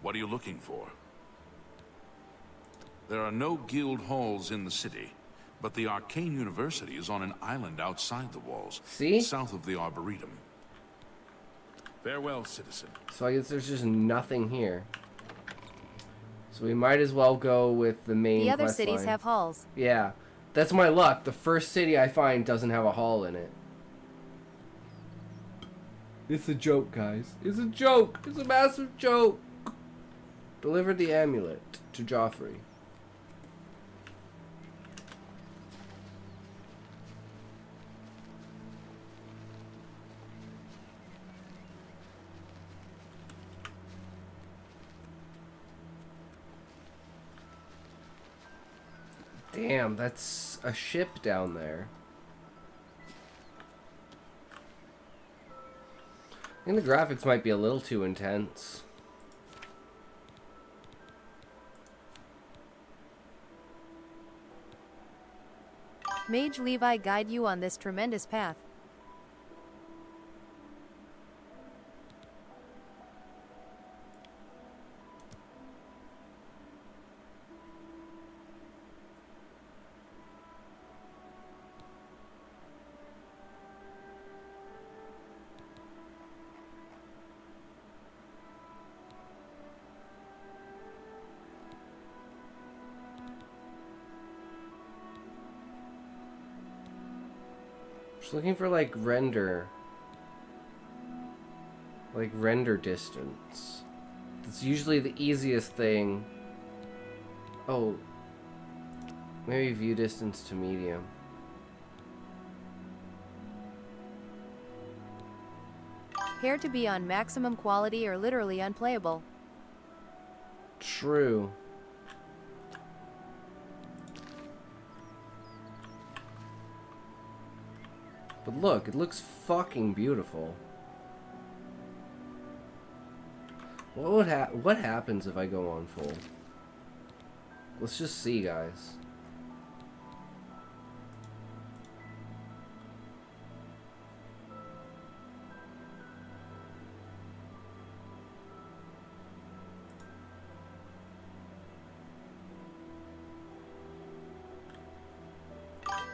What are you looking for? There are no guild halls in the city, but the Arcane University is on an island outside the walls. See? South of the Arboretum. Farewell, citizen. So I guess there's just nothing here. So we might as well go with the main The other quest cities line. have halls. Yeah. That's my luck. The first city I find doesn't have a hall in it. It's a joke, guys. It's a joke. It's a massive joke. Deliver the amulet to Joffrey. Damn, that's a ship down there. I think the graphics might be a little too intense. Mage Levi guide you on this tremendous path. Just looking for like render distance. That's usually the easiest thing. Oh, maybe view distance to medium. Hair to be on maximum quality or literally unplayable. True. But look, it looks fucking beautiful. What happens if I go on full? Let's just see, guys.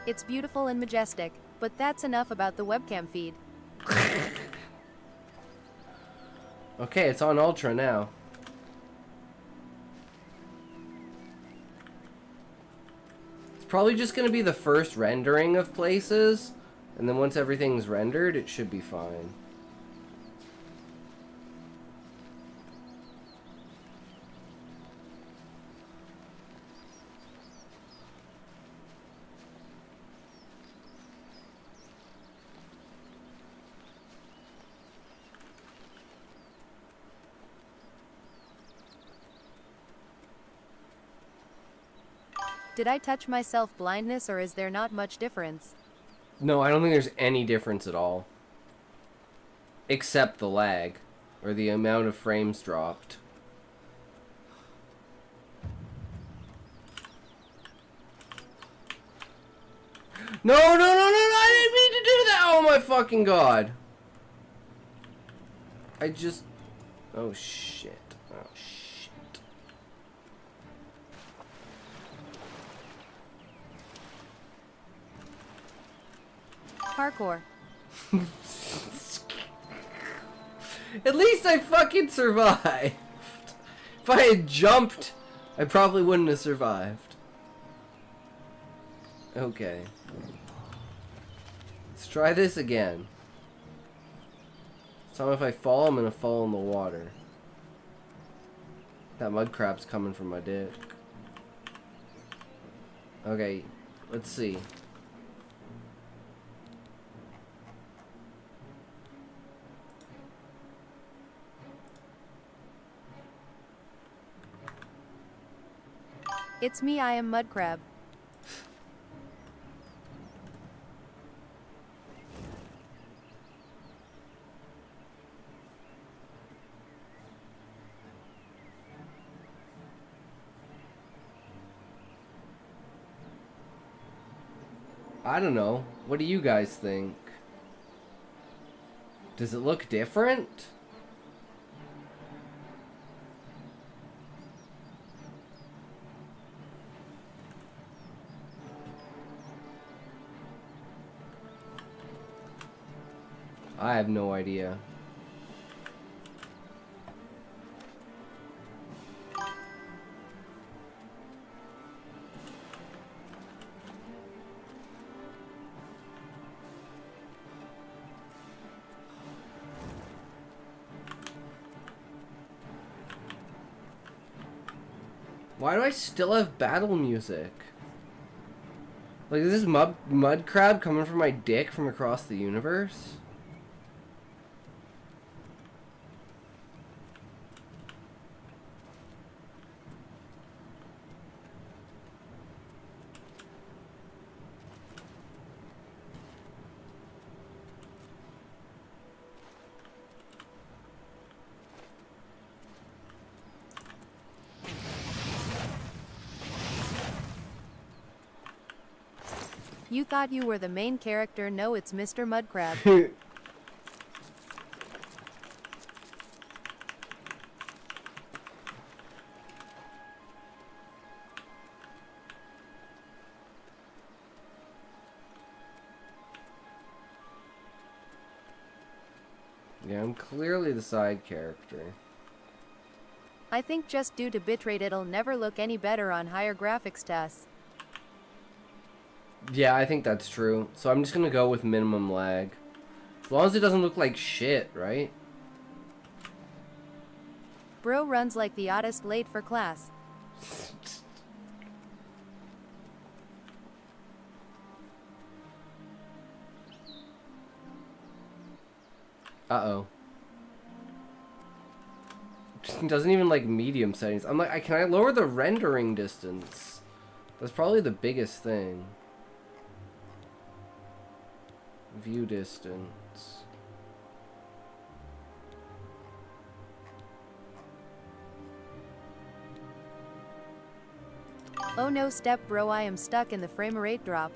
It's beautiful and majestic, but that's enough about the webcam feed. Okay, it's on Ultra now. It's probably just going to be the first rendering of places, and then once everything's rendered, it should be fine. Did I touch myself blindness or is there not much difference? No, I don't think there's any difference at all. Except the lag, or the amount of frames dropped. No, no, no, no, no, I didn't mean to do that! Oh my fucking god! I just... Oh shit. Oh shit. Parkour. At least I fucking survived. If I had jumped, I probably wouldn't have survived. Okay. Let's try this again. So if I fall, I'm gonna fall in the water. That mud crab's coming from my dick. Okay, let's see. It's me, I am Mud Crab. I don't know. What do you guys think? Does it look different? I have no idea. Why do I still have battle music? Like, is this mud crab coming from my dick from across the universe? You thought you were the main character, no, it's Mr. Mudcrab. Yeah, I'm clearly the side character. I think just due to bitrate it'll never look any better on higher graphics tests. Yeah, I think that's true. So I'm just gonna go with minimum lag. As long as it doesn't look like shit, right? Bro runs like the oddest late for class. Uh-oh. Doesn't even like medium settings. I'm like, can I lower the rendering distance? That's probably the biggest thing. View distance. Oh no, step bro, I am stuck in the frame rate drop.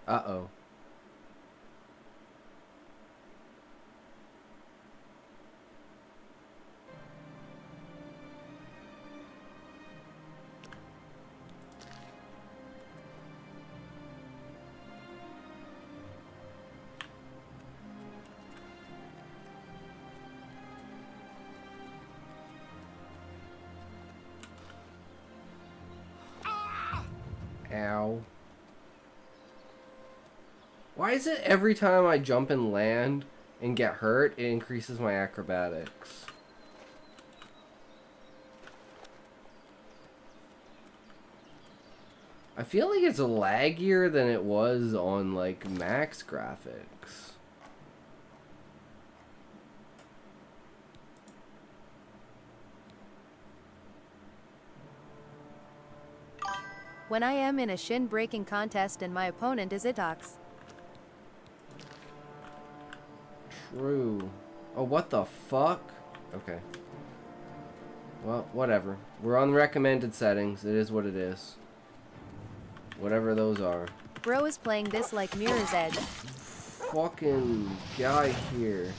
Uh-oh. Ow. Why is it every time I jump and land and get hurt, it increases my acrobatics? I feel like it's laggier than it was on, like, max graphics. When I am in a shin breaking contest and my opponent is Itox. True. Oh, what the fuck? Okay. Well, whatever. We're on the recommended settings. It is what it is. Whatever those are. Bro is playing this like Mirror's Edge. Fucking guy here.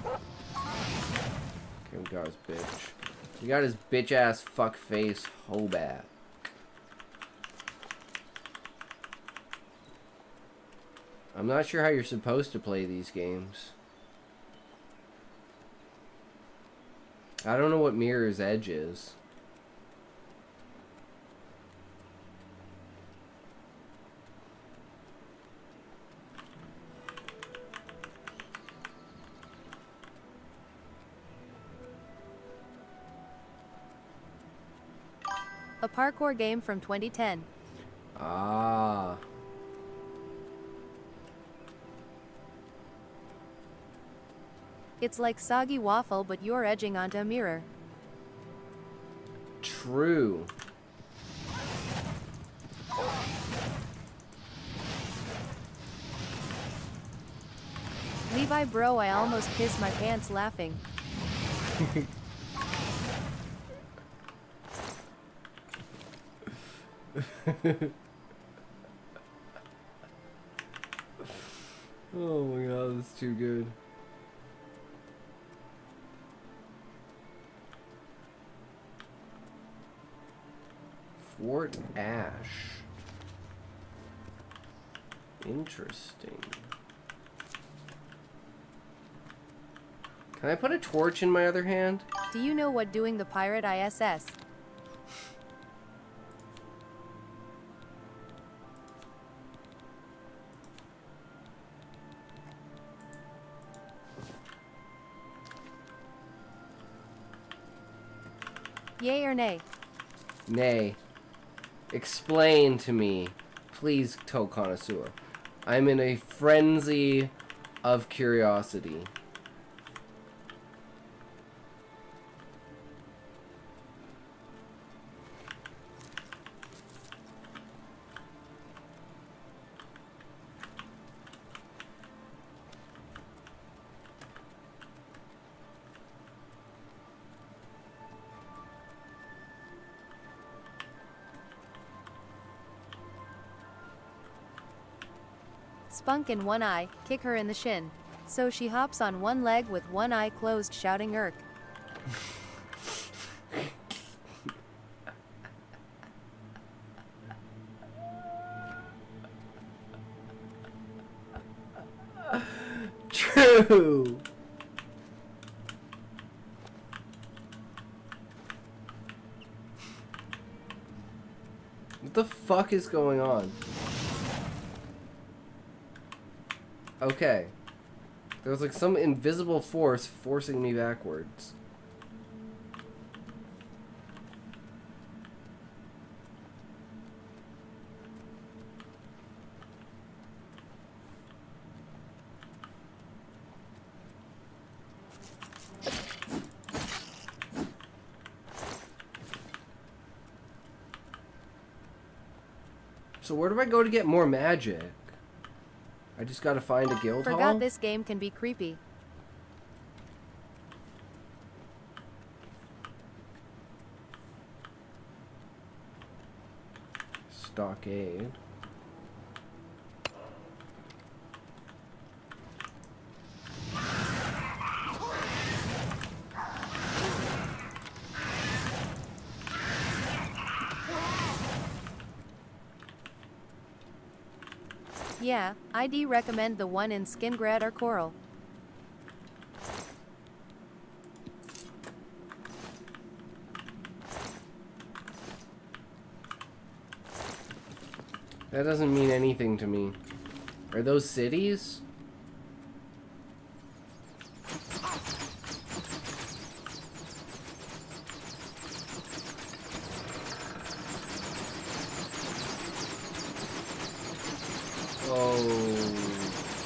Okay, we got his bitch. We got his bitch ass fuck face Hobart. I'm not sure how you're supposed to play these games. I don't know what Mirror's Edge is. A parkour game from 2010. Ah. It's like soggy waffle, but you're edging onto a mirror. True. Levi bro, I almost pissed my pants laughing. Oh my god, that's too good. Fort Ash. Interesting. Can I put a torch in my other hand? Do you know what doing the pirate ISS? Yay or nay? Nay. Explain to me, please, toe connoisseur. I'm in a frenzy of curiosity. Spunk in one eye, kick her in the shin. So she hops on one leg with one eye closed shouting irk. true. What the fuck is going on? Okay. There was like some invisible force forcing me backwards. So where do I go to get more magic? I just gotta find a guild hall? Forgot this game can be creepy. Stockade. Yeah, I'd recommend the one in Skingrad or Coral. That doesn't mean anything to me. Are those cities?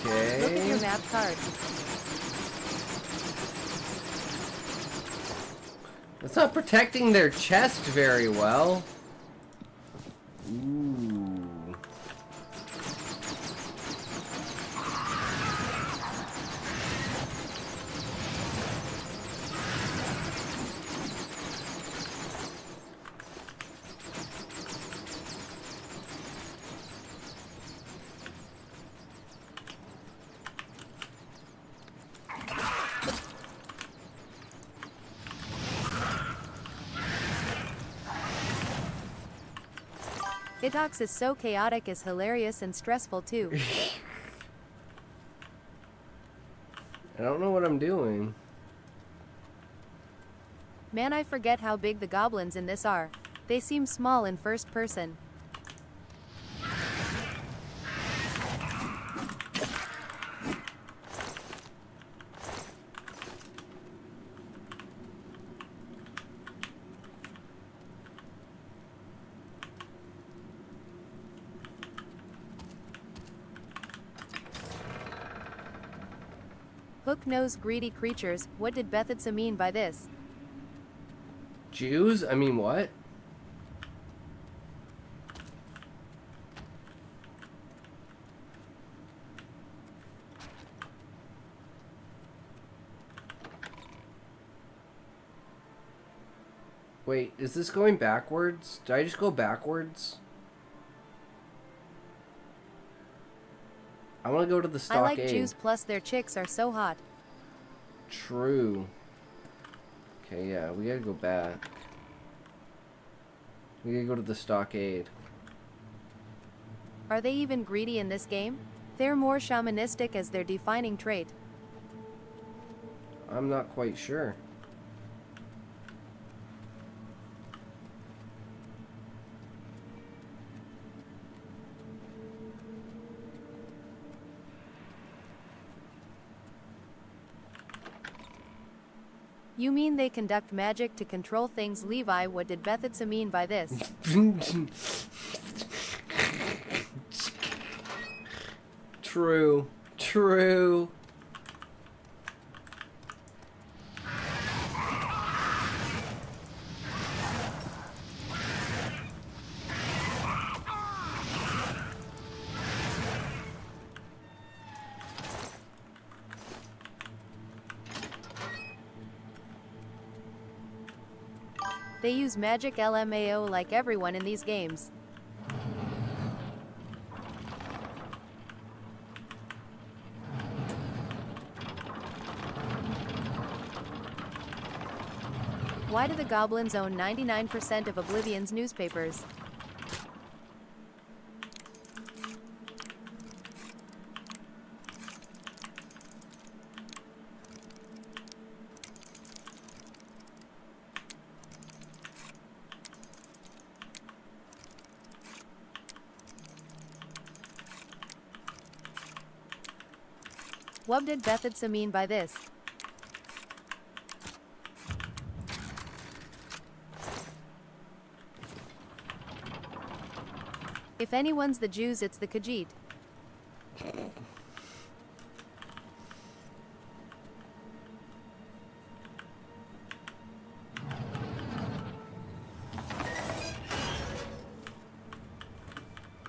Okay. Look at your map card. It's not protecting their chest very well. Ooh. Itox is so chaotic is hilarious and stressful too. I don't know what I'm doing. Man, I forget how big the goblins in this are. They seem small in first person. Hook-nosed greedy creatures, what did Bethitsa mean by this? Jews? I mean, what? Wait, is this going backwards? Did I just go backwards? I want to go to the stockade. I like Jews plus their chicks are so hot. True. Okay, yeah, we gotta go back. We gotta go to the stockade. Are they even greedy in this game? They're more shamanistic as their defining trait. I'm not quite sure. You mean they conduct magic to control things? Levi, what did Bethitsa mean by this? True. True. They use magic LMAO like everyone in these games. Why do the goblins own 99% of Oblivion's newspapers? What did Bethitsa mean by this? If anyone's the Jews, it's the Khajiit.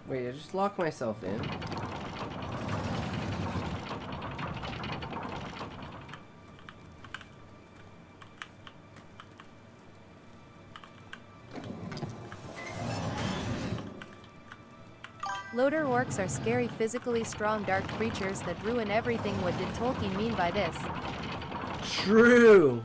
Wait, I just locked myself in. Loader orcs are scary, physically strong, dark creatures that ruin everything. What did Tolkien mean by this? True.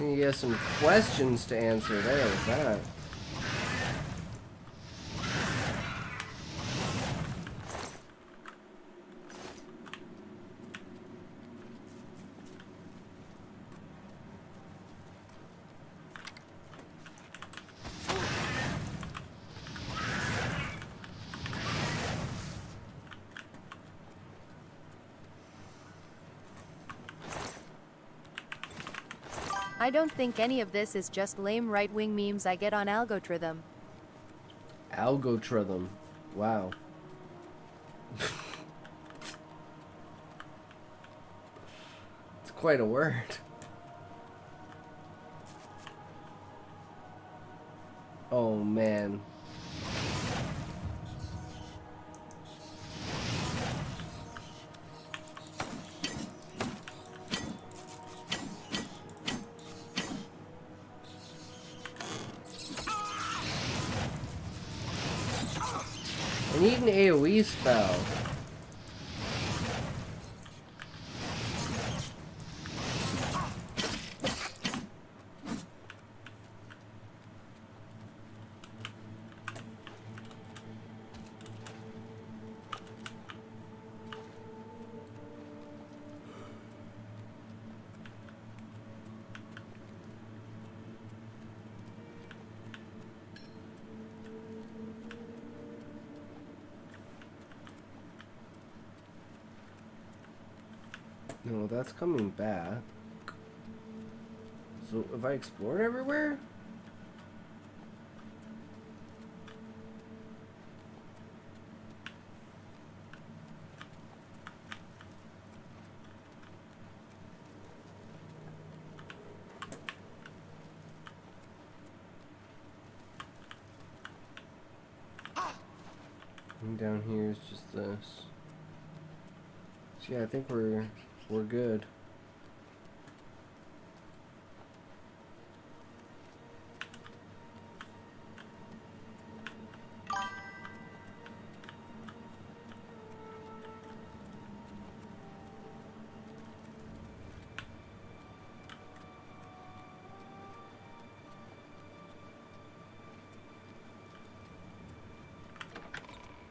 You got some questions to answer there with that. I don't think any of this is just lame right-wing memes I get on Algorithm. Algorithm. Wow. It's quite a word. Oh man. I need an AoE spell. No, that's coming back. So, have I explored everywhere? And down here is just this. So yeah, I think we're good.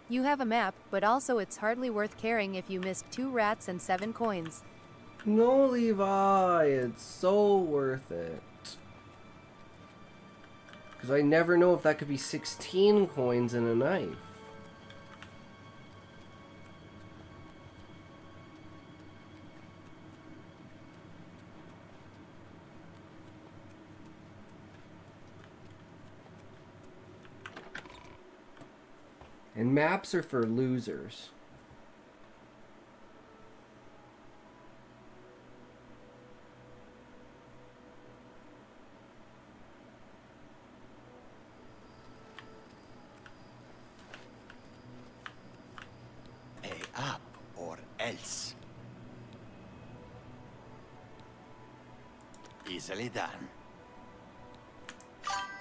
You have a map, but also it's hardly worth caring if you missed 2 rats and 7 coins. No, Levi, it's so worth it. Because I never know if that could be 16 coins and a knife. And maps are for losers. Up or else. Easily done.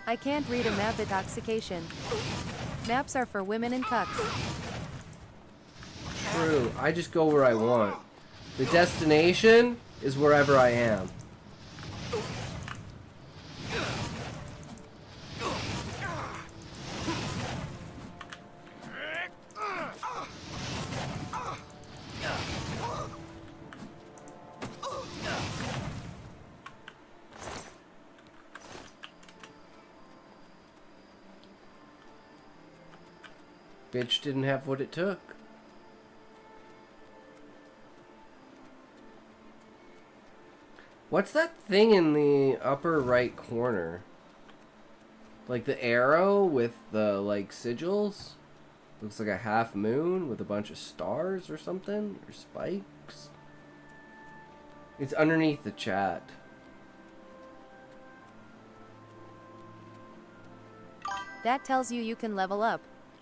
I can't read a map. Intoxication. Maps are for women and cucks. True. I just go where I want. The destination is wherever I am. Bitch didn't have what it took. What's that thing in the upper right corner? Like the arrow with the, like, sigils? Looks like a half moon with a bunch of stars or something? Or spikes? It's underneath the chat. That tells you can level up.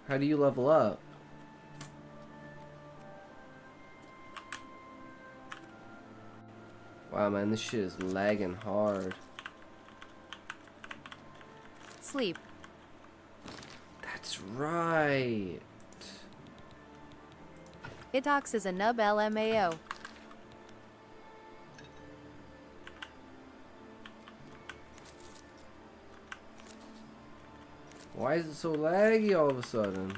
How do you level up? Wow, man, this shit is lagging hard. Sleep. That's right. Itox is a nub LMAO. Why is it so laggy all of a sudden?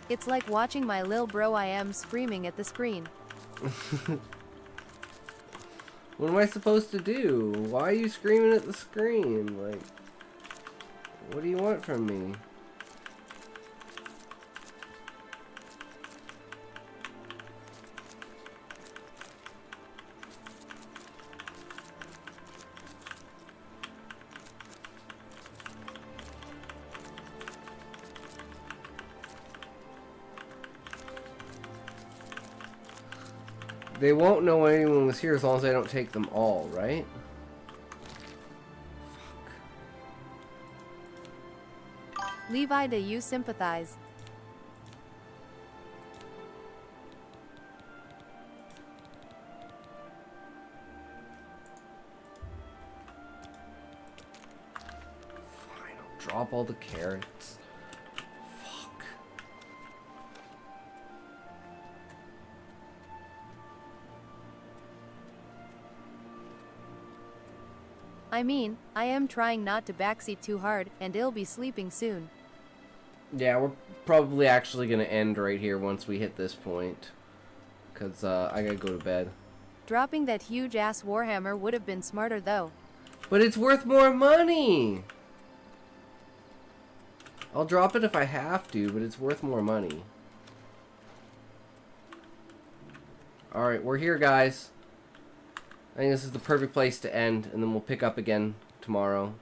It's like watching my lil bro I am screaming at the screen. What am I supposed to do? Why are you screaming at the screen? Like, what do you want from me? They won't know anyone was here as long as I don't take them all, right? Levi, do you sympathize? Fine, I'll drop all the carrots. Fuck. I mean, I am trying not to backseat too hard, and I'll be sleeping soon. Yeah, we're probably actually gonna end right here once we hit this point. Because I gotta go to bed. Dropping that huge ass Warhammer would have been smarter though. But it's worth more money! I'll drop it if I have to, but it's worth more money. Alright, we're here, guys. I think this is the perfect place to end, and then we'll pick up again tomorrow.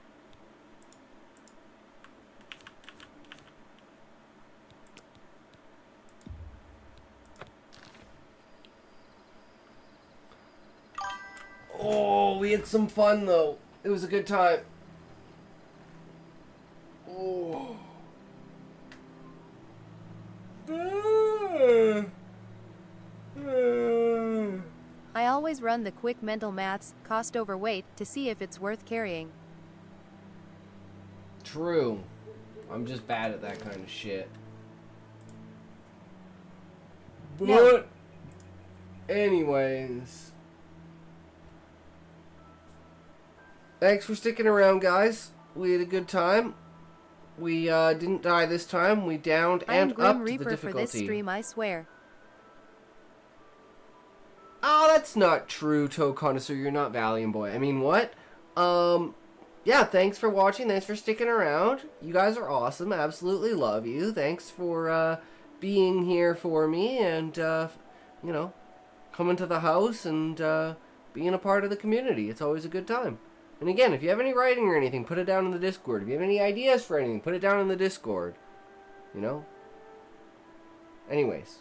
Oh, we had some fun, though. It was a good time. Oh. I always run the quick mental maths, cost over weight, to see if it's worth carrying. True. I'm just bad at that kind of shit. But, No. Anyways. Thanks for sticking around, guys. We had a good time. We didn't die this time. We downed I am and Grim upped the Reaper difficulty. for this stream, I swear. Oh, that's not true, Toe Connoisseur. You're not Valiant Boy. I mean, what? Yeah, thanks for watching. Thanks for sticking around. You guys are awesome. Absolutely love you. Thanks for being here for me and, you know, coming to the house and being a part of the community. It's always a good time. And again, if you have any writing or anything, put it down in the Discord. If you have any ideas for anything, put it down in the Discord. You know? Anyways.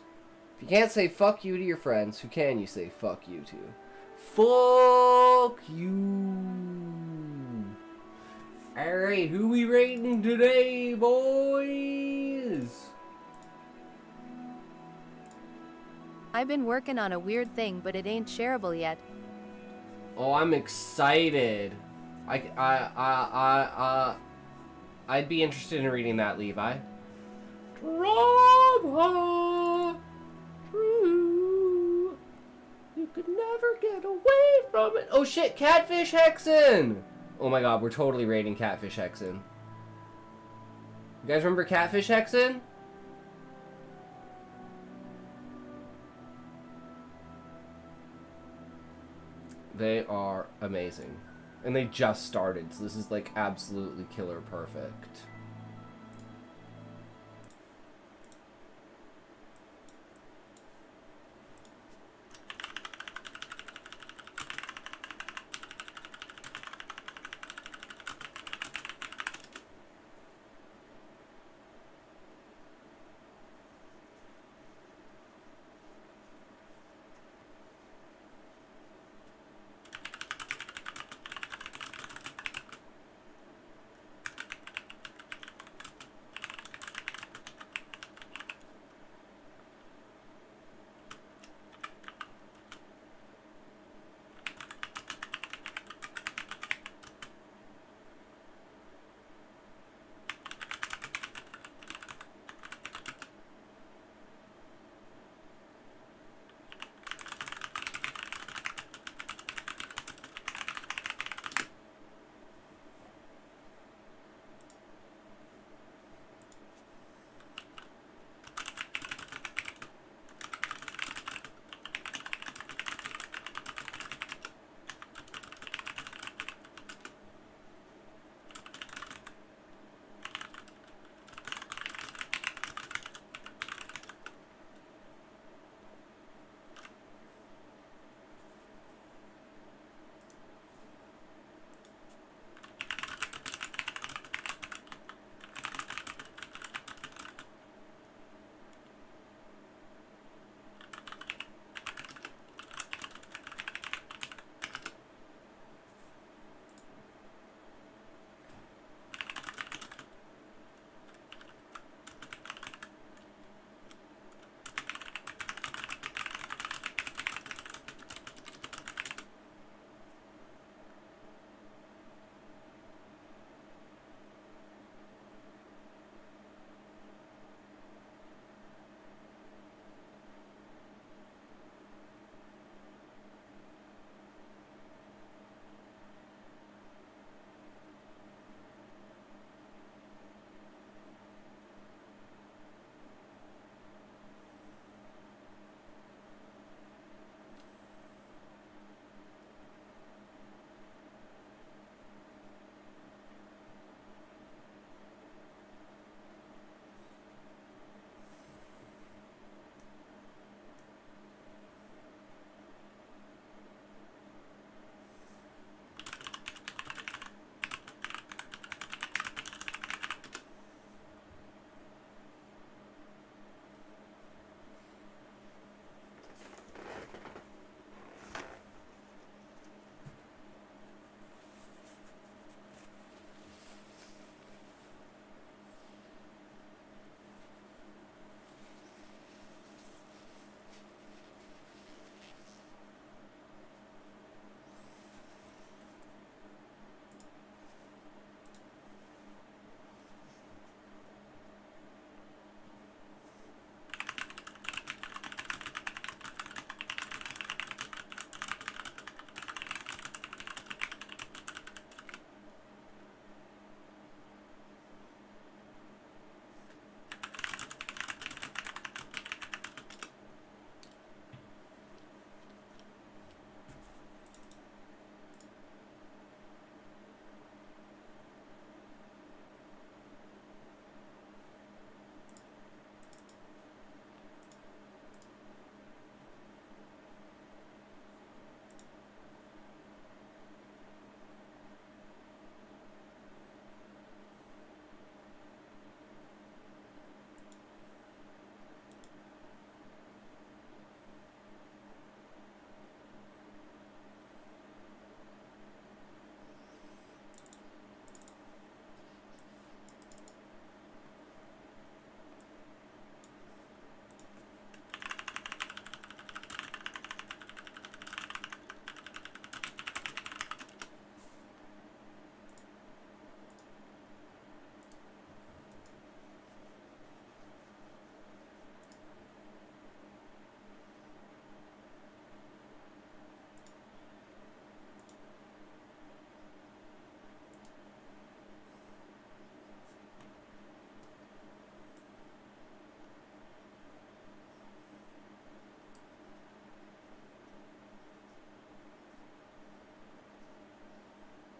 If you can't say fuck you to your friends, who can you say fuck you to? Fuck you. Alright, who we rating today, boys? I've been working on a weird thing, but it ain't shareable yet. Oh, I'm excited. I'd be interested in reading that, Levi. Drama. True. You could never get away from it. Oh shit, Catfish Hexen! Oh my god, we're totally raiding Catfish Hexen. You guys remember Catfish Hexen? They are amazing. And they just started, so this is like absolutely killer perfect.